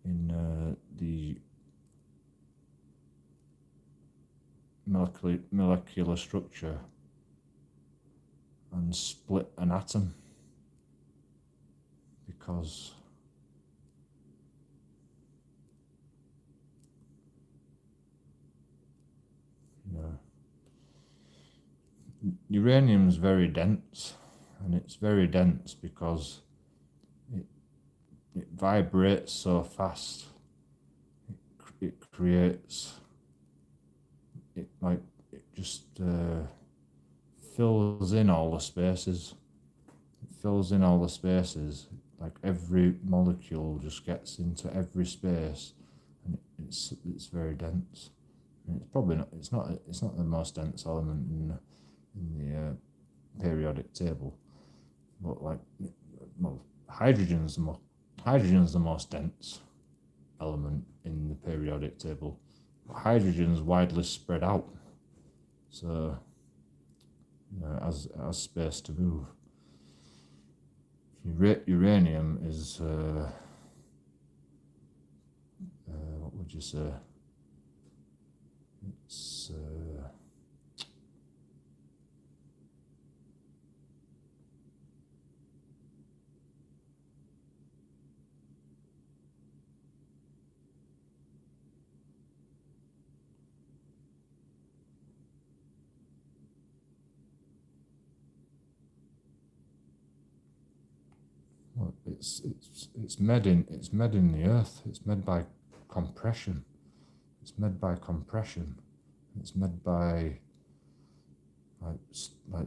in the molecular structure and split an atom, because uranium is very dense, and it's very dense because it vibrates so fast. It creates it just fills in all the spaces. It fills in all the spaces. Like every molecule just gets into every space, and it's very dense. And it's probably not. It's not the most dense element in the periodic table, but hydrogen's the most dense element in the periodic table. Hydrogen's widely spread out, so as space to move. Uranium is what would you say? It's it's made in the earth. It's made by compression. It's made by compression. It's made by like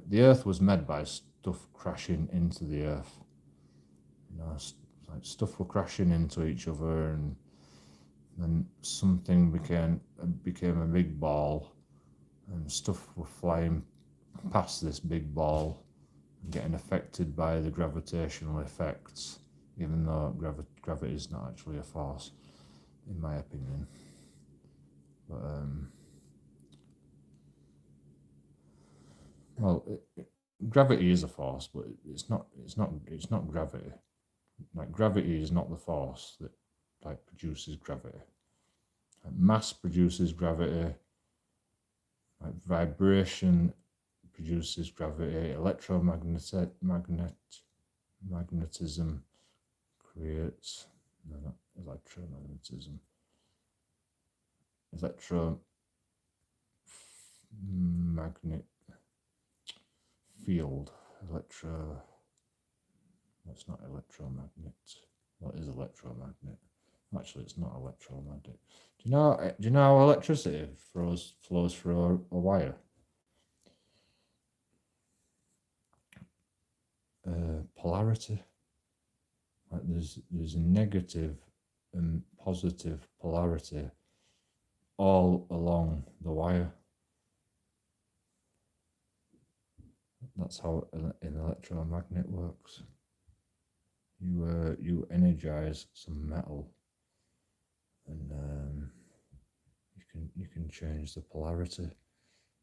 the earth was made by stuff crashing into the earth. Like stuff were crashing into each other, and then something became a big ball, and stuff were flying past this big ball, getting affected by the gravitational effects, even though gravity is not actually a force, in my opinion. But gravity is a force, but it's not gravity. Like gravity is not the force that produces gravity. Like mass produces gravity. Like vibration produces gravity. Magnetism creates not electromagnetism. Electromagnet field. That's not electromagnet. What is electromagnet? Actually, it's not electromagnetic. Do you know how electricity flows through a wire? Polarity. Like there's a negative and positive polarity all along the wire. That's how an electromagnet works. You energize some metal, and you can change the polarity,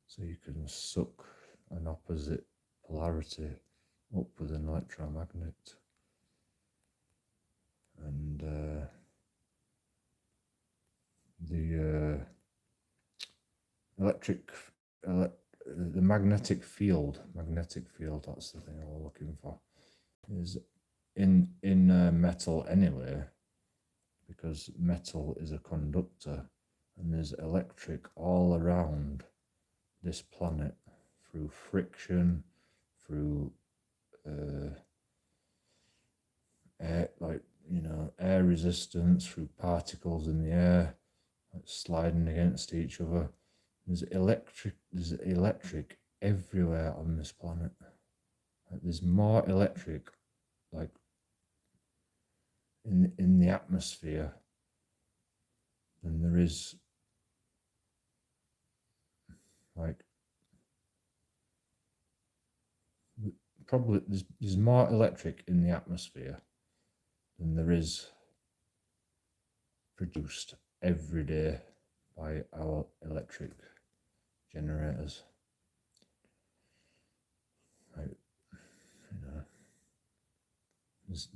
so you can suck an opposite polarity up with an electromagnet, and the magnetic field, that's the thing I'm looking for, is in metal anyway, because metal is a conductor, and there's electric all around this planet through friction, through air resistance, through particles in the air sliding against each other. There's electric everywhere on this planet. There's more electric in the atmosphere than there is probably there's more electric in the atmosphere than there is produced every day by our electric generators.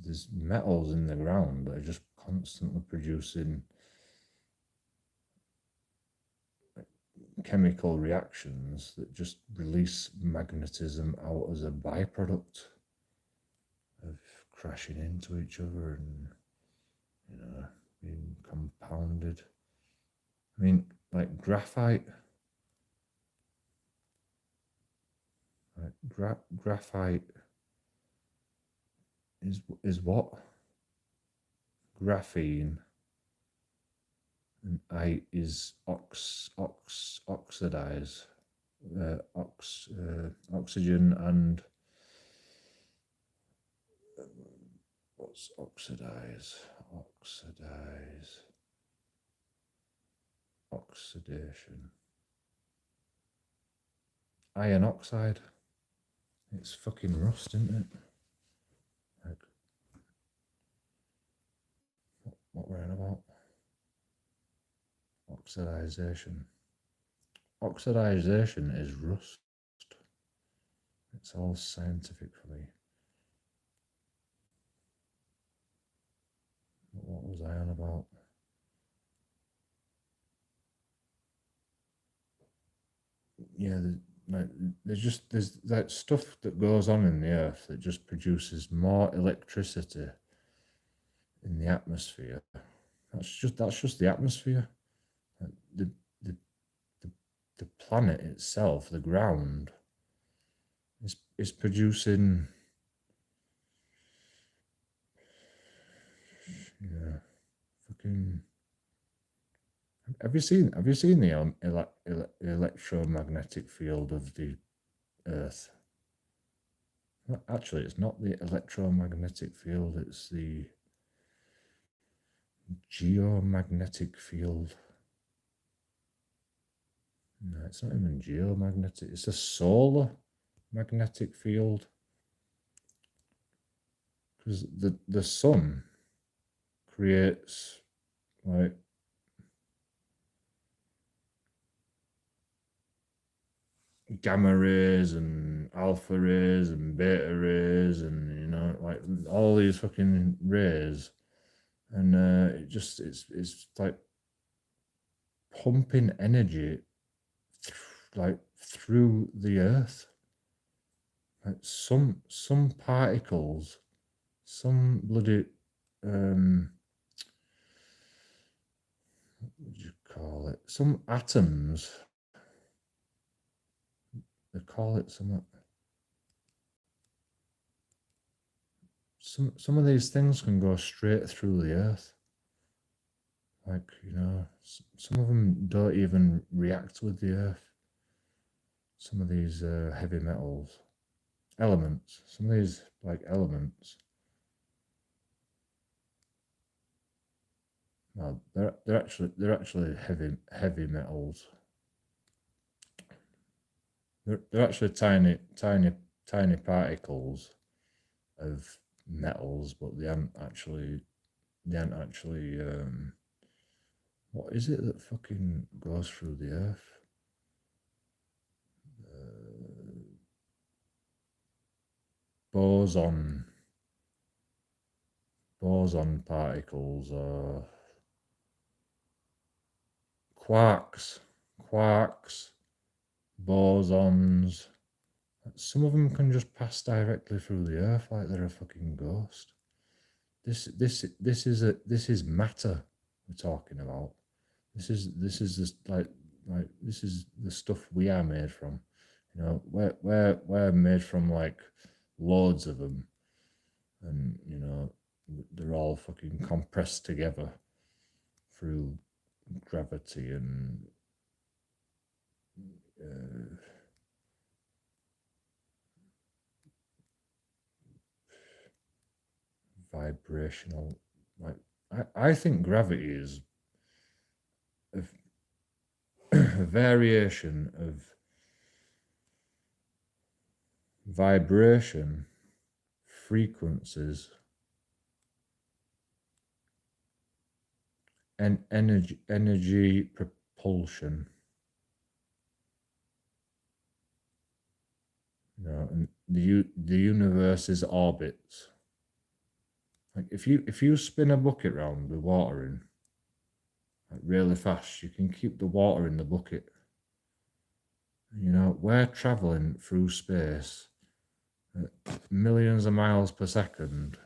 There's metals in the ground that are just constantly producing chemical reactions that just release magnetism out as a byproduct of crashing into each other and, you know, being compounded. I mean, like graphite. Like graphite is what? Graphene, and I is oxidize, oxygen and what's oxidize? Oxidation. Iron oxide. It's fucking rust, isn't it? Like, what we're on about? Oxidization. Oxidization is rust. It's all scientific for me. What was I on about? Yeah, there's that stuff that goes on in the earth that just produces more electricity in the atmosphere. That's just the atmosphere. The the the planet itself, the ground, is producing, yeah, fucking. Have you seen the electromagnetic field of the Earth? Actually, it's not the electromagnetic field, it's the geomagnetic field. No, it's not even geomagnetic, it's a solar magnetic field. Because the sun creates like gamma rays and alpha rays and beta rays and, you know, like all these fucking rays, and it's like pumping energy through the earth. Like some particles, some bloody what would you call it? Some atoms. They call it something. Some of these things can go straight through the earth. Like, you know, some of them don't even react with the earth. Some of these heavy metals, elements. Some of these like elements. Well, they're actually heavy metals. They're actually tiny particles of metals, but they aren't actually what is it that fucking goes through the earth? Boson particles, or quarks, bosons. Some of them can just pass directly through the earth like they're a fucking ghost. This is matter we're talking about. This is this is the stuff we are made from. You know, we're made from like loads of them, and, you know, they're all fucking compressed together through gravity and vibrational. Like, I think gravity is a variation of vibration frequencies and energy propulsion. You know, and the universe's orbits. Like if you spin a bucket round with water in, like really fast, you can keep the water in the bucket. You know, we're traveling through space at millions of miles per second.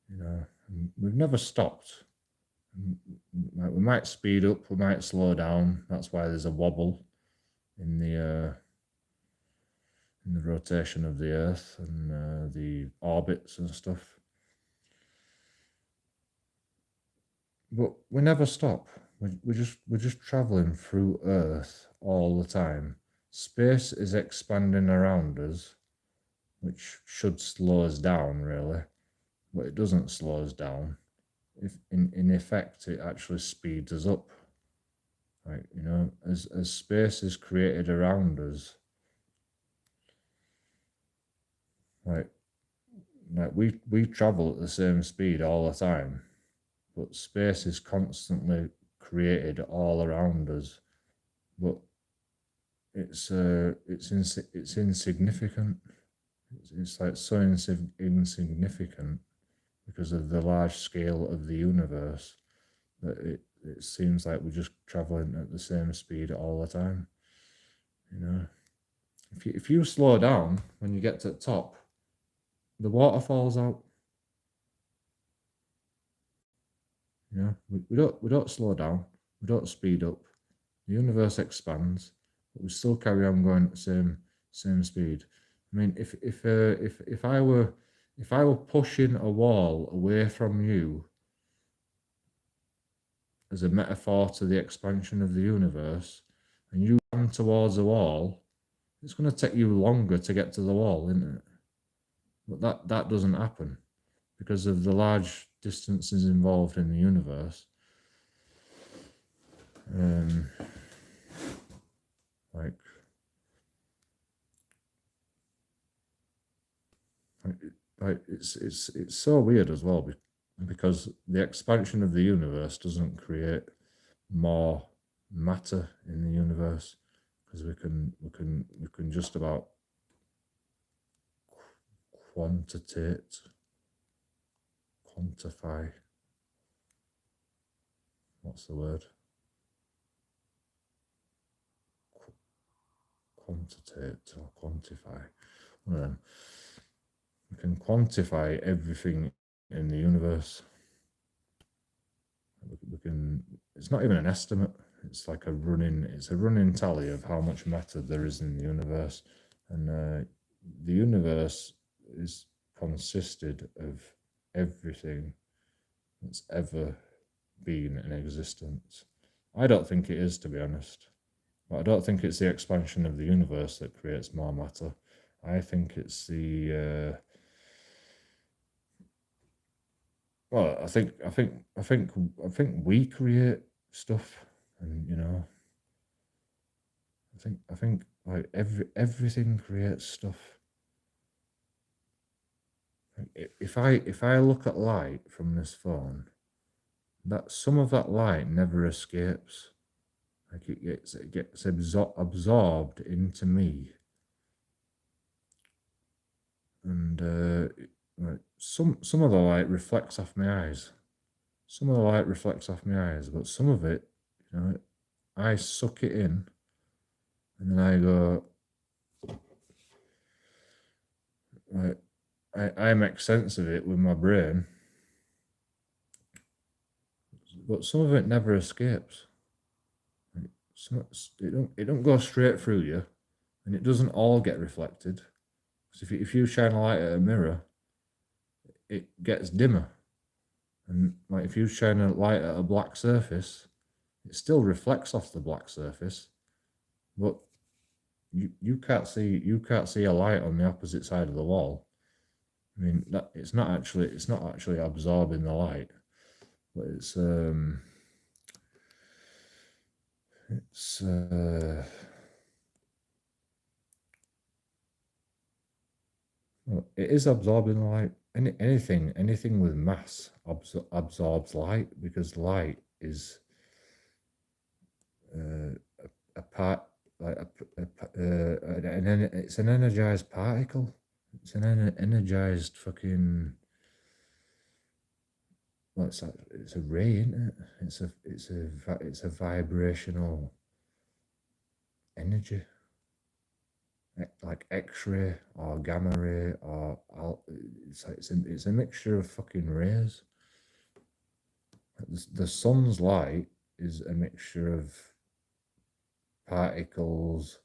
You know, and we've never stopped. Like we might speed up, we might slow down. That's why there's a wobble in the rotation of the Earth and the orbits and stuff. But we never stop. We're just traveling through Earth all the time. Space is expanding around us, which should slow us down, really, but it doesn't slow us down. If in effect, it actually speeds us up. Like, you know, as space is created around us, like we travel at the same speed all the time, but space is constantly created all around us. But it's insignificant. It's like so insignificant because of the large scale of the universe that it seems like we're just traveling at the same speed all the time. You know, if you slow down when you get to the top, the water falls out. You know, we don't slow down, we don't speed up. The universe expands, but we still carry on going at the same speed. I mean, if I were pushing a wall away from you as a metaphor to the expansion of the universe, and you run towards a wall, it's going to take you longer to get to the wall, isn't it? But that doesn't happen because of the large distances involved in the universe. Like it's so weird as well because the expansion of the universe doesn't create more matter in the universe, because we can just about quantify, what's the word, quantitate or quantify, one of them. We can quantify everything in the universe. We can. It's not even an estimate. It's like a running tally of how much matter there is in the universe, and the universe is consisted of everything that's ever been in existence. I don't think it is, to be honest. But I don't think it's the expansion of the universe that creates more matter. I think it's the well, I think we create stuff, and you know, I think like everything creates stuff. If I look at light from this phone, that some of that light never escapes. Like it gets absorbed into me, and like some of the light reflects off my eyes. Some of the light reflects off my eyes, but some of it, you know, I suck it in, and then I go, like, I make sense of it with my brain, but some of it never escapes. It don't go straight through you, and it doesn't all get reflected. Because if you shine a light at a mirror, it gets dimmer, and like if you shine a light at a black surface, it still reflects off the black surface, but you can't see a light on the opposite side of the wall. I mean, that it's not actually absorbing the light, but it's well, it is absorbing the light. Anything with mass absorbs light, because light is a part, like it's an energized particle. It's an energized fucking. Well, it's a ray, isn't it? It's a vibrational energy, like X-ray or gamma ray or it's a mixture of fucking rays. The sun's light is a mixture of particles,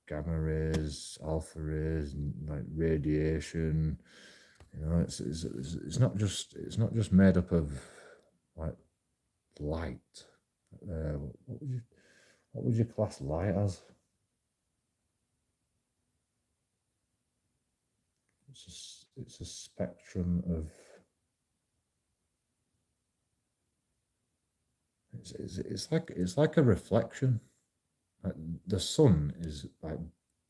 gamma rays, alpha rays, and like radiation. You know, it's not just made up of like light. What would you class light as? It's a spectrum of. It's like a reflection. Like the sun is like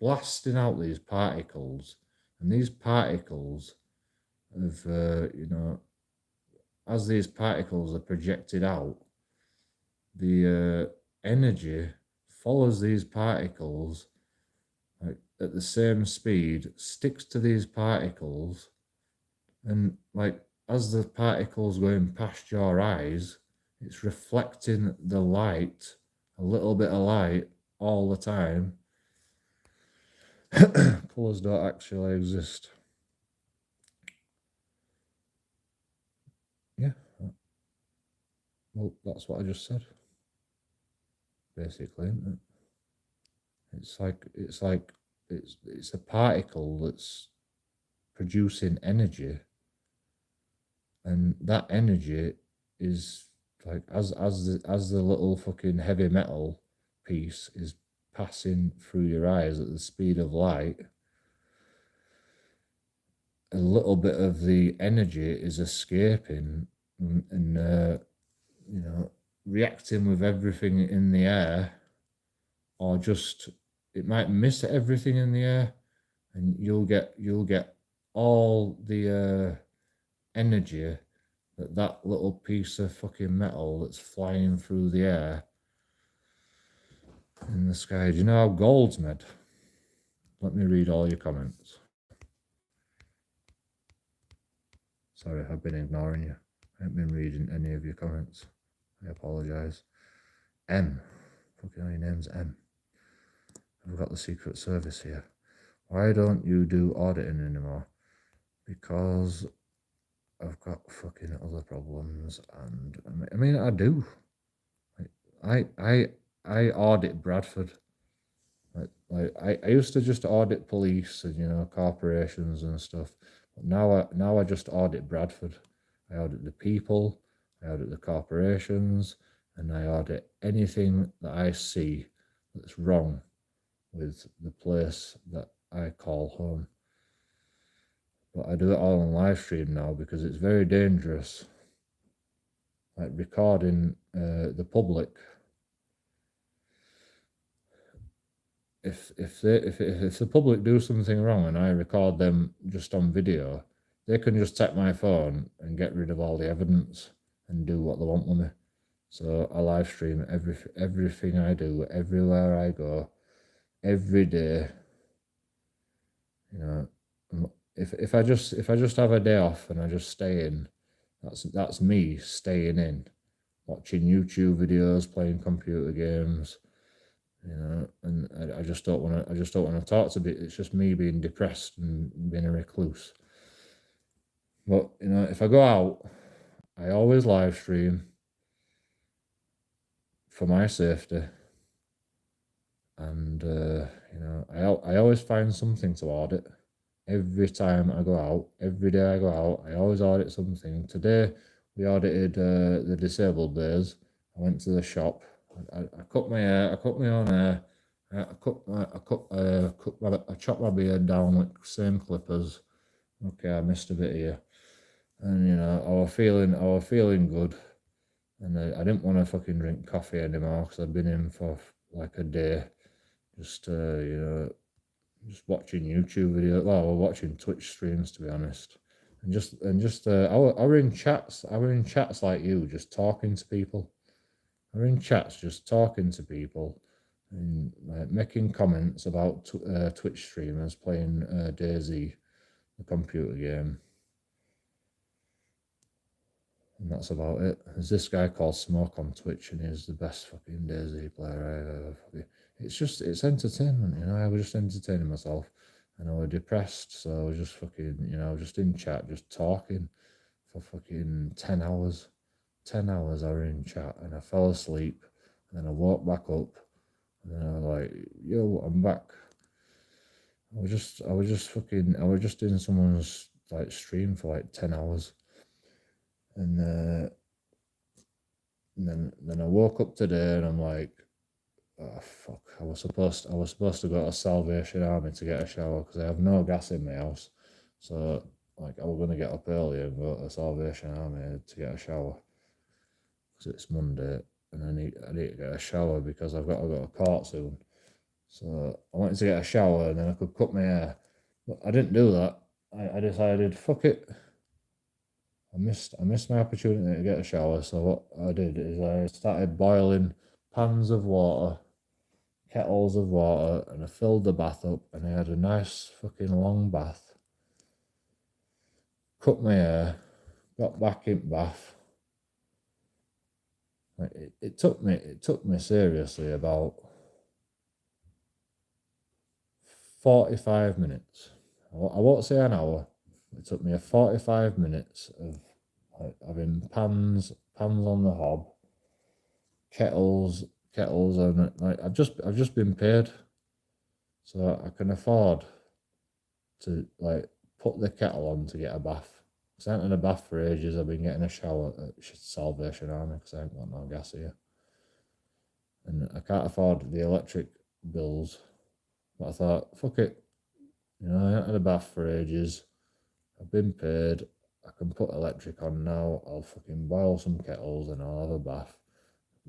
blasting out these particles, and these particles of as these particles are projected out, the energy follows these particles like at the same speed, sticks to these particles, and like as the particles going past your eyes, it's reflecting the light, a little bit of light all the time. Colours don't actually exist. Yeah. Well, that's what I just said. Basically, isn't it? It's a particle that's producing energy, and that energy is like as the little fucking heavy metal piece is passing through your eyes at the speed of light, a little bit of the energy is escaping and reacting with everything in the air, or just it might miss everything in the air, and you'll get all the energy that little piece of fucking metal that's flying through the air in the sky. Do you know how gold's made? Let me read all your comments. Sorry, I've been ignoring you. I haven't been reading any of your comments. I apologise. M. Fucking hell, your name's M. I've got the Secret Service here. Why don't you do auditing anymore? Because I've got fucking other problems, and I mean I do. I audit Bradford. I used to just audit police and corporations and stuff. But now I just audit Bradford. I audit the people, I audit the corporations, and I audit anything that I see that's wrong with the place that I call home. But I do it all on live stream now because it's very dangerous. Like recording the public. If the public do something wrong and I record them just on video, they can just take my phone and get rid of all the evidence and do what they want with me. So I live stream everything I do, everywhere I go, every day. If I just have a day off and I just stay in, that's me staying in, watching YouTube videos, playing computer games, and I just don't want to talk to people. It's just me being depressed and being a recluse. But if I go out, I always live stream for my safety, and I always find something to audit. Every time I go out, every day I go out, I always audit something. Today we audited the disabled days. I went to the shop. I cut my hair. I cut my own hair. I chopped my beard down with same clippers. Okay, I missed a bit here, and I was feeling good, and I didn't want to fucking drink coffee anymore because I'd been in for like a day, just watching YouTube videos. Well, I was watching Twitch streams, to be honest, I were in chats. I were in chats like you, just talking to people. I were in chats, just talking to people, and making comments about Twitch streamers playing DayZ, the computer game. And that's about it. There's this guy called Smoke on Twitch, and he's the best fucking DayZ player I've ever. It's entertainment, you know. I was just entertaining myself, and I was depressed, so I was just fucking, just in chat, just talking for fucking 10 hours. 10 hours I were in chat, and I fell asleep, and then I woke back up, and then I was like, yo, I'm back. I was just in someone's like stream for like 10 hours. And then I woke up today and I'm like, oh fuck! I was supposed to go to Salvation Army to get a shower because I have no gas in my house. So like I was gonna get up early and go to Salvation Army to get a shower because it's Monday and I need to get a shower because I've got to go to court soon. So I wanted to get a shower and then I could cut my hair, but I didn't do that. I decided fuck it. I missed my opportunity to get a shower, so what I did is I started boiling pans of water, kettles of water, and I filled the bath up, and I had a nice fucking long bath. Cut my hair, got back in bath. It took me seriously about 45 minutes. I won't say an hour. It took me 45 minutes of having pans on the hob, kettles, and like I've just been paid, so I can afford to like put the kettle on to get a bath. Because I haven't had a bath for ages. I've been getting a shower at Salvation Army because I ain't got no gas here, and I can't afford the electric bills. But I thought, fuck it, I haven't had a bath for ages. I've been paid. I can put electric on now. I'll fucking boil some kettles and I'll have a bath,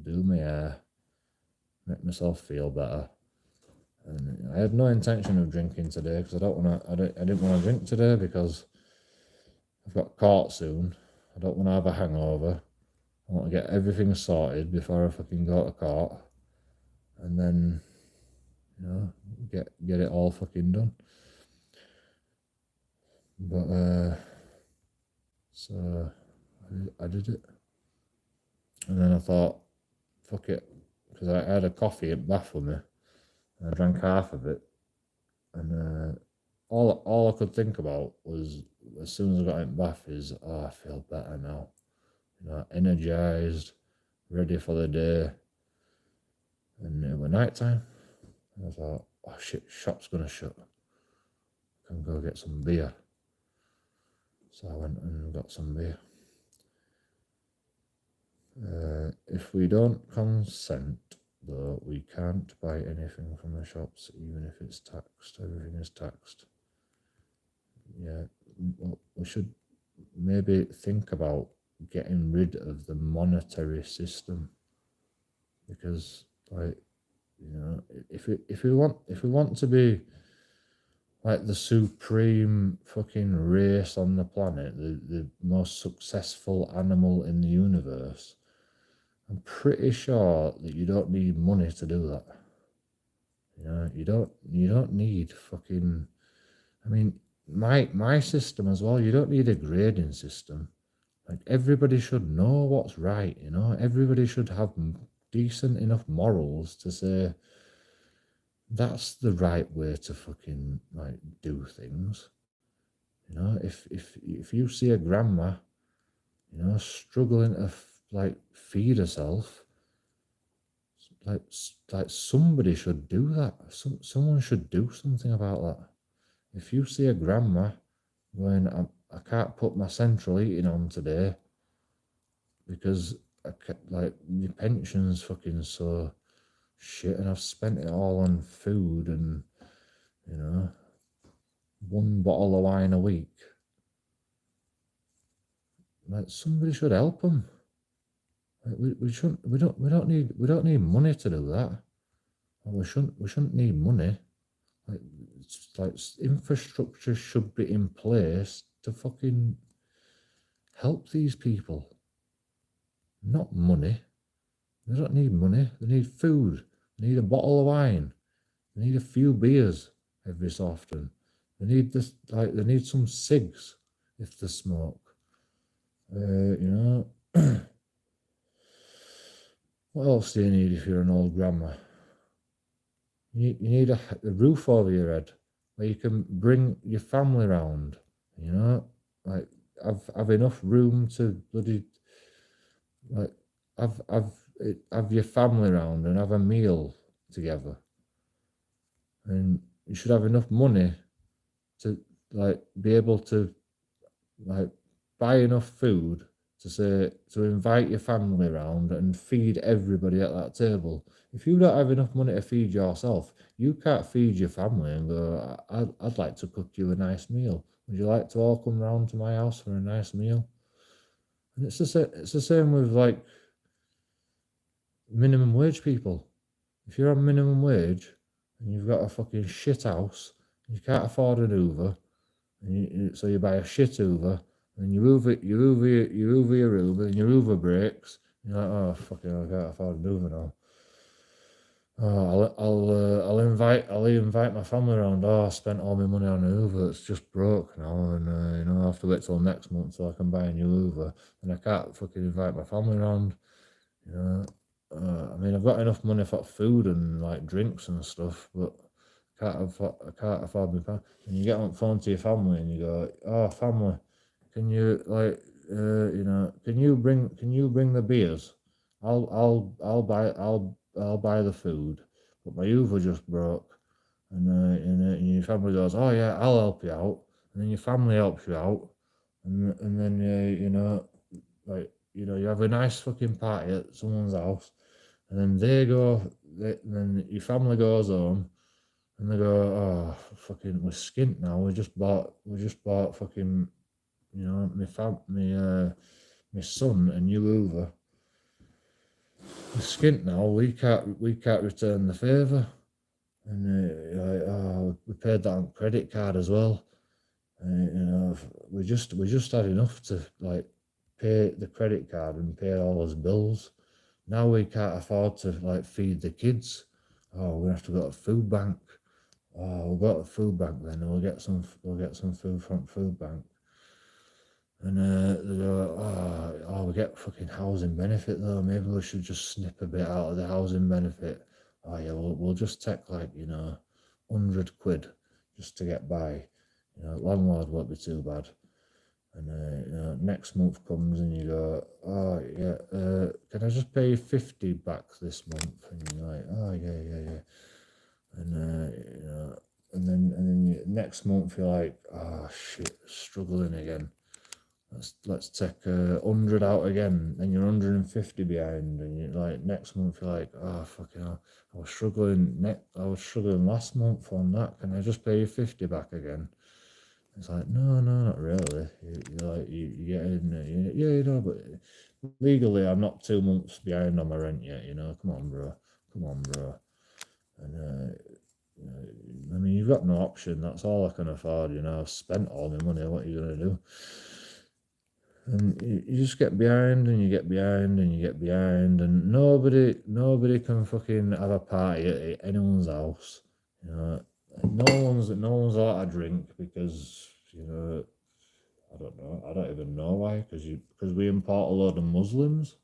do my hair, make myself feel better. And I had no intention of drinking today because I didn't want to drink today because I've got court soon. I don't want to have a hangover. I want to get everything sorted before I fucking go to court, and then get it all fucking done. But so I did it, and then I thought, fuck it, because I had a coffee at bath with me, and I drank half of it, and all I could think about was as soon as I got in bath is, oh, I feel better now, energized, ready for the day, and it was night time, and I thought, oh shit, shop's gonna shut, I can go get some beer. So I went and got some beer. If we don't consent, though, we can't buy anything from the shops, even if it's taxed. Everything is taxed. Yeah, we should maybe think about getting rid of the monetary system, because, like, if we want to be like the supreme fucking race on the planet, the most successful animal in the universe, I'm pretty sure that you don't need money to do that. You don't need fucking, I mean, my system as well, you don't need a grading system. Like, everybody should know what's right, everybody should have decent enough morals to say, that's the right way to fucking like do things. If you see a grandma, struggling to like feed herself, like somebody should do that. Someone should do something about that. If you see a grandma going, I can't put my central heating on today because my pension's fucking so shit, and I've spent it all on food and one bottle of wine a week. Like, somebody should help them. Like, we don't need money to do that. We shouldn't need money. Like infrastructure should be in place to fucking help these people. Not money. They don't need money. They need food. They need a bottle of wine. They need a few beers every so often. They need this, like, they need some cigs if they smoke. You know, what else do you need if you're an old grandma? You need a roof over your head where you can bring your family round. You know, like have enough room to bloody like have have have your family round and have a meal together. And you should have enough money to like be able to like buy enough food to say to invite your family around and feed everybody at that table. If you don't have enough money to feed yourself, you can't feed your family and go, I'd like to cook you a nice meal. Would you like to all come round to my house for a nice meal? And it's the same with like minimum wage people. If you're on minimum wage and you've got a fucking shit house, you can't afford an Uber, and so you buy a shit Uber, and you Uber your Uber, and your Uber breaks. You're like, oh fucking, hell, I can't afford an Uber now. Oh, I'll invite my family around. Oh, I spent all my money on an Uber. It's just broke now, and you know I have to wait till next month so I can buy a new Uber, and I can't fucking invite my family around. You know, I mean, I've got enough money for food and like drinks and stuff, but I can't afford my family. And you get on the phone to your family and you go, "Oh, family, can you like, can you bring the beers? I'll buy the food, but my Uber just broke." And your family goes, "Oh yeah, I'll help you out," and then your family helps you out, and then like you have a nice fucking party at someone's house, and then then your family goes home, and they go, "Oh, fucking, we're skint now. We just bought fucking, my son a new Hoover. We're skint now. We can't return the favour." And like, oh, we paid that on credit card as well. We just had enough to like pay the credit card and pay all those bills. Now we can't afford to like feed the kids. Oh, we have to go to food bank. Oh, we'll go to food bank then. We'll get some food from food bank. And they go, we get fucking housing benefit though. Maybe we should just snip a bit out of the housing benefit. Oh yeah, we'll just take like 100 quid just to get by. Landlord won't be too bad. And next month comes and you go, oh yeah, can I just pay 50 back this month? And you're like, oh yeah. And then next month you're like, oh shit, struggling again. Let's take 100 out again, and you're 150 behind, and you're like next month you're like, oh fucking hell, I was struggling last month on that. Can I just pay you 50 back again? It's like, no, not really. You're like, you get in there, yeah, but legally I'm not 2 months behind on my rent yet, come on, bro. And I mean, you've got no option. That's all I can afford, I've spent all my money. What are you gonna do? And you just get behind and you get behind and you get behind, and nobody can fucking have a party at anyone's house. No one's allowed to drink because I don't know. I don't even know why. Because we import a load of Muslims.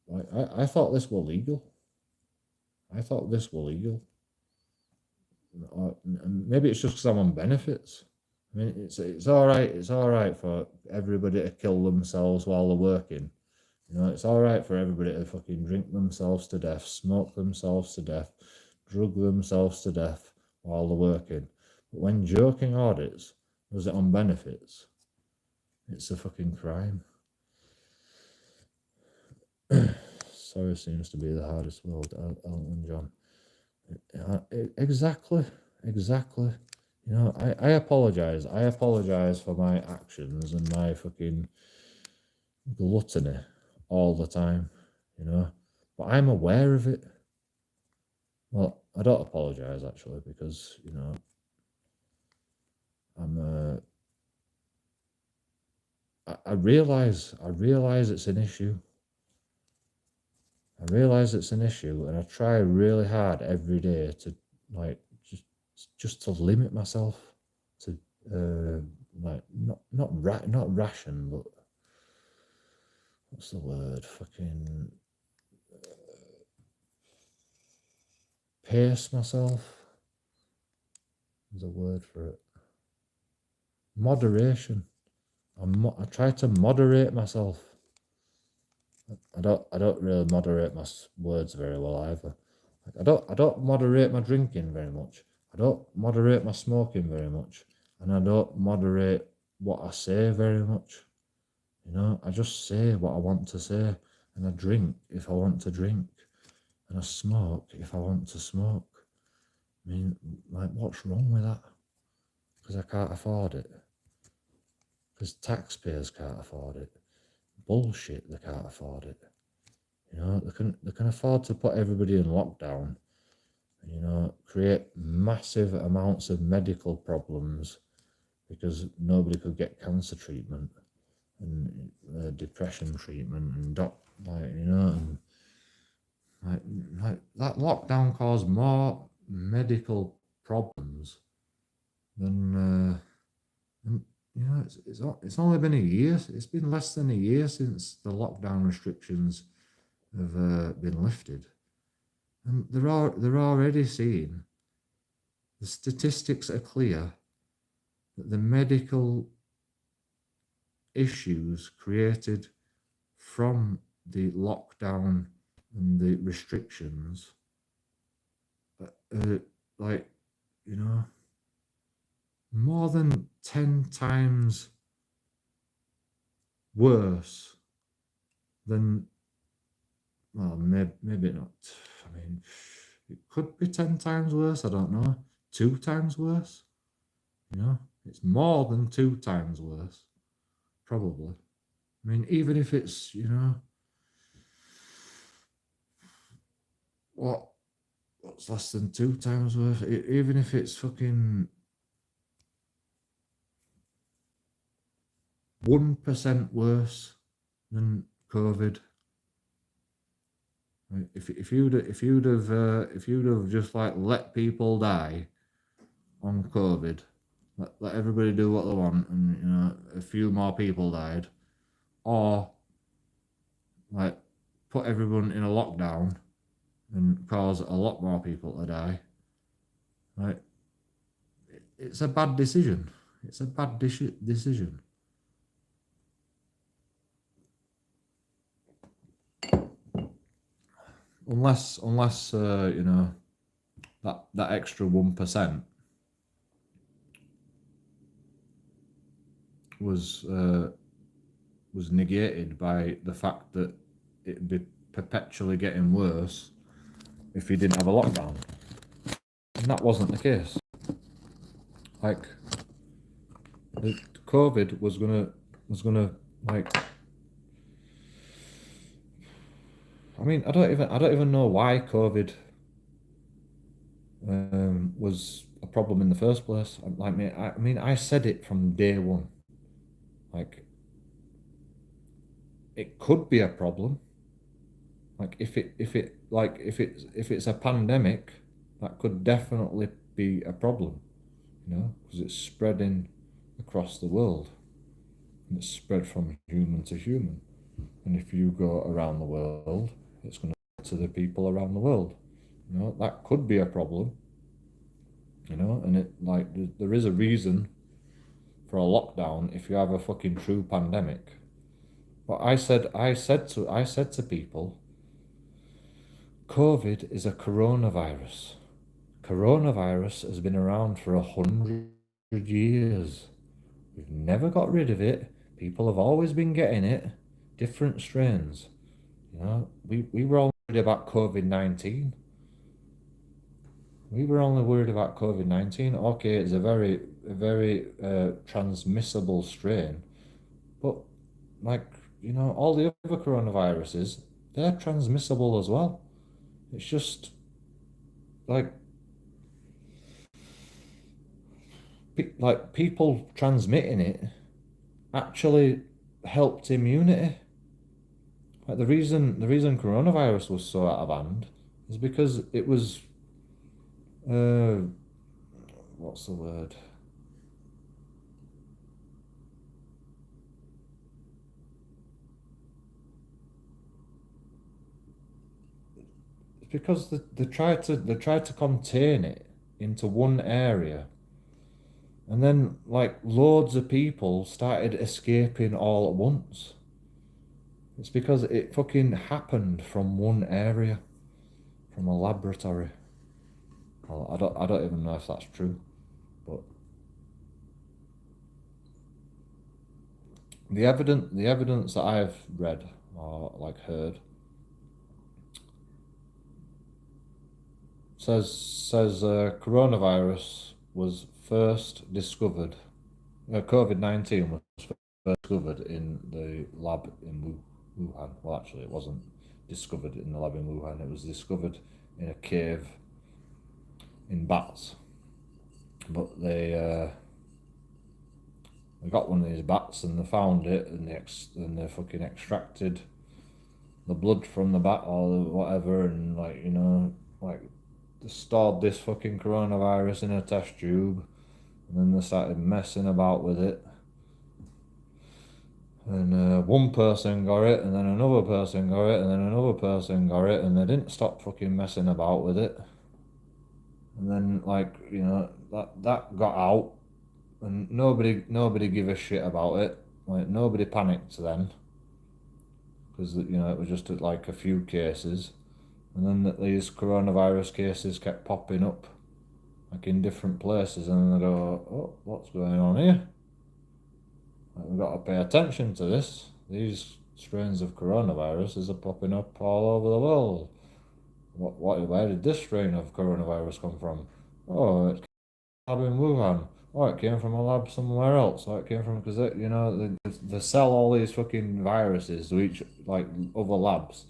Like I thought this were legal. Maybe it's just because I'm on benefits. I mean, it's all right. It's all right for everybody to kill themselves while they're working. It's all right for everybody to fucking drink themselves to death, smoke themselves to death, drug themselves to death while they're working. But when JoeKingAudits does it on benefits, it's a fucking crime. Sorry seems to be the hardest word, Elton John. Exactly. I apologize. I apologize for my actions and my fucking gluttony all the time, but I'm aware of it. Well, I don't apologize actually because, I realize it's an issue. I realise it's an issue, and I try really hard every day to like just to limit myself to like not ration, but what's the word? Fucking pace myself. There's a word for it. Moderation. I try to moderate myself. I don't really moderate my words very well either. Like, I don't moderate my drinking very much. I don't moderate my smoking very much, and I don't moderate what I say very much. You know, I just say what I want to say, and I drink if I want to drink, and I smoke if I want to smoke. I mean, like, what's wrong with that? Because I can't afford it. Because taxpayers can't afford it. Bullshit, they can't afford it. You know, they can afford to put everybody in lockdown, you know, create massive amounts of medical problems because nobody could get cancer treatment and depression treatment and you know, and like that lockdown caused more medical problems than you know, it's only been a year. It's been less than a year since the lockdown restrictions have been lifted, and they're already seeing the statistics are clear that the medical issues created from the lockdown and the restrictions are like, you know, more than 10 times worse than, well, maybe not. I mean, it could be 10 times worse, I don't know. 2 times worse, you know? It's more than 2 times worse, probably. I mean, even if it's, you know, what's less than 2 times worse? Even if it's fucking 1% worse than COVID. Right? If you'd have just like let people die on COVID, let everybody do what they want, and you know a few more people died, or like put everyone in a lockdown and cause a lot more people to die, right? It's a bad decision. It's a bad decision. Unless you know that extra 1% was negated by the fact that it'd be perpetually getting worse if you didn't have a lockdown, and that wasn't the case. Like, the COVID was gonna like. I mean, I don't even know why COVID was a problem in the first place. Like, I mean, I said it from day one. Like, it could be a problem. Like, if it's a pandemic, that could definitely be a problem. You know, because it's spreading across the world, and it's spread from human to human. And if you go around the world, it's going to to the people around the world. You know, that could be a problem. You know, and it like there is a reason for a lockdown if you have a fucking true pandemic. But I said to people, COVID is a coronavirus. Coronavirus has been around for 100 years. We've never got rid of it. People have always been getting it, different strains. You know, we were all worried about COVID-19. We were only worried about COVID-19. Okay, it's a very transmissible strain, but like, you know, all the other coronaviruses, they're transmissible as well. It's just like people transmitting it actually helped immunity Like the reason coronavirus was so out of hand is because it was what's the word? It's because they tried to contain it into one area, and then like loads of people started escaping all at once. It's because it fucking happened from one area, from a laboratory. Well, I don't even know if that's true, but the evidence that I've read or like heard says coronavirus was first discovered. COVID-19 was first discovered in the lab in Wuhan. Well, actually, it wasn't discovered in the lab in Wuhan. It was discovered in a cave in bats. But they got one of these bats and they found it and they fucking extracted the blood from the bat or whatever and like they stored this fucking coronavirus in a test tube and then they started messing about with it. And one person got it, and then another person got it, and then another person got it, and they didn't stop fucking messing about with it. And then, that got out, and nobody gave a shit about it. Like nobody panicked then, because it was just like a few cases, and then these coronavirus cases kept popping up, like in different places, and then they go, "Oh, what's going on here? Like, we've got to pay attention to this. These strains of coronaviruses are popping up all over the world. Where did this strain of coronavirus come from? Oh, it came from a lab in Wuhan. Oh, it came from a lab somewhere else. Oh, it came from because they sell all these fucking viruses to each like other labs.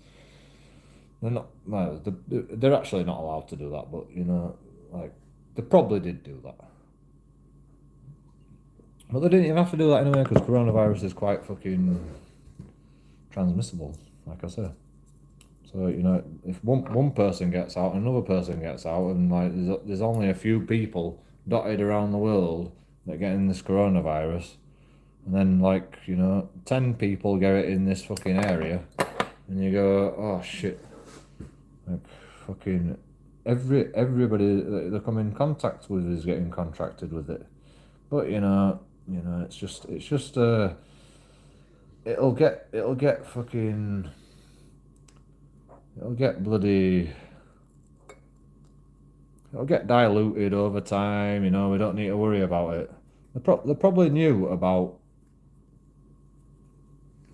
They're not. No, they're actually not allowed to do that. But like they probably did do that. But they didn't even have to do that anyway because coronavirus is quite fucking transmissible, like I said. So if one person gets out, another person gets out, and like there's only a few people dotted around the world that get in this coronavirus, and then 10 people get it in this fucking area, and you go, oh shit, like fucking everybody that they come in contact with is getting contracted with it. But it's just it'll get fucking it'll get bloody it'll get diluted over time. We don't need to worry about it. They probably knew about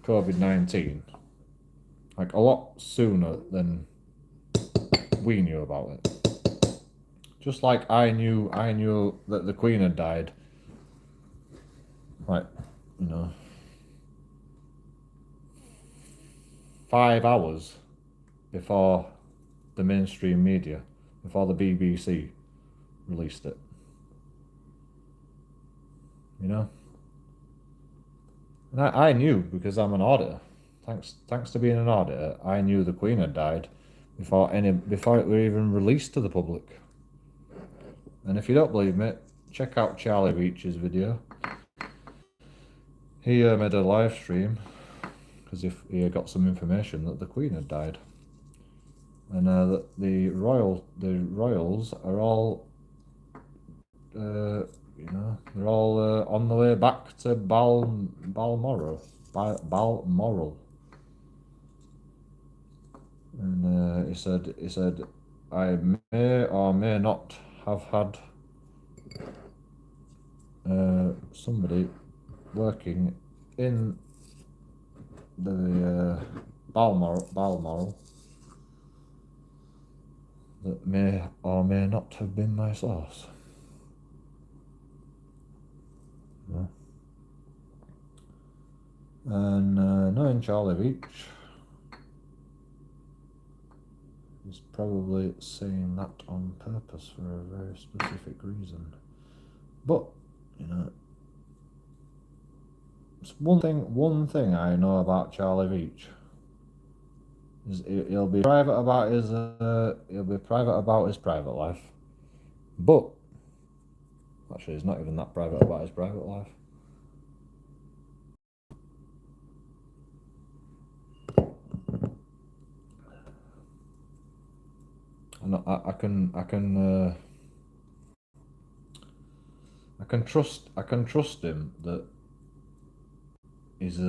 COVID-19 like a lot sooner than we knew about it. Just like I knew that the Queen had died. Like 5 hours before the mainstream media, before the BBC released it. And I knew because I'm an auditor. Thanks to being an auditor, I knew the Queen had died before it were even released to the public. And if you don't believe me, check out Charlie Beach's video. He made a live stream because if he got some information that the Queen had died, and the royals are all, they're all on the way back to Balmoral, and he said, I may or may not have had somebody working in the Balmoral that may or may not have been my source. Yeah. And knowing Charlie Beach, he's probably saying that on purpose for a very specific reason. But it's one thing I know about Charlie Beach. He'll be private about his private life, but actually, he's not even that private about his private life. And I can trust him that he's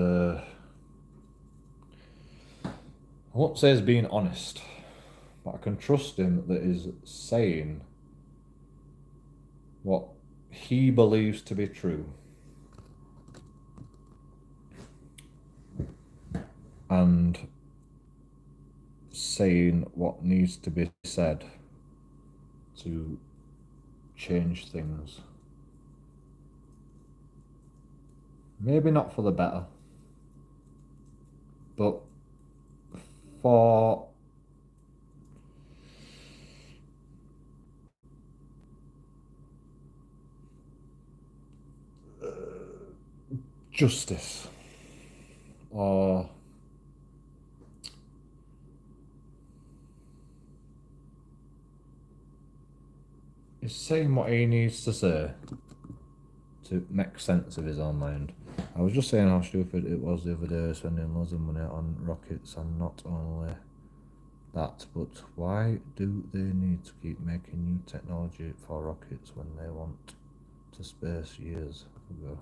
I won't say he's being honest, but I can trust him that he's saying what he believes to be true. And saying what needs to be said to change things. Maybe not for the better, but for justice, or he's saying what he needs to say to make sense of his own mind. I was just saying how stupid it was the other day spending loads of money on rockets, and not only that, but why do they need to keep making new technology for rockets when they went to space years ago?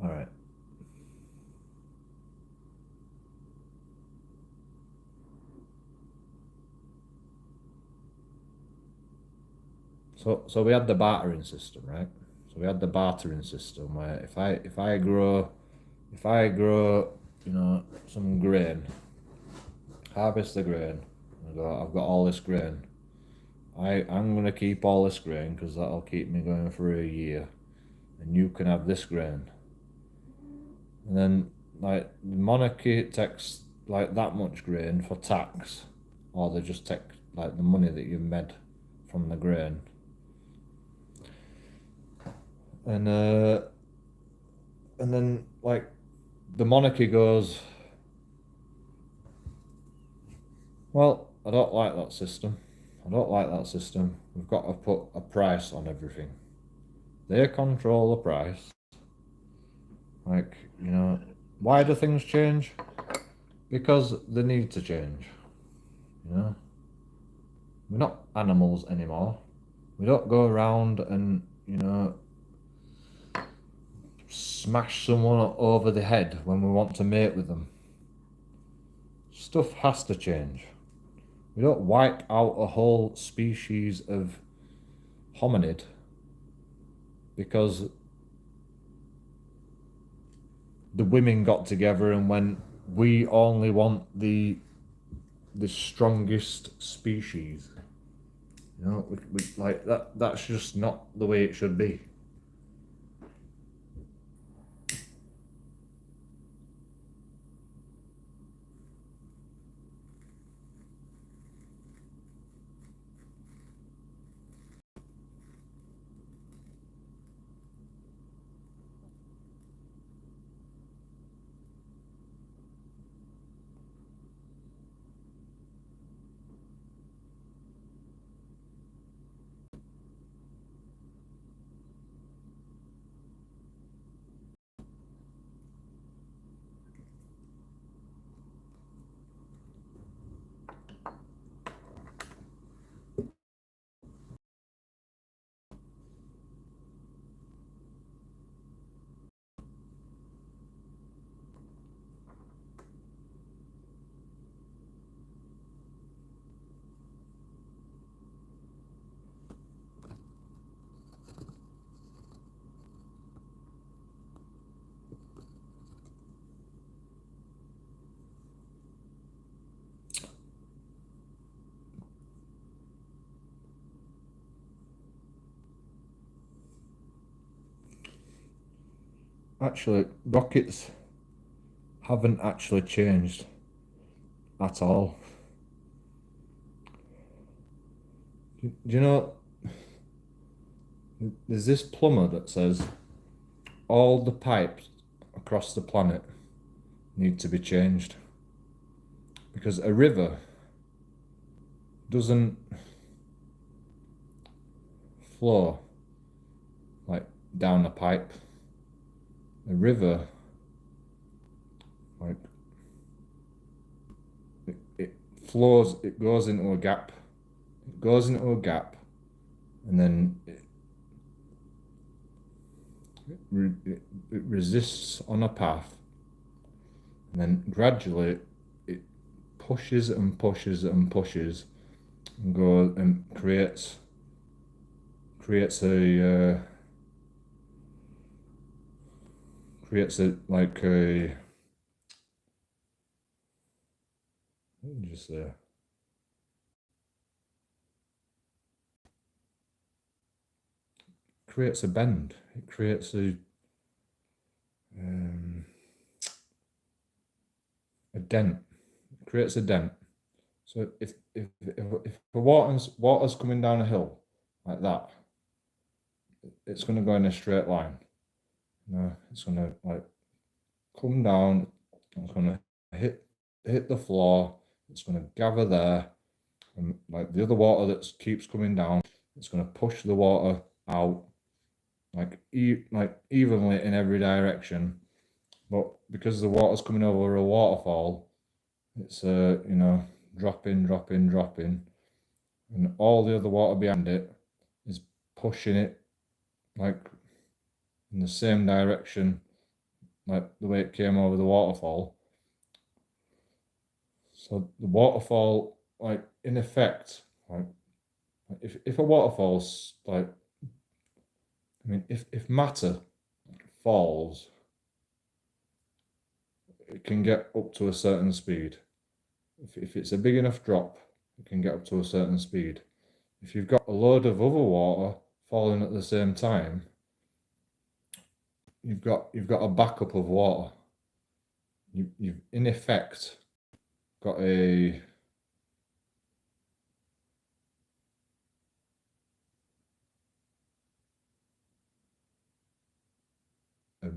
All right. So we had the bartering system, right? So we had the bartering system where if I grow, you know, some grain, harvest the grain, I've got all this grain. I'm gonna keep all this grain because that'll keep me going for a year, and you can have this grain. And then like the monarchy takes like that much grain for tax, or they just take like the money that you made from the grain. And then like the monarchy goes, well, I don't like that system. We've got to put a price on everything. They control the price. Like, you know, why do things change? Because they need to change. You know? We're not animals anymore. We don't go around and, you know, smash someone over the head when we want to mate with them. Stuff has to change. We don't wipe out a whole species of hominid because the women got together and went, we only want the strongest species. You know, we like that. That's just not the way it should be. Actually, rockets haven't actually changed at all. Do you know, there's this plumber that says all the pipes across the planet need to be changed because a river doesn't flow like down a pipe. A river, like, it flows, it goes into a gap. It goes into a gap, and then it resists on a path, and then gradually it pushes and pushes and pushes, and goes and creates a like a, what did you say? Creates a bend. It creates a dent. It creates a dent. So if the water's coming down a hill like that, it's going to go in a straight line. No, it's going to like come down. It's going to hit the floor. It's going to gather there, and like the other water that keeps coming down, it's going to push the water out like evenly in every direction. But because the water's coming over a waterfall, it's dropping, dropping, dropping, and all the other water behind it is pushing it like in the same direction, like the way it came over the waterfall. So the waterfall, like in effect, like if a waterfall's like, I mean, if matter falls, it can get up to a certain speed. If it's a big enough drop, it can get up to a certain speed. If you've got a load of other water falling at the same time, you've got a backup of water. You've in effect got a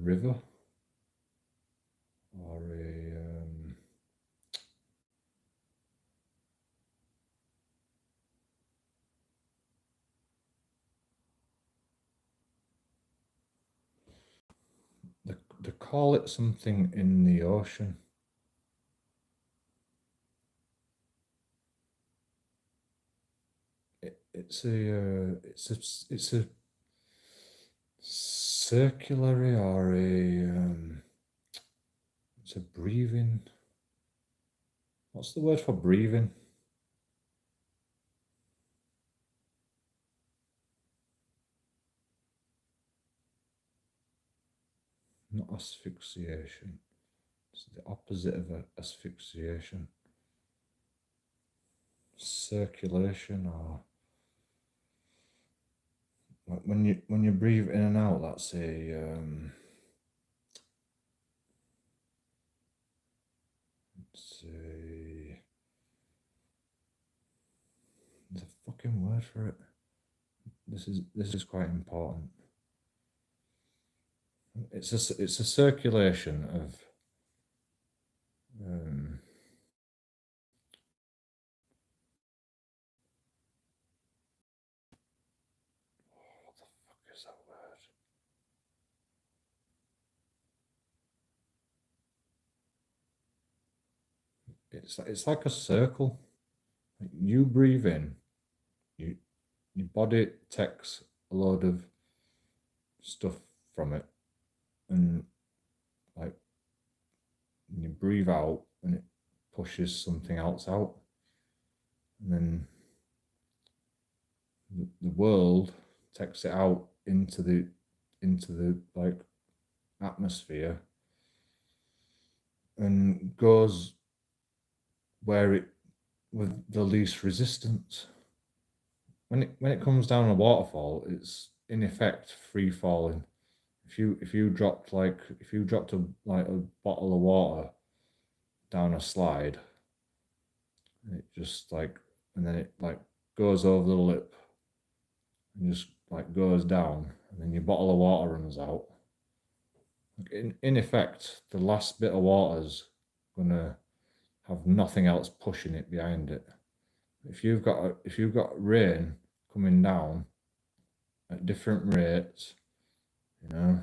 river or they call it something in the ocean. It's a circulary or it's a breathing. What's the word for breathing? Not asphyxiation. It's the opposite of asphyxiation. Circulation, or like when you breathe in and out, that's a there's a fucking word for it. This is quite important. It's a circulation of what the fuck is that word? It's like a circle. You breathe in, your body takes a load of stuff from it, and like you breathe out, and it pushes something else out, and then the world takes it out into the like atmosphere and goes where it with the least resistance. When it comes down a waterfall, it's in effect free falling. If you dropped a bottle of water down a slide, it just like, and then it like goes over the lip and just like goes down, and then your bottle of water runs out. In effect, the last bit of water's gonna have nothing else pushing it behind it. If you've got rain coming down at different rates, you know,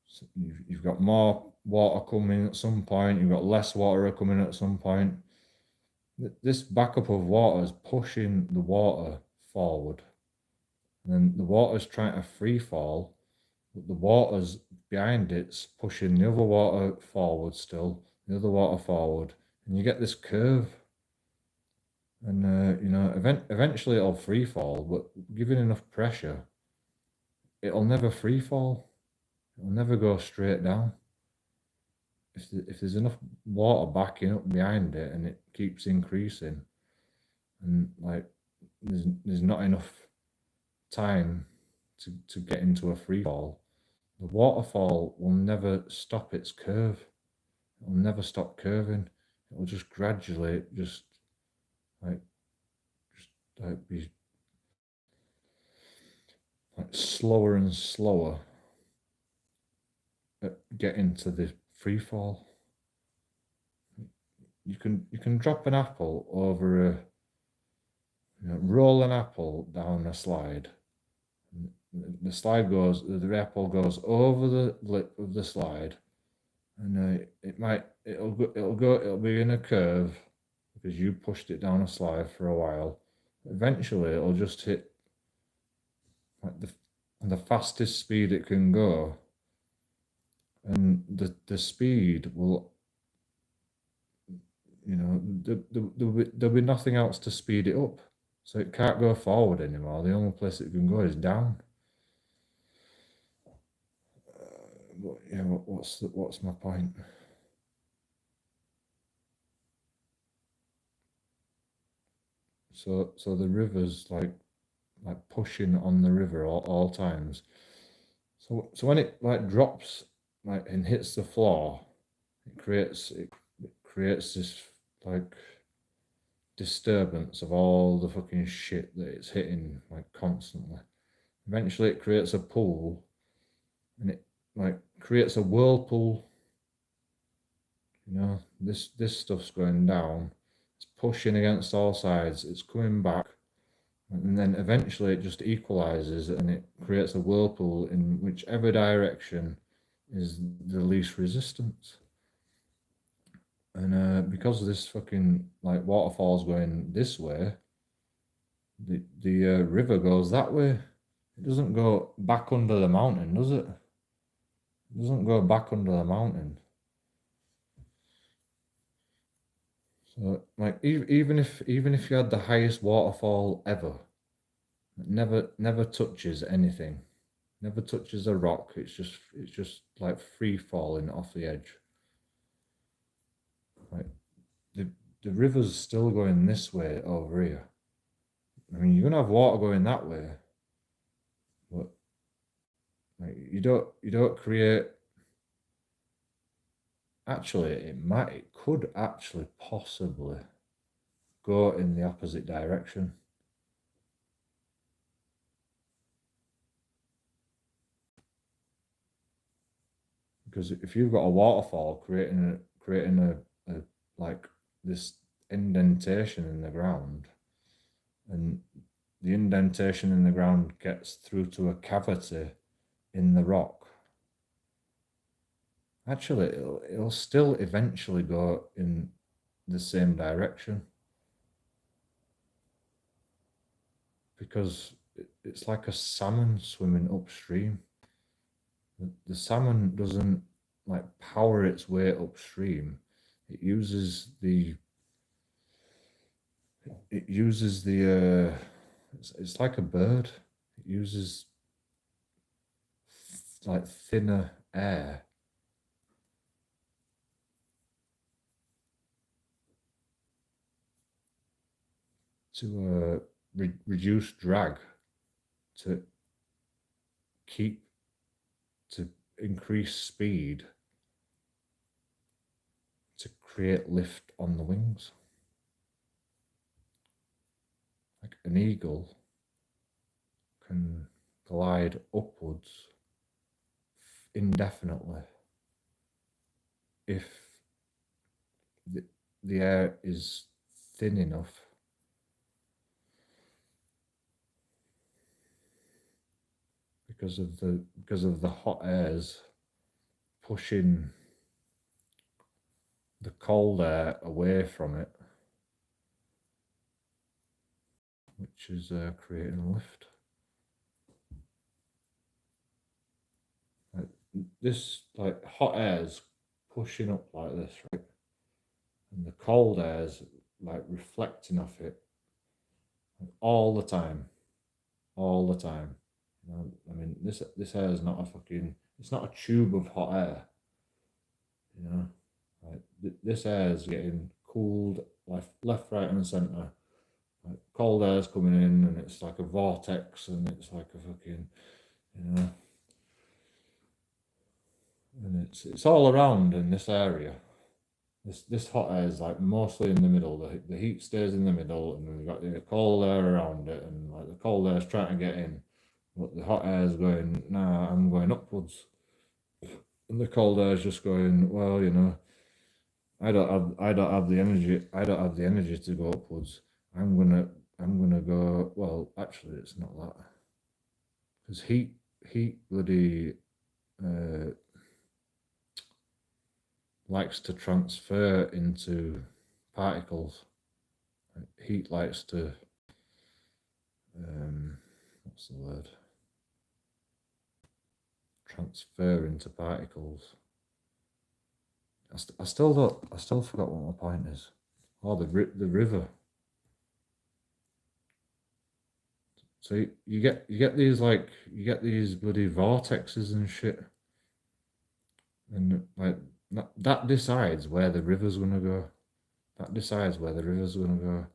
so you've got more water coming at some point, you've got less water coming at some point. This backup of water is pushing the water forward, and then the water's trying to free fall, but the water's behind it's pushing the other water forward still, the other water forward, and you get this curve. And you know, eventually it'll free fall, but given enough pressure, it'll never free fall. It'll never go straight down. If there's enough water backing up behind it and it keeps increasing, and like there's not enough time to get into a free fall, the waterfall will never stop its curve. It'll never stop curving. It'll just gradually like be like slower and slower at getting to the free fall. You can drop an apple over roll an apple down a slide. The apple goes over the lip of the slide, and it'll be in a curve because you pushed it down a slide for a while. Eventually, it'll just hit like the fastest speed it can go, and the speed will, there'll be nothing else to speed it up, so it can't go forward anymore. The only place it can go is down. What's my point? So the river's like pushing on the river all times. So when it like drops like and hits the floor, it creates this like disturbance of all the fucking shit that it's hitting like constantly. Eventually it creates a pool, and it like creates a whirlpool. You know, this stuff's going down, it's pushing against all sides, it's coming back, and then eventually it just equalizes and it creates a whirlpool in whichever direction is the least resistance. And because this fucking like waterfall's going this way, the river goes that way. It doesn't go back under the mountain, does it? It doesn't go back under the mountain. So like even if you had the highest waterfall ever, it never touches anything, never touches a rock. It's just like free falling off the edge. Like the river's still going this way over here. I mean, you're gonna have water going that way, but like you don't create. Actually, it could actually possibly go in the opposite direction. Because if you've got a waterfall creating a like this indentation in the ground, and the indentation in the ground gets through to a cavity in the rock, actually it'll still eventually go in the same direction, because it's like a salmon swimming upstream. The salmon doesn't like power its way upstream. It uses the it's like a bird. It uses like thinner air to reduce drag, to increase speed, to create lift on the wings. an eagle can glide upwards indefinitely if the air is thin enough because of the hot airs pushing the cold air away from it, which is creating a lift. This like hot air's pushing up like this, right? And the cold air's like reflecting off it all the time. All the time. You know, I mean, this air is not a fucking. It's not a tube of hot air. You know, like this air is getting cooled left, right, and centre. Like cold air's coming in, and it's like a vortex, and it's like a fucking, you know, and it's all around in this area. This hot air is like mostly in the middle. The heat stays in the middle, and we've got the cold air around it, and like the cold air is trying to get in, but the hot air is going, nah, I'm going upwards, and the cold air is just going, well, you know, I don't have the energy. I don't have the energy to go upwards. I'm gonna go. Well, actually, it's not that, because heat bloody likes to transfer into particles. Heat likes to what's the word? Transfer into particles. I still forgot what my point is. Oh, the river. So you get these bloody vortexes and shit, and like that decides where the river's gonna go. That decides where the river's gonna go,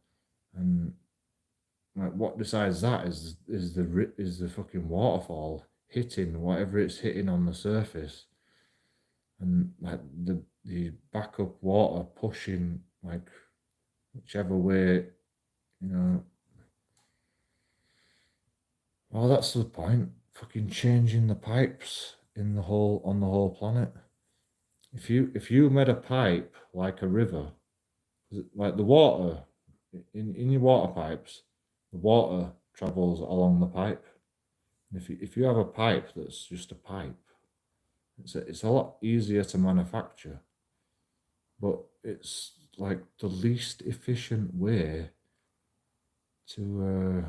and like what decides that is the fucking waterfall hitting whatever it's hitting on the surface, and like the backup water pushing like whichever way, you know. Oh, that's the point. Fucking changing the pipes in the whole on the whole planet. If you made a pipe like a river, like the water in your water pipes, the water travels along the pipe. And if you have a pipe that's just a pipe, it's a lot easier to manufacture, but it's like the least efficient way to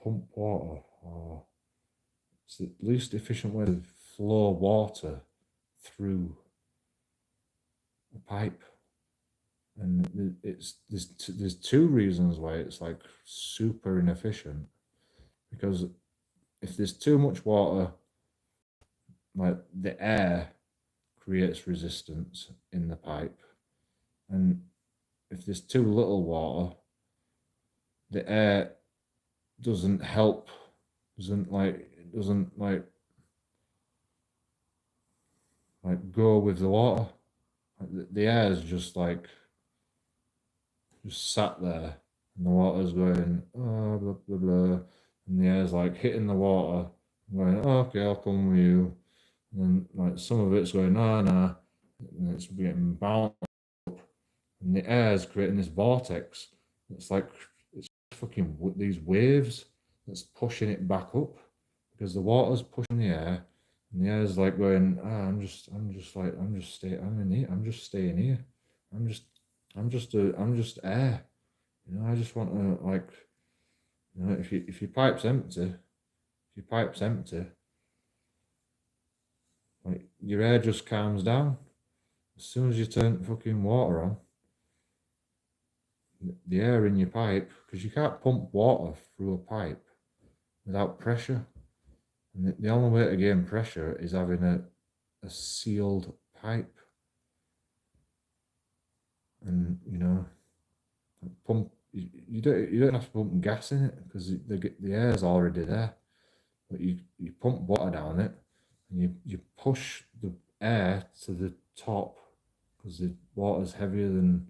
pump water, or it's the least efficient way to flow water through a pipe. And there's two reasons why it's like super inefficient. Because if there's too much water, like the air creates resistance in the pipe, and if there's too little water, the air doesn't help, doesn't go with the water. Like the air is just sat there, and the water's going, oh, blah blah blah, and the air's like hitting the water, going, oh, okay, I'll come with you, and then like some of it's going, nah, nah, and it's getting bounced up, and the air's creating this vortex. It's fucking these waves that's pushing it back up, because the water's pushing the air, and the air's like going, I'm just staying here. I'm just air. You know, I just want to like, you know, if your pipe's empty, like your air just calms down. As soon as you turn fucking water on, the air in your pipe, because you can't pump water through a pipe without pressure. And the only way to gain pressure is having a sealed pipe. And, you know, you don't have to pump gas in it because the air's already there. But you pump water down it, and you push the air to the top because the water's heavier than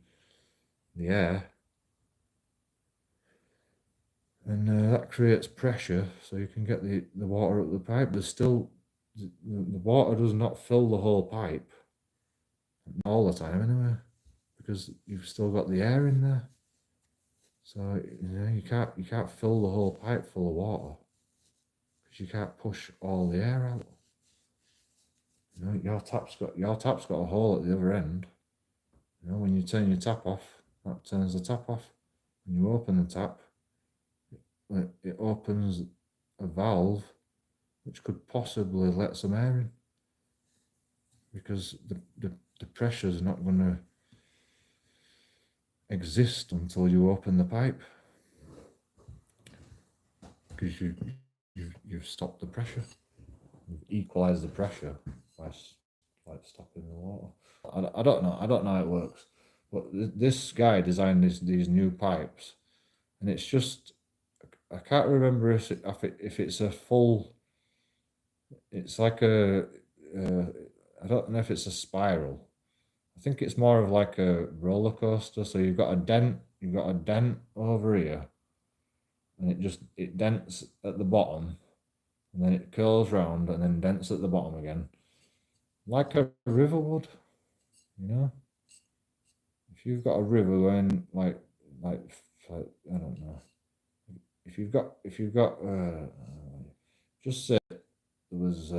the air, and that creates pressure, so you can get the water up the pipe. There's still the water does not fill the whole pipe all the time anyway, because you've still got the air in there. So you can't fill the whole pipe full of water because you can't push all the air out. Your tap's got a hole at the other end. When you turn your tap off, that turns the tap off. When you open the tap, it opens a valve which could possibly let some air in, because the pressure is not going to exist until you open the pipe, because you've stopped the pressure. You've equalized the pressure by stopping the water. I don't know how it works, but this guy designed these new pipes, and it's just, I can't remember if it's a full. It's like I don't know if it's a spiral. I think it's more of like a roller coaster. So you've got a dent over here, and it dents at the bottom, and then it curls round and then dents at the bottom again, like a river would. If you've got a river going like I don't know. If you've got just say there was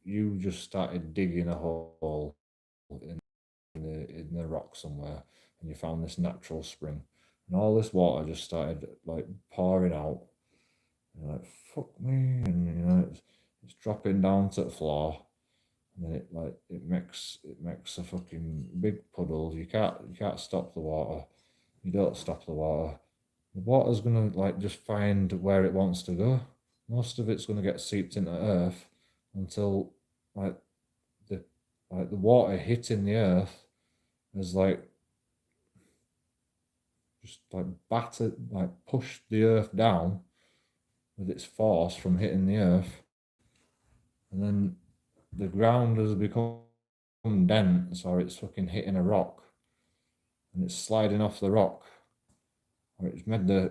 you just started digging a hole in the rock somewhere, and you found this natural spring, and all this water just started like pouring out. And you're like, fuck me, and it's dropping down to the floor, and then it makes a fucking big puddle. You can't stop the water. You don't stop the water. The water's gonna just find where it wants to go. Most of it's gonna get seeped into earth until the the water hitting the earth has just battered, pushed the earth down with its force from hitting the earth, and then the ground has become dense, or it's fucking hitting a rock and it's sliding off the rock, or it's made the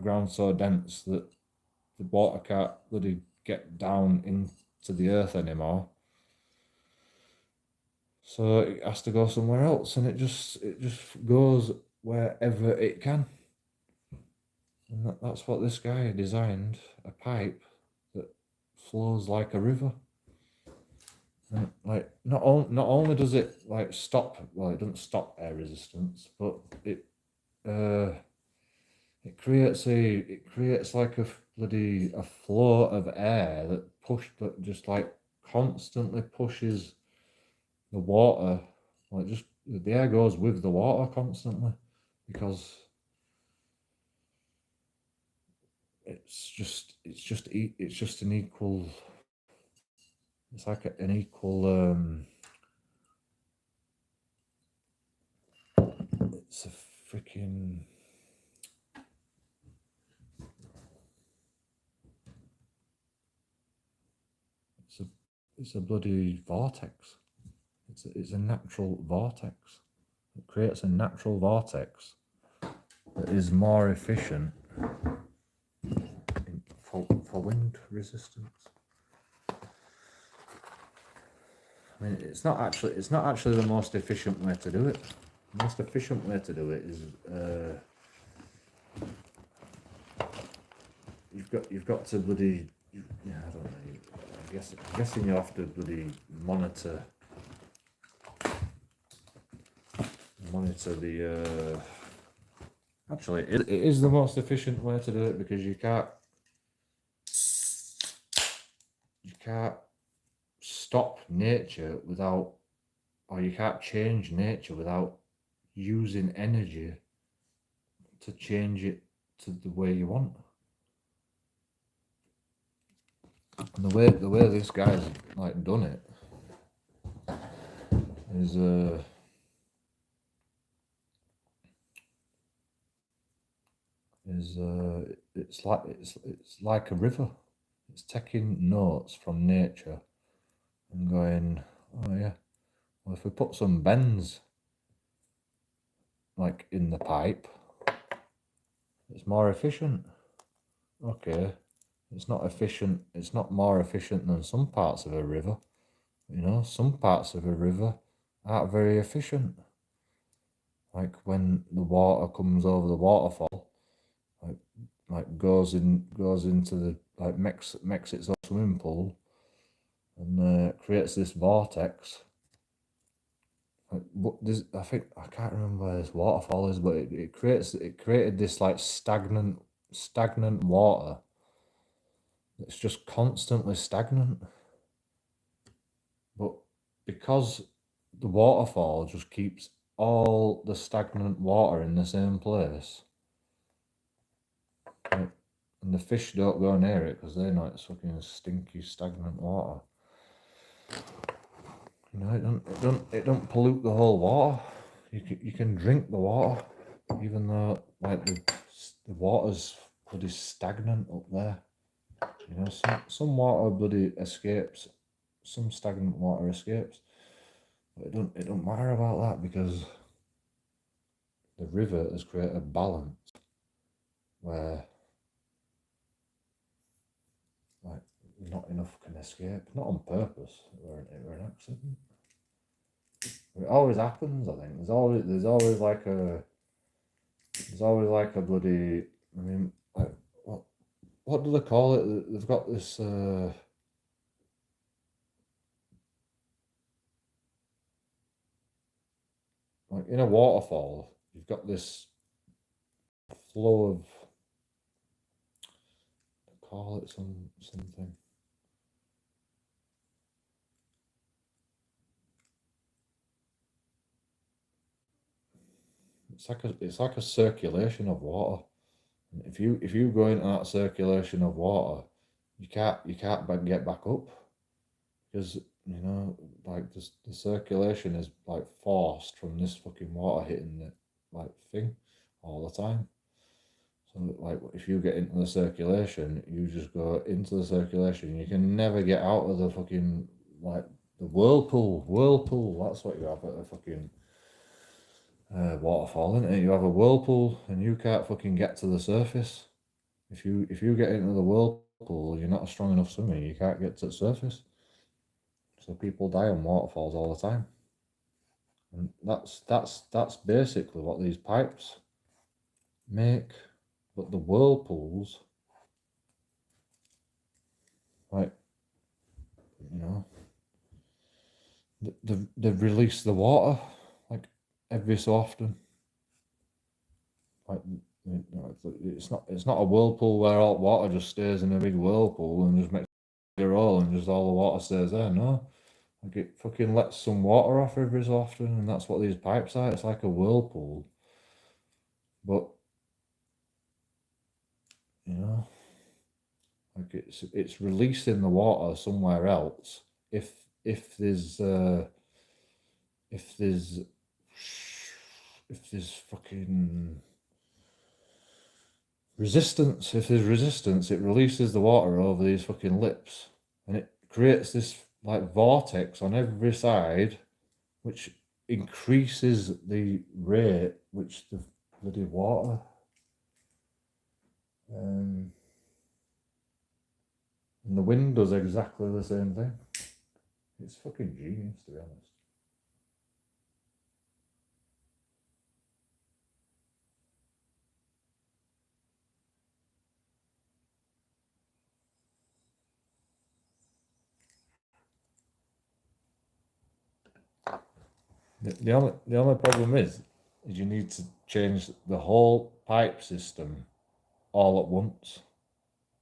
ground so dense that the water can't bloody get down into the earth anymore. So it has to go somewhere else, and it just goes wherever it can. And that's what this guy designed, a pipe that flows like a river. And not only does it stop, it doesn't stop air resistance, but it creates like a flow of air that just constantly pushes the water, the air goes with the water constantly, because it's just an equal. It's like an equal. It's a freaking. It's a bloody vortex. It's a natural vortex. It creates a natural vortex that is more efficient for wind resistance. I mean, it's not actually the most efficient way to do it. The most efficient way to do it is you've got to bloody, I don't know. I'm guessing you have to bloody monitor the. Actually, it is the most efficient way to do it, because you can't stop nature without, or you can't change nature without using energy to change it to the way you want. And the way this guy's done it is is it's like a river. It's taking notes from nature and going, oh yeah, well, if we put some bends like in the pipe, it's more efficient. Okay, it's not efficient. It's not more efficient than some parts of a river. Some parts of a river aren't very efficient. Like when the water comes over the waterfall, like goes into the makes its own swimming pool, and creates this vortex. I think I can't remember where this waterfall is, but it created this like stagnant water. It's just constantly stagnant. But because the waterfall just keeps all the stagnant water in the same place, and the fish don't go near it because they know it's fucking stinky, stagnant water. It don't pollute the whole water. You can drink the water, even though like the water's bloody stagnant up there. Some water bloody escapes, some stagnant water escapes, but it don't matter about that because the river has created a balance where like not enough can escape, not on purpose or an accident. It always happens. I think there's always like a bloody. I mean, like, what do they call it? They've got this. Like in a waterfall, you've got this flow of. They call it something. It's like a circulation of water. And if you go into that circulation of water, you can't get back up because like the circulation is like forced from this fucking water hitting the like thing all the time. So like if you get into the circulation, you just go into the circulation. You can never get out of the fucking like the whirlpool. That's what you have at the fucking waterfall, isn't it? You have a whirlpool and you can't fucking get to the surface. If you get into the whirlpool, you're not a strong enough swimmer. You can't get to the surface. So people die on waterfalls all the time, and that's basically what these pipes make. But the whirlpools, like they release the water like every so often. Like it's not a whirlpool where all water just stays in a big whirlpool and just makes a roll and just all the water stays there. No, like it fucking lets some water off every so often, and that's what these pipes are. It's like a whirlpool, but like it's releasing the water somewhere else. If there's fucking resistance, if there's resistance, it releases the water over these fucking lips, and it creates this like vortex on every side, which increases the rate which the bloody water and the wind does exactly the same thing. It's fucking genius, to be honest. The only problem is you need to change the whole pipe system all at once.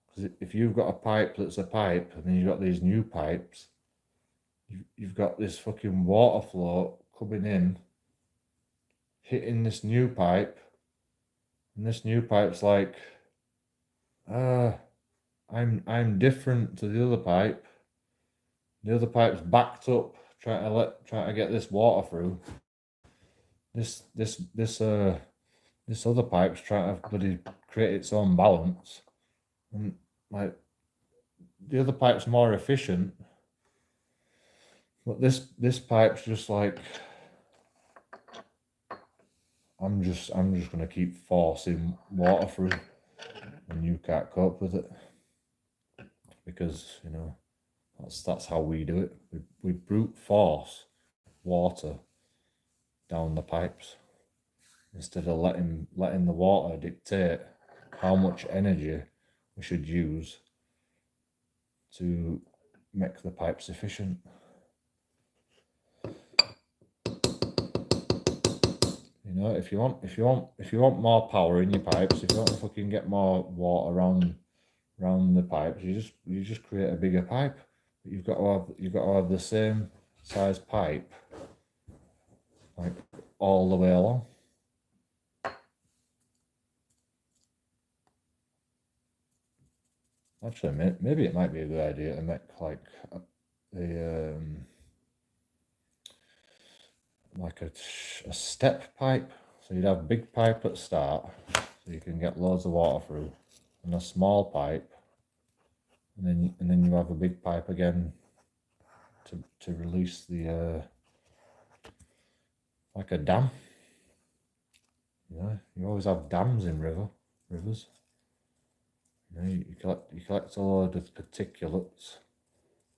Because if you've got a pipe that's a pipe, and then you've got these new pipes, you've got this fucking water flow coming in, hitting this new pipe, and this new pipe's like, I'm different to the other pipe. The other pipe's backed up, trying to get this water through. This this other pipe's trying to bloody create its own balance, and like the other pipe's more efficient, but this pipe's just like I'm just gonna keep forcing water through, and you can't cope with it because you know that's how we do it. We brute force water down the pipes instead of letting the water dictate how much energy we should use to make the pipes efficient. You know, if you want more power in your pipes, if you want to fucking get more water around the pipes, you just create a bigger pipe. But you've got to have the same size pipe, like all the way along. Actually, maybe it might be a good idea to make like a step pipe. So you'd have a big pipe at the start, so you can get loads of water through, and a small pipe, and then you have a big pipe again to release the like a dam. You know, you always have dams in rivers. You know, you collect a load of particulates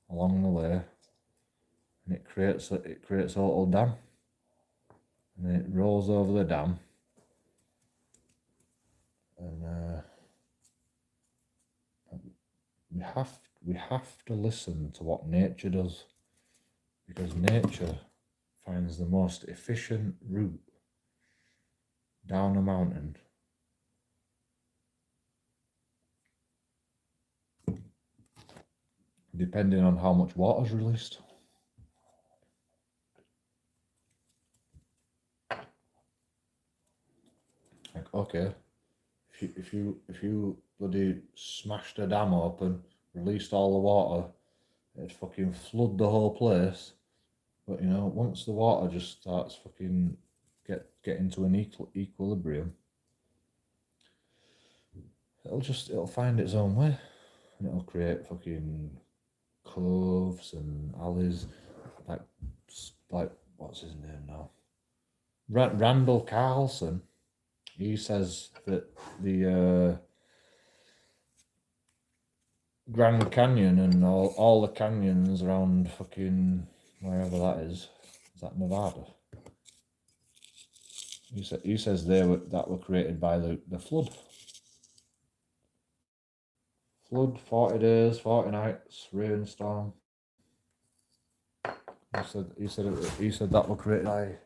along the way, and it creates a little dam, and then it rolls over the dam, and we have to listen to what nature does, because nature finds the most efficient route down a mountain depending on how much water is released. Like, okay, if you bloody smashed a dam open, released all the water, it'd fucking flood the whole place. But you know, once the water just starts fucking get into an equilibrium, it'll find its own way, and it'll create fucking coves and alleys, like what's his name now? Randall Carlson. He says that the Grand Canyon and all the canyons around fucking wherever that is that Nevada? He says that were created by the flood. Flood, 40 days, 40 nights, rainstorm. He said that were created by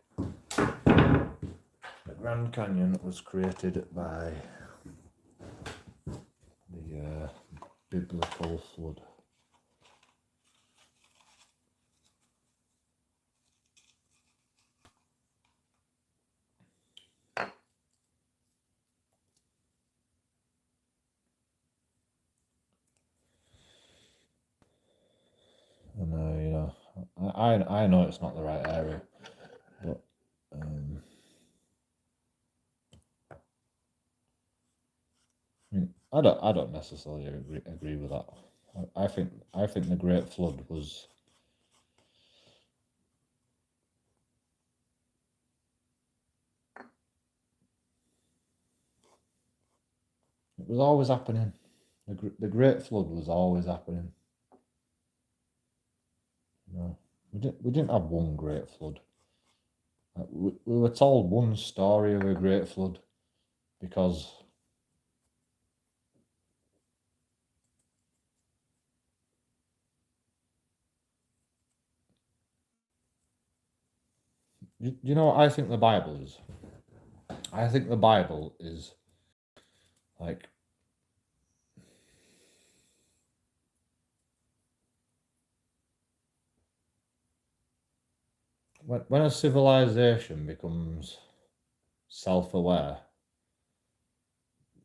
the Grand Canyon was created by the biblical flood. And you know, I know it's not the right area, but I mean, I don't necessarily agree with that. I think the Great Flood was always happening. The Great Flood was always happening. You know, we didn't have one Great Flood. We were told one story of a Great Flood because you know what I think the Bible is? I think the Bible is like when a civilization becomes self-aware,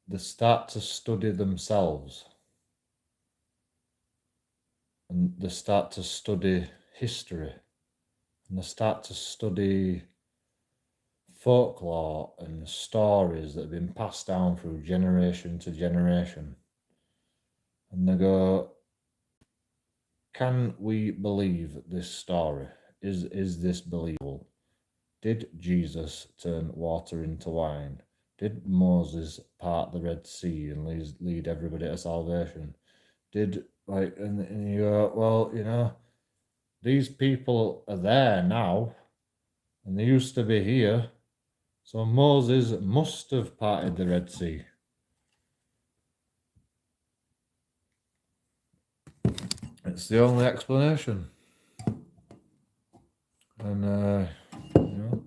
they start to study themselves, and they start to study history, and they start to study folklore and stories that have been passed down through generation to generation. And they go, can we believe this story? Is this believable? Did Jesus turn water into wine? Did Moses part the Red Sea and lead everybody to salvation? And you go, well, you know, these people are there now, and they used to be here, so Moses must have parted the Red Sea. It's the only explanation. And, you know,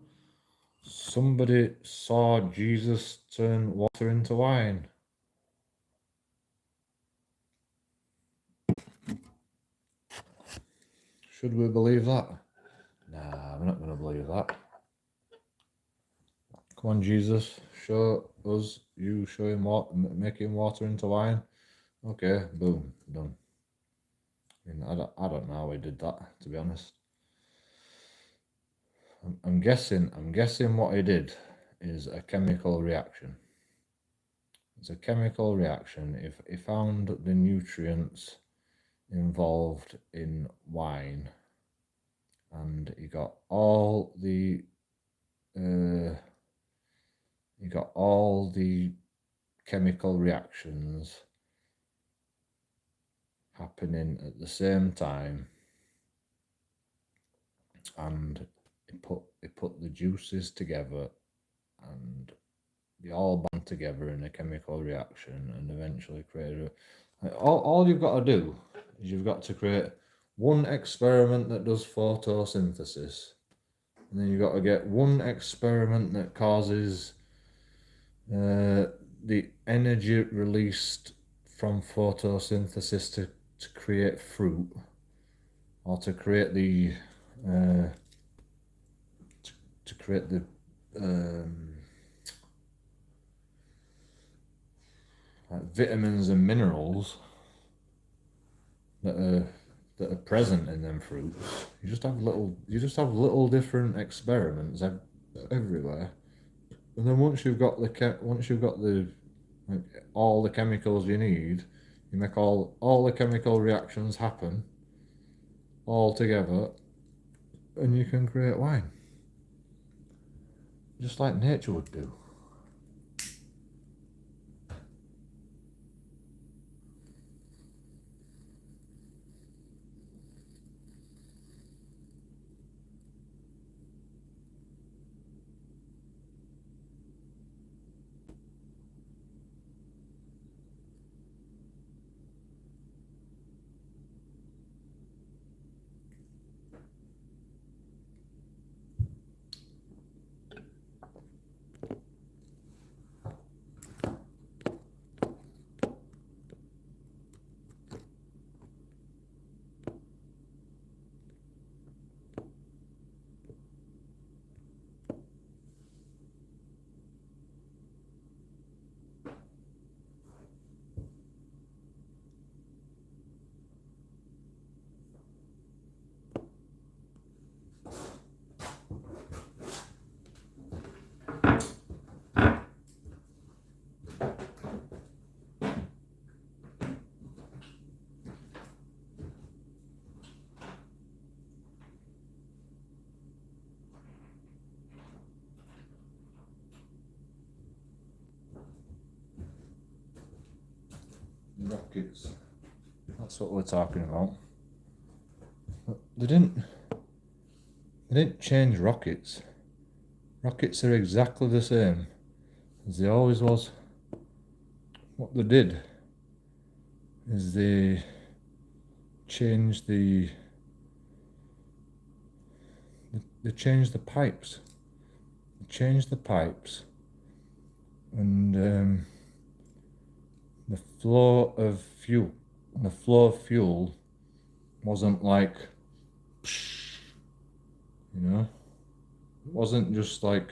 somebody saw Jesus turn water into wine. Should we believe that? Nah, we're not going to believe that. Come on, Jesus, show us you showing making water into wine. Okay, boom, done. I mean, I don't know how he did that, to be honest. I'm guessing what he did is a chemical reaction. It's a chemical reaction. If he found the nutrients involved in wine, and he got all the chemical reactions happening at the same time, and he put the juices together, and they all bond together in a chemical reaction, and eventually create all you've got to do is you've got to create one experiment that does photosynthesis, and then you've got to get one experiment that causes the energy released from photosynthesis to create fruit, or to create the like vitamins and minerals that are present in them fruits. You just have little different experiments everywhere, and then once you've got the like, all the chemicals you need, you make all the chemical reactions happen all together, and you can create wine, just like nature would do. Rockets. That's what we're talking about. They didn't change rockets. Rockets are exactly the same as they always was. What they did is they changed the pipes. They changed the pipes, and the flow of fuel wasn't like, you know, it wasn't just like,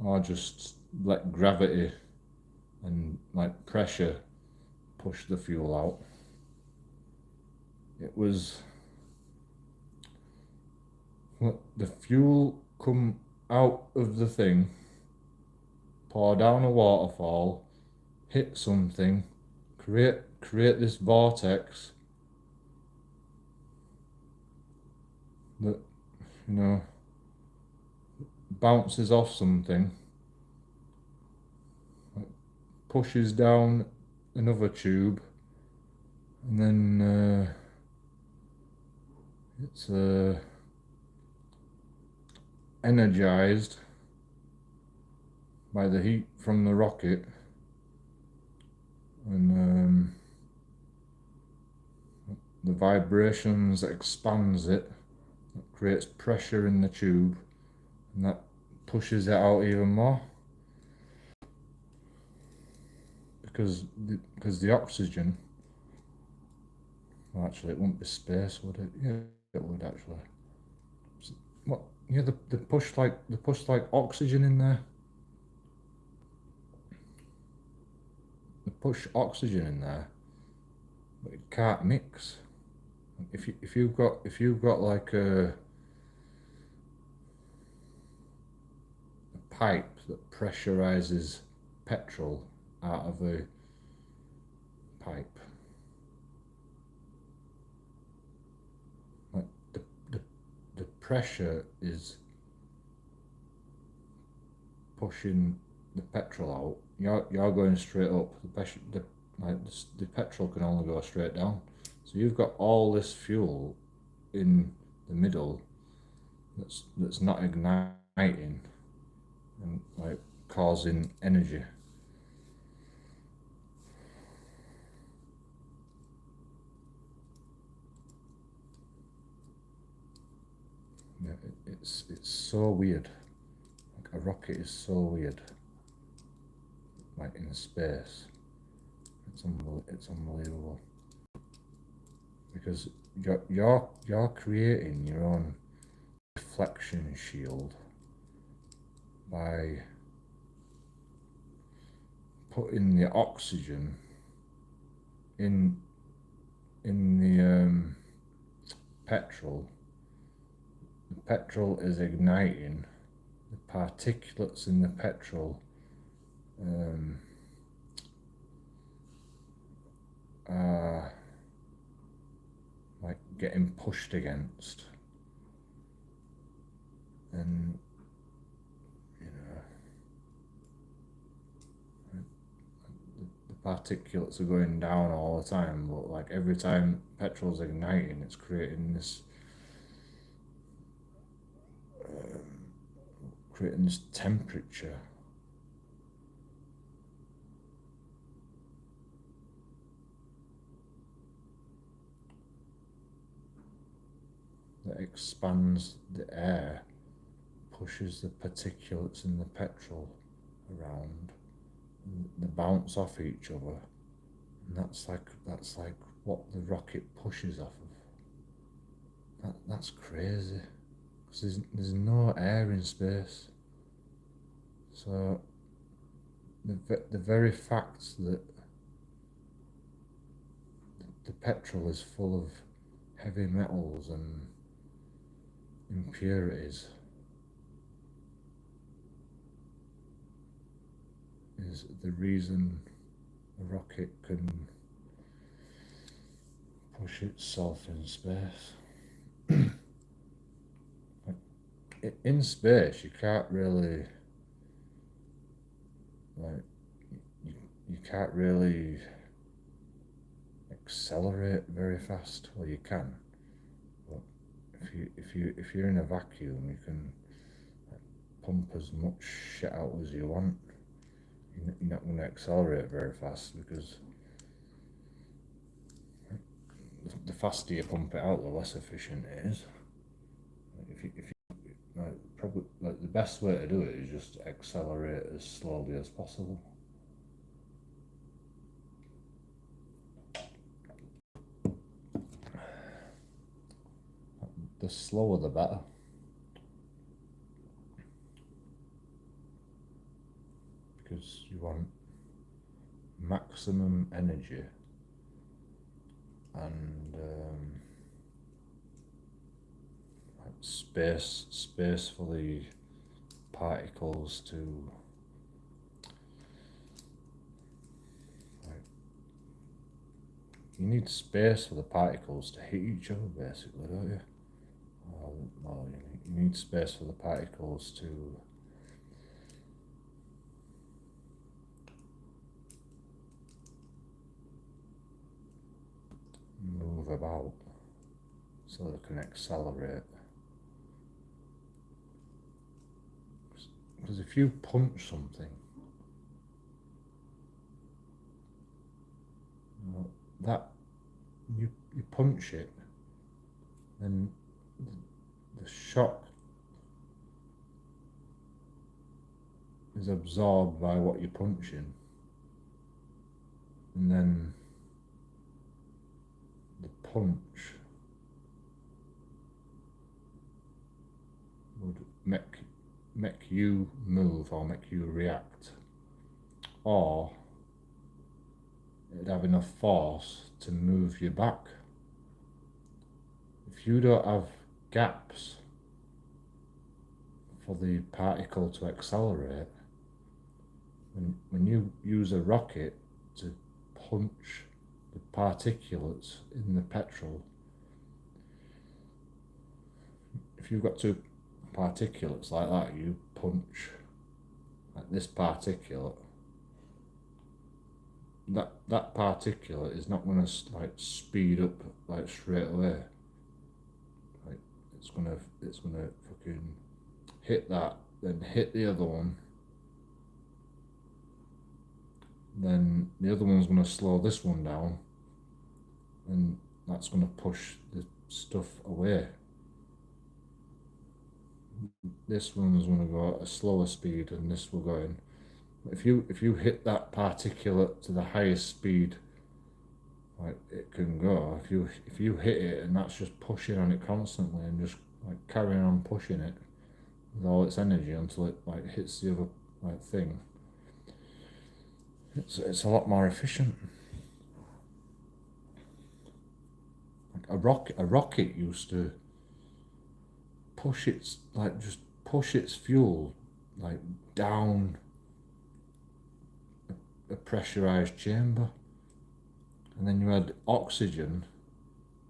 oh, just let gravity and like pressure push the fuel out. It was the fuel come out of the thing, pour down a waterfall, hit something, create this vortex that, you know, bounces off something, pushes down another tube, and then it's energized by the heat from the rocket, and the vibrations expands it, creates pressure in the tube, and that pushes it out even more. Because the oxygen, well, actually it wouldn't be space, would it? Yeah, it would actually. What? Yeah, they push like oxygen in there. They push oxygen in there, but it can't mix. If you've got like a pipe that pressurizes petrol out of a pipe, like the pressure is pushing the petrol out. You're going straight up. The petrol can only go straight down. So you've got all this fuel in the middle that's not igniting and like causing energy. Yeah, it's so weird. Like a rocket is so weird. Like in space, it's unbelievable. Because you're creating your own deflection shield by putting the oxygen in the petrol. The petrol is igniting. The particulates in the petrol are like getting pushed against, and you know the particulates are going down all the time, but like every time petrol's igniting, it's creating this temperature that expands the air, pushes the particulates in the petrol around, and they bounce off each other, and that's like what the rocket pushes off of. That's crazy, because there's no air in space. So the very fact that the petrol is full of heavy metals and impurities is the reason a rocket can push itself in space. In space, you can't really like you can't really accelerate very fast. Well, you can, but if you're in a vacuum, you can pump as much shit out as you want. You're not going to accelerate very fast, because the faster you pump it out, the less efficient it is. If you probably like the best way to do it is just accelerate as slowly as possible. The slower the better, because you want maximum energy and space for the particles to you need space for the particles to hit each other, basically, don't you? Well, you need space for the particles to move about so they can accelerate. Because if you punch something, that you punch it, then the shock is absorbed by what you're punching, and then the punch would make you move or make you react, or it'd have enough force to move you back. If you don't have gaps for the particle to accelerate, when you use a rocket to punch the particulates in the petrol, if you've got two particulates like that, you punch like this particulate, that particulate is not going to like speed up like straight away. Like it's gonna fucking hit that, then hit the other one, then the other one's going to slow this one down, and that's going to push the stuff away. This one's going to go at a slower speed, and this will go in. If you hit that particulate to the highest speed like it can go, if you hit it and that's just pushing on it constantly and just like carrying on pushing it with all its energy until it like hits the other like thing, it's a lot more efficient. Like a rocket used to push its fuel like down a pressurized chamber, and then you had oxygen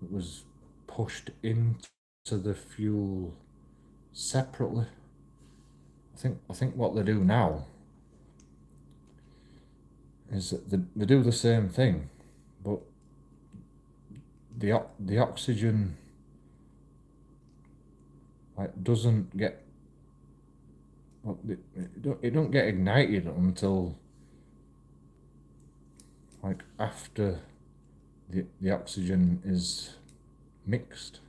that was pushed into the fuel separately. I think what they do now is that they do the same thing, but the oxygen like doesn't get, well, it don't get ignited until like after the oxygen is mixed.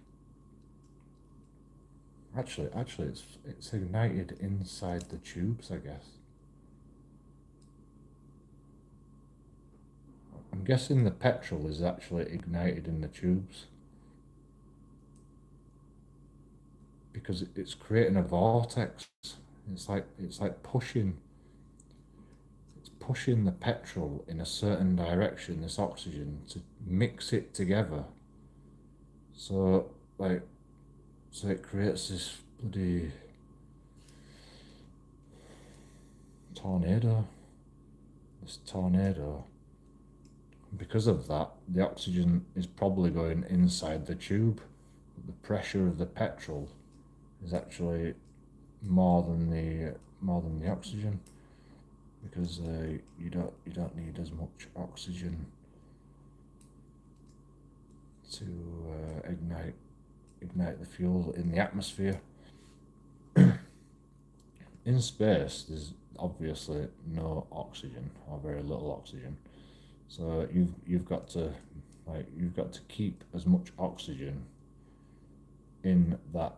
Actually, it's ignited inside the tubes, I guess. I'm guessing the petrol is actually ignited in the tubes because it's creating a vortex. It's like pushing the petrol in a certain direction, this oxygen, to mix it together. So it creates this bloody tornado. Because of that, the oxygen is probably going inside the tube. The pressure of the petrol is actually more than the oxygen, because you don't need as much oxygen to ignite the fuel in the atmosphere. In space, there's obviously no oxygen, or very little oxygen. So you've got to keep as much oxygen in that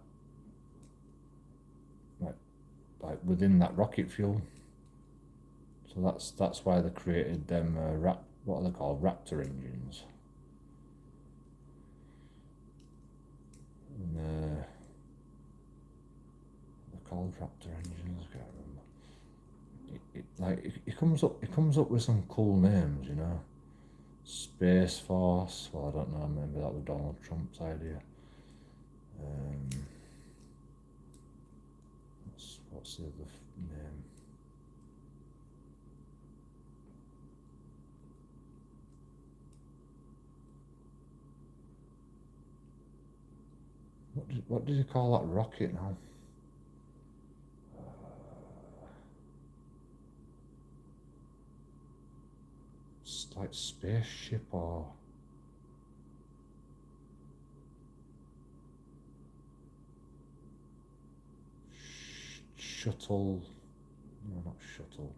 like within that rocket fuel. So that's why they created them what are they called, Raptor engines. And, they're called Raptor engines. I can't remember. It comes up with some cool names, you know. Space Force. Well, I don't know. Maybe that was Donald Trump's idea. What's the other name? What did you call that rocket now? It's like spaceship or shuttle. No, not shuttle.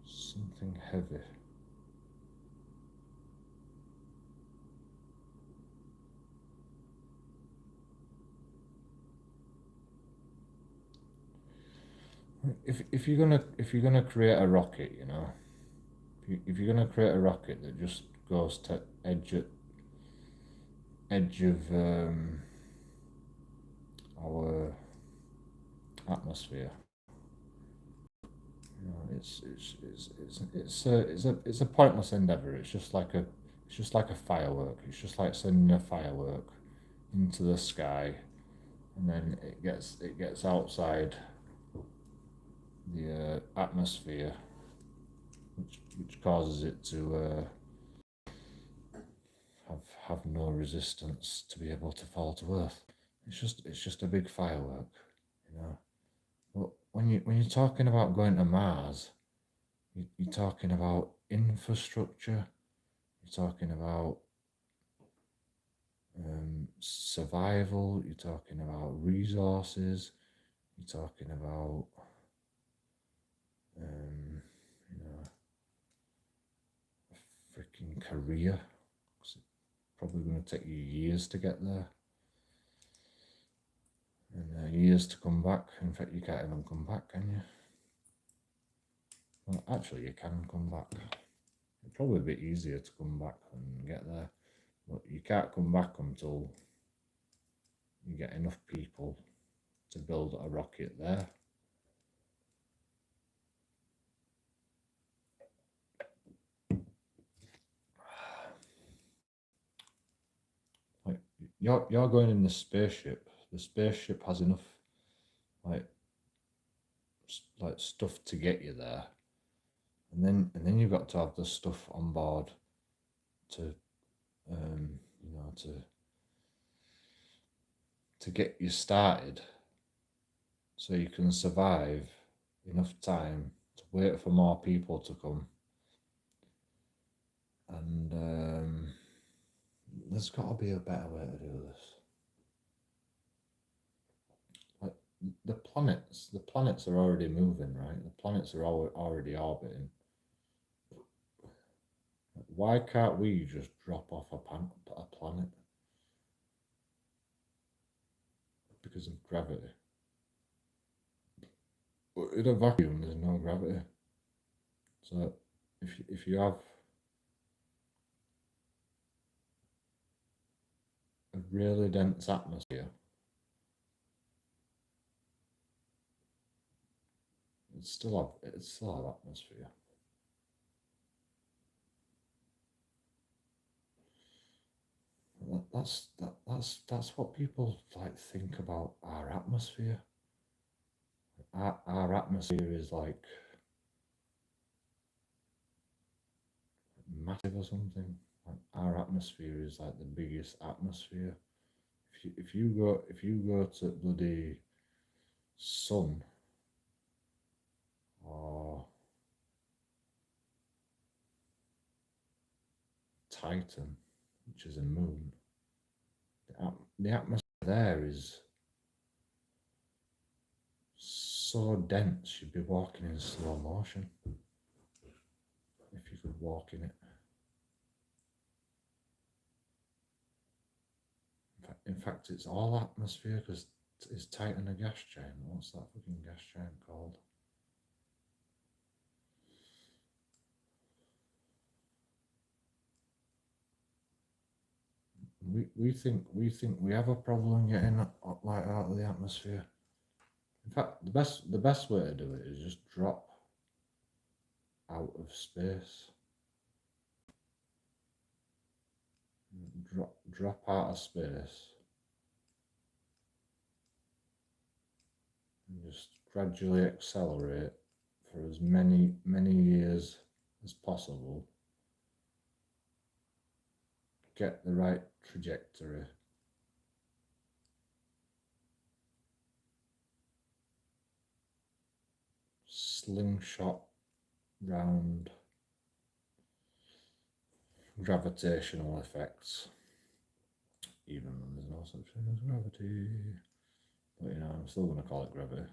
Something heavy. If you're gonna create a rocket, you know, if you're gonna create a rocket that just goes to edge of our atmosphere, you know, it's a pointless endeavor. It's just like a firework. It's just like sending a firework into the sky, and then it gets outside the atmosphere, which causes it to have no resistance to be able to fall to earth. It's just a big firework, you know. But when you're talking about going to Mars, you're talking about infrastructure. You're talking about survival. You're talking about resources. You're talking about you know, a freaking career. It's probably going to take you years to get there, and years to come back. In fact, you can't even come back, can you? Well, actually, you can come back. It'd probably be easier to come back and get there, but you can't come back until you get enough people to build a rocket there. Like you're going in the spaceship. The spaceship has enough like stuff to get you there, and then you've got to have the stuff on board to you know to get you started, so you can survive enough time to wait for more people to come. And there's got to be a better way to do this. Like the planets are already moving, right? The planets are already orbiting. Why can't we just drop off a planet because of gravity? But in a vacuum, there's no gravity. So if you have a really dense atmosphere, it's still have atmosphere. That's what people like think about our atmosphere. Our atmosphere is like massive or something. Like our atmosphere is like the biggest atmosphere. If you go to bloody sun or Titan, which is a moon, the atmosphere there is so dense you'd be walking in slow motion if you could walk in it. In fact, it's all atmosphere because it's Titan a gas giant. What's that fucking gas giant called? We think we have a problem getting light out of the atmosphere. In fact, the best way to do it is just drop out of space. Drop out of space and just gradually accelerate for as many years as possible. Get the right trajectory. Slingshot round gravitational effects, even though there's no such thing as gravity. But you know, I'm still going to call it gravity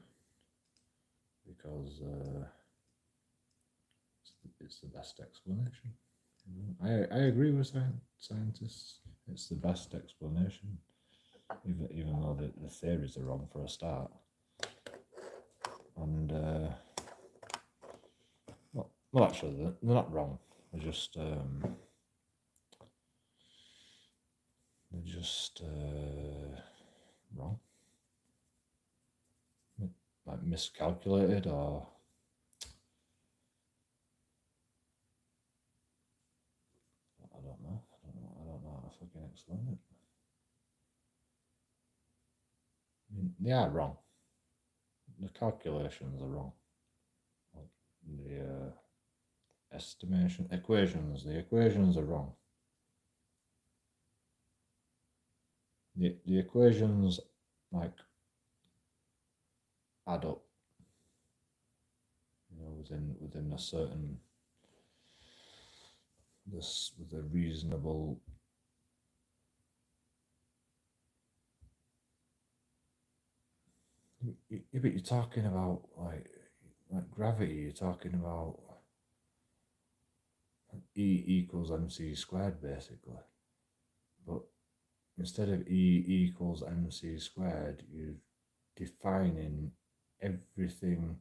because it's the best explanation. I agree with scientists. It's the best explanation, even though the theories are wrong for a start. And well, actually, they're not wrong. They're just wrong, like miscalculated, or I don't know how to fucking explain it. I mean, they are wrong. The calculations are wrong. The the equations are wrong. The equations like add up, you know, within a certain with a reasonable but you're talking about like gravity. You're talking about E equals mc squared basically, but instead of E equals mc squared, you're defining everything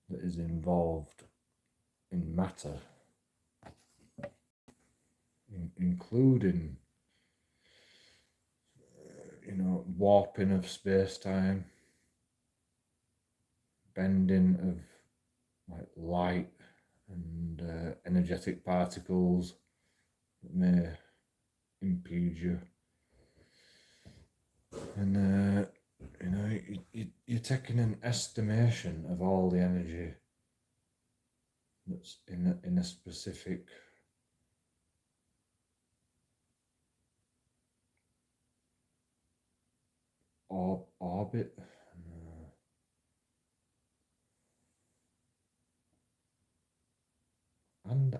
that is involved in matter, including you know, warping of space-time, bending of like light and energetic particles that may impede you, and you know, you're taking an estimation of all the energy that's in a specific orbit.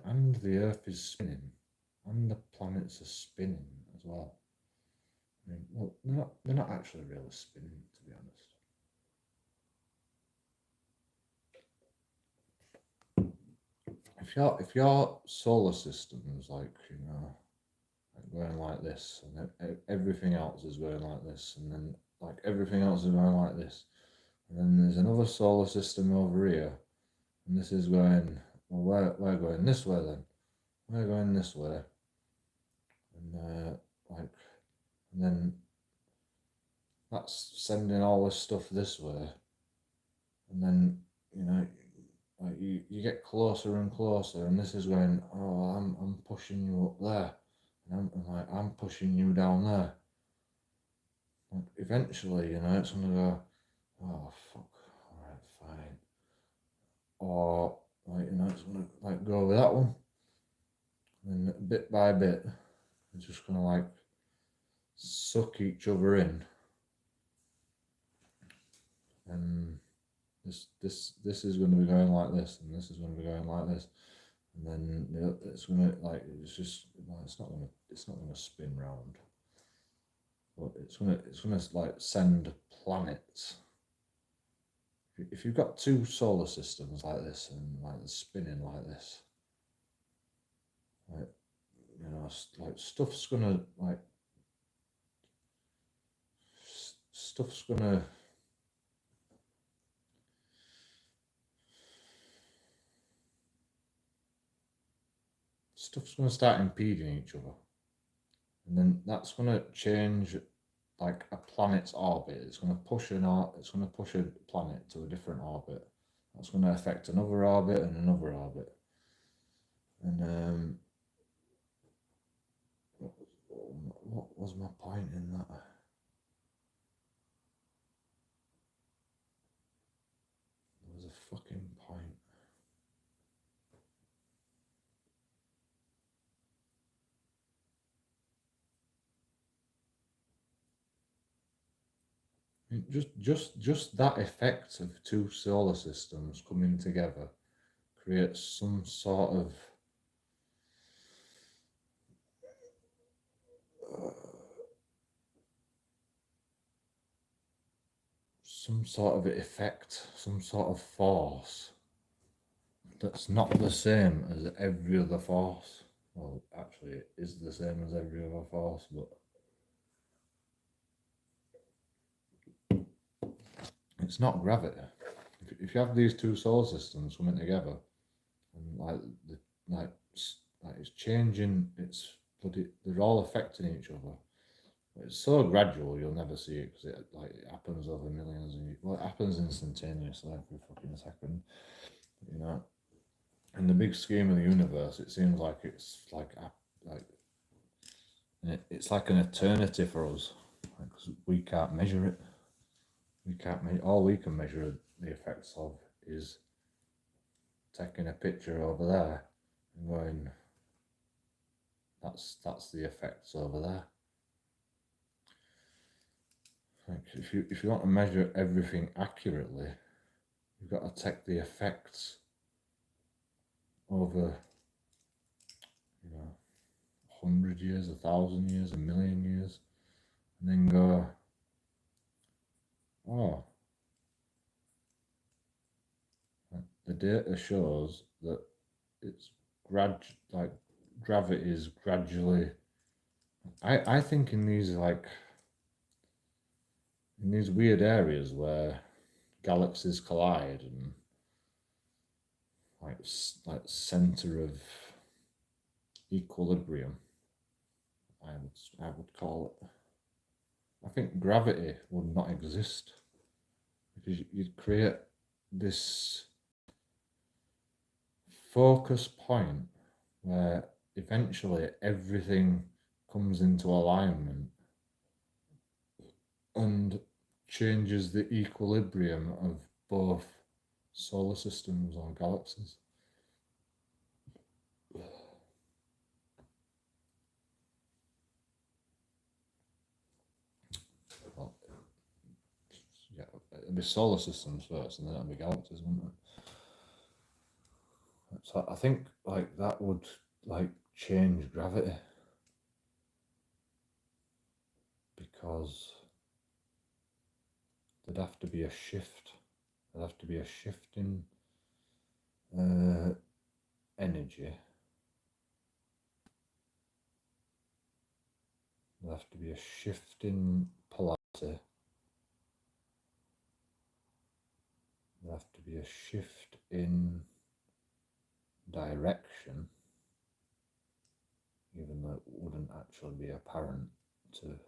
And the Earth is spinning, and the planets are spinning as well. I mean, well, they're not actually really spinning, to be honest. If your solar system is like, you know, like going like this, and everything else is going like this, and then like everything else is going like this, and then there's another solar system over here, and this is going, well, we're going this way then, we're going this way, and and then that's sending all this stuff this way, and then you know, like you get closer and closer, and this is going, oh, I'm pushing you up there, and I'm pushing you down there. Like eventually, you know, it's gonna go, oh fuck, all right, fine, or like, you know, it's gonna like go with that one, and bit by bit, it's just gonna like suck each other in, and this is going to be going like this, and this is going to be going like this, and then it's going to like, it's just, well, it's not going to spin round, but it's going to like send planets. If you've got two solar systems like this, and like spinning like this, like, you know, like stuff's gonna stuff's gonna stuff's gonna start impeding each other, and then that's gonna change like a planet's orbit. It's going to push a planet to a different orbit. That's going to affect another orbit and another orbit. And what was my point in that? Just that effect of two solar systems coming together creates some sort of effect, some sort of force that's not the same as every other force. Well, actually, it is the same as every other force, but it's not gravity. If you have these two solar systems coming together, and like it's changing, they're all affecting each other. It's so gradual you'll never see it because it happens over millions of years. Well, it happens instantaneously every fucking second, you know. In the big scheme of the universe, it seems like it's it's like an eternity for us, because we can't measure it. We can't measure. All we can measure the effects of is taking a picture over there and going, that's the effects over there. Like if you want to measure everything accurately, you've got to take the effects over, 100 years, 1,000 years, 1,000,000 years, and then go, oh, the data shows that it's gravity is gradually. I think in these weird areas where galaxies collide and like center of equilibrium, I would call it. I think gravity would not exist because you'd create this focus point where eventually everything comes into alignment and changes the equilibrium of both solar systems or galaxies. Well, yeah, it'd be solar systems first, and then it'd be galaxies, wouldn't it? So I think that would change gravity, because there'd have to be a shift. There'd have to be a shift in energy. There'd have to be a shift in polarity. There'd have to be a shift in direction, even though it wouldn't actually be apparent to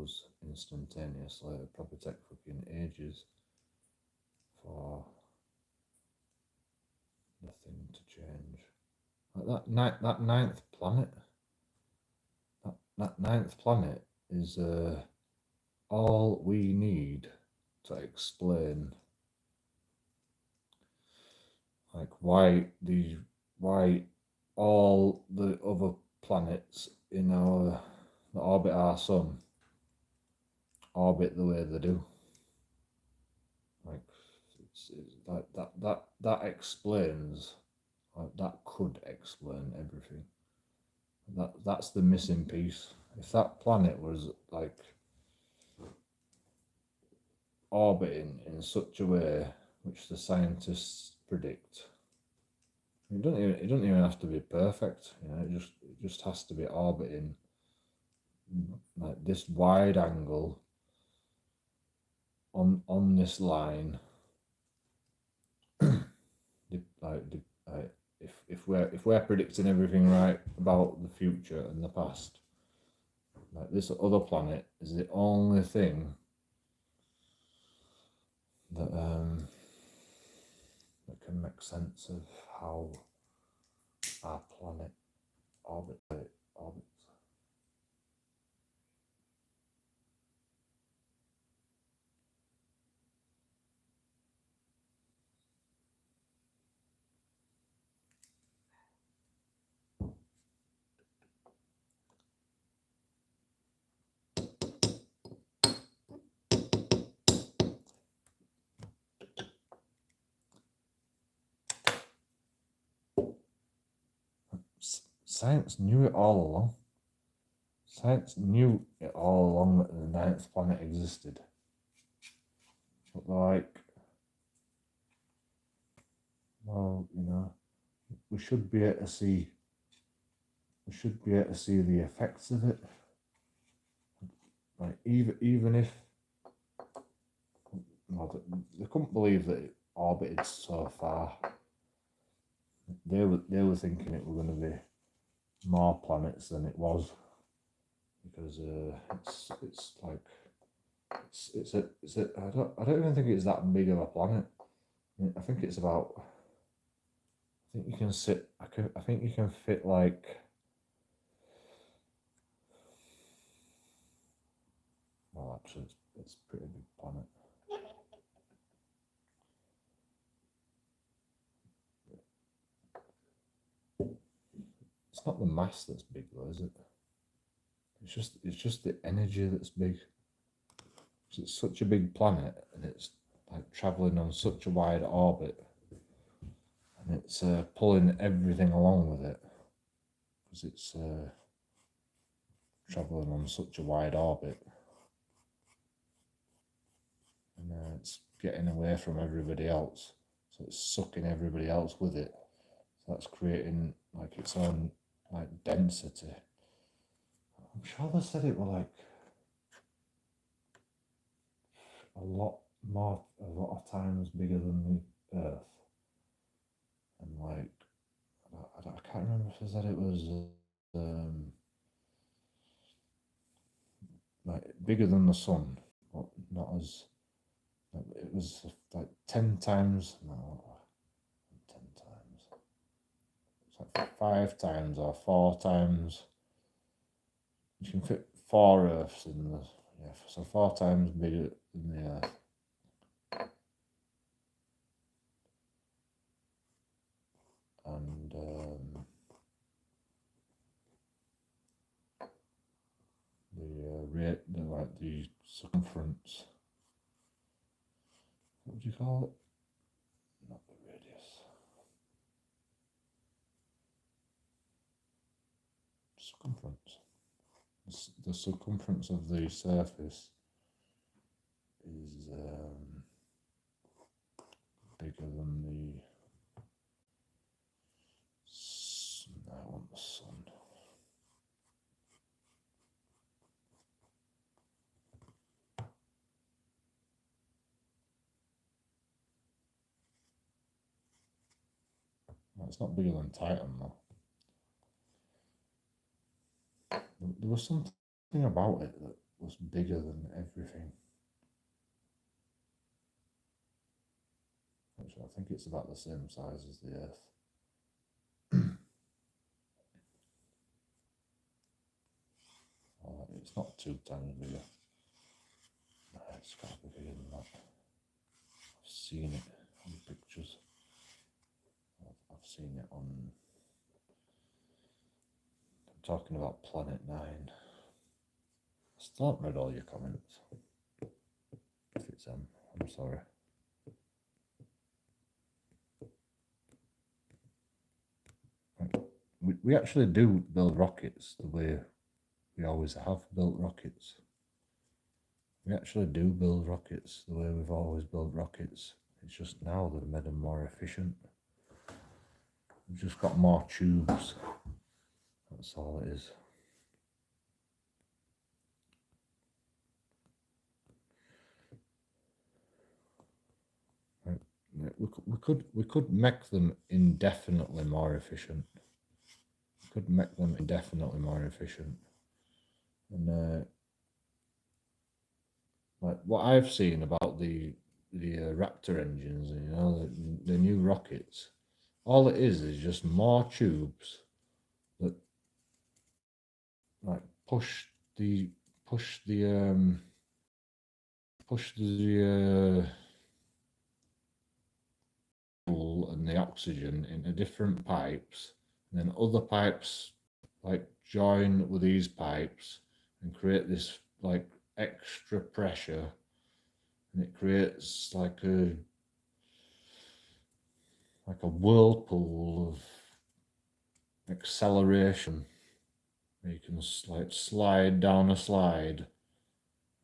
us instantaneously. It'd probably take fucking ages for the thing to change. Like that ninth planet. That ninth planet is all we need to explain why all the other planets in our that orbit our sun orbit the way they do. It's that explains, that could explain everything. That's the missing piece. If that planet was orbiting in such a way which the scientists predict, it doesn't even have to be perfect. It just has to be orbiting like this wide angle on this line. If we're predicting everything right about the future and the past, this other planet is the only thing that can make sense of how our planet orbits. Science knew it all along. Science knew it all along that the ninth planet existed. But like, well, you know, we should be able to see. We should be able to see the effects of it. Like even if, well, they couldn't believe that it orbited so far. They were thinking it were going to be more planets than it was, because it's like it's a I don't even think it's that big of a planet. I think it's about. I think you can sit. I think you can fit like. Well, actually, it's a pretty big planet. It's not the mass that's big, though, is it? It's just the energy that's big. It's such a big planet, and it's like traveling on such a wide orbit, and it's pulling everything along with it, because it's traveling on such a wide orbit, and it's getting away from everybody else, so it's sucking everybody else with it. So that's creating like its own like density. I'm sure they said it were like a lot of times bigger than the Earth, and like I can't remember if they said it was like bigger than the sun, but not as. It was like 10 times. No, 10 times. It's like 5 times or 4 times. You can fit 4 Earths in the. Yeah, so 4 times bigger than the Earth. And the circumference. What would you call it? Not the radius. Circumference. The circumference of the surface is bigger than the. I want the sun. It's not bigger than Titan, though. There was something about it that was bigger than everything. Actually, I think it's about the same size as the Earth. It's not 2 times bigger. It's got to be bigger than that. I've seen it on pictures. I've seen it on. I'm talking about Planet 9. I still haven't read all your comments. If it's them, I'm sorry. We actually do build rockets the way we always have built rockets. We actually do build rockets the way we've always built rockets. It's just now they've made them more efficient. We've just got more tubes. That's all it is. Right. We could make them indefinitely more efficient. We could make them indefinitely more efficient. And like what I've seen about the Raptor engines, you know, the new rockets, all it is just more tubes that like push the fuel and the oxygen into different pipes, and then other pipes like join with these pipes and create this like extra pressure, and it creates like a whirlpool acceleration. You can like slide down a slide,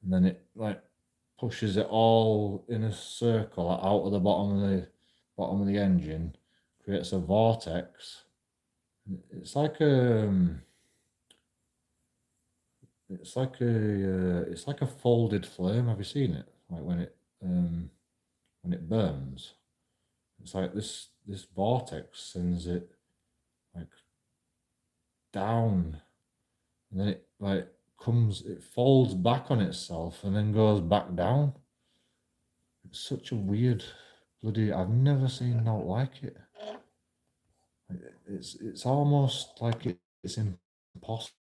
and then it like pushes it all in a circle out of the bottom of the engine, creates a vortex. It's like it's like a folded flame. Have you seen it? Like when it burns, it's like this vortex sends it like down, and then it folds back on itself and then goes back down. It's such a weird I've never seen not like it. It's almost like it's impossible,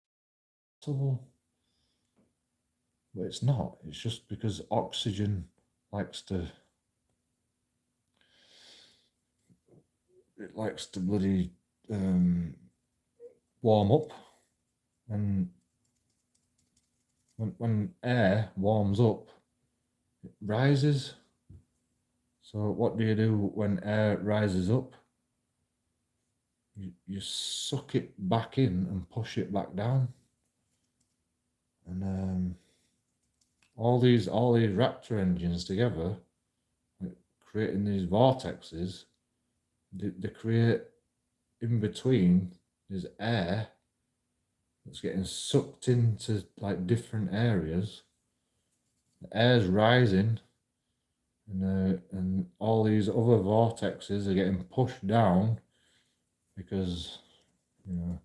but it's not. It's just because oxygen likes to bloody warm up, and when air warms up, it rises. So what do you do when air rises up? You suck it back in and push it back down, and all these Raptor engines together, like, creating these vortexes, they create in between there's air that's getting sucked into like different areas. The air's rising, and all these other vortexes are getting pushed down because, you know,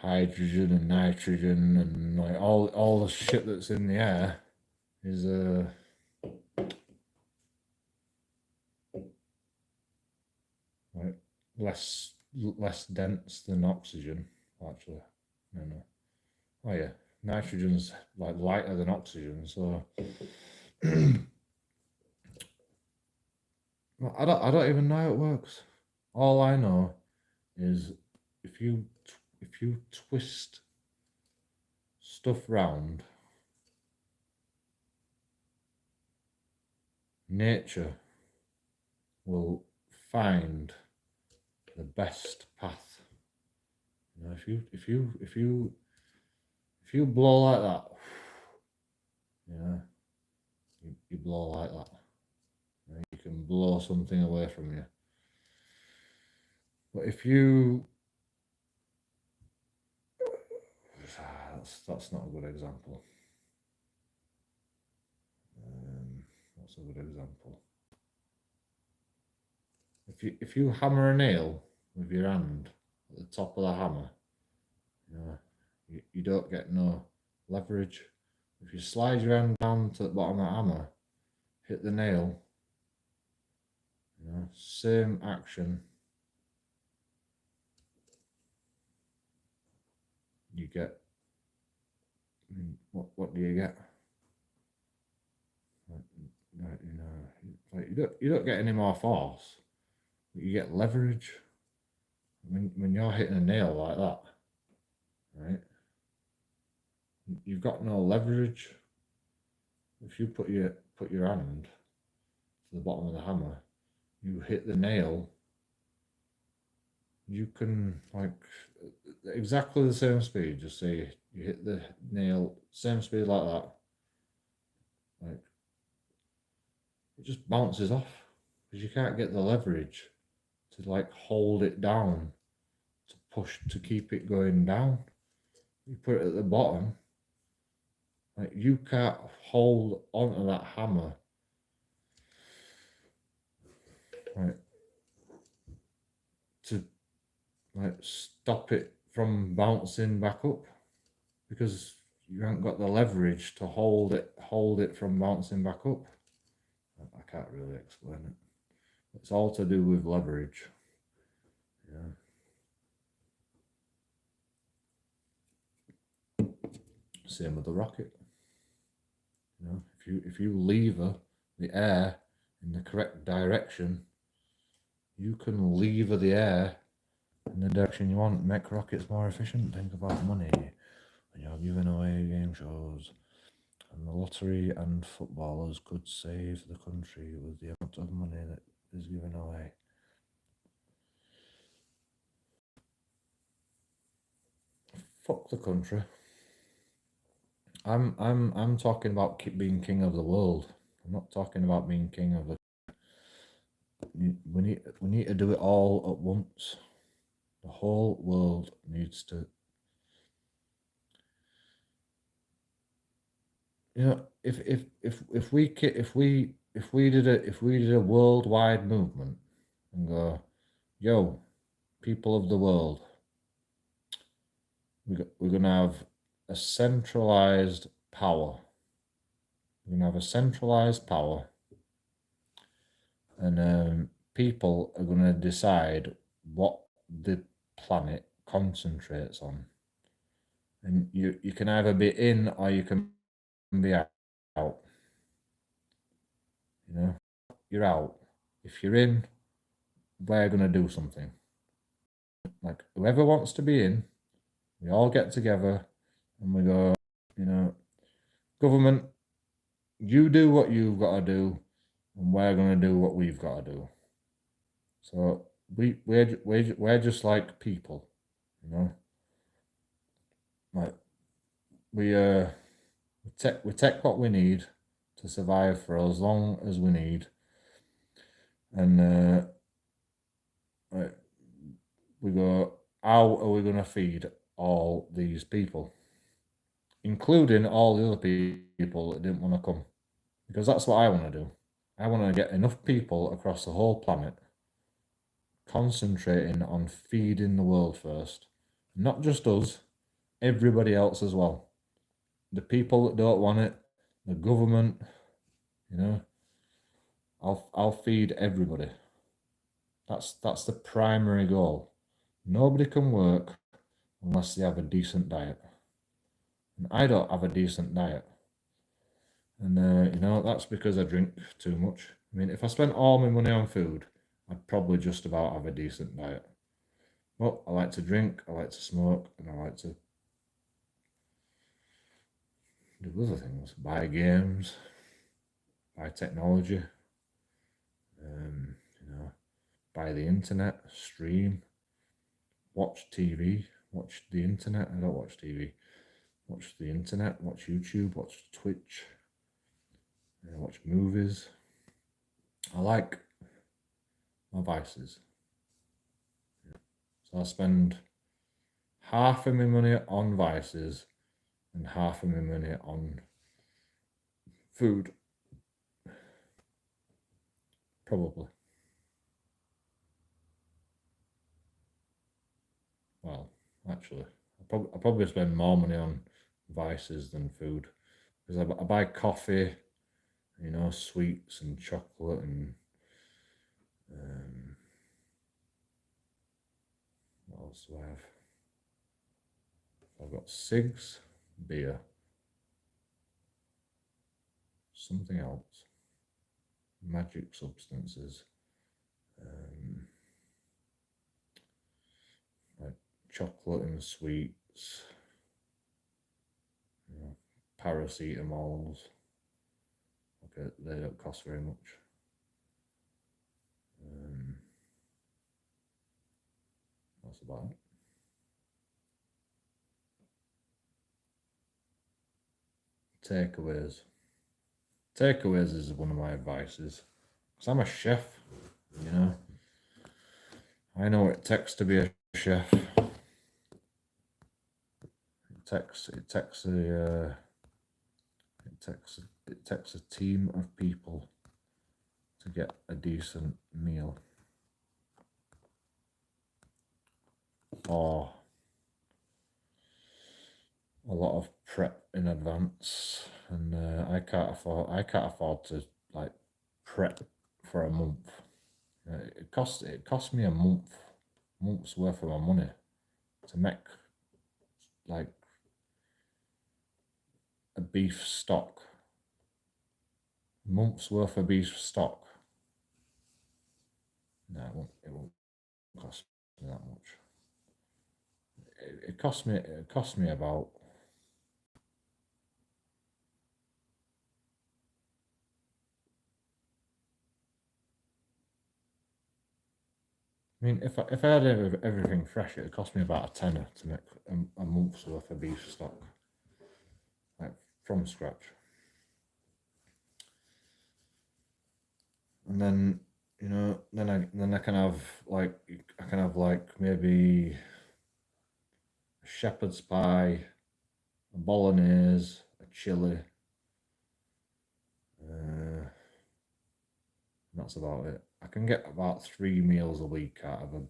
hydrogen and nitrogen and like all the shit that's in the air is like less dense than oxygen. Actually, no. Oh yeah, nitrogen's like lighter than oxygen, so I don't even know how it works. All I know is if you twist stuff round, nature will find the best path. You know, if you blow like that, you know, you blow like that. You can blow something away from you. But if you that's not a good example. What's a good example? If you hammer a nail with your hand at the top of the hammer, you know, you don't get no leverage. If you slide your hand down to the bottom of the hammer, hit the nail, you know, same action. You get, I mean, what do you get? Like, you know, like you don't get any more force, but you get leverage. When you're hitting a nail like that, right? You've got no leverage. If you put your hand to the bottom of the hammer, you hit the nail, you can, like, exactly the same speed, just say you hit the nail, same speed like that, like, it just bounces off because you can't get the leverage to like hold it down, to push, to keep it going down. You put it at the bottom, like, you can't hold onto that hammer, like, to like stop it from bouncing back up, because you haven't got the leverage to hold it from bouncing back up. I can't really explain it. It's all to do with leverage. Yeah. Same with the rocket. You know, if you lever the air in the correct direction, you can lever the air in the direction you want. Make rockets more efficient. Think about money when you're giving away game shows. And the lottery and footballers could save the country with the amount of money that is given away. fuck the country. I'm talking about being king of the world. I'm not talking about being king of the. We need to do it all at once. The whole world needs to. You know, if we did a worldwide movement and go, yo, people of the world, we're gonna have a centralized power. We're gonna have a centralized power, and people are gonna decide what the planet concentrates on, and you can either be in or you can be out. You know, you're out. If you're in, we're gonna do something. Like whoever wants to be in, we all get together and we go, you know, government, you do what you've got to do, and we're gonna do what we've got to do. So we're just like people, you know. Like we take what we need to survive for as long as we need, and like, we go, how are we gonna feed all these people, including all the other people that didn't want to come? Because that's what I want to do. I want to get enough people across the whole planet concentrating on feeding the world first. Not just us, everybody else as well. The people that don't want it, the government, you know, I'll feed everybody. That's the primary goal. Nobody can work unless they have a decent diet. And I don't have a decent diet. And you know, that's because I drink too much. I mean, if I spent all my money on food, I'd probably just about have a decent diet. Well, I like to drink, I like to smoke, and I like to do other things. Buy games, buy technology, you know, buy the internet, stream, watch TV, watch the internet. I don't watch TV. Watch the internet, watch YouTube, watch Twitch, watch movies. I like my vices. So I spend half of my money on vices and half of my money on food. Probably. Well, actually, I probably spend more money on vices than food, because I buy coffee, you know, sweets and chocolate, and what else do I have? I've got cigs, beer, something else, magic substances, like chocolate and sweets, you know, paracetamols. Okay, they don't cost very much. That's about it. Takeaways. Takeaways is one of my advices. Because I'm a chef, you know. I know what it takes to be a chef. It takes a team of people to get a decent meal, or a lot of prep in advance, and I can't afford to like prep for a month. It cost me a month's worth of my money to make like a beef stock. Month's worth of beef stock. No, it won't cost me that much. It cost me about I mean, if I had everything fresh, it'd cost me about a tenner to make a month's worth of beef stock, like from scratch. And then then I can have like maybe a shepherd's pie, a bolognese, a chili. That's about it. I can get about 3 meals a week out of a.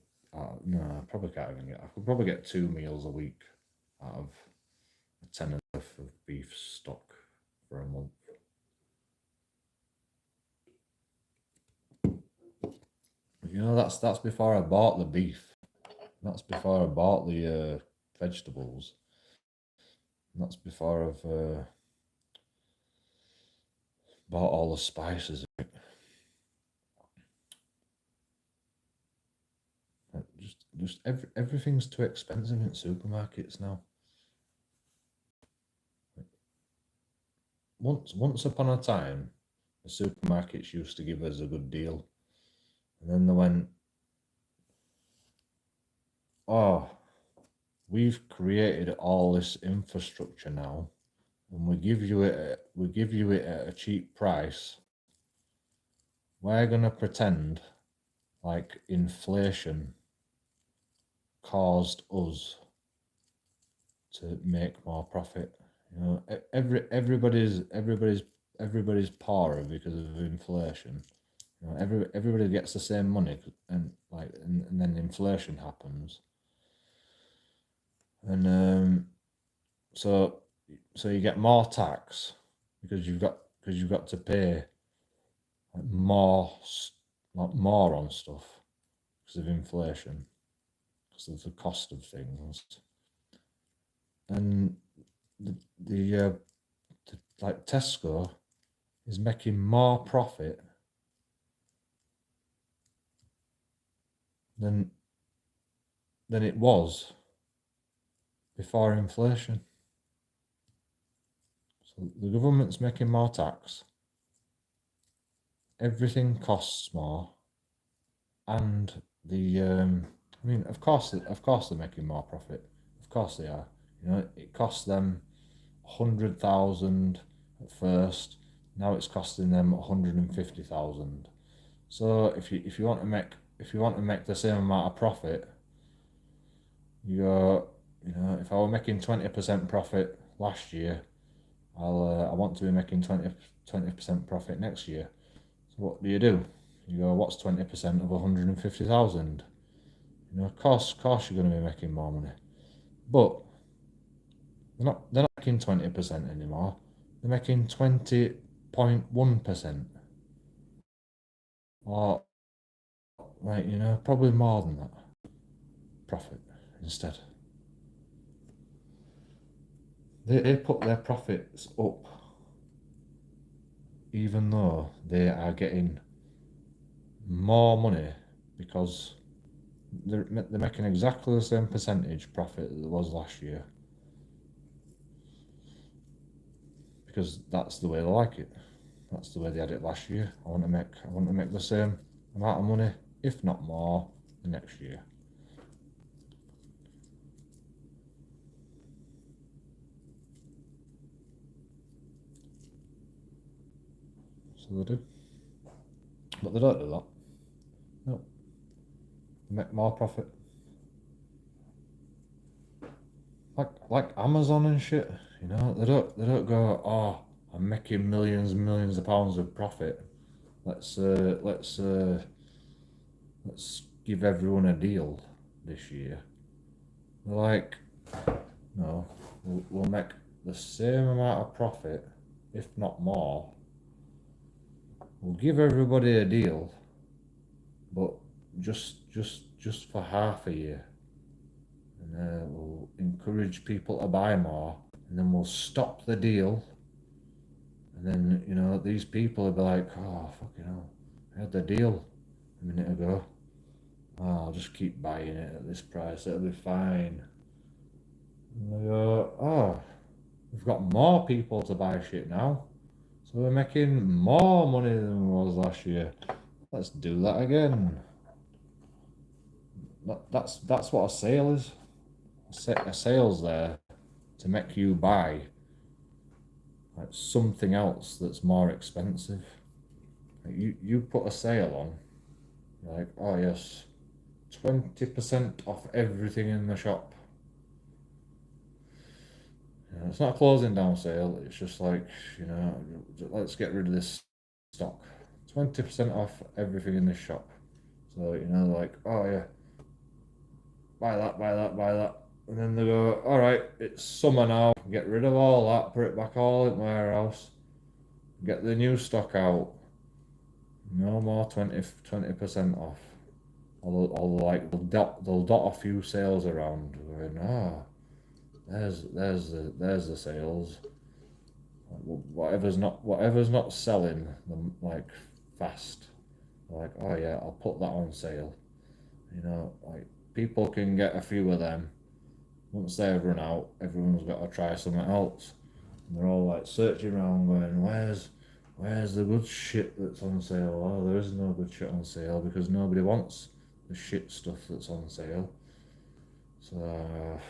No, I probably can't even get. I could probably get 2 meals a week out of a tenner worth of beef stock for a month. That's before I bought the beef. That's before I bought the vegetables. That's before I've bought all the spices. Everything's too expensive in supermarkets now. Once upon a time, the supermarkets used to give us a good deal, and then they went, "Oh, we've created all this infrastructure now, and we give you it at a cheap price. We're gonna pretend like inflation caused us to make more profit. Everybody's poorer because of inflation. Everybody gets the same money, and then inflation happens, and so you get more tax because you've got to pay more on stuff because of inflation, because of the cost of things, and the like Tesco is making more profit than it was before inflation. So the government's making more tax, everything costs more, and of course they're making more profit. Of course they are. It costs them 100,000 at first. Now it's costing them 150,000. So if you want to make the same amount of profit, if I were making 20% profit last year, I want to be making 20% profit next year. So what do? You go, what's 20% of 150,000? Of course you're going to be making more money, but they're not making 20% anymore. They're making 20.1%, or probably more than that profit instead. They put their profits up even though they are getting more money because they're making exactly the same percentage profit that it was last year, because that's the way they like it. That's the way they had it last year. I want to make the same amount of money, if not more, the next year. So they do, but they don't do that. No, they make more profit. Like Amazon and shit, they don't go, oh, I'm making millions and millions of pounds of profit. Let's give everyone a deal this year. They're like, no, we'll make the same amount of profit, if not more. We'll give everybody a deal, but just for half a year, and we'll encourage people to buy more, and then we'll stop the deal, and then these people will be like, oh fucking hell, I had the deal a minute ago. Oh, I'll just keep buying it at this price, it'll be fine. And they go, oh, we've got more people to buy shit now, so we're making more money than we was last year. Let's do that again. that's what a sale is. A sale's there to make you buy like something else that's more expensive. Like you put a sale on, you're like, oh yes, 20% off everything in the shop. It's not a closing down sale. It's just like, let's get rid of this stock. 20% off everything in this shop. So, like, oh yeah, buy that, buy that, buy that. And then they go, all right, it's summer now. Get rid of all that, put it back all in my warehouse. Get the new stock out. No more 20% off. Although like they'll dot a few sales around. Going, there's the sales. Whatever's not selling them like fast. Like, oh yeah, I'll put that on sale. Like people can get a few of them. Once they've run out, everyone's got to try something else. And they're all like searching around, going, "Where's the good shit that's on sale?" Oh, there is no good shit on sale because nobody wants the shit stuff that's on sale. So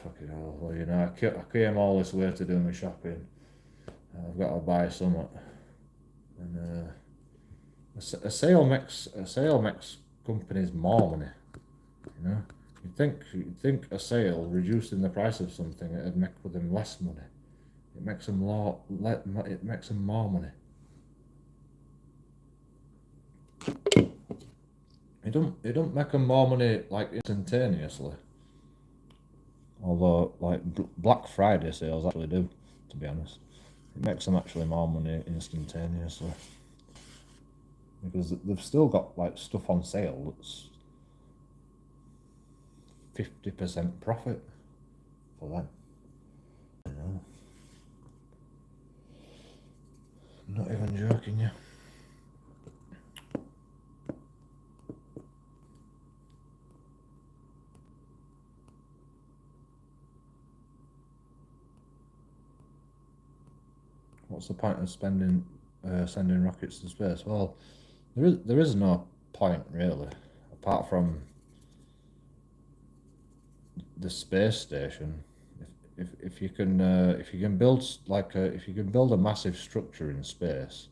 fucking hell. Well, I came all this way to do my shopping. I've got to buy something, and a sale makes companies more money. You'd think a sale reducing the price of something it'd make them less money. It makes them more money. It don't make them more money like instantaneously. Although like Black Friday sales actually do, to be honest. It makes them actually more money instantaneously. Because they've still got like stuff on sale that's 50% profit for them. I'm not even joking you. What's the point of sending rockets to space? Well, there is no point really, apart from the space station. If you can build a massive structure in space,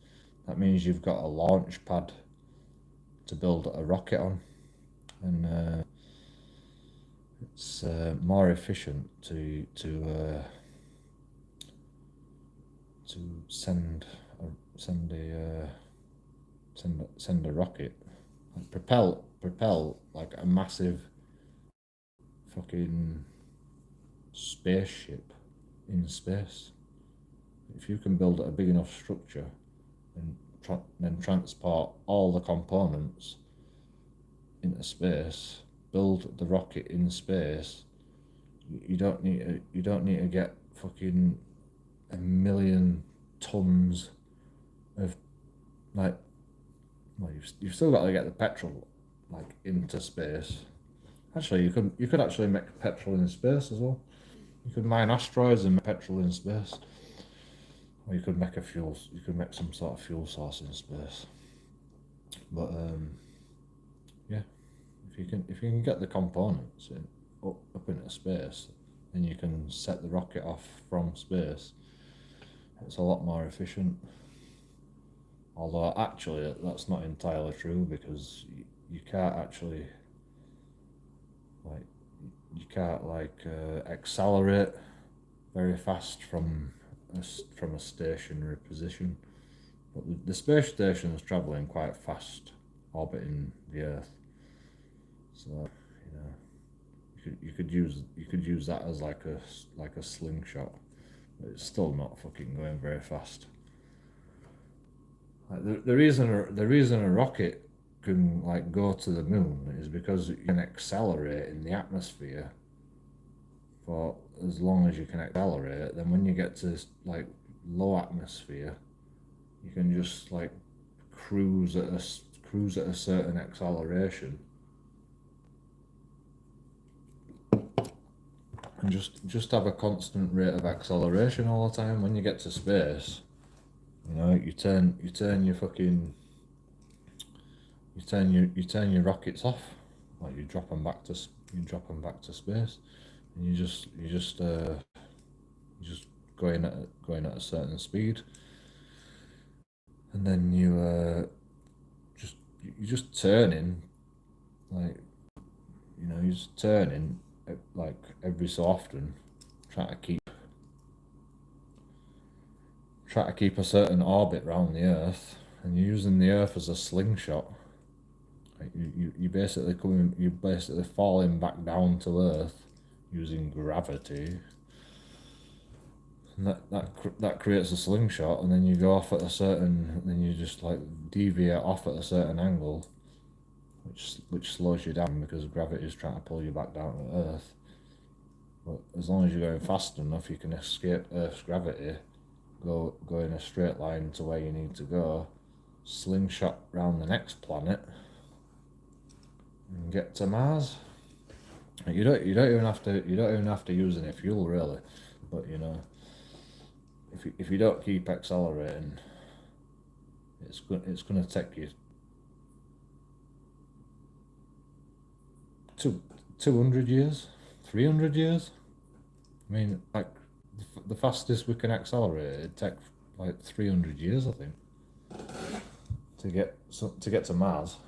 that means you've got a launch pad to build a rocket on, and it's more efficient to send a rocket, like propel like a massive fucking spaceship in space. If you can build a big enough structure and then transport all the components into space, build the rocket in space, you don't need to get fucking 1,000,000 tons of like. Well, you've still got to get the petrol like into space. Actually, you could actually make petrol in space as well. You could mine asteroids and make petrol in space, or you could make some sort of fuel source in space. But yeah, if you can get the components up into space, then you can set the rocket off from space. It's a lot more efficient. Although actually that's not entirely true, because you can't actually accelerate very fast from a stationary position. But the space station is traveling quite fast, orbiting the Earth. So you could use that as like a slingshot, but it's still not fucking going very fast. Like the reason a rocket can like go to the moon is because you can accelerate in the atmosphere for as long as you can accelerate. Then when you get to like low atmosphere, you can just like cruise at a certain acceleration, and just have a constant rate of acceleration all the time. When you get to space, you turn your rockets off, like you drop them back to you drop them back to space, and you just going at a certain speed, and then you just turning, like, you're just turning like every so often, trying to keep a certain orbit around the Earth, and you're using the Earth as a slingshot. Like you you're basically falling back down to Earth using gravity, and that creates a slingshot, and then you go off at then you just like deviate off at a certain angle, which slows you down because gravity is trying to pull you back down to Earth. But as long as you're going fast enough, you can escape Earth's gravity, go in a straight line to where you need to go, slingshot round the next planet, and get to Mars. You don't even have to use any fuel really, but if you don't keep accelerating, it's going to take you 200 years, 300 years. I mean, like, the fastest we can accelerate, it'd take like 300 years, I think, to get to Mars.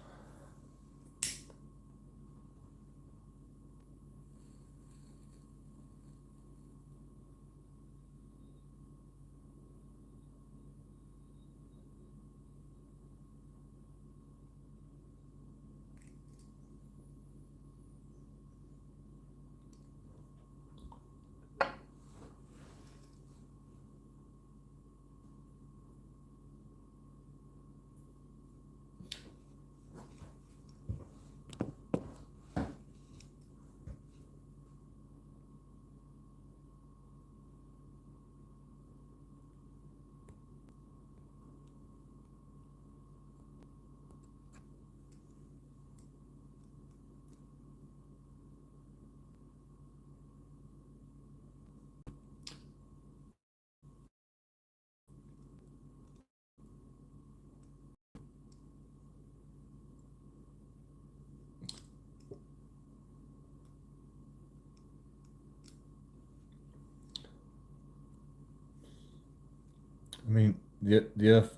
I mean, the Earth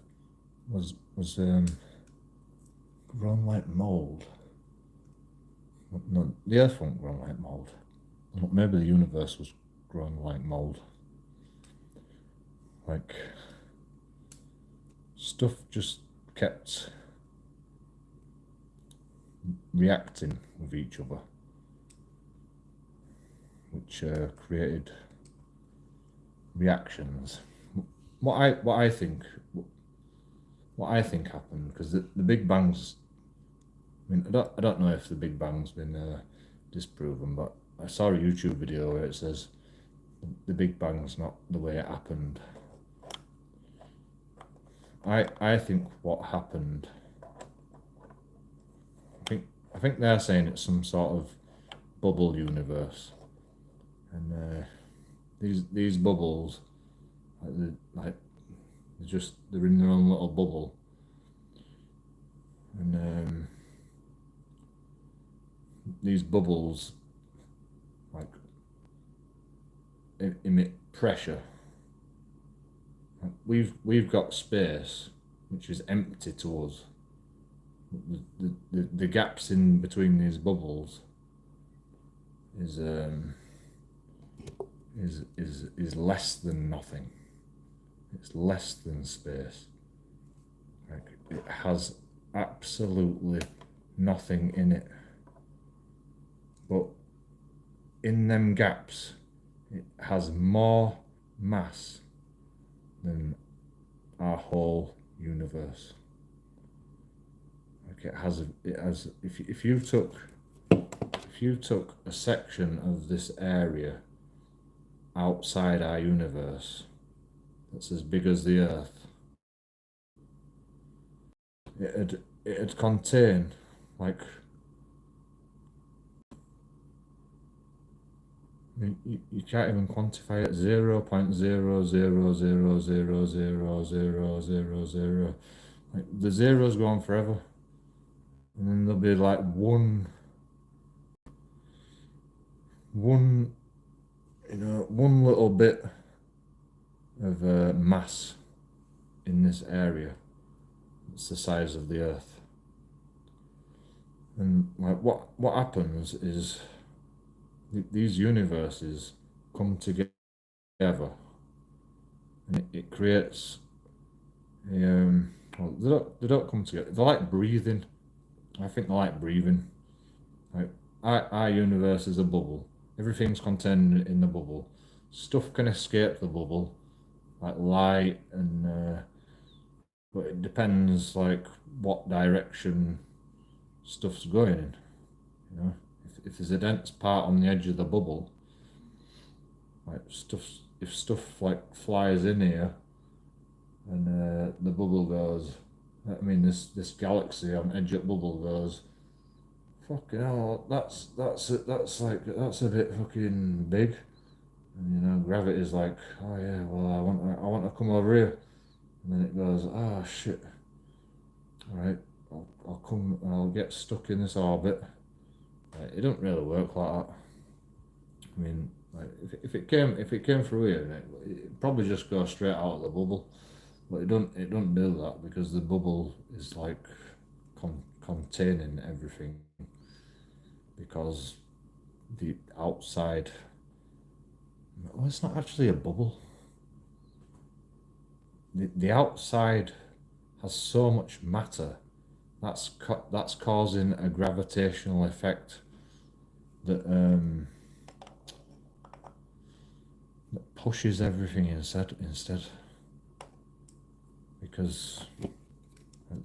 was grown like mold. No, the Earth wasn't grown like mold. Maybe the universe was grown like mold. Like, stuff just kept reacting with each other, which created reactions. What I think happened, because the Big Bang's. I mean, I don't know if the Big Bang's been disproven, but I saw a YouTube video where it says the Big Bang's not the way it happened. I think what happened. I think they're saying it's some sort of bubble universe, and these bubbles, they're in their own little bubble, and these bubbles like emit pressure. We've got space which is empty to us. The gaps in between these bubbles is less than nothing. It's less than space. Like, it has absolutely nothing in it. But in them gaps, it has more mass than our whole universe. Like, it has. If you took a section of this area outside our universe that's as big as the Earth, it'd contain like. You can't even quantify it. 0.000000000. Like, the zeros go on forever, and then there'll be like one one one little bit of mass in this area, it's the size of the Earth. And like what happens is these universes come together, and it creates well, they don't come together. They're like breathing. I think they're like breathing. Like our universe is a bubble. Everything's contained in the bubble. Stuff can escape the bubble, like light and but it depends like what direction stuff's going in. You know, if there's a dense part on the edge of the bubble, like if stuff like flies in here and the bubble goes, I mean this galaxy on edge of bubble goes, fucking hell, that's a bit fucking big. And gravity's like, oh yeah, well I want to come over here, and then it goes, ah, shit, all right, I'll come, I'll get stuck in this orbit. It don't really work like that. I mean, like if it came through here, it'd probably just go straight out of the bubble. But it don't do that because the bubble is like containing everything, because the outside, well, it's not actually a bubble. The outside has so much matter that's causing a gravitational effect that that pushes everything instead, because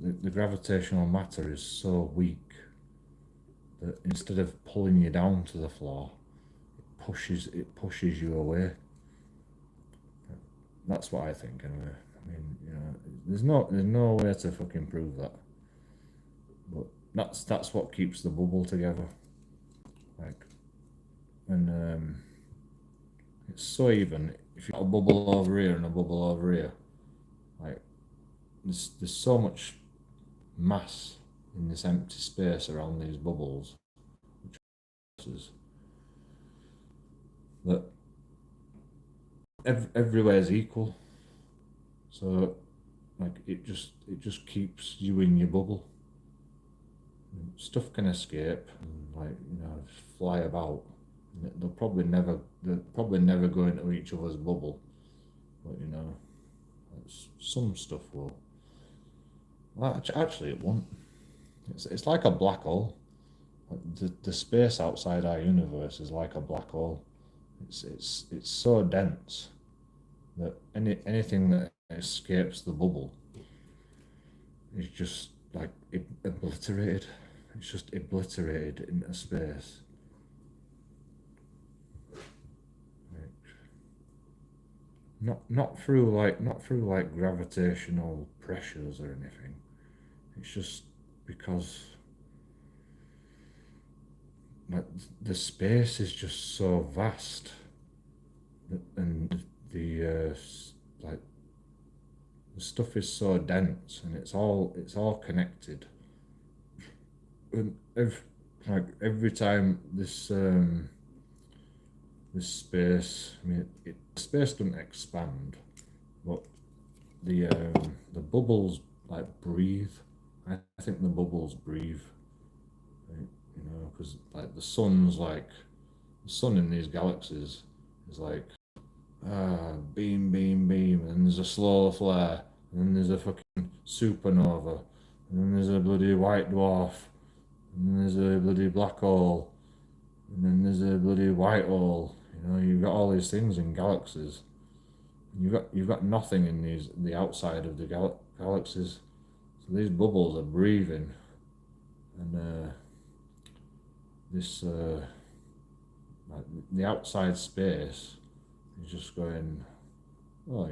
the gravitational matter is so weak that instead of pulling you down to the floor, it pushes you away. That's what I think anyway. I mean, there's no way to fucking prove that, but that's what keeps the bubble together. Like, and it's so even. If you've got a bubble over here and a bubble over here, like there's so much mass in this empty space around these bubbles, which is that everywhere is equal. So like it just keeps you in your bubble. Stuff can escape and like fly about. They'll probably never go into each other's bubble, but some stuff will. Well, actually, it won't. It's like a black hole. Like the space outside our universe is like a black hole. It's so dense that anything that escapes the bubble is just like obliterated. It's just obliterated into space. Like, not through like gravitational pressures or anything. It's just because like the space is just so vast, and the like the stuff is so dense, and it's all connected. And every time this space, I mean, space doesn't expand, but the bubbles like breathe. I think the bubbles breathe, right? Because like the sun in these galaxies is like beam, beam, beam, and there's a slow flare, and then there's a fucking supernova, and then there's a bloody white dwarf, and then there's a bloody black hole, and then there's a bloody white hole. You've got all these things in galaxies. You've got nothing in the outside of the galaxies. So these bubbles are breathing, and this like the outside space is just going. Oh,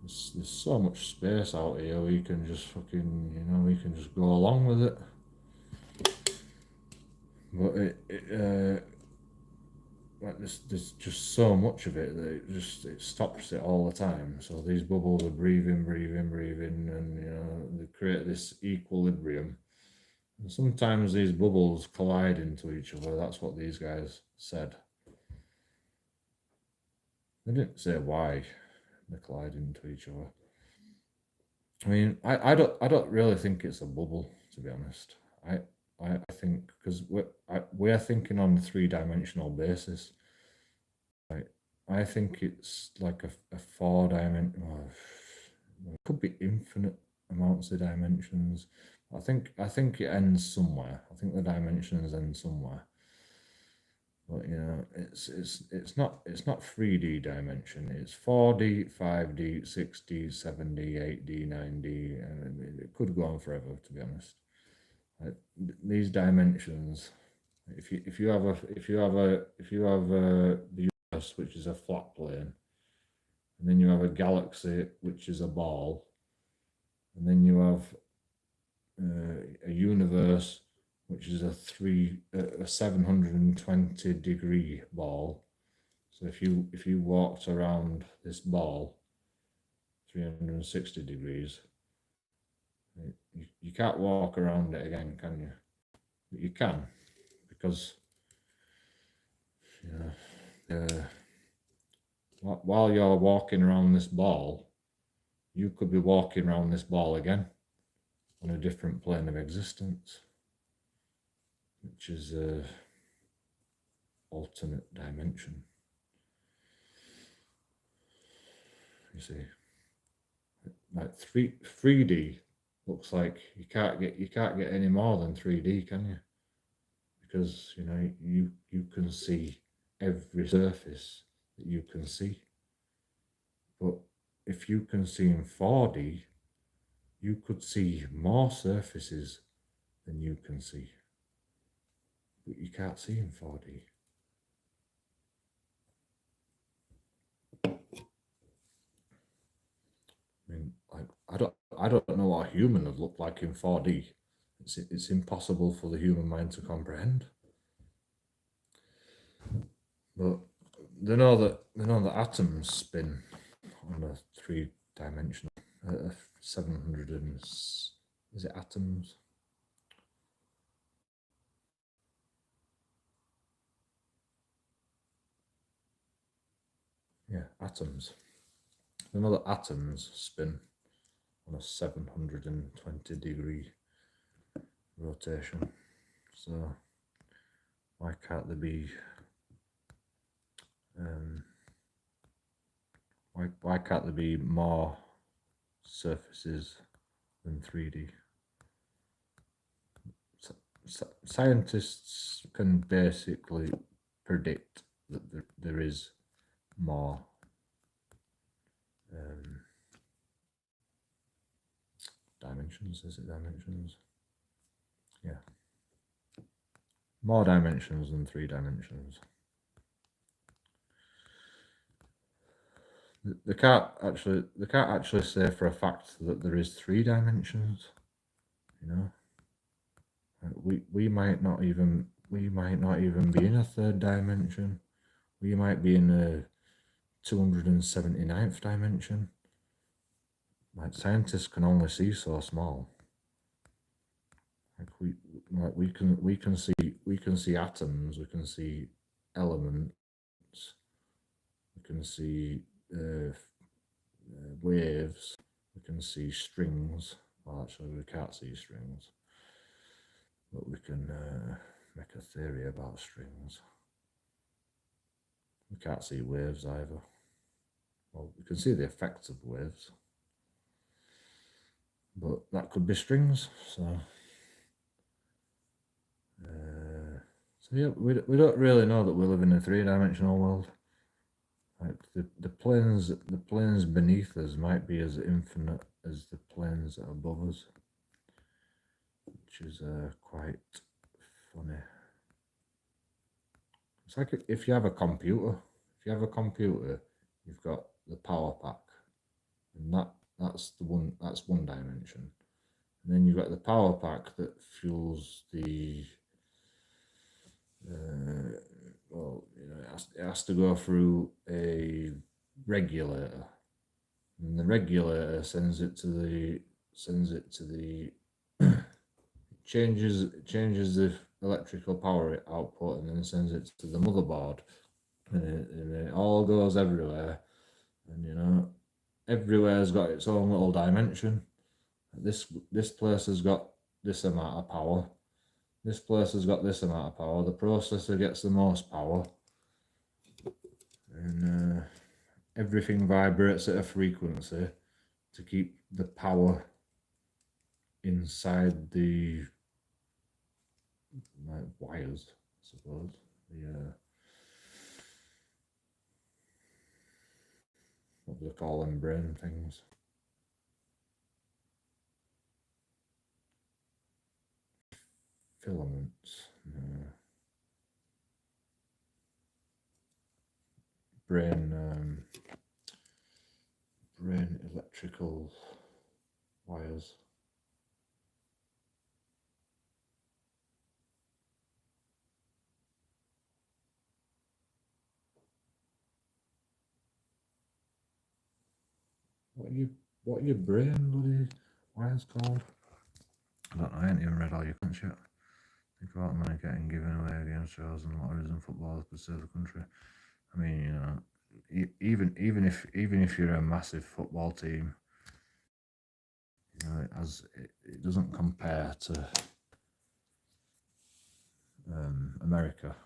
there's so much space out here. We can just we can just go along with it. But like there's just so much of it that it stops it all the time. So these bubbles are breathing, breathing, breathing, and they create this equilibrium, And sometimes these bubbles collide into each other. That's what these guys said. They didn't say why they collide into each other. I mean, I don't really think it's a bubble, to be honest. I think because we're thinking on a three-dimensional basis. I think it's like a four-dimensional. Well, it could be infinite amounts of dimensions. I think it ends somewhere. I think the dimensions end somewhere. But you know, it's not 3D dimension. It's 4D, 5D, 6D, 7D, 8D, 9D, and it could go on forever. To be honest, these dimensions. If you have the universe, which is a flat plane, and then you have a galaxy, which is a ball, and then you have a universe, which is a 720 degree ball. So if you walked around this ball 360 degrees, you can't walk around it again, can you? But you can, because while you're walking around this ball, you could be walking around this ball again on a different plane of existence, which is a alternate dimension. You see, like 3D looks like you can't get any more than 3D, can you? Because you know you can see every surface that you can see. But if you can see in 4D, you could see more surfaces than you can see. But you can't see in 4D. I mean, like I don't know what a human would look like in 4D. It's impossible for the human mind to comprehend. But they know that atoms spin on a three-dimensional 700 and is it atoms? Yeah, atoms. They know that atoms spin on a 720 degree rotation. So why can't there be why can't there be more surfaces than 3D? Scientists can basically predict that there is more dimensions. Is it dimensions? Yeah, more dimensions than 3 dimensions. They can't actually say for a fact that there is 3 dimensions. You know, we might not even be in a 3rd dimension. We might be in a 279th dimension. Like, scientists can only see so small. Like we can see atoms, we can see elements, we can see waves, we can see strings. Well, actually, we can't see strings, but we can make a theory about strings. We can't see waves either. Well, we can see the effects of waves, but that could be strings. So yeah, we don't really know that we live in a 3-dimensional world. Like the planes beneath us might be as infinite as the planes above us, which is quite funny. It's like if you have a computer. If you have a computer, you've got the power pack, and that's one dimension. And then you've got the power pack that fuels the well, you know, it has to go through a regulator, and the regulator sends it to the changes the electrical power output and then sends it to the motherboard, and it all goes everywhere. And everywhere's got its own little dimension. This place has got this amount of power. This place has got this amount of power. The processor gets the most power, and everything vibrates at a frequency to keep the power inside the wires, I suppose. What do they call them, brain things? Filaments. Brain electrical wires. What your brain bloody wires called? I don't know. I ain't even read all your comments yet. Think about the money getting given away against shows and lotteries and footballers could save the country. I mean, even if you're a massive football team, it doesn't compare to America.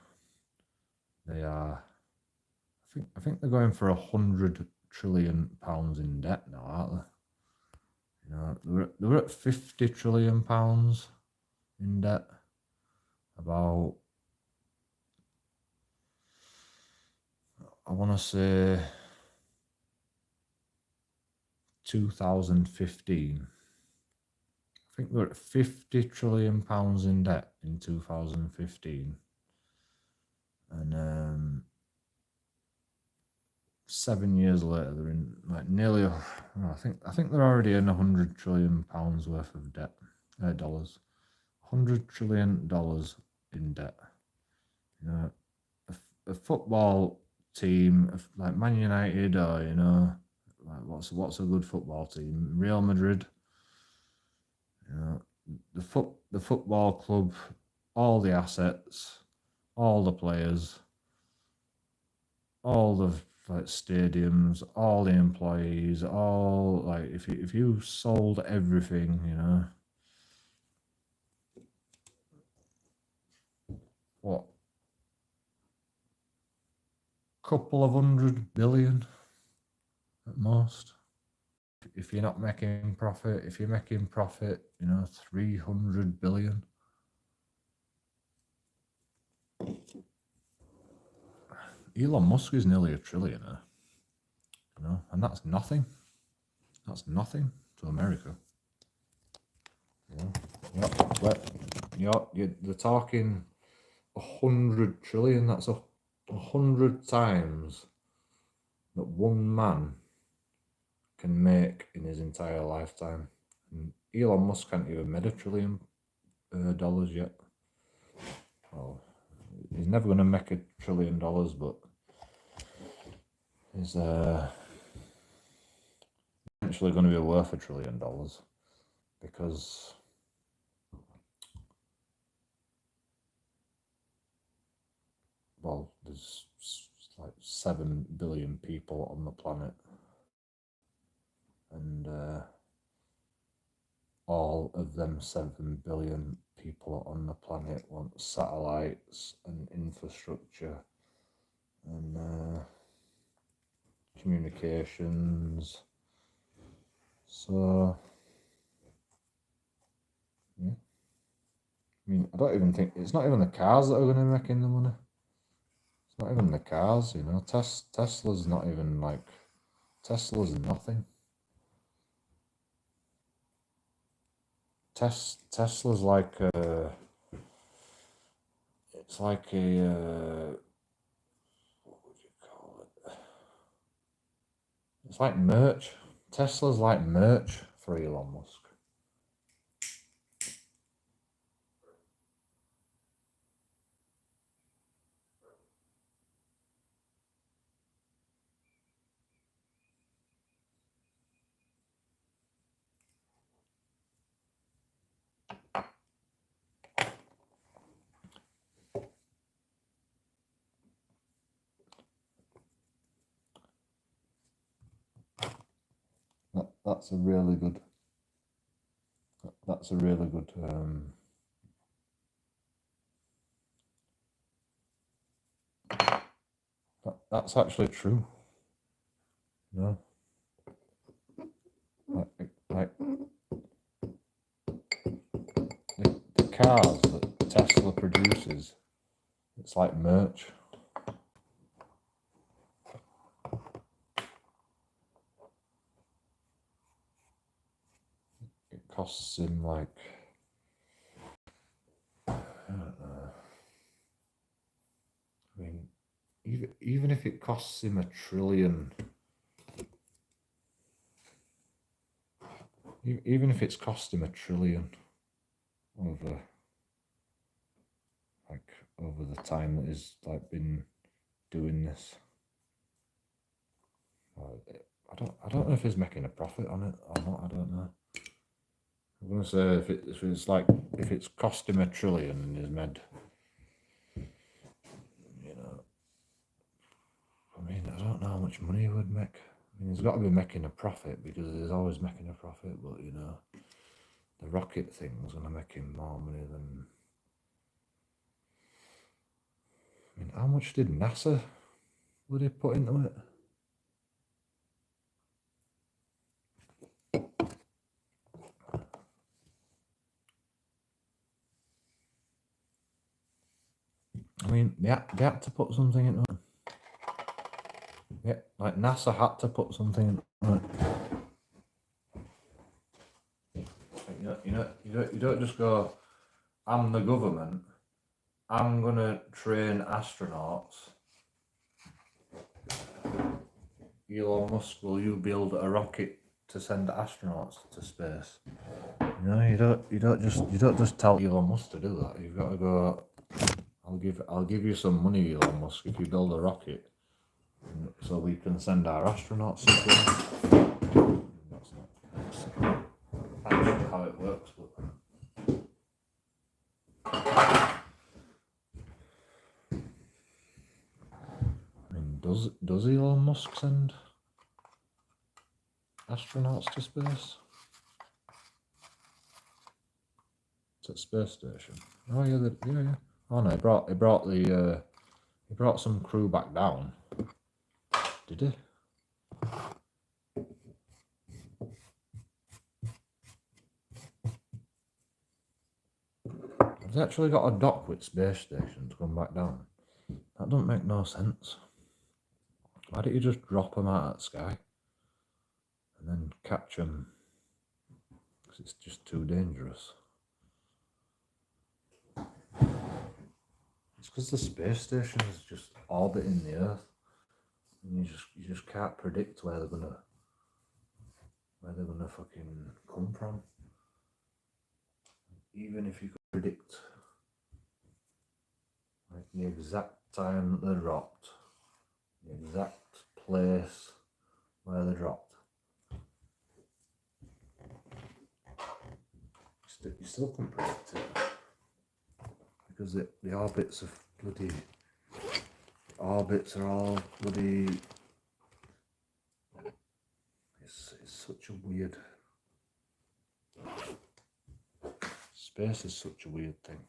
They are, I think they're going for £100 trillion in debt now, aren't they? They were at £50 trillion in debt about, I want to say, 2015. I think we're at £50 trillion in debt in 2015, and 7 years later they're in nearly. I think they're already in £100 trillion worth of debt, dollars, $100 trillion in debt. A football team like Man United, or what's a good football team? Real Madrid. The football club, all the assets, all the players, all the stadiums, all the employees, all if you sold everything, what, couple of 100 billion at most. If you're not making profit, if you're making profit, 300 billion. Elon Musk is nearly a trillionaire, and that's nothing. That's nothing to America. They're talking 100 trillion. That's 100 times that one man can make in his entire lifetime. And Elon Musk can't even made $1 trillion yet. Well, he's never going to make $1 trillion, but he's eventually going to be worth $1 trillion because there's 7 billion people on the planet, and all of them 7 billion people on the planet want satellites and infrastructure and communications. So, yeah. I mean, I don't even think it's not even the cars that are going to be making the money. It's not even the cars, Tesla's not even Tesla's nothing. Tesla's it's like a what would you call it? It's like merch. Tesla's like merch for Elon Musk. That's a really good. That's a really good. That's actually true. No. Like the cars that Tesla produces, it's like merch. It costs him like, I don't know. I mean, even if it costs him $1 trillion, even if it's cost him $1 trillion over the time that he's like been doing this, I don't know if he's making a profit on it or not. I don't know. I'm gonna say if it's cost him $1 trillion and he's made, I mean, I don't know how much money he would make. I mean, he's got to be making a profit because he's always making a profit. But the rocket thing's gonna make him more money than. I mean, how much did NASA would he put into it? I mean, they had to put something into it. Yeah, like NASA had to put something into it. You don't just go, I'm the government, I'm gonna train astronauts. Elon Musk, will you build a rocket to send astronauts to space? You don't just tell Elon Musk to do that. You've got to go, I'll give you some money, Elon Musk, if you build a rocket so we can send our astronauts to space. That's not actually how it works, but I mean, does Elon Musk send astronauts to space? It's at space station. Oh yeah, yeah. Oh no, he brought some crew back down. Did he? Have they actually got a dock with space station to come back down? That doesn't make no sense. Why don't you just drop them out of the sky and then catch them? Because it's just too dangerous. It's because the space station is just orbiting the Earth, and you just can't predict where they're gonna fucking come from. Even if you could predict like the exact time that they're dropped, the exact place where they're dropped, you still can't predict it because the orbits of bloody orbits are all bloody. It's such a weird. Space is such a weird thing.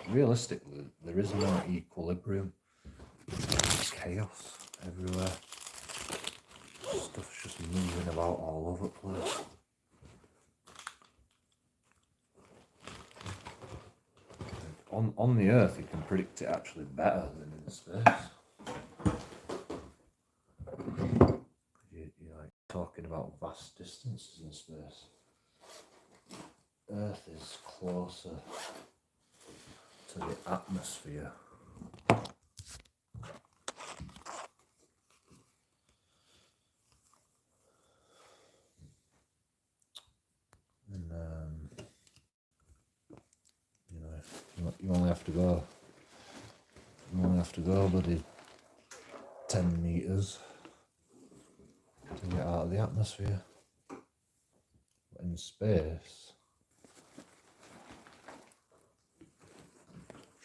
Realistically, there is no equilibrium. There's chaos everywhere. Stuff's just moving about all over the place. On the Earth, you can predict it actually better than in space. You're like talking about vast distances in space. Earth is closer to the atmosphere. And you only have to go. You only have to go, buddy, 10 meters to get out of the atmosphere. But in space,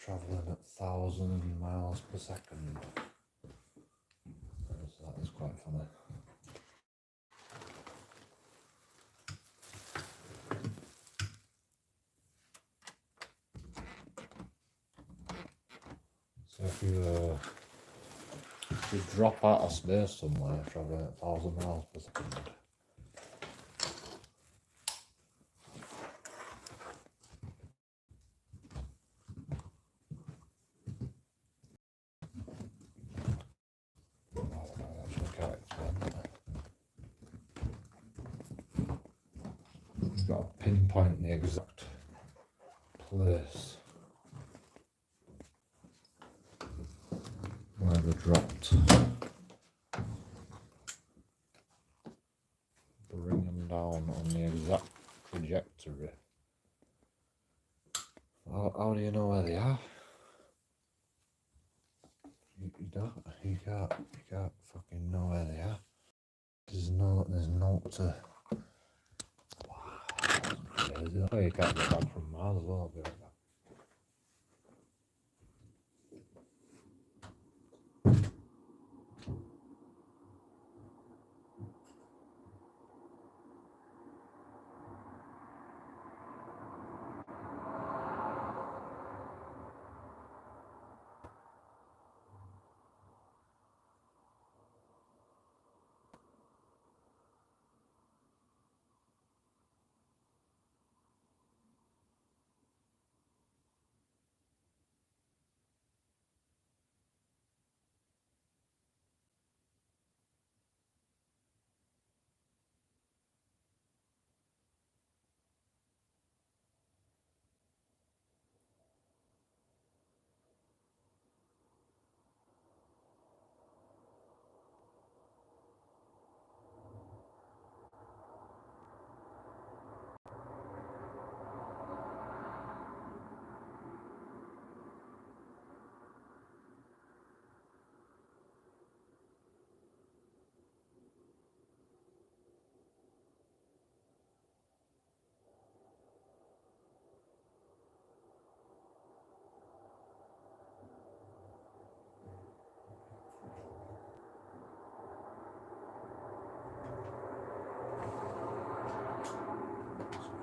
travelling at 1,000 miles per second. That is quite funny. So if you drop out of space somewhere travelling at 1,000 miles per second, I actually can't explain that. You've got to pinpoint the exact place where they dropped. Bring them down on the exact trajectory. How do you know where they are? You don't. You can't fucking know where they are. There's no to. Wow, that's crazy. Oh, you can't get back from Mars as well. I'll be right back.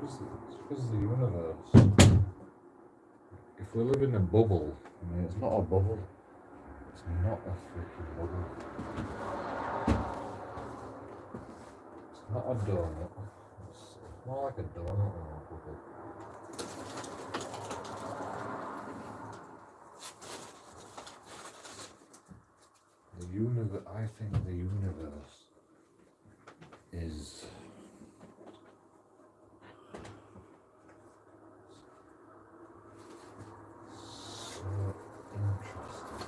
It's because of the universe. If we live in a bubble, I mean, it's not a bubble. It's not a freaking bubble. It's not a donut. It's more like a donut than a bubble. The universe. I think the universe is. Interesting.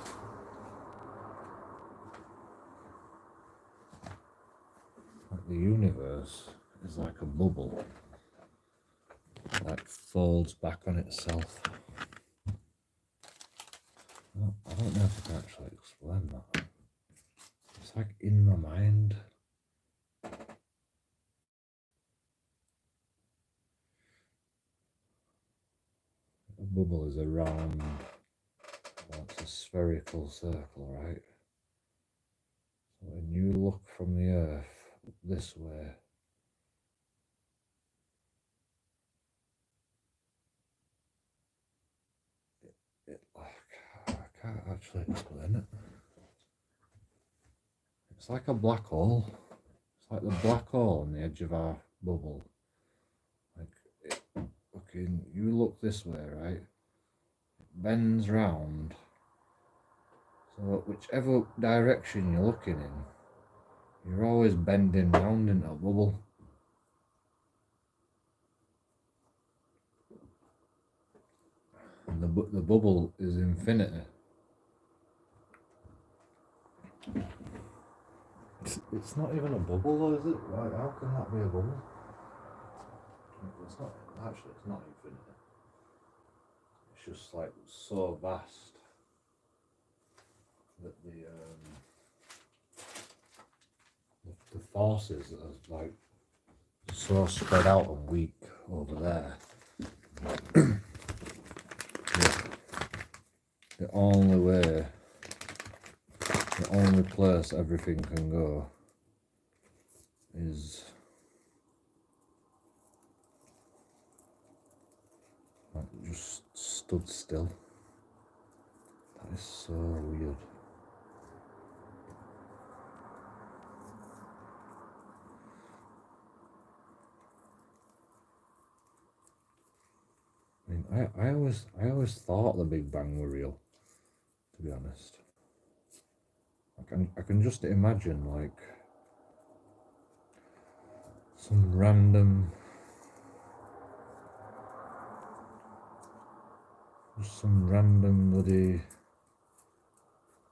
Like the universe is like a bubble that folds back on itself. Well, I don't know if I can actually explain that. It's like in my mind. A bubble is a round, well, it's a spherical circle, right? So when you look from the Earth this way, I can't actually explain it. It's like a black hole. It's like the black hole on the edge of our bubble. Like, fucking, you look this way, right? It bends round. So whichever direction you're looking in, you're always bending round into a bubble. And the bubble is infinity. It's not even a bubble though, is it? Like, how can that be a bubble? It's not, actually it's not infinity. It's just like so vast that the forces are like so spread out and weak over there. the only way, the only place everything can go is like just stood still. That is so weird. I mean, I always thought the Big Bang were real, to be honest. I can just imagine like some random bloody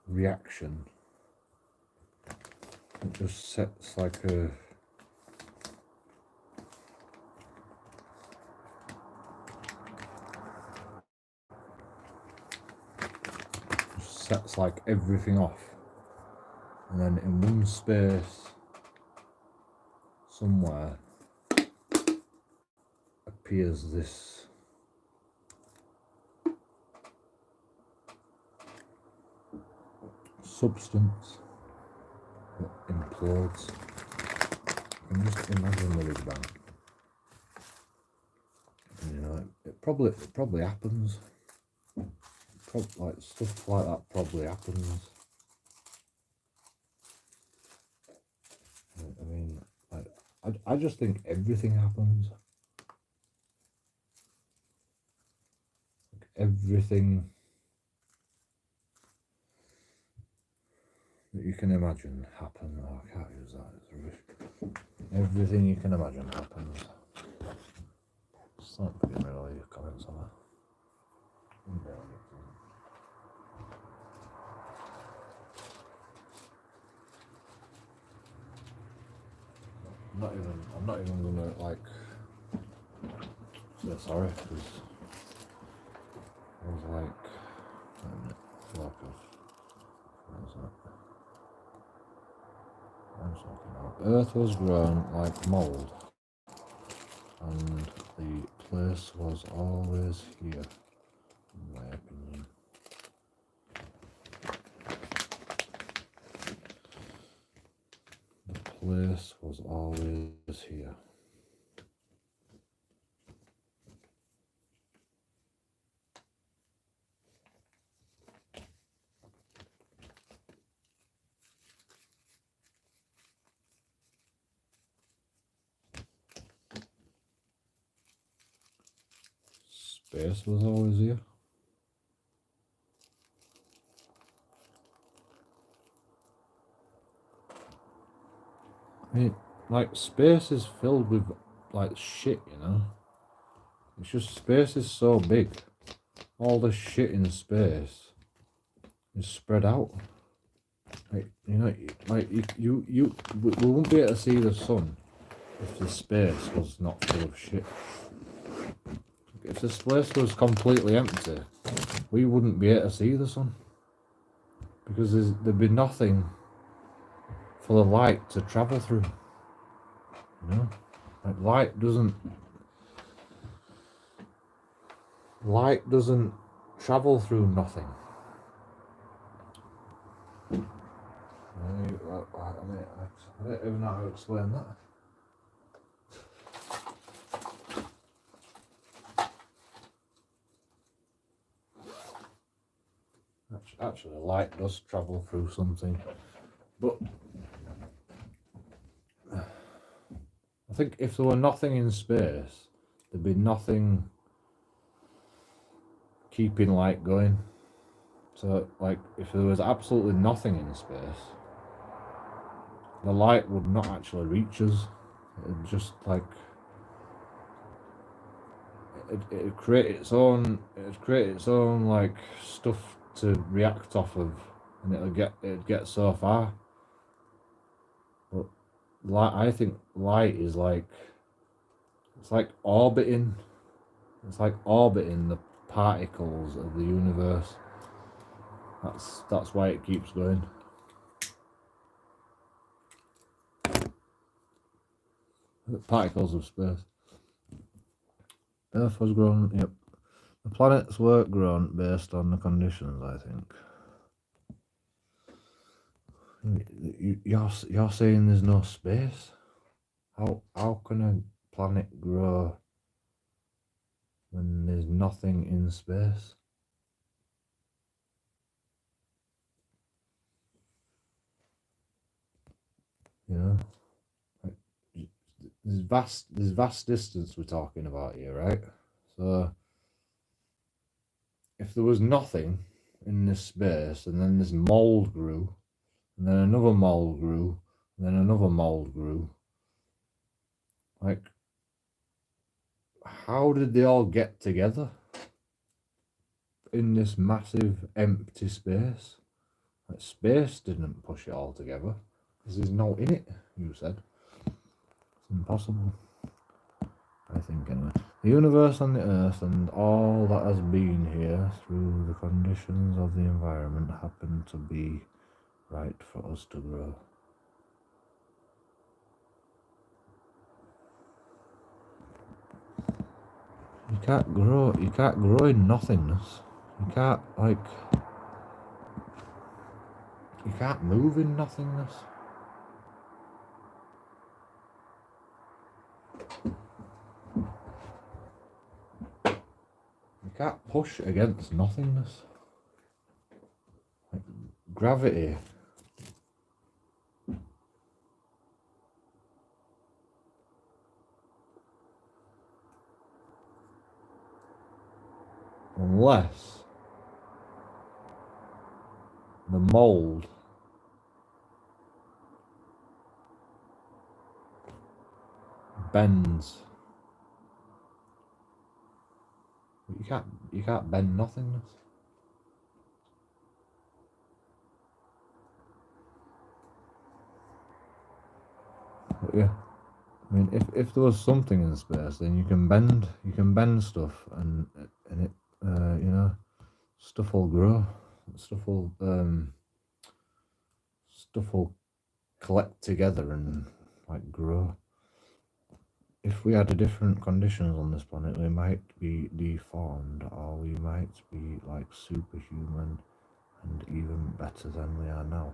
reaction. It just sets like a sets like everything off, and then in one space somewhere appears this substance that implodes. I can just imagine the Big Bang. And, you know, it probably happens. Like stuff like that probably happens. I mean, I just think everything happens. Like everything that you can imagine happen. Oh, I can't use that. It's rubbish. Everything you can imagine happens. Start putting all your comments on that. I'm not even gonna like say sorry because I was like, wait a minute, focus. What was that? I'm talking about. Earth was grown like mould, and the place was always here, in my opinion. The place was always here. Space was always here. I mean, like, space is filled with, like, shit, you know? It's just, space is so big. All the shit in space is spread out. Like, you know, like, we wouldn't be able to see the sun if the space was not full of shit. If the space was completely empty, we wouldn't be able to see the sun. Because there'd be nothing for the light to travel through. You know? Like, light doesn't travel through nothing. I don't even know how to explain that. Actually, light does travel through something, but I think if there were nothing in space, there'd be nothing keeping light going. So, like, if there was absolutely nothing in space, the light would not actually reach us. It'd just, like, it'd create its own like stuff to react off of, and it'd get so far. But I think light is like, it's like orbiting the particles of the universe. That's why it keeps going. The particles of space. Earth was grown, yep. The planets weren't grown based on the conditions, I think. You're saying there's no space? How can a planet grow when there's nothing in space? You know, like, there's vast distance we're talking about here, right? So if there was nothing in this space, and then this mold grew, and then another mold grew, and then another mold grew, like, how did they all get together in this massive empty space? Like, space didn't push it all together, because there's no in it, you said. It's impossible, I think, anyway. The universe and the earth and all that has been here through the conditions of the environment happen to be right for us to grow. You can't grow in nothingness. You can't move in nothingness. You can't push against nothingness. Like gravity. Unless the mold bends. You can't bend nothingness. But yeah, I mean, if there was something in space, then you can bend stuff, and it, you know, stuff will grow, stuff will collect together and like grow. If we had a different conditions on this planet, we might be deformed, or we might be like superhuman and even better than we are now.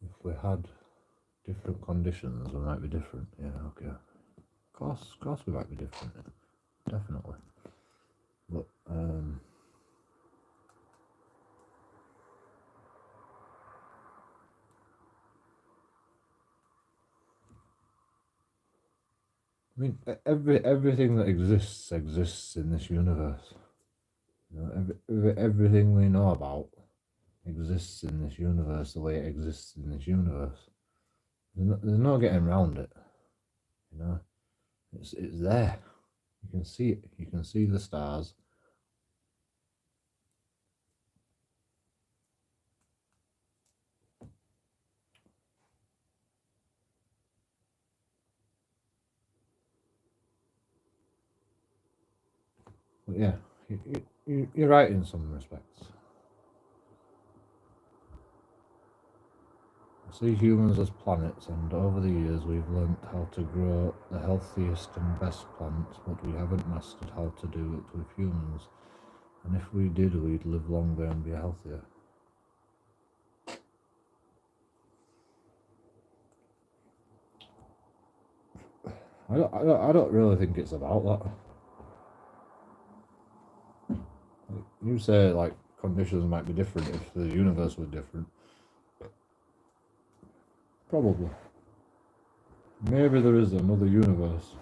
If we had different conditions, we might be different. Yeah, okay. Of course we might be different. Definitely. But I mean, everything that exists in this universe. You know, everything we know about exists in this universe the way it exists in this universe. There's no getting around it. You know, it's there. You can see it. You can see the stars. But yeah, you're right in some respects. I see humans as planets, and over the years we've learnt how to grow the healthiest and best plants, but we haven't mastered how to do it with humans. And if we did, we'd live longer and be healthier. I don't really think it's about that. You say like conditions might be different if the universe was different. Probably. Maybe there is another universe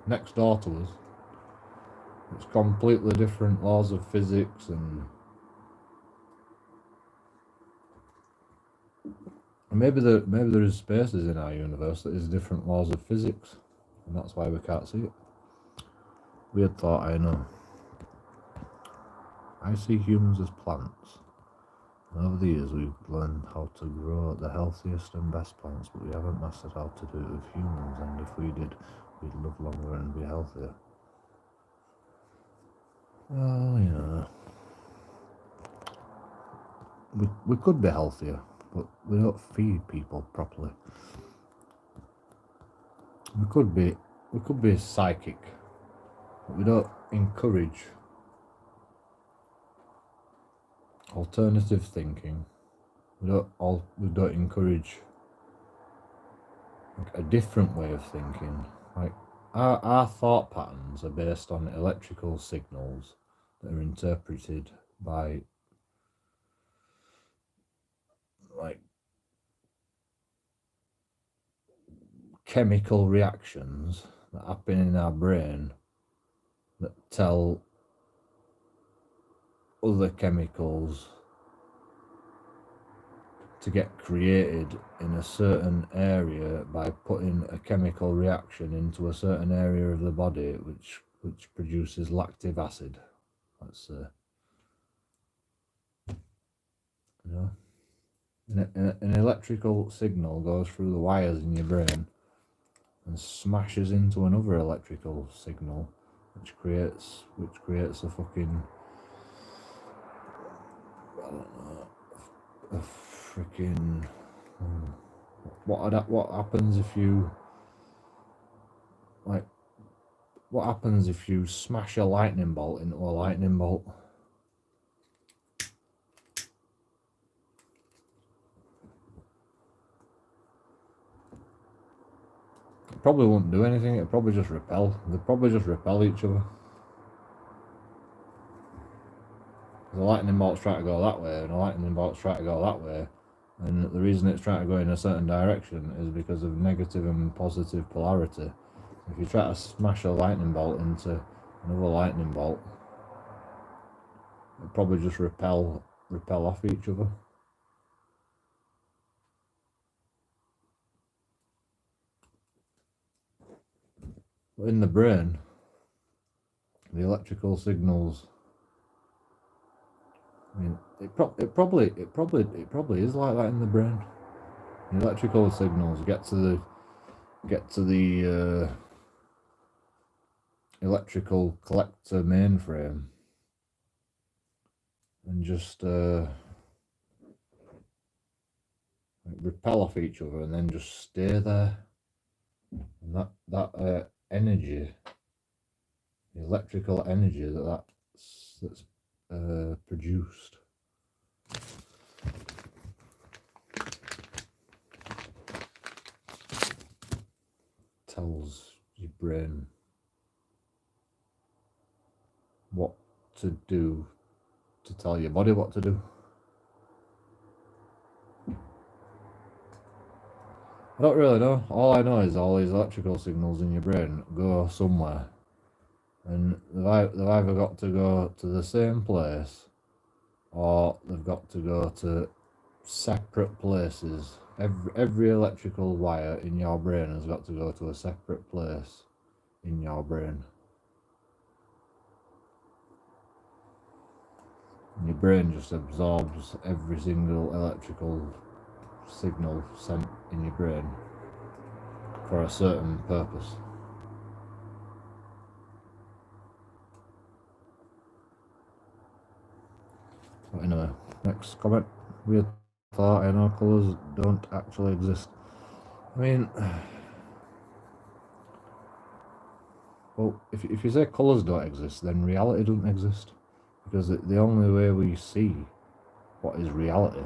next door to us. It's completely different laws of physics, and maybe there is spaces in our universe that is different laws of physics, and that's why we can't see it. Weird thought, I know. I see humans as plants. And over the years we've learned how to grow the healthiest and best plants, but we haven't mastered how to do it with humans, and if we did, we'd live longer and be healthier. Well, you know. we could be healthier, but we don't feed people properly. We could be psychic, but we don't encourage alternative thinking. We don't encourage like a different way of thinking. Like our thought patterns are based on electrical signals that are interpreted by like chemical reactions that happen in our brain that tell other chemicals to get created in a certain area by putting a chemical reaction into a certain area of the body which produces lactic acid. That's an electrical signal goes through the wires in your brain and smashes into another electrical signal which creates a fucking, I don't know, a freaking what happens if you like what happens if you smash a lightning bolt into a lightning bolt? It probably won't do anything. It'd probably just repel. They'd probably just repel each other. The lightning bolt's trying to go that way, and the lightning bolt's trying to go that way. And the reason it's trying to go in a certain direction is because of negative and positive polarity. If you try to smash a lightning bolt into another lightning bolt, it'll probably just repel off each other. But in the brain, the electrical signals, I mean, it probably is like that in the brain. The electrical signals get to the electrical collector mainframe and just repel off each other and then just stay there. And that energy, the electrical energy that's produced, tells your brain what to do to tell your body what to do. I don't really know. All I know is all these electrical signals in your brain go somewhere, and they've either got to go to the same place or they've got to go to separate places. Every electrical wire in your brain has got to go to a separate place in your brain. And your brain just absorbs every single electrical signal sent in your brain for a certain purpose. But anyway, next comment. Weird thought, I know colours don't actually exist. I mean, well, if you say colours don't exist, then reality doesn't exist. Because the only way we see what is reality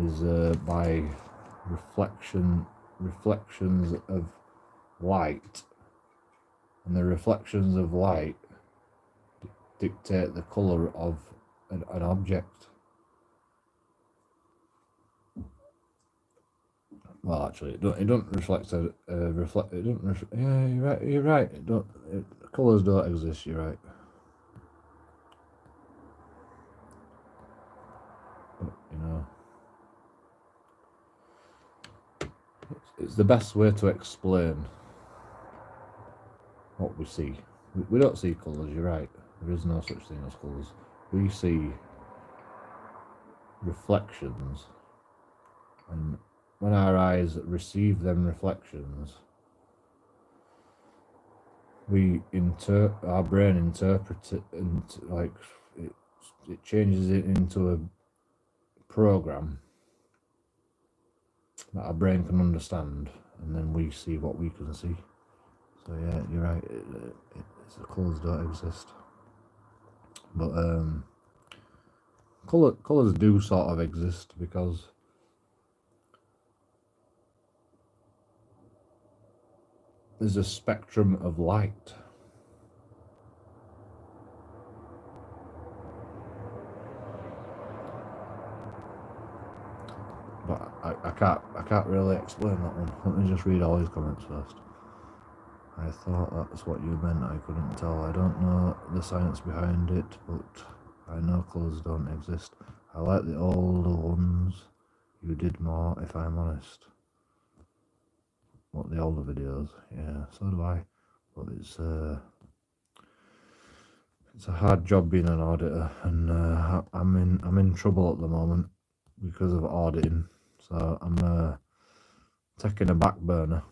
is by reflections of light, and the reflections of light dictate the colour of an object. Well, actually, it don't reflect a reflect. It don't. Yeah, you're right. You're right. Colours don't exist. You're right. But, you know, it's the best way to explain what we see. We don't see colours. You're right. There is no such thing as colours. We see reflections, and when our eyes receive them reflections, our brain interprets it, and like it changes it into program that our brain can understand, and then we see what we can see. So yeah, you're right. It's the colours don't exist, but colours do sort of exist because there's a spectrum of light. But I can't really explain that one. Let me just read all his comments first. I thought that's what you meant, I couldn't tell. I don't know the science behind it, but I know colours don't exist. I like the older ones. You did more, if I'm honest. What, the older videos? Yeah, so do I. But it's a hard job being an auditor, and I'm in trouble at the moment because of auditing. So I'm taking a back burner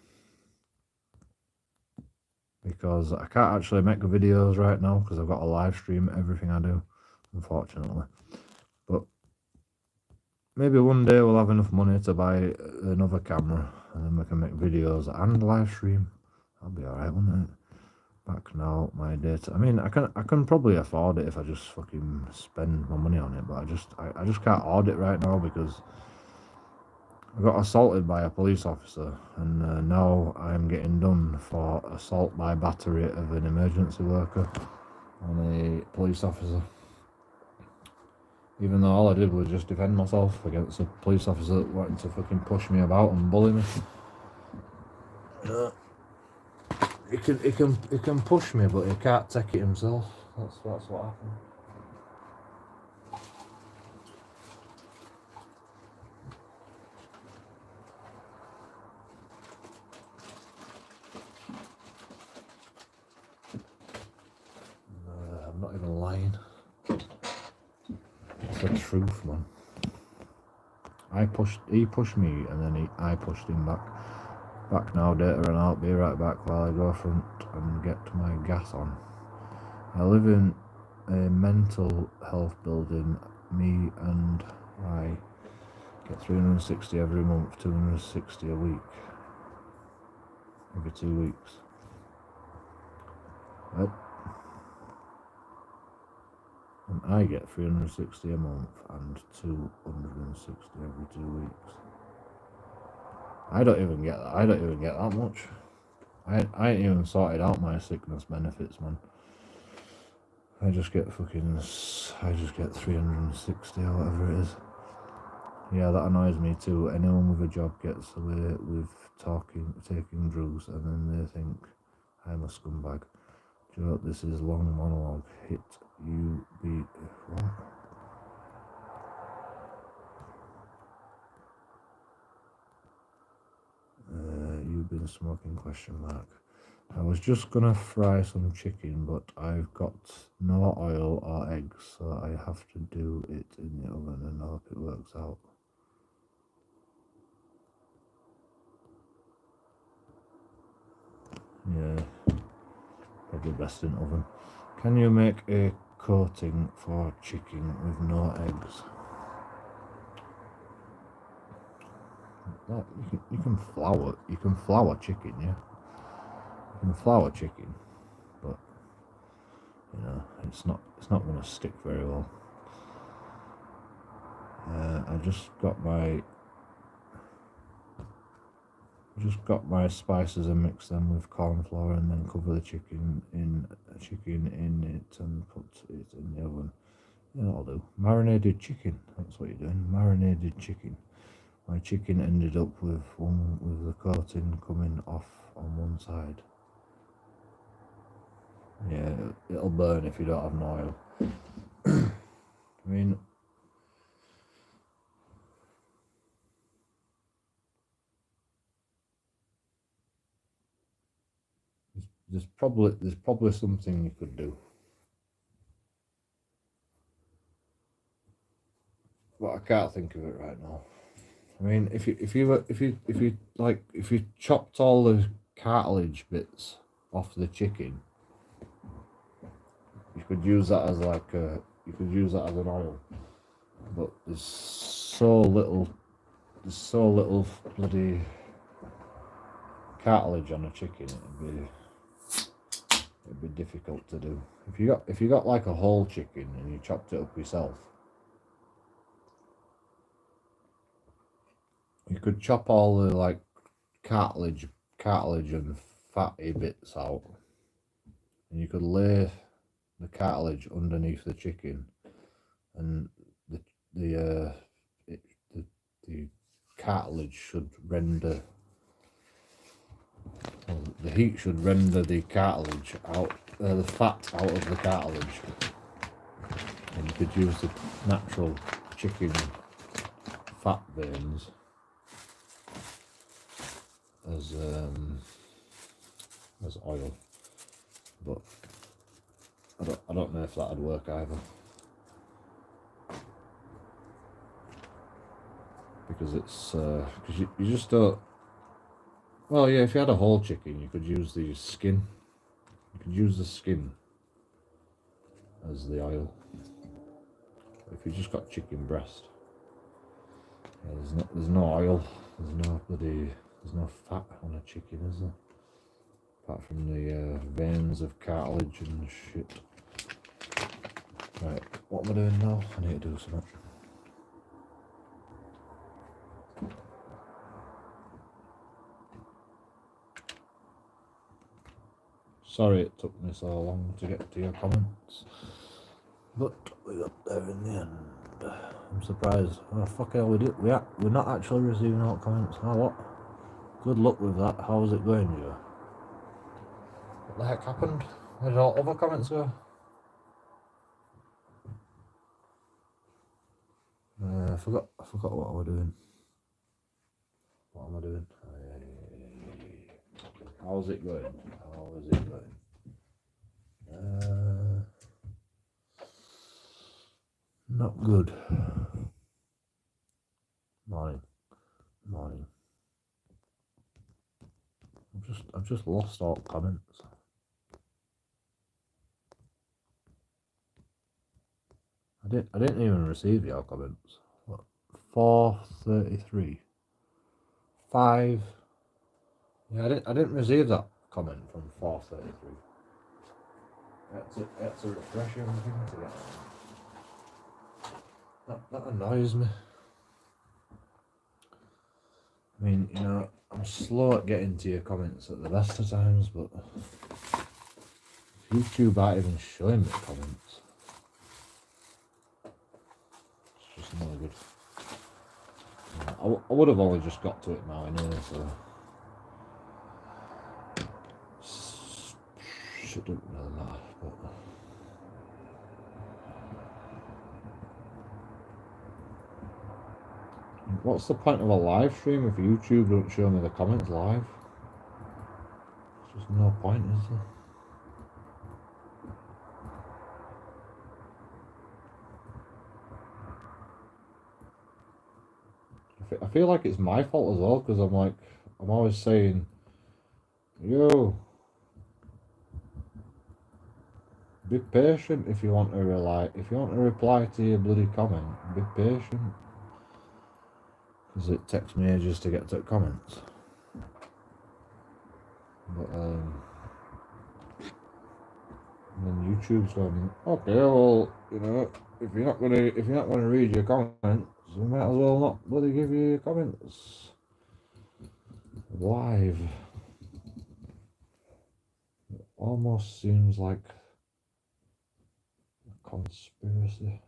because I can't actually make videos right now because I've got to live stream everything I do, unfortunately. But maybe one day we'll have enough money to buy another camera and then we can make videos and live stream. That'll be alright, wouldn't it? Back now, my data. I mean, I can probably afford it if I just fucking spend my money on it, but I just can't audit right now because I got assaulted by a police officer, and now I'm getting done for assault by battery of an emergency worker on a police officer. Even though all I did was just defend myself against a police officer that wanted to fucking push me about and bully me. He can push me, but he can't take it himself. That's what happened. I'm not even lying. It's the truth, man. He pushed me, and then I pushed him back. Back now, data, and I'll be right back while I go front and get my gas on. I live in a mental health building. Me and I get 360 every month, 260 a week. Every 2 weeks. Yep. And I get 360 a month and 260 every 2 weeks. I don't even get that. I don't even get that much. I ain't even sorted out my sickness benefits, man. I just get 360 or whatever it is. Yeah, that annoys me too. Anyone with a job gets away with taking drugs, and then they think I'm a scumbag. Joe, this is long monologue. Hit you be what? You've been smoking, question mark. I was just gonna fry some chicken, but I've got no oil or eggs, so I have to do it in the oven and hope it works out. Yeah, probably best in oven. Can you make a coating for chicken with no eggs? Well, you can flour chicken, yeah. You can flour chicken, but you know it's not going to stick very well. I just got my spices and mix them with corn flour, and then cover the chicken in it and put it in the oven. Yeah, that'll do. Marinated chicken. That's what you're doing. Marinated chicken. My chicken ended up with the coating coming off on one side. Yeah, it'll burn if you don't have no oil. I mean, there's probably something you could do, but I can't think of it right now. I mean, if you chopped all the cartilage bits off the chicken, you could use that as an oil. but there's so little bloody cartilage on a chicken. It'd be difficult to do. If you got like a whole chicken and you chopped it up yourself, you could chop all the like cartilage and fatty bits out, and you could lay the cartilage underneath the chicken, and the cartilage should render, well, the heat should render the cartilage out, the fat out of the cartilage, and you could use the natural chicken fat veins as oil, but I don't know if that'd work either, because it's because you just don't. Well, yeah, if you had a whole chicken, you could use the skin. You could use the skin as the oil. But if you just got chicken breast, there's no oil. There's no fat on a chicken, is there? Apart from the veins of cartilage and shit. Right, what am I doing now? I need to do something. Sorry it took me so long to get to your comments, but we got there in the end. I'm surprised. Oh, fuck hell, we're not actually receiving all comments. Oh, what? Good luck with that. How's it going, Joe? What the heck happened? Where did all other comments go? I forgot what I was doing. What am I doing? How's it going? How is it going? Not good. Morning. I've just lost all comments. I didn't even receive your comments. What? 4:33. 5. Yeah, I didn't receive that comment from 4:33. I had to refresh everything to get that annoys me. I mean, you know, I'm slow at getting to your comments at the best of times, but YouTube aren't even showing me comments. It's just not good. I would have only just got to it now anyway, so shouldn't really matter, but what's the point of a live stream if YouTube don't show me the comments live? There's just no point, is there? I feel like it's my fault as well, because I'm always saying, yo, be patient if you want to reply to your bloody comment, be patient. Because it takes me ages to get to comments. But and then YouTube's going, okay, well, you know, if you're not gonna read your comments, we might as well not bloody give you your comments live. It almost seems like a conspiracy.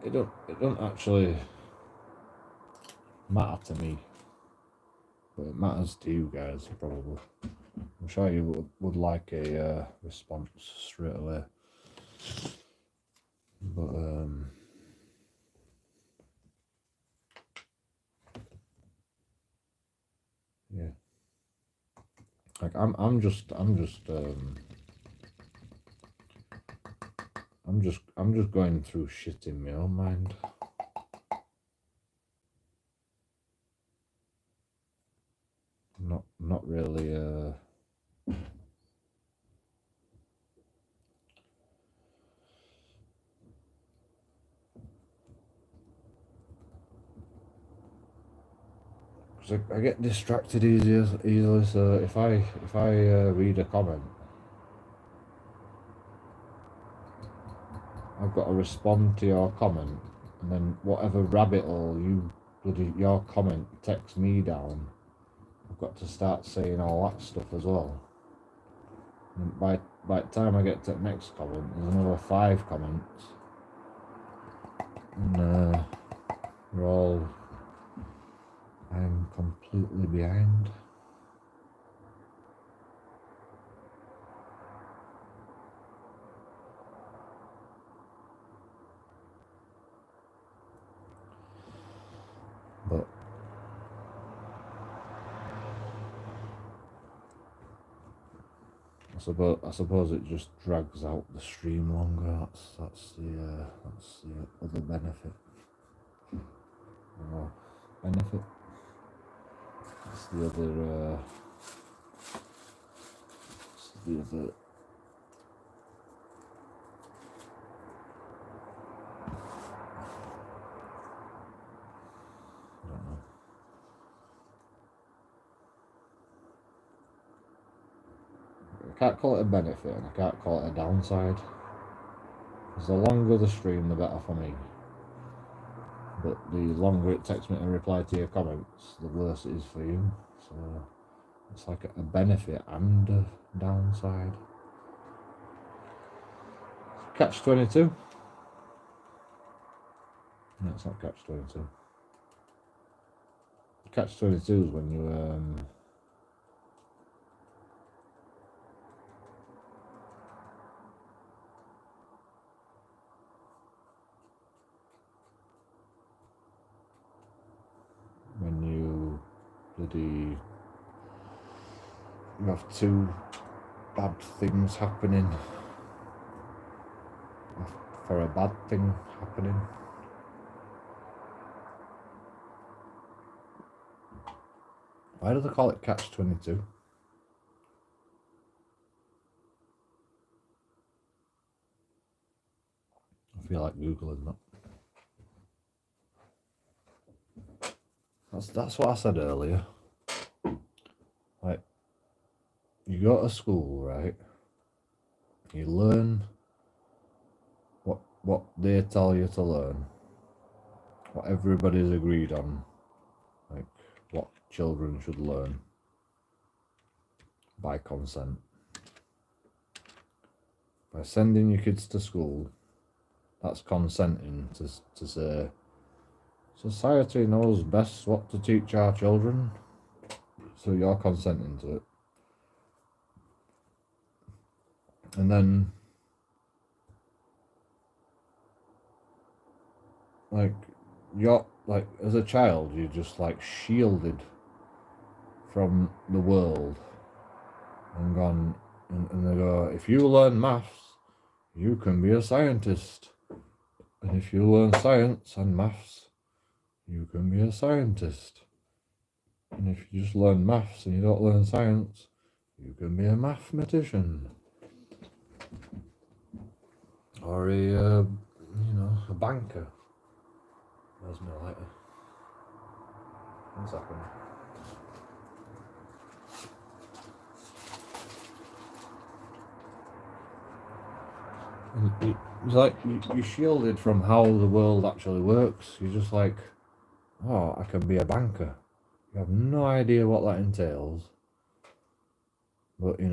It don't actually matter to me, but it matters to you guys probably. I'm sure you would like a response straight away, but yeah, like I'm just going through shit in my own mind. not really because I get distracted easily. So if I read a comment, I've got to respond to your comment, and then whatever rabbit hole your comment takes me down, I've got to start saying all that stuff as well. And by the time I get to the next comment, there's another 5 comments, and I'm completely behind. But I suppose it just drags out the stream longer. That's the other benefit. Benefit. That's the other. I don't know. I can't call it a benefit, and I can't call it a downside. Because the longer the stream, the better for me. But the longer it takes me to reply to your comments, the worse it is for you. So it's like a benefit and a downside. Catch-22. No, it's not catch-22. Catch-22 is when you you have 2 bad things happening for a bad thing happening. Why do they call it catch-22? I feel like Googling that. That's what I said earlier. Like, you go to school, right? You learn what they tell you to learn, what everybody's agreed on, like what children should learn by consent. By sending your kids to school, that's consenting to say, society knows best what to teach our children, so you're consenting to it. And then, like, you're, like, as a child, you're just, like, shielded from the world and gone, and they go, if you learn maths, you can be a scientist. And if you learn science and maths, you can be a scientist. And if you just learn maths and you don't learn science, you can be a mathematician. Or a banker. Where's my lighter? 1 second. It's like you're shielded from how the world actually works. You're just like, oh, I can be a banker. You have no idea what that entails. But you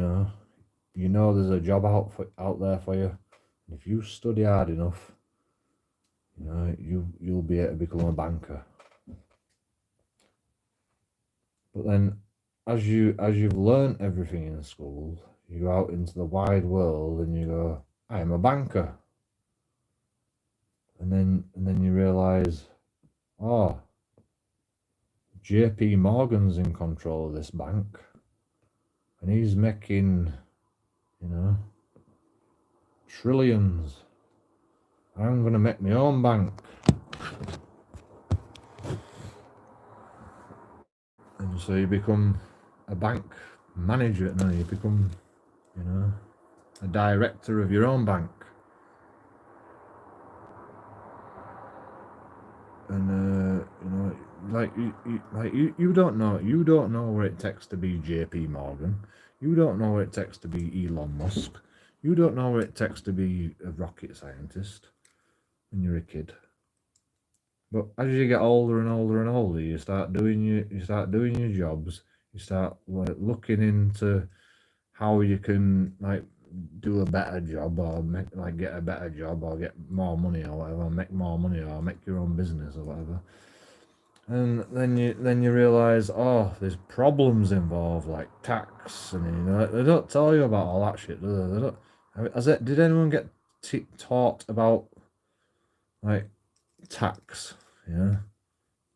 know there's a job out there for you. And if you study hard enough, you'll be able to become a banker. But then, as you've learned everything in school, you go out into the wide world and you go, I'm a banker. And then you realise, oh, JP Morgan's in control of this bank, and he's making, trillions. I'm going to make my own bank. And so you become a bank manager, no, you become, you know, a director of your own bank. And you know, you don't know what it takes to be JP Morgan. You don't know what it takes to be Elon Musk. You don't know what it takes to be a rocket scientist when you're a kid. But as you get older and older and older, you start doing your jobs. You start like looking into how you can like do a better job or get a better job or get more money or whatever, make more money or make your own business or whatever. And then you realise, oh, there's problems involved like tax, and you know they don't tell you about all that shit, do they? They don't. Did anyone get taught about like tax? Yeah,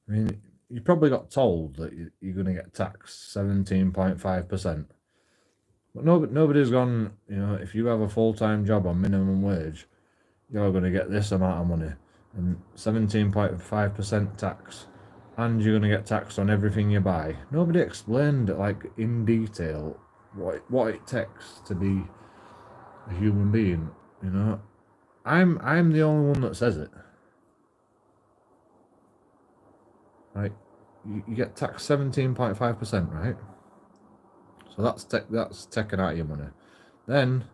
I mean, you probably got told that you're going to get taxed 17.5%. But nobody's gone, you know, if you have a full-time job on minimum wage, you're going to get this amount of money and 17.5% tax, and you're going to get taxed on everything you buy. Nobody explained like in detail what it takes to be a human being, you know. I'm the only one that says it. Like you get taxed 17.5%, right? So that's taken out of your money. Then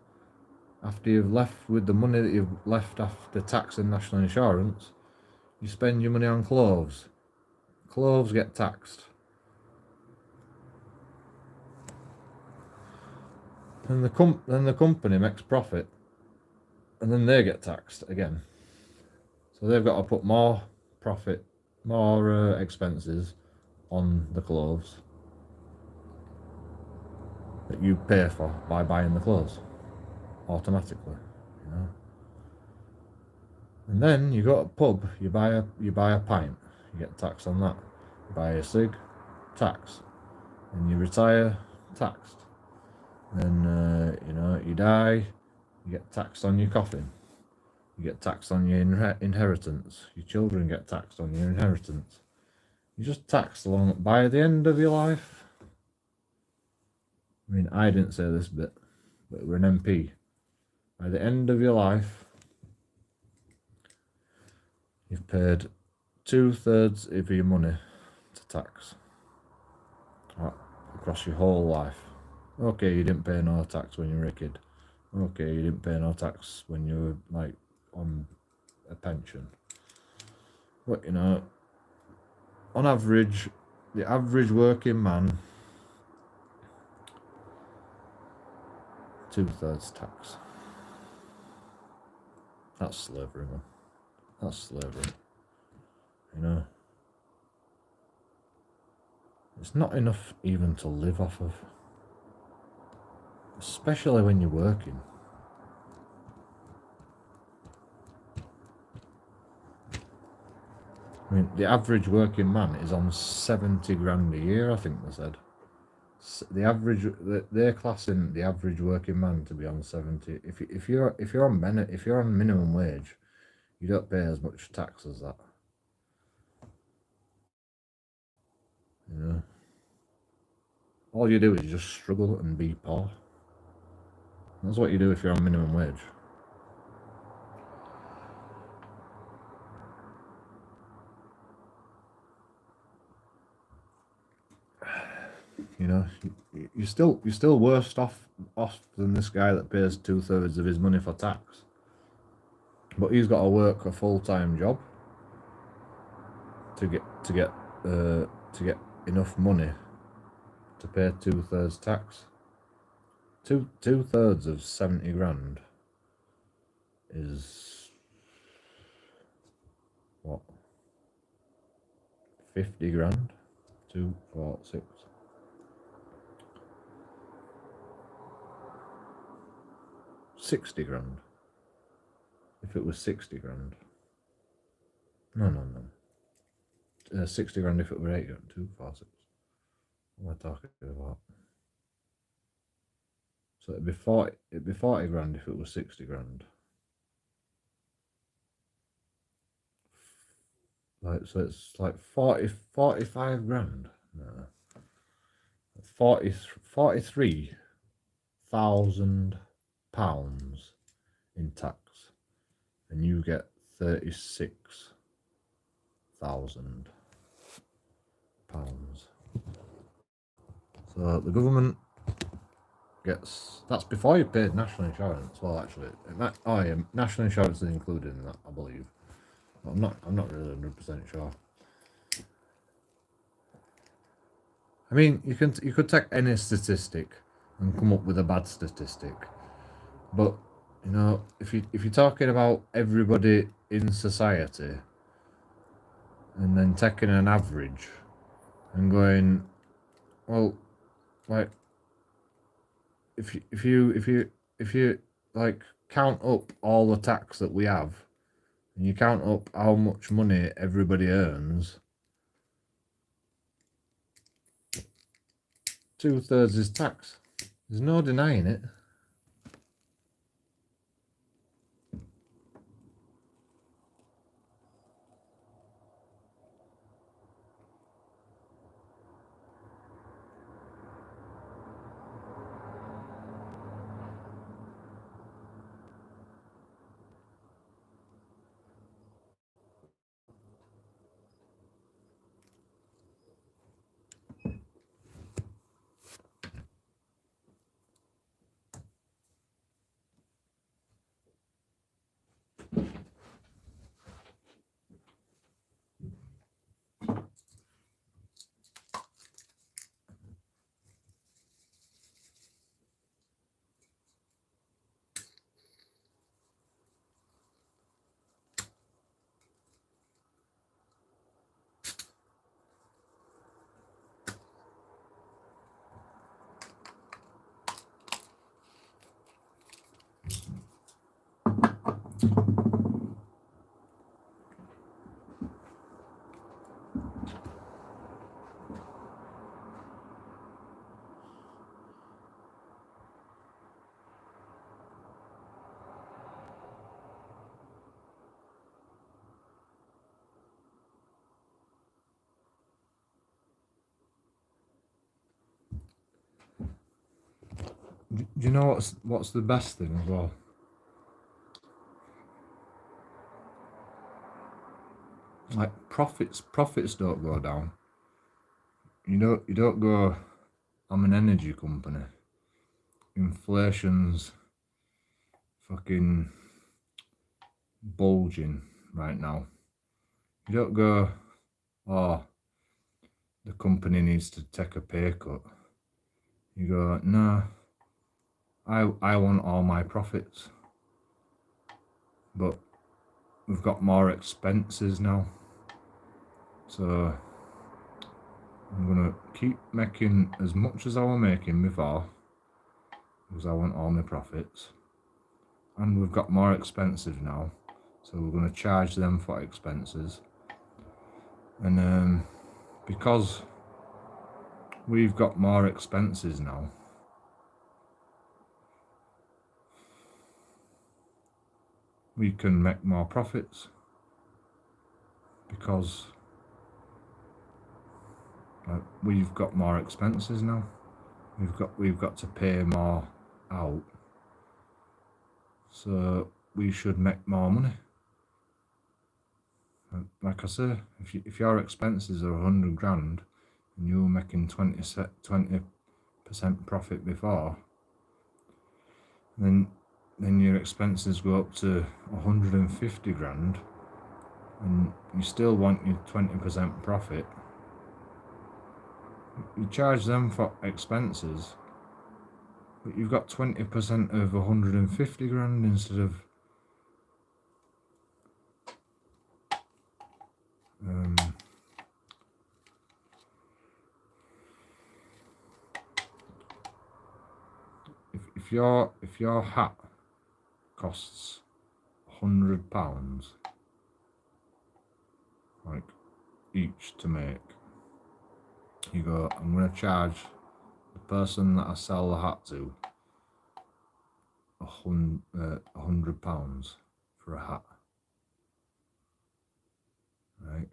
after you've left with the money that you've left after tax and national insurance, you spend your money on clothes. Clothes get taxed. And then the company makes profit, and then they get taxed again. So they've got to put more profit, more expenses on the clothes that you pay for by buying the clothes automatically, you know. And then you go to a pub, you buy a pint, you get taxed on that. You buy a cig, tax. And you retire, taxed. Then you know, you die, you get taxed on your coffin. You get taxed on your inheritance. Your children get taxed on your inheritance. You just taxed along by the end of your life. I mean, I didn't say this bit, but we're an MP. By the end of your life, you've paid 2/3 of your money to tax across your whole life. Okay, you didn't pay no tax when you were a kid. Okay, you didn't pay no tax when you were like on a pension. But you know, on average, the average working man, 2/3 tax. That's slavery, man. That's slavery. You know, it's not enough even to live off of, especially when you're working. I mean, the average working man is on 70 grand a year, I think they said. The average, they're classing the average working man to be on 70. If you're on minimum wage, you don't pay as much tax as that. You know, all you do is just struggle and be poor. That's what you do if you're on minimum wage. You know, you're still worse off than this guy that pays 2/3 of his money for tax. But he's got to work a full-time job to get enough money to pay 2/3 tax. Two-thirds of 70 grand is what, 50 grand? 2, 4, 6. 60 grand. If it was 60 grand. No. 60 grand if it were 8 grand. 2, 4, 6. What am I talking about? So it'd be 40 grand if it was 60 grand. Like, so it's like 45 grand. No. £43,000 in tax, and you get £36,000. So the government gets, that's before you paid national insurance. Well, actually, national insurance is included in that, I believe. But I'm not really 100% sure. I mean, you could take any statistic and come up with a bad statistic, but you know, if you're talking about everybody in society, and then taking an average and going, well, like if you like count up all the tax that we have, and you count up how much money everybody earns, 2/3 is tax. There's no denying it. Do you know what's the best thing as well? Like profits don't go down. You don't go, I'm an energy company. Inflation's fucking bulging right now. You don't go, oh, the company needs to take a pay cut. You go, no, I want all my profits. But we've got more expenses now. So I'm gonna keep making as much as I was making before, because I want all my profits. And we've got more expenses now, so we're gonna charge them for expenses. And because we've got more expenses now, we can make more profits, because we've got more expenses now. We've got to pay more out, so we should make more money. Like I say, if your expenses are 100 grand and you were making 20% profit before, then your expenses go up to 150 grand, and you still want your 20% profit. You charge them for expenses, but you've got 20% of 150 grand instead of if your hat costs £100, like each to make, you go, I'm going to charge the person that I sell the hat to £100 for a hat, right?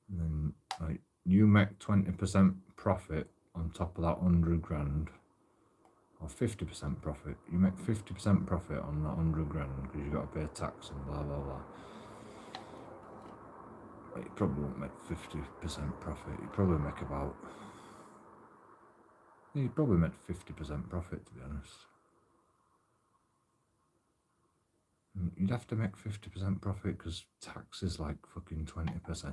And then like you make 20% profit on top of that 100 grand, or 50% profit. You make 50% profit on that 100 grand because you've got to pay tax and blah blah blah. But you probably won't make 50% profit. You probably make about. You probably make 50% profit, to be honest. You'd have to make 50% profit because tax is like fucking 20%. So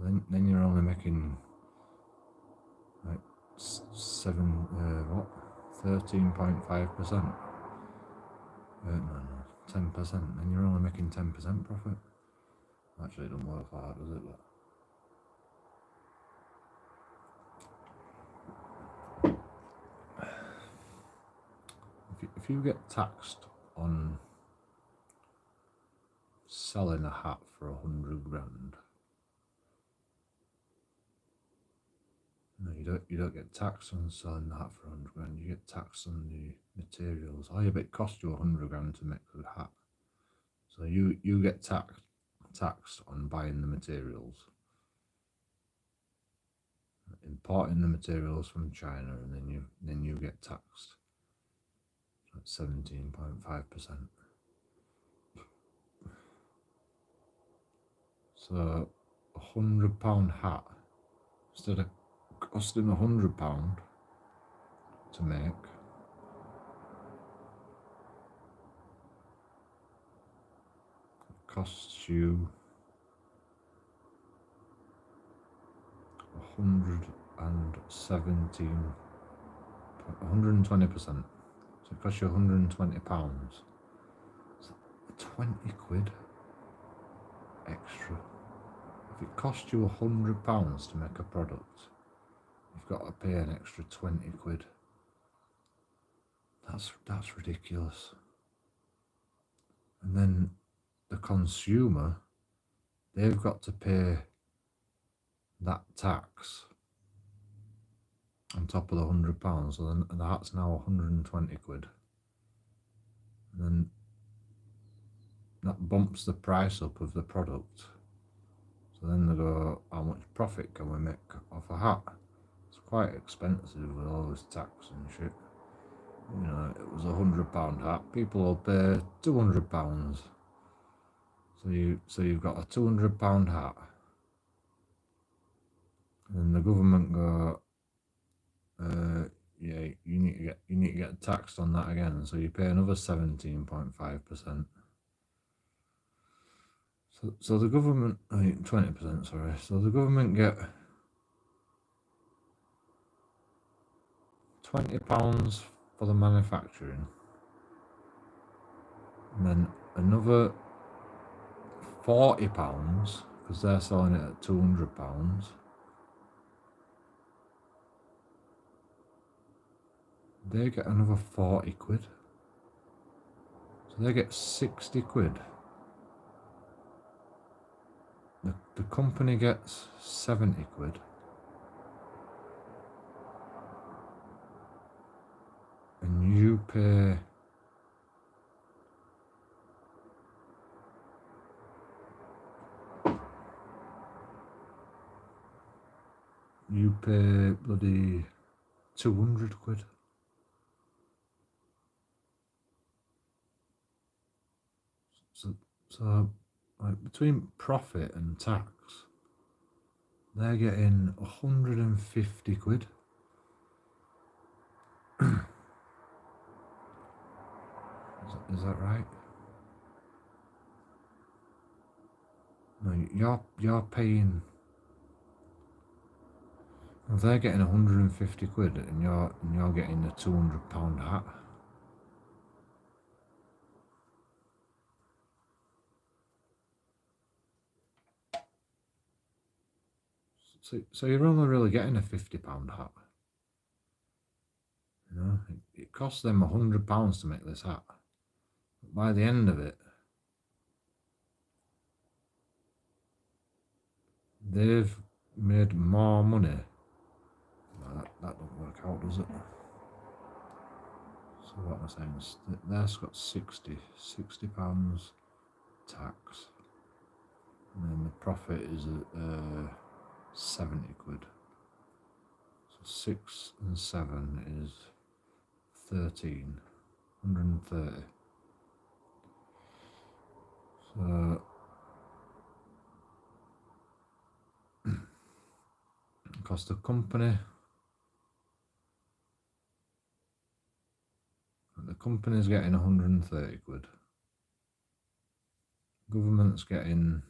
then you're only making like 13.5%. No, 10%. Then you're only making 10% profit. Actually, it doesn't work hard, does it? But if you get taxed on selling a hat for 100 grand, no, you don't get taxed on selling the hat for 100 grand. You get taxed on the materials. Oh, yeah, but it cost you 100 grand to make the hat. So you get taxed on buying the materials, importing the materials from China, and then you get taxed at 17.5%. So £100 hat, instead of costing £100 to make, it costs you 120%. So it costs you £120. So 20 quid extra. If it costs you £100 to make a product, you've got to pay an extra 20 quid. That's ridiculous. And then the consumer, they've got to pay that tax on top of the £100. So then the hat's now 120 quid. And then that bumps the price up of the product. So then they go, how much profit can we make off a hat? It's quite expensive with all this tax and shit. You know, it was £100 hat. People will pay £200. So you've got a £200 hat. And the government go, yeah, you need to get taxed on that again. So you pay another 17.5%. So the government, 20%, sorry. So the government get £20 for the manufacturing, and then another £40 because they're selling it at £200. They get another 40 quid. So they get 60 quid. The company gets 70 quid. And you pay bloody 200 quid. So like between profit and tax, they're getting 150 quid. Is that right? No, you're paying. Well, they're getting 150 quid, and you're getting a £200 hat. So you're only really getting a £50 hat. You know, it costs them £100 to make this hat. But by the end of it, they've made more money. No, that don't work out, does it? So what am I saying? Theirs got £60 tax, and then the profit is 70 quid. 6 and 7 is 13. 130. So cost of company. The company's getting 130 quid. Government's getting.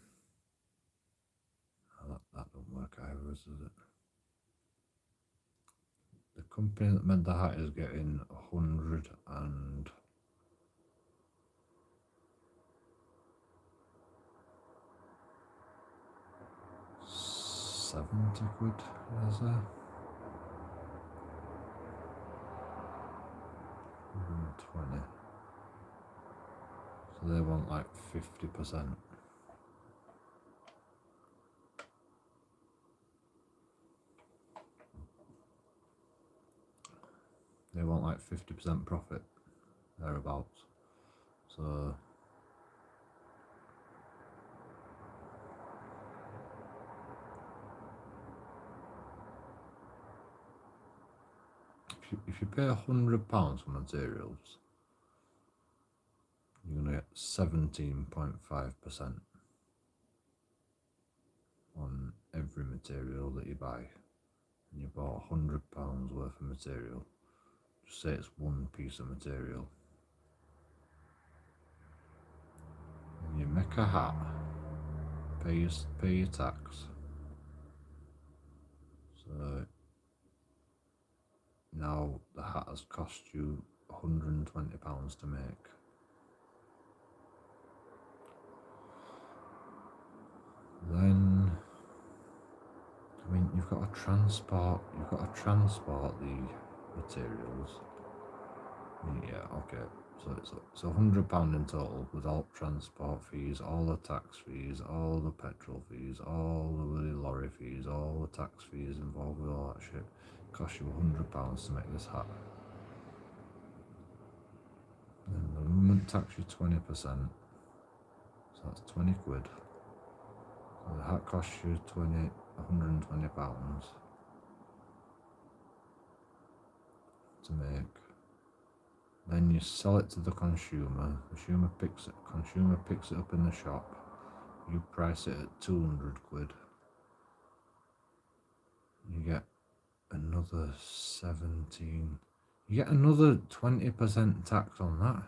Oh, that don't work either, does it? The company that made the hat is getting 170 quid, is there? 120. So they want like 50%. They want like 50% profit, thereabouts. So if you pay £100 for materials, you're gonna get 17.5% on every material that you buy. And you bought £100 worth of material. Just say it's one piece of material. And you make a hat, pay your tax. So now the hat has cost you £120 to make. Then, I mean, you've got to transport the materials. Yeah, okay. So it's £100 in total with all transport fees, all the tax fees, all the petrol fees, all the bloody lorry fees, all the tax fees involved with all that shit. It costs you £100 to make this hat. Then the government tax you 20%, so that's 20 quid. So the hat costs you £120 to make. Then you sell it to the consumer. Consumer picks it up in the shop. You price it at 200 quid. You get another 17. You get another 20% tax on that.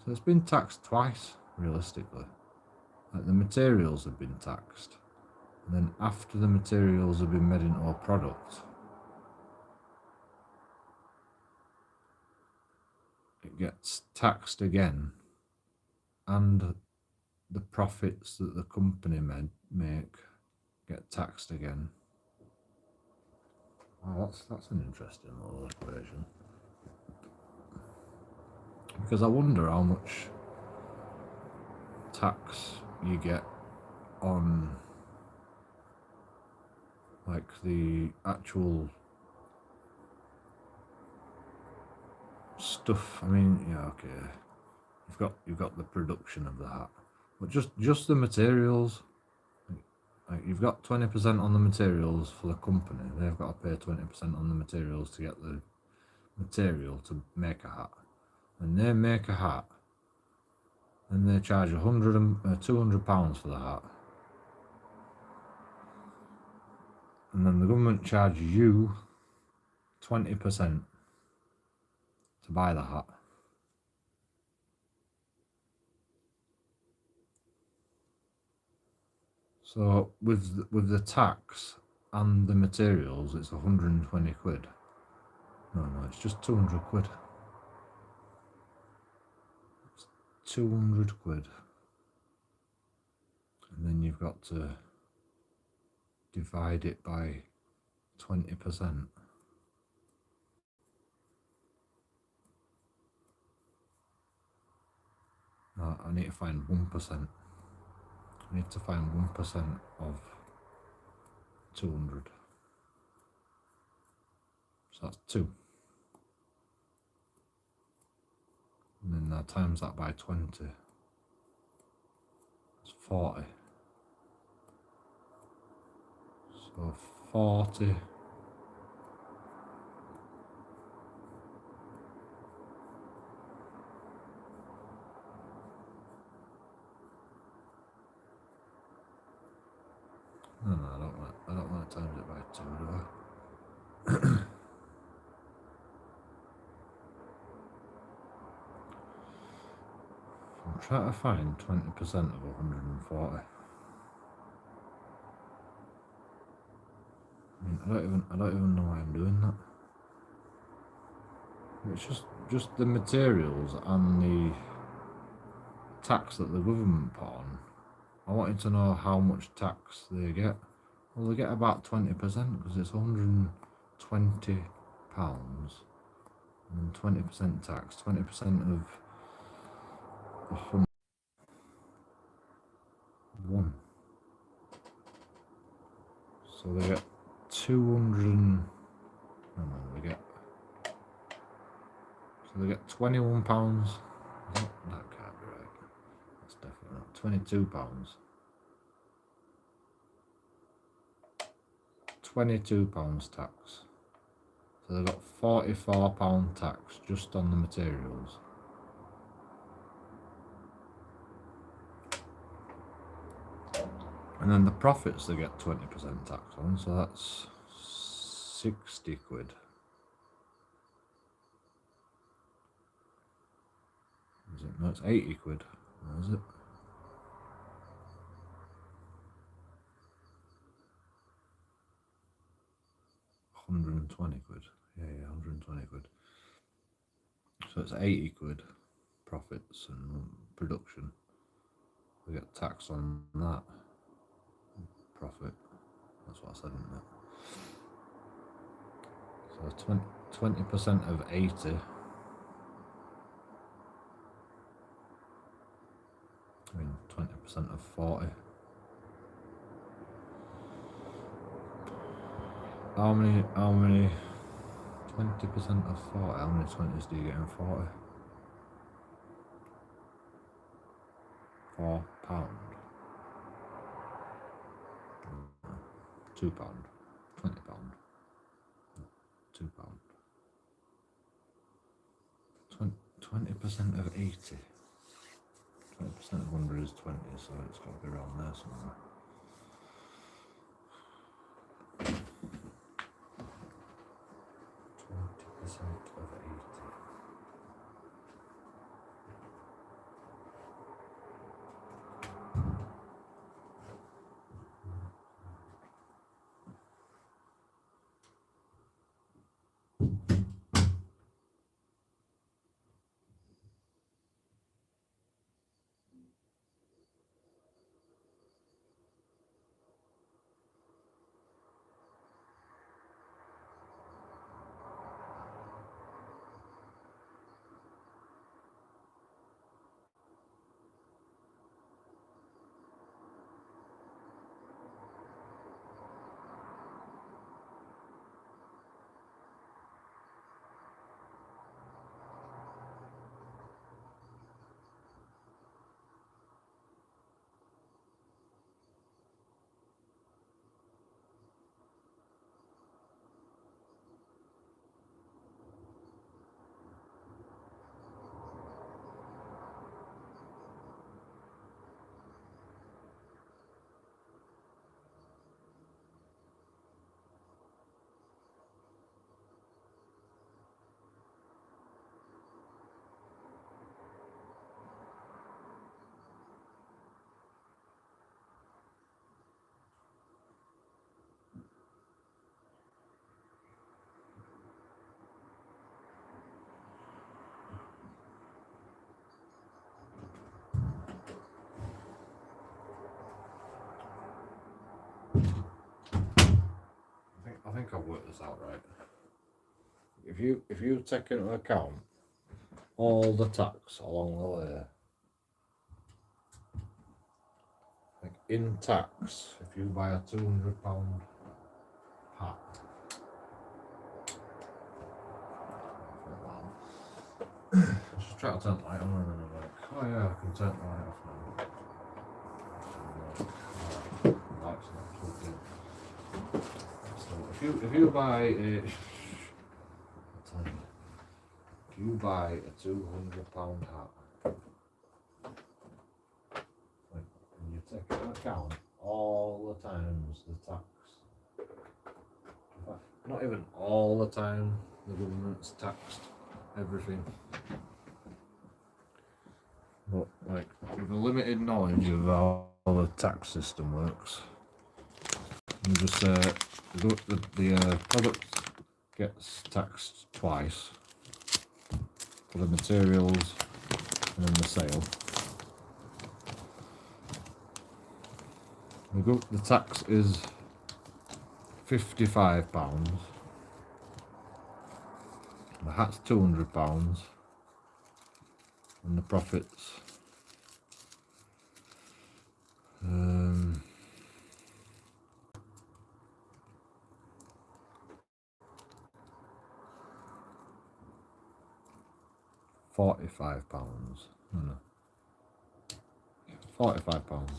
So it's been taxed twice, realistically. Like the materials have been taxed, and then after the materials have been made into a product, it gets taxed again, and the profits that the company make get taxed again. Oh, that's an interesting little equation. Because I wonder how much tax you get on like the actual stuff. I mean, yeah, okay. You've got the production of the hat, but just the materials. Like you've got 20% on the materials for the company. They've got to pay 20% on the materials to get the material to make a hat. And they make a hat, and they charge £200 for the hat. And then the government charges you 20% to buy the hat. So with the tax and the materials, it's 120 quid. No, it's just 200 quid. It's 200 quid. And then you've got to divide it by 20%. No, I need to find 1%. I need to find 1% of 200. So that's 2. And then I times that by 20. It's 40. So 40 trying to find 20% of 140. I mean, I don't even know why I'm doing that. It's just the materials and the tax that the government put on. I wanted to know how much tax they get. Well, they get about 20% because it's £120 and then 20% tax. 20% of 101. So they get 200. No, they get. So they get £21. That can't be right. That's definitely not. £22. £22 tax. So they got £44 tax just on the materials. And then the profits they get 20% tax on, so that's 60 quid. Is it? No, it's 80 quid. Or is it? £120 quid. Yeah, 120 quid. So it's 80 quid profits and production. We get tax on that profit. That's what I said, isn't it? So 20% of 80. I mean 20% of 40. How many 20% of 40? How many 20s do you get in 40? £4. £2. £20. £2. 20% of 80. 20% of 100 is 20, so it's got to be around there somewhere. Of 80. I think I've worked this out right. If you take into account all the tax along the way, like in tax, if you buy a £200 hat, let's just try to turn the light on and then I'm like, oh yeah, I can turn the light off now. Light's not plugged in. So if you buy a if you buy a £200 hat, like, and you take into account all the times the tax, in fact, not even all the time the government's taxed everything, But like with a limited knowledge of how the tax system works, you just the product gets taxed twice for the materials and then the sale. The tax is £55. The hat's £200, and the profits £45. No, £45.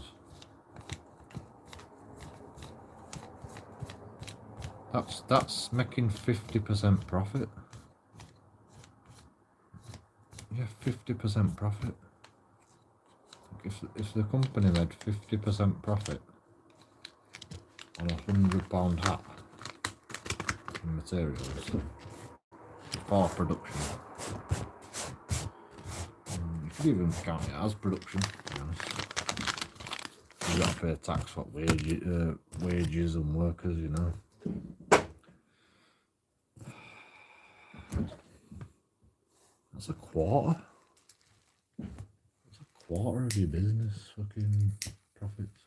That's making 50% profit. Yeah, 50% profit. If the company made 50% profit on £100 hat in materials for production, you could even count it as production, to be honest. You got to pay tax for wages and workers, you know. That's a quarter. That's a quarter of your business fucking profits.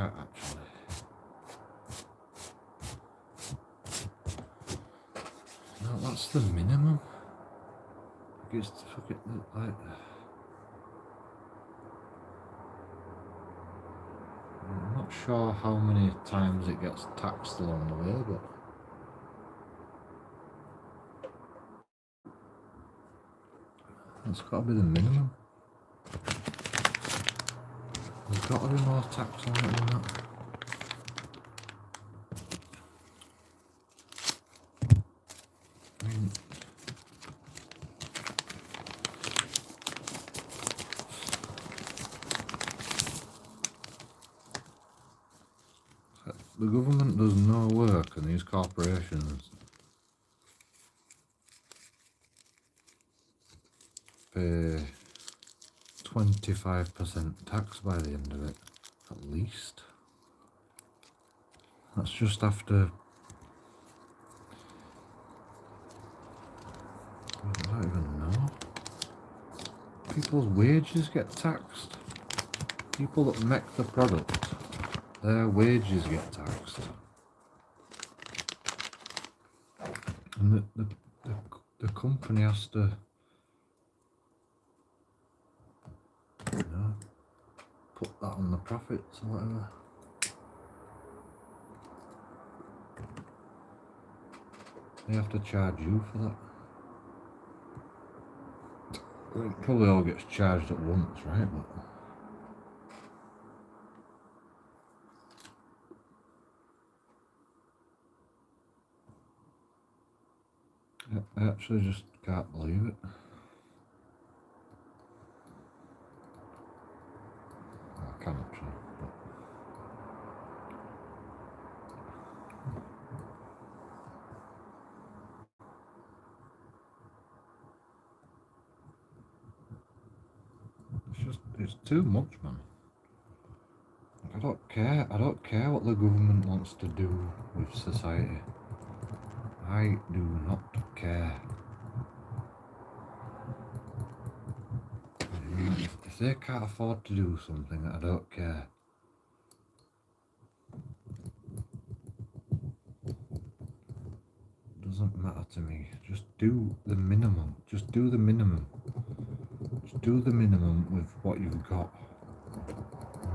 can't actually. No, that's the minimum. It's fucking like. I'm not sure how many times it gets taxed along the way, but it's got to be the minimum. There's got to be more tax on it than that. I mean, the government does no work, and these corporations pay 25% tax by the end of it, at least. That's just after. I don't even know. People's wages get taxed. People that make the product, their wages get taxed. And the company has to, you know, put that on the profits or whatever. They have to charge you for that. It probably all gets charged at once, right? But I actually just can't believe it. Well, I can actually, but it's too much, man. I don't care what the government wants to do with society. I do not care. If they can't afford to do something, I don't care. It doesn't matter to me. Just do the minimum. Just do the minimum. Just do the minimum with what you've got.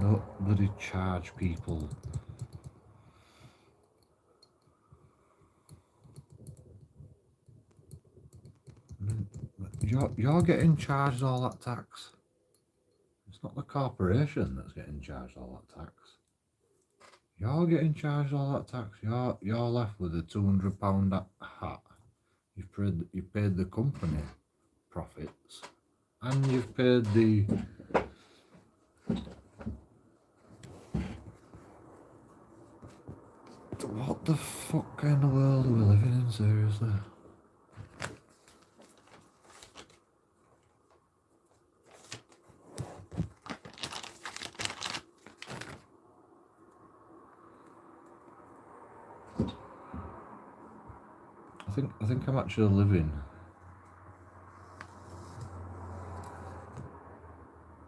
Don't bloody charge people. You're getting charged all that tax. It's not the corporation that's getting charged all that tax. You're getting charged all that tax. You're left with a £200 hat. You paid the company profits, and you've paid the. What the fuck kind of world are we living in, seriously? I think I'm actually living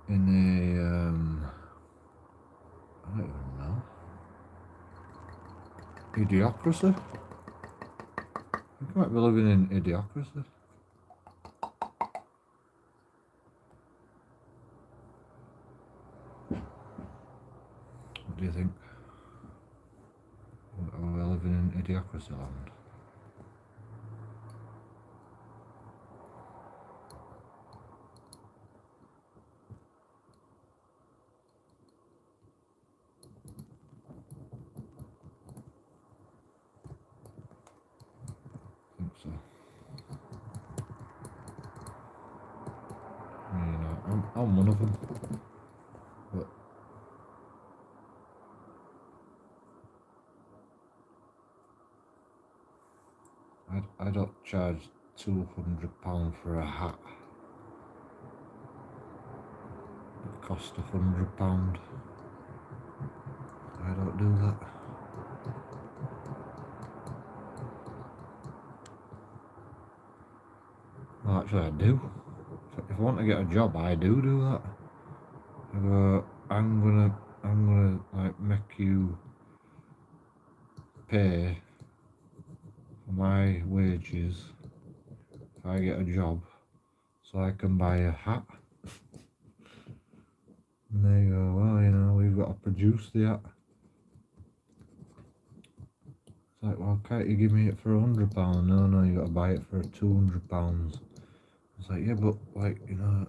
in a I don't even know. Idiocracy? I think I might be living in idiocracy. What do you think? Are we living in idiocracy land? I think so. You know, I'm one of them. But I don't charge £200 for a hat. It cost £100. I don't do that. Well, actually, I do. If I want to get a job, I do that. I go, I'm I'm gonna like make you pay for my wages if I get a job so I can buy a hat. And they go, well, you know, we've got to produce the hat. It's like, well, can't you give me it for £100? No, you got to buy it for £200. It's like, yeah, but like, you know,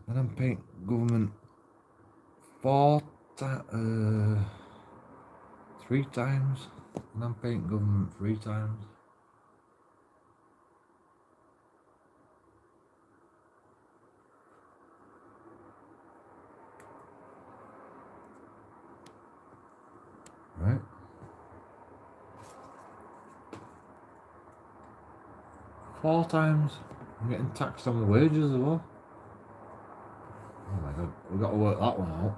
and I'm paying government 3 times, and I'm paying government 3 times. Right? 4 times. I'm getting taxed on the wages as well. Oh my god, we've got to work that one out.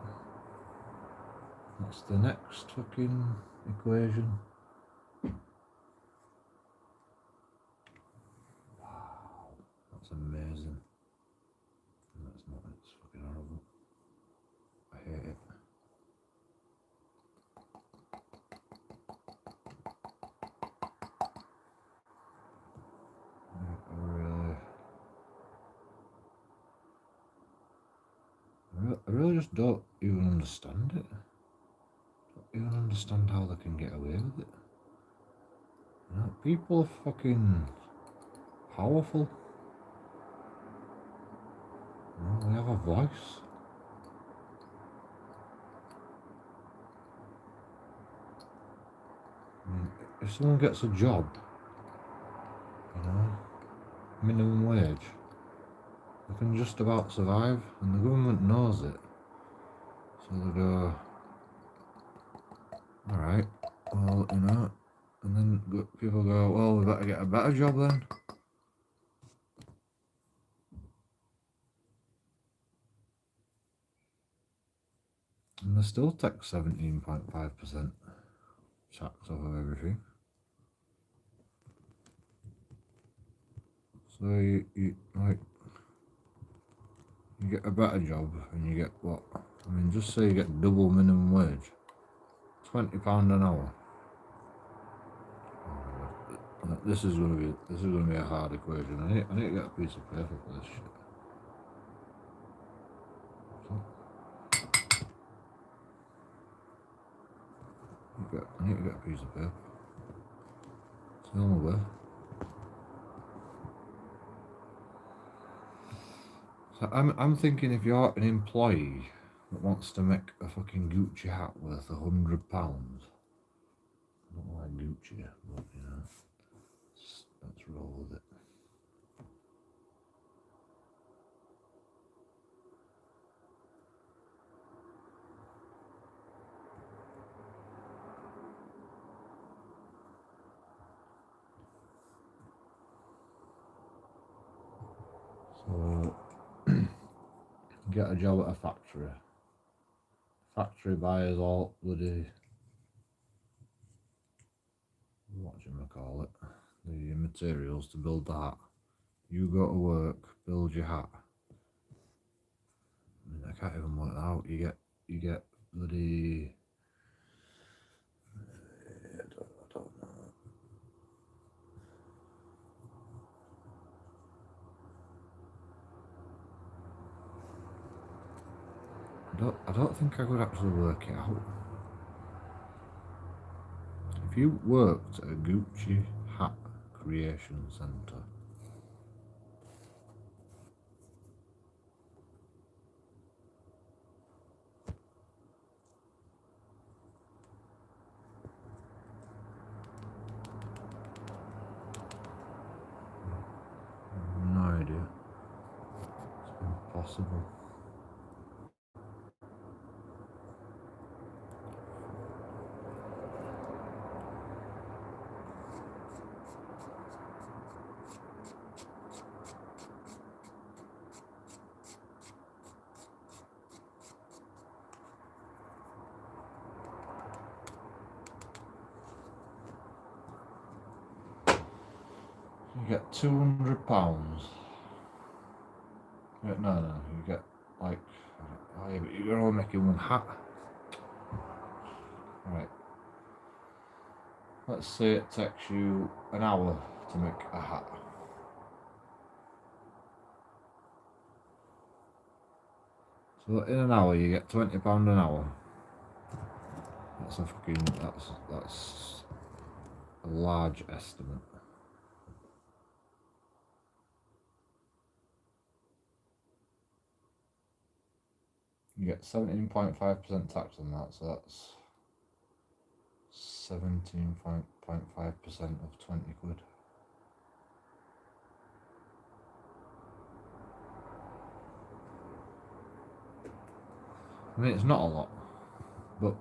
That's the next fucking equation. Wow, that's amazing. No, it's not, it's fucking horrible. I hate it. I really just don't even understand it. Don't even understand how they can get away with it. You know, people are fucking powerful. You know, they have a voice. I mean, if someone gets a job, you know, minimum wage, they can just about survive, and the government knows it. So they go, alright, well, you know, and then people go, well, we better get a better job then. And they still take 17.5% tax off of everything. So you like, you get a better job and you get what? I mean, just say you get double minimum wage, £20 an hour. Oh, this is gonna be a hard equation. I need to get a piece of paper for this shit. I need to get a piece of paper. It's the only way. So I'm thinking, if you're an employee that wants to make a fucking Gucci hat worth £100, I don't like Gucci, but you know, let's roll with it. So get a job at a factory. Factory buys all bloody, the materials to build the hat. You go to work, build your hat. I mean, I can't even work it out. You get bloody, I don't know. I don't think I could actually work it out. If you worked at a Gucci hat creation centre, no idea. It's impossible. You get £200. No, you get like, Oh yeah, but you're only making one hat. Right. Let's say it takes you an hour to make a hat. So in an hour you get £20 an hour. That's a fucking that's a large estimate. You get 17.5% tax on that, so that's 17.5% of 20 quid. I mean, it's not a lot, but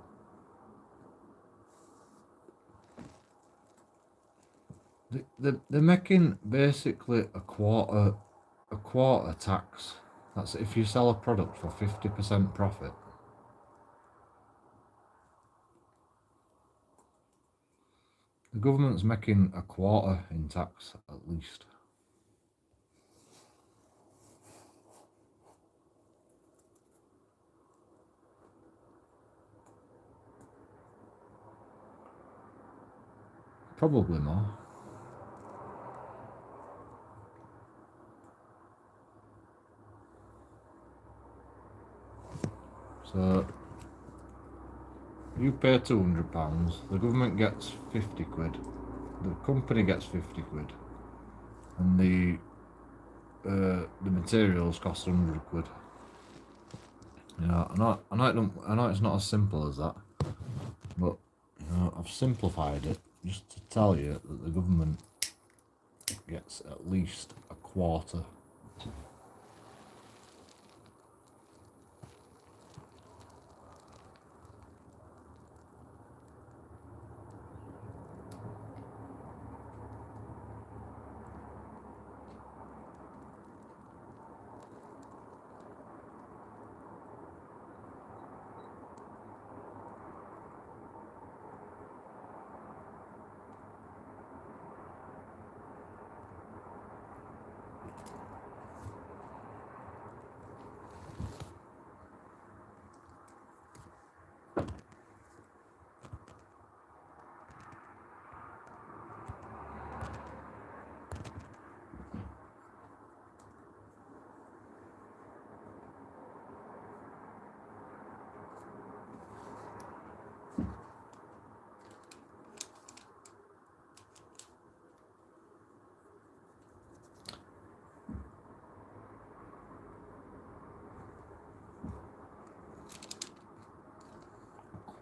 they're making basically a quarter tax. That's if you sell a product for 50% profit. The government's making a quarter in tax at least. Probably more. So you pay £200, the government gets 50 quid, the company gets 50 quid, and the materials cost 100 quid. Yeah, I know it's not as simple as that, but I've simplified it just to tell you that the government gets at least a quarter.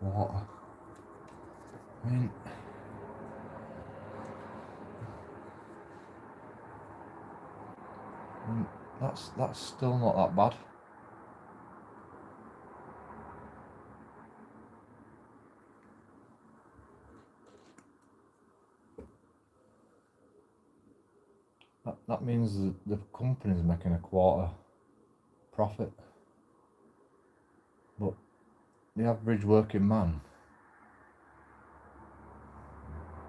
Quarter. I mean, that's still not that bad. That means the company's making a quarter profit, but the average working man,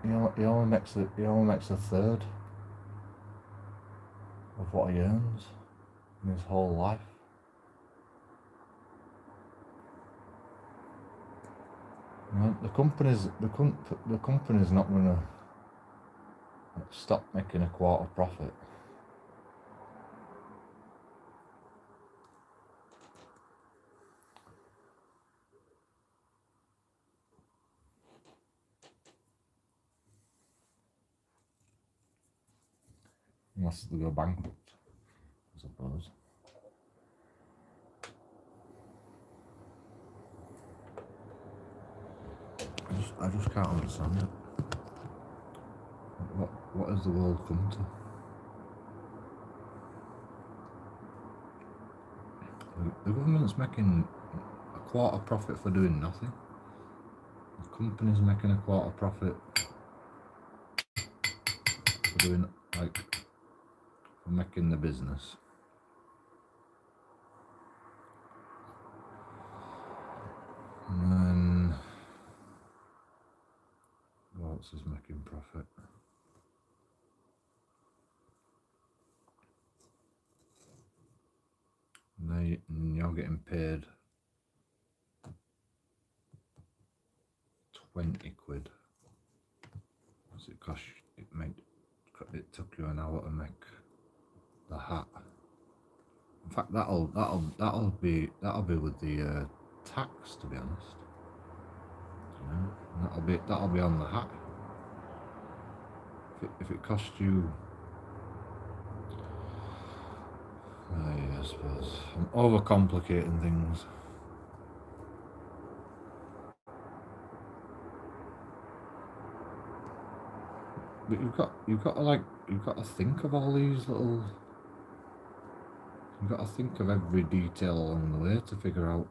he only makes a third of what he earns in his whole life. The company's not going to stop making a quarter profit. Unless they go bankrupt, I suppose. I just can't understand it. What has the world come to? The government's making a quarter profit for doing nothing. The company's making a quarter profit for doing, for making the business. And then who else is making profit? And you're getting paid 20 quid. What's it cost? It took you an hour to make the hat. In fact, that'll be with the tax, to be honest. You know, and that'll be on the hat. If it cost you, yeah, I suppose I'm overcomplicating things. But you've got to think of all these little. You've got to think of every detail along the way to figure out,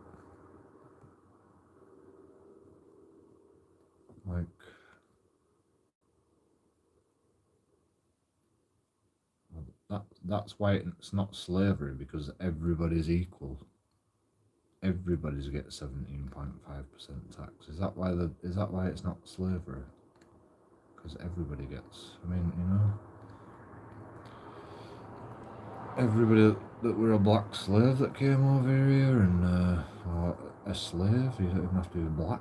like, that's why it's not slavery, because everybody's equal. Everybody's get 17.5% tax. Is that why it's not slavery? Because everybody gets. I mean, you know, everybody that were a black slave that came over here, and or a slave, you don't even have to be black.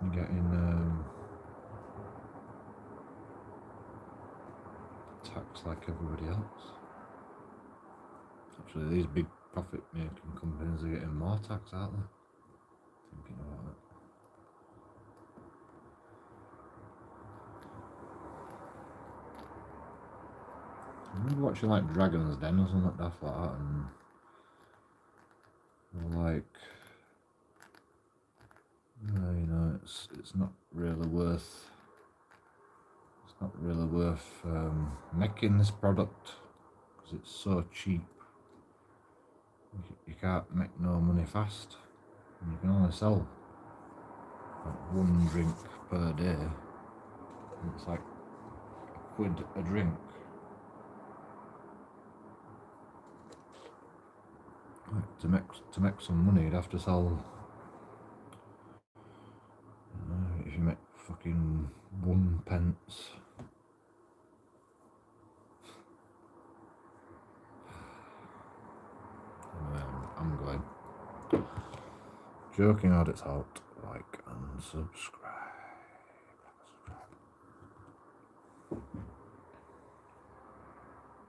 You're getting tax like everybody else. Actually, these big profit-making companies are getting more tax, aren't they? Thinking about it. I remember watching like Dragon's Den or something like that, and like, you know, it's not really worth. It's not really worth making this product because it's so cheap. You can't make no money fast. And you can only sell like one drink per day. And it's like £1 a drink. Like, to make some money, you'd have to sell. If you make fucking 1 pence. Anyway, I'm going. JoeKingAudits out. Like and subscribe.